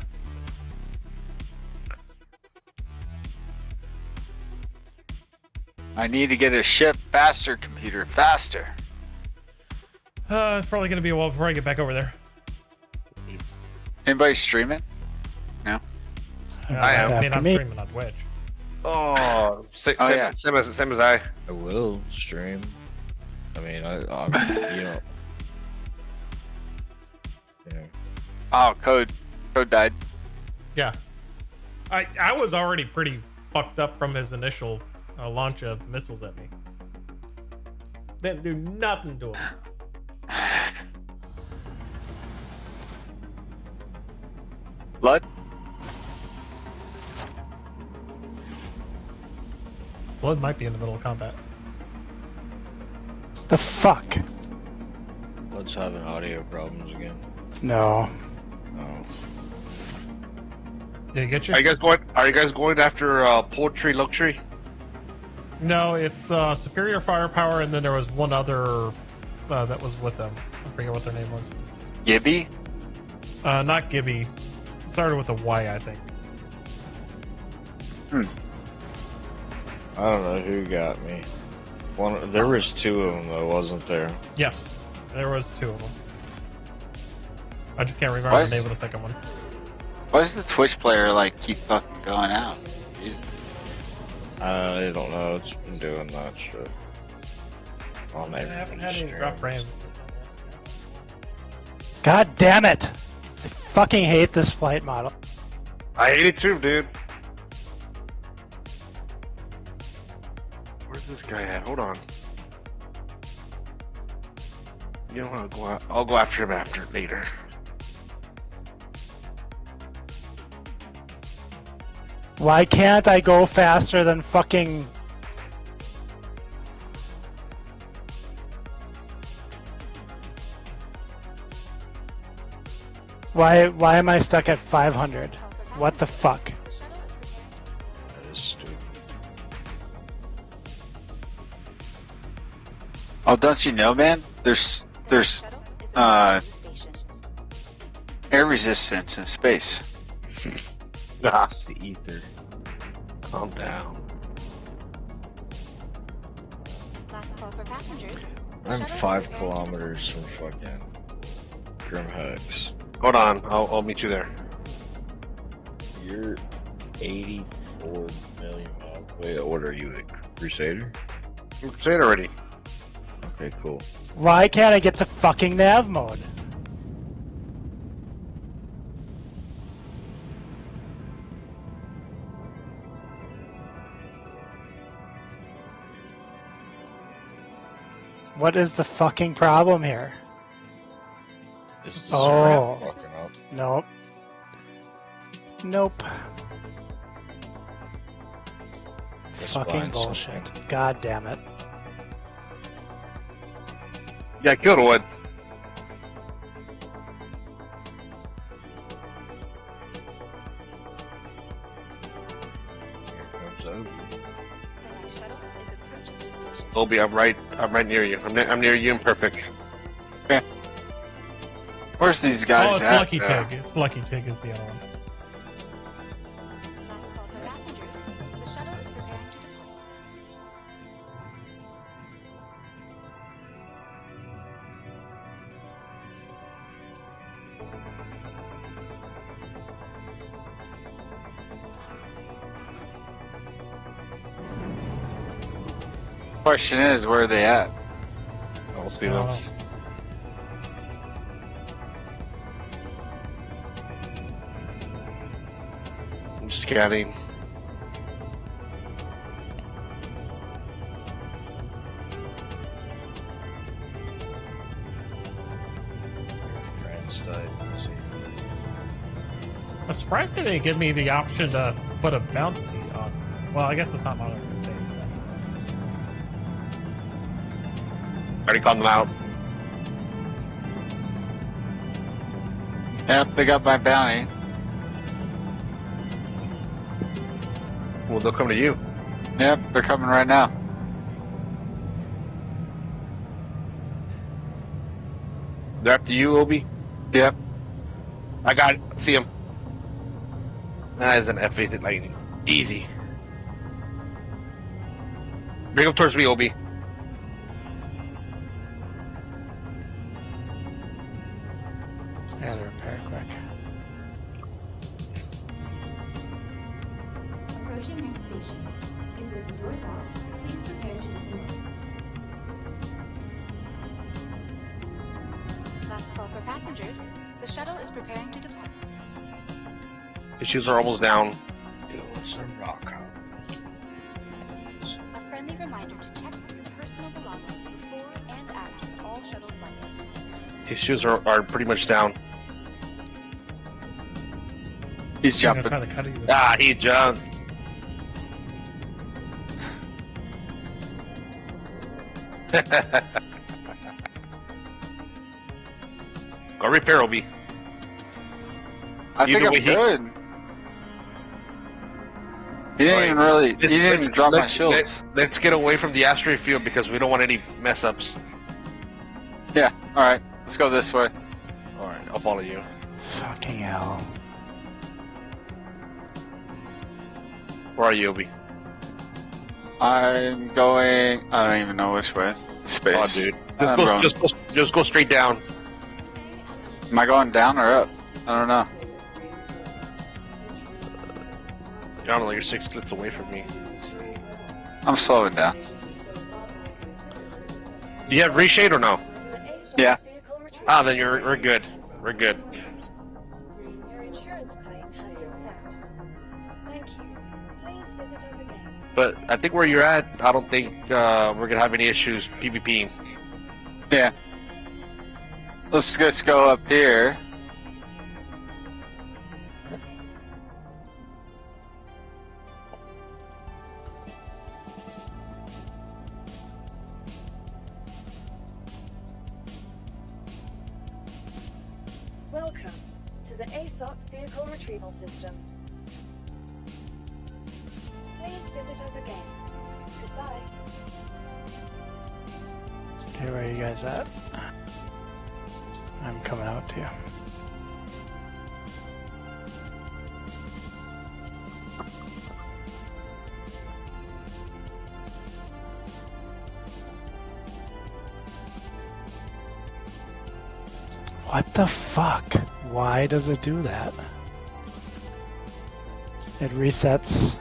I need to get a ship faster, computer, faster. It's probably gonna be a while before I get back over there. Anybody streaming? No? I am. I mean, I'm Me. streaming on Twitch. Oh, Oh, yeah. same as I. I will stream. I mean, I'm you know. Yeah. Oh, Code died. Yeah. I was already pretty fucked up from his initial launch of missiles at me. Didn't do nothing to him. Blood? Blood might be in the middle of combat. The fuck? Let's have an audio problems again. No. Oh. Did you get your? Are you guys going after Poultry Luxury? No, it's superior firepower, and then there was one other that was with them. I forget what their name was. Gibby? Not Gibby. Started with a Y, I think. I don't know who got me. There was two of them though, wasn't there? Yes, there was two of them. I just can't remember the name of the second one. Why does the Twitch player like keep fucking going out? Jesus. I don't know. It's been doing that shit. On I haven't had any drop frames. God damn it! I fucking hate this flight model. I hate it too, dude. Where's this guy at? Hold on. You know what? I'll go after him later. Why can't I go faster than fucking... Why am I stuck at 500? What the fuck? That is stupid. Oh, don't you know, man? There's air resistance in space. Nah. The ether. Calm down. Last call for passengers. I'm 5 kilometers from fucking Grim Hex. Hold on. I'll meet you there. You're 84 million miles. Wait, what are you, a Crusader? Say it already. Okay, cool. Why can't I get to fucking nav mode? What is the fucking problem here? Is this Oh. fucking up? Nope. Nope. Let's Fucking find bullshit. something. God damn it. Yeah, I killed one. Obi, I'm right near you. I'm near you and perfect. Okay. Where's these guys it's at? Lucky Tig. It's Lucky Tig is the other one. Last call for passengers. The shuttle is preparing to depart. Question is, where are they at? I'll see them. I'm scanning. I'm surprised they didn't give me the option to put a bounty on. Well, I guess it's not modern space. Already called them out. Yep, they got my bounty. Well, they'll come to you. Yep, they're coming right now. They're after you, Obi? Yep. I got it. See him. That is an F-8 lightning. Easy. Bring him towards me, Obi. I gotta repair quick. Approaching next station. If this is your stop, please prepare to disembark. Last call for passengers. The shuttle is preparing to depart. His shoes are almost down. A friendly reminder to check your personal belongings before and after all shuttle flights. His shoes are pretty much down. He's jumping. Ah, he jumped. Go repair, Obi. I think I'm good. He didn't even really. He didn't even drop my shields. Let's get away from the asteroid field because we don't want any mess ups. Yeah. All right. Let's go this way. All right. I'll follow you. Fucking hell. Where are you, Obi? I'm going. I don't even know which way. Space. Oh, dude. Just go straight down. Am I going down or up? I don't know. John, you're 6 clicks away from me. I'm slowing down. Do you have reshade or no? Yeah. Ah, then we're good. We're good. Your insurance claim has been set. Thank you. Please visit us again. But I think where you're at, I don't think we're gonna have any issues PvPing. Yeah. Let's just go up here. Welcome to the ASOC Vehicle Retrieval System. Please visit us again. Goodbye. Hey, where are you guys at? I'm coming out to you. What the fuck? Why does it do that? It resets.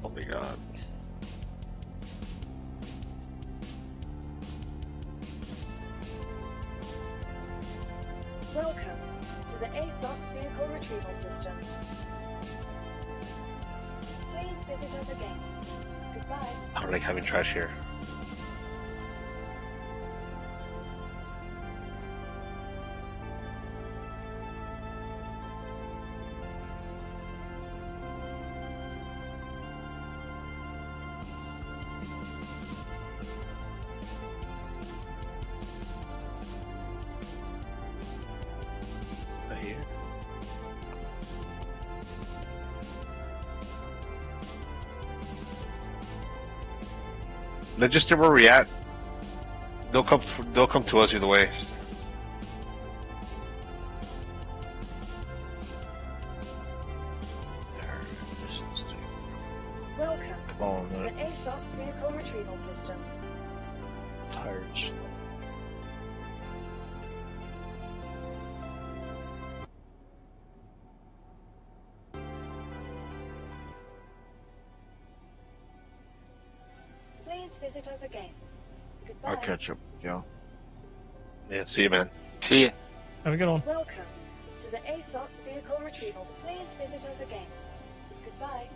Oh my god. Welcome to the ASOC Vehicle Retrieval System. Please visit us again. Goodbye. I don't like having trash here. Let's just stay where we're at. They'll come to us either way. Welcome Oh, to the no. ASOC vehicle retrieval system. Tires. Please visit us again. Goodbye. I'll catch up, yo. Yeah, see you, man. See ya. Have a good one. Welcome to the ASOC vehicle retrievals. Please visit us again. Goodbye.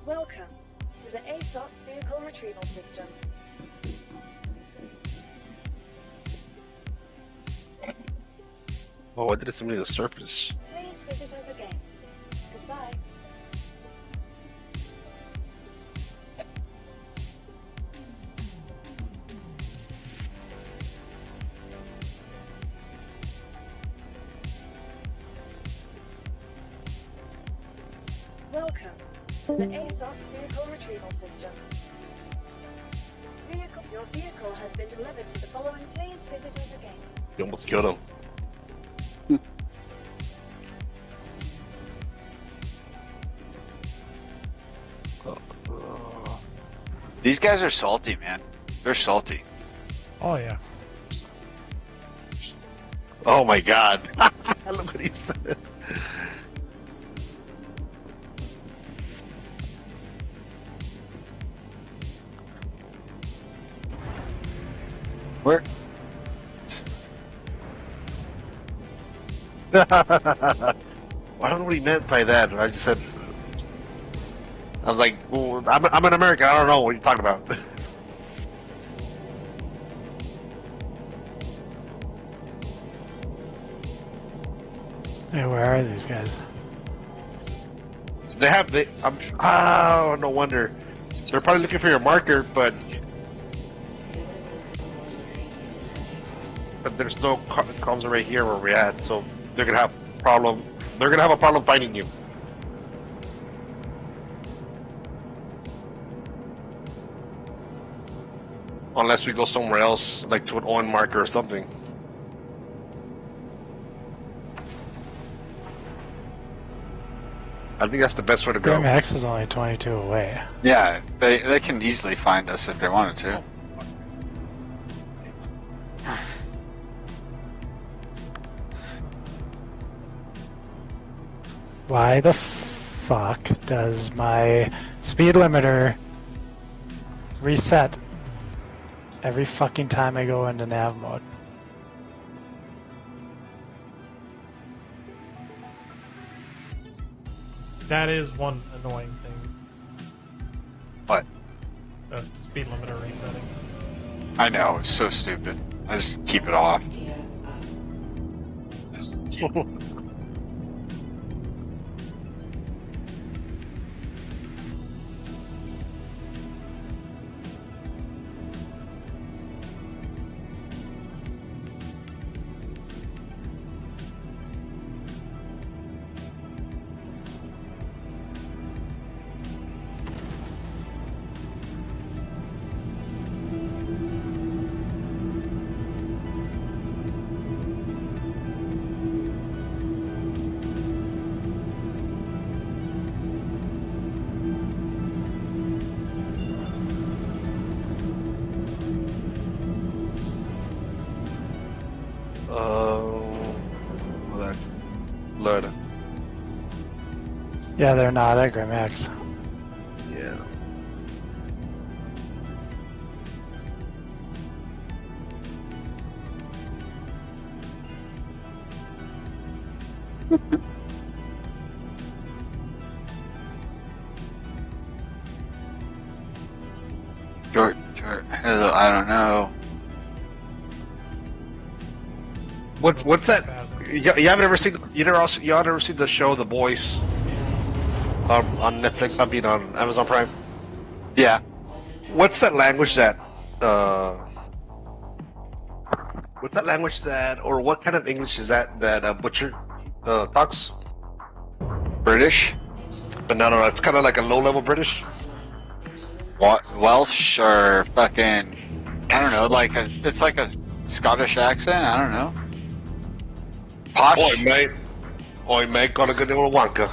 Welcome to the ASOC vehicle retrieval system. Oh, why did it send me to the surface? Please visit us again. Goodbye. Welcome to the ASOC vehicle retrieval system. Your vehicle has been delivered to the following. Please visit us again. You almost killed him. These guys are salty, man. They're salty. Oh yeah. Oh my god. Look what he said. Where? I don't know what he meant by that. I just said, I was like, well, I'm an American. I don't know what you're talking about. Hey, where are these guys? No wonder. They're probably looking for your marker, but there's no comms right here where we're at, so they're gonna have a problem. They're gonna have a problem finding you. Unless we go somewhere else, like to an ON marker or something. I think that's the best way to go. Grim X is only 22 away. Yeah, they can easily find us if they wanted to. Why the fuck does my speed limiter reset every fucking time I go into nav mode? That is one annoying thing. What? The speed limiter resetting. I know, it's so stupid. I just keep it off. Well, that's blood. Yeah, they're not at Grim X. Yeah. George, I don't know. What's that? You haven't ever seen you haven't ever seen the show The Boys on Netflix? I mean on Amazon Prime. Yeah. What's that language that what's that language that, or what kind of English is that Butcher talks? British? But no, it's kind of like a low-level British. Welsh or fucking, I don't know, it's like a Scottish accent, I don't know. Posh? Oi, mate, got a good little wanker.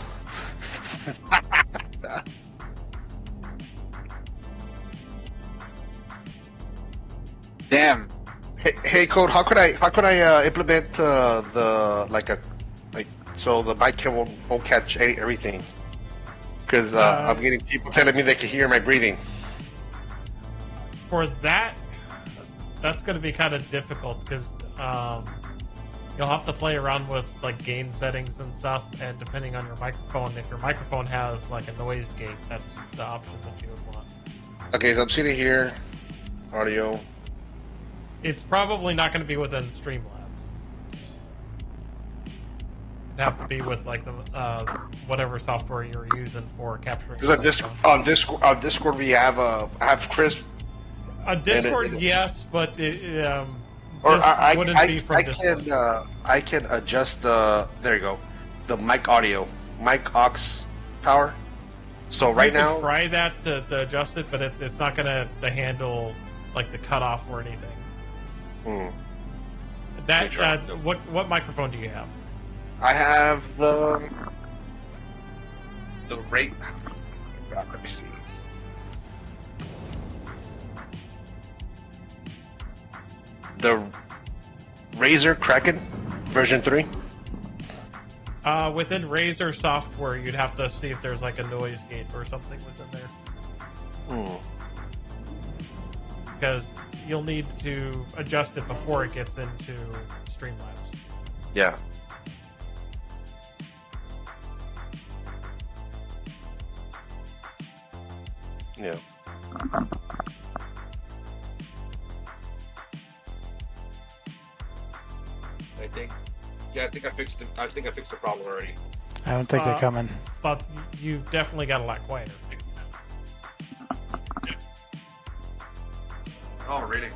Damn. Hey, Code, how could I implement so the mic won't catch everything? Because I'm getting people telling me they can hear my breathing. For that, that's going to be kind of difficult because you'll have to play around with like gain settings and stuff, and depending on your microphone, if your microphone has like a noise gate, that's the option that you would want. Okay, so I'm sitting here, audio. It's probably not going to be within Streamlabs. It'd have to be with like the whatever software you're using for capturing. Because on Discord we have Chris. On Discord, yes, but it I be from Discord. I can adjust there you go, the mic audio, mic aux power. So right now, you can try that to adjust it, but it's not going to handle like the cutoff or anything. That what microphone do you have? I have the rate. Let me see. The Razer Kraken version 3. Within Razer software, you'd have to see if there's like a noise gate or something within there. Because you'll need to adjust it before it gets into Streamlabs. Yeah. Yeah. I think I fixed it. I think I fixed the problem already. I don't think they're coming. But you definitely got a lot quieter. Oh, really?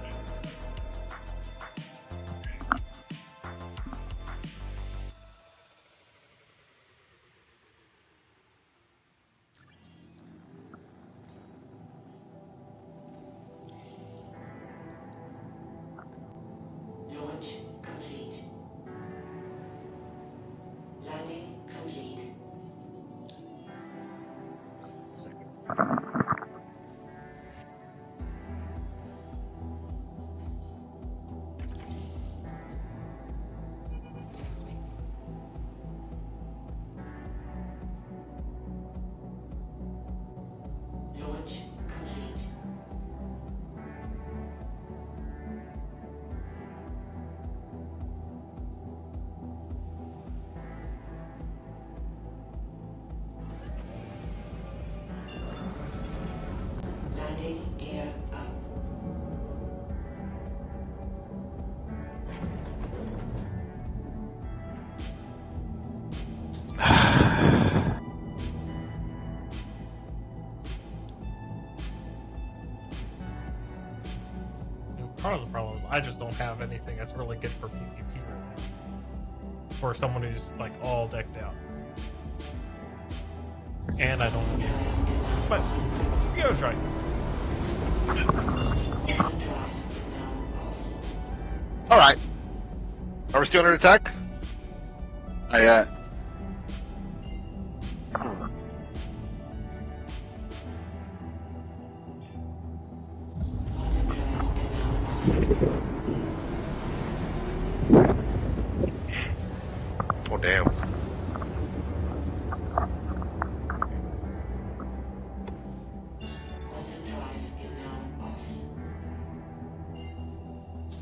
Launch complete. Landing complete. Launch complete. Landing gear up. Part of the problem is I just don't have anything that's really good for PvP right now. For someone who's like all decked out. And I don't have music. But give it a try. Alright. Are we still under attack? Yeah. Oh, damn.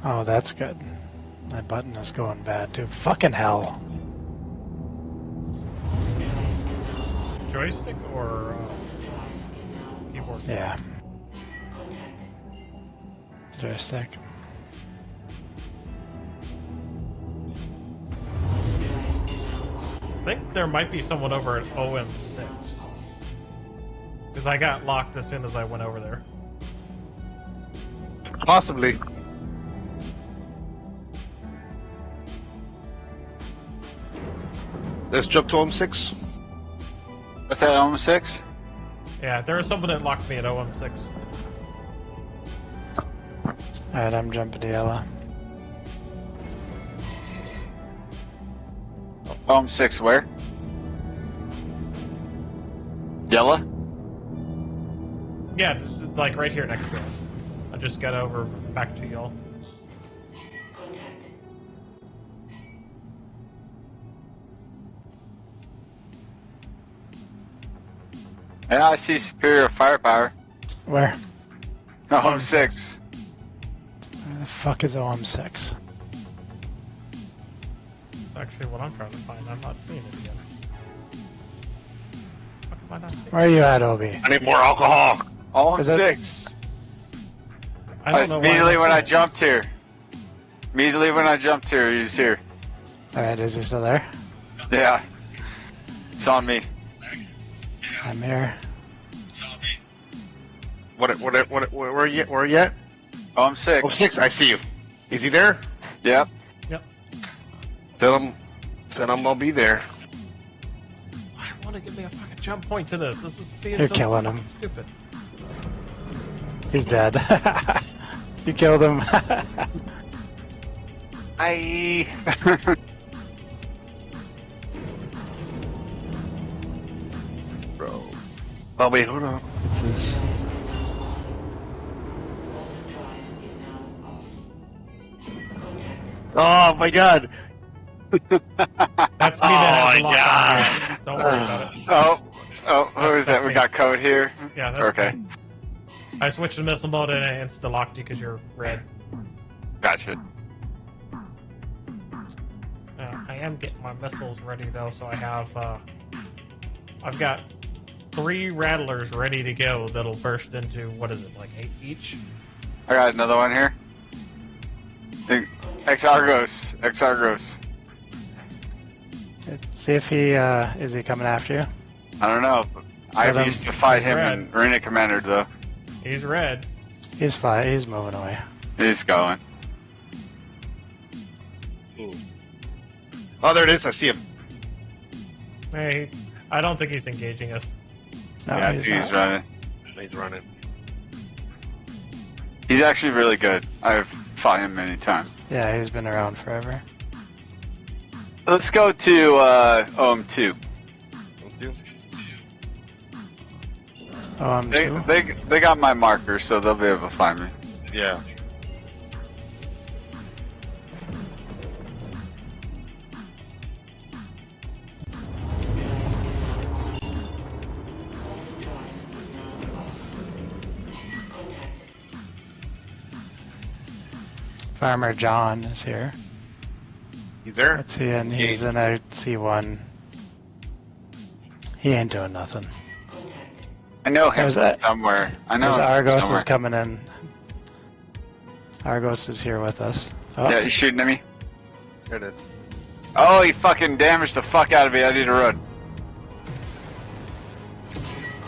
Oh, that's good. My button is going bad too. Fucking hell. Joystick or keyboard? Yeah. Joystick. I think there might be someone over at OM6. Because I got locked as soon as I went over there. Possibly. Let's jump to OM6. What's that, OM6? Yeah, there was someone that locked me at OM6. Alright, I'm jumping to yellow. OM6 where? Yellow? Yeah, just like right here next to us. I just got over back to y'all. Yeah, I see superior firepower. Where? OM6. Where the fuck is OM6? That's actually what I'm trying to find. I'm not seeing it again. How come I not seeing it? Where are you at, Obi? I need more alcohol. OM6. I don't know Immediately why when I jumped here. Immediately when I jumped here, he was here. Alright, is he still there? Yeah. It's on me. I'm here. Where are you at? OM6. OM6, I see you. Is he there? Yep. Yep. Tell him I'll be there. I want to give me a fucking jump point to this. This is being You're so killing fucking him. stupid. He's dead. You killed him. Aye. Bro. Oh, wait, hold on. What's this? Oh, my God. That's me that has the lock on. Don't worry about it. Oh, who is that? We got code here. Yeah, that's Okay. I switched to missile mode and I insta-locked you because you're red. Gotcha. I am getting my missiles ready though, so I have, I've got 3 rattlers ready to go that'll burst into, what is it, like 8 each? I got another one here. Ex-Argos. Ex-Argos. See if he, is he coming after you? I don't know. I used to fight him in Arena Commander though. He's red. He's fine, he's moving away. He's going. Ooh. Oh, there it is. I see him. Hey, I don't think he's engaging us. No, yeah, he's not. running. He's running. He's actually really good. I've fought him many times. Yeah, he's been around forever. Let's go to OM2. OM2? They got my marker, so they'll be able to find me. Yeah. Farmer John is here. He's there? Let's see, and he's in a C1. He ain't doing nothing. I know him There's that- somewhere. I know There's him Argos somewhere. is coming in. Argos is here with us. Oh, Yeah, he's shooting at me. There it is. Oh, he fucking damaged the fuck out of me. I need to run.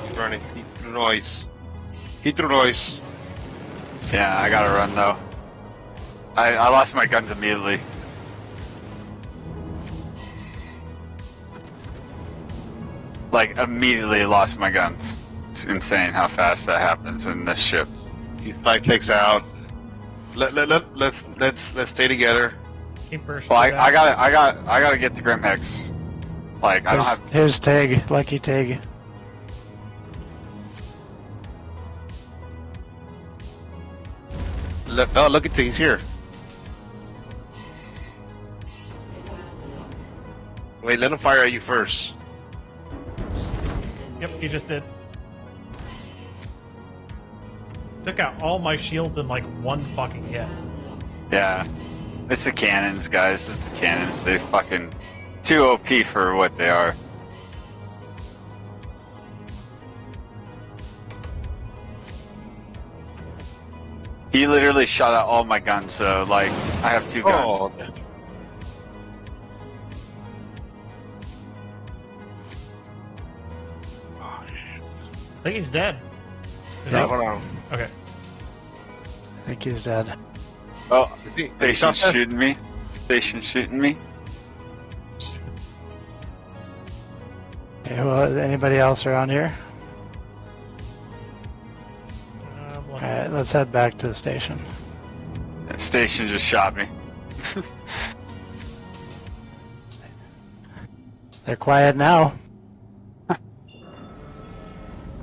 He's running. He threw noise. He threw noise. Yeah, I gotta run though. I lost my guns immediately. Like, immediately lost my guns. It's insane how fast that happens in this ship. He's 5 ticks out. Let's stay together. Keep bursting. Well, I gotta get to Grimhex. Like, I don't have. Here's Tig, Lucky Tig. Look at things here. Wait, let him fire at you first. Yep, he just did. Took out all my shields in like one fucking hit. Yeah. It's the cannons, guys. It's the cannons. They fucking too OP for what they are. He literally shot out all my guns, so like I have 2 guns. Oh. I think he's dead. Yeah, hold on. Okay. I think he's dead. Oh, he Station's shot that? shooting me. Station's shooting me. Okay, well, anybody else around here? Let's head back to the station. That station just shot me. They're quiet now.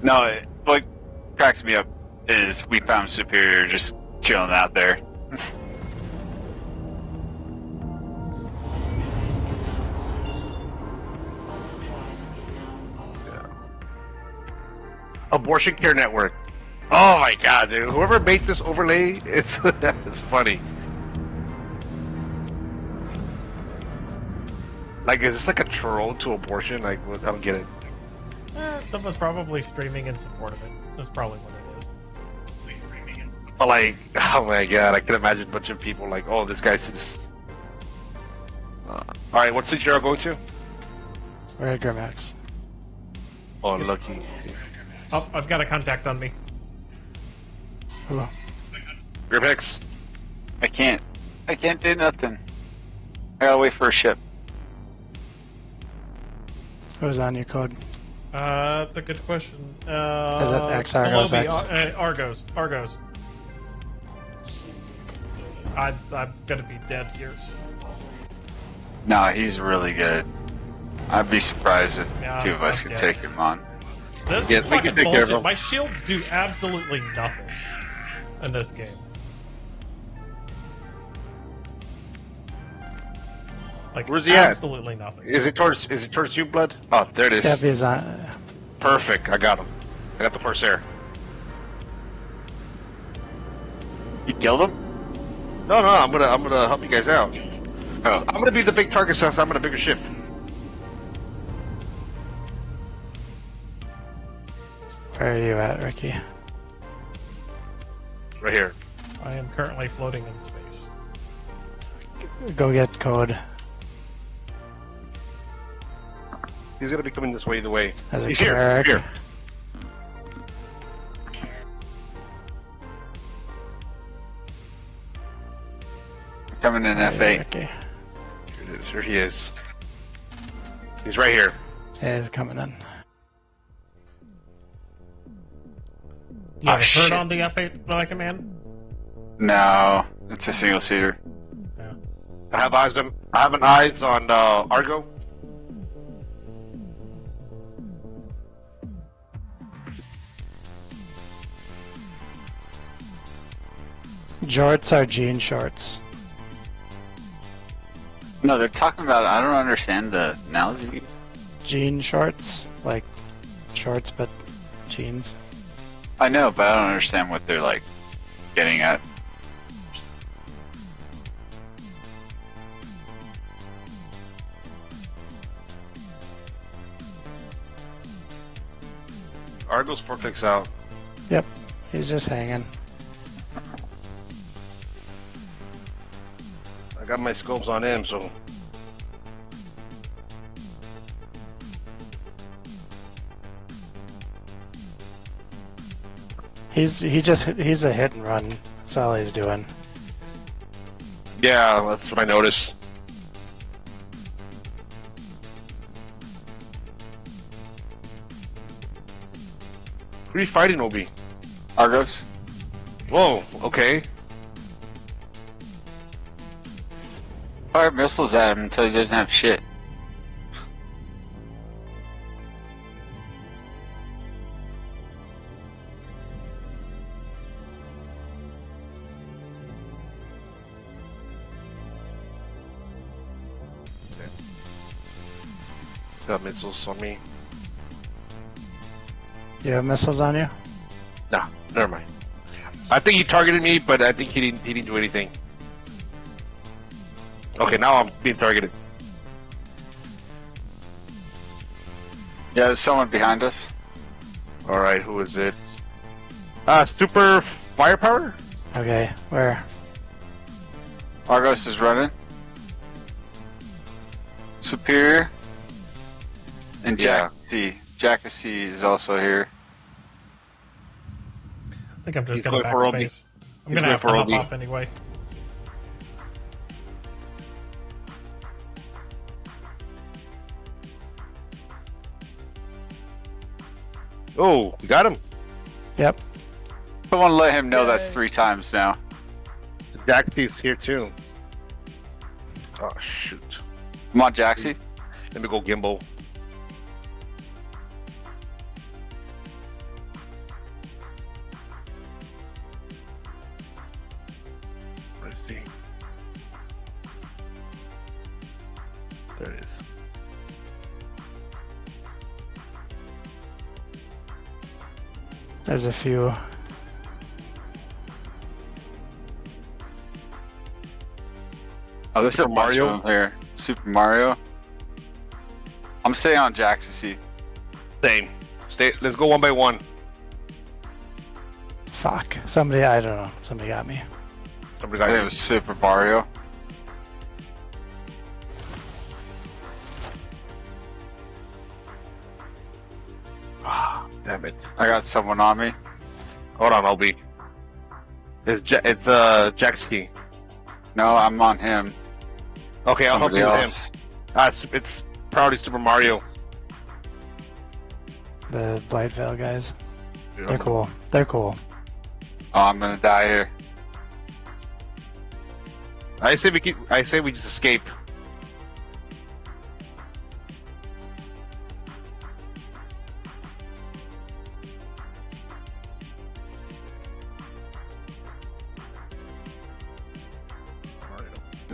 No, what cracks me up is we found Superior just chilling out there. Abortion Care Network. Oh my god, dude. Whoever made this overlay, it's funny. Like, is this like a troll to abortion? Like, I don't get it. Someone's probably streaming in support of it. That's probably what it is. But like, oh my god, I can imagine a bunch of people like, oh, this guy's just... Alright, what city are you going to? We're at Grimax. Oh, lucky. Oh, I've got a contact on me. Hello. Grimax? I can't do nothing. I gotta wait for a ship. Who's on your code? That's a good question. Is it X Argos X? Argos. I'm gonna be dead here. Nah, he's really good. I'd be surprised if two of us could take him on. This is fucking bullshit. My shields do absolutely nothing in this game. Like, where's he at? Absolutely nothing. Is it towards you, Blood? Oh, there it is. Yep, he's on. Perfect, I got him. I got the Corsair. You killed him? No, I'm gonna help you guys out. Oh. I'm gonna be the big target since I'm on a bigger ship. Where are you at, Ricky? Right here. I am currently floating in space. Go get code. He's gonna be coming this way either way. He's here. Here. Coming in F8. Okay. Here it is. Here he is. He's right here. Yeah, he's coming in. You have a turn on the F8 that I command? No, it's a single seater. Yeah. I have eyes on Argo. Jorts are jean shorts. No, they're talking about. I don't understand the analogy. Jean shorts, like shorts but jeans. I know, but I don't understand what they're like getting at. Argo's forklift's out. Yep, he's just hanging. I got my scopes on him, so. He's a hit and run. That's all he's doing. Yeah, that's what I noticed. Who are you fighting, Obi? Argos. Whoa, okay. Fire missiles at him until he doesn't have shit. Got missiles on me. You have missiles on you? Nah, never mind. I think he targeted me, but I think he didn't do anything. Okay, now I'm being targeted. Yeah, there's someone behind us. Alright, who is it? Super Firepower? Okay, where? Argos is running. Superior. And Jackassy is also here. I think I'm just He's gonna going for Obi. backspace. I'm gonna have to hop off anyway. Oh, you got him? Yep. Someone let him know that's 3 times now. Jaxie's here too. Oh shoot. Come on, Jaxie. Let me go gimbal. Let's see. There it is. There's a few. Oh, there's a bunch Mario? of them here. Super Mario. I'm staying on Jaxie. Same. Stay. Let's go one by one. Fuck. Somebody, I don't know. Somebody got me. Somebody I got think it you. was Super Mario. Ah, damn it. I got someone on me. Hold on, LB. It's Jaxie. No, I'm on him. Okay, I'll help Somebody you with else. him. It's probably Super Mario. The Blight Veil guys. Yeah. They're cool. They're cool. Oh, I'm gonna die here. I say we just escape.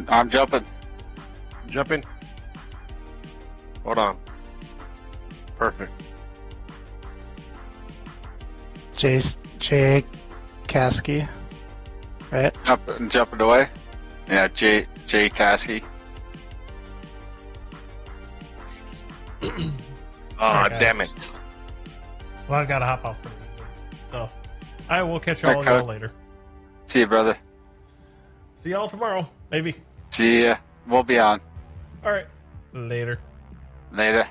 I'm jumping. Jumping. Hold on. Perfect. Jay Kasky. Right? Jumping away. Yeah, Jay Kasky. Ah, Okay. damn it. Well, I've got to hop off for the meeting. So, I will catch Alright, all Code. y'all later. See you, brother. See y'all tomorrow, maybe. See ya. We'll be on. All right. Later. Later.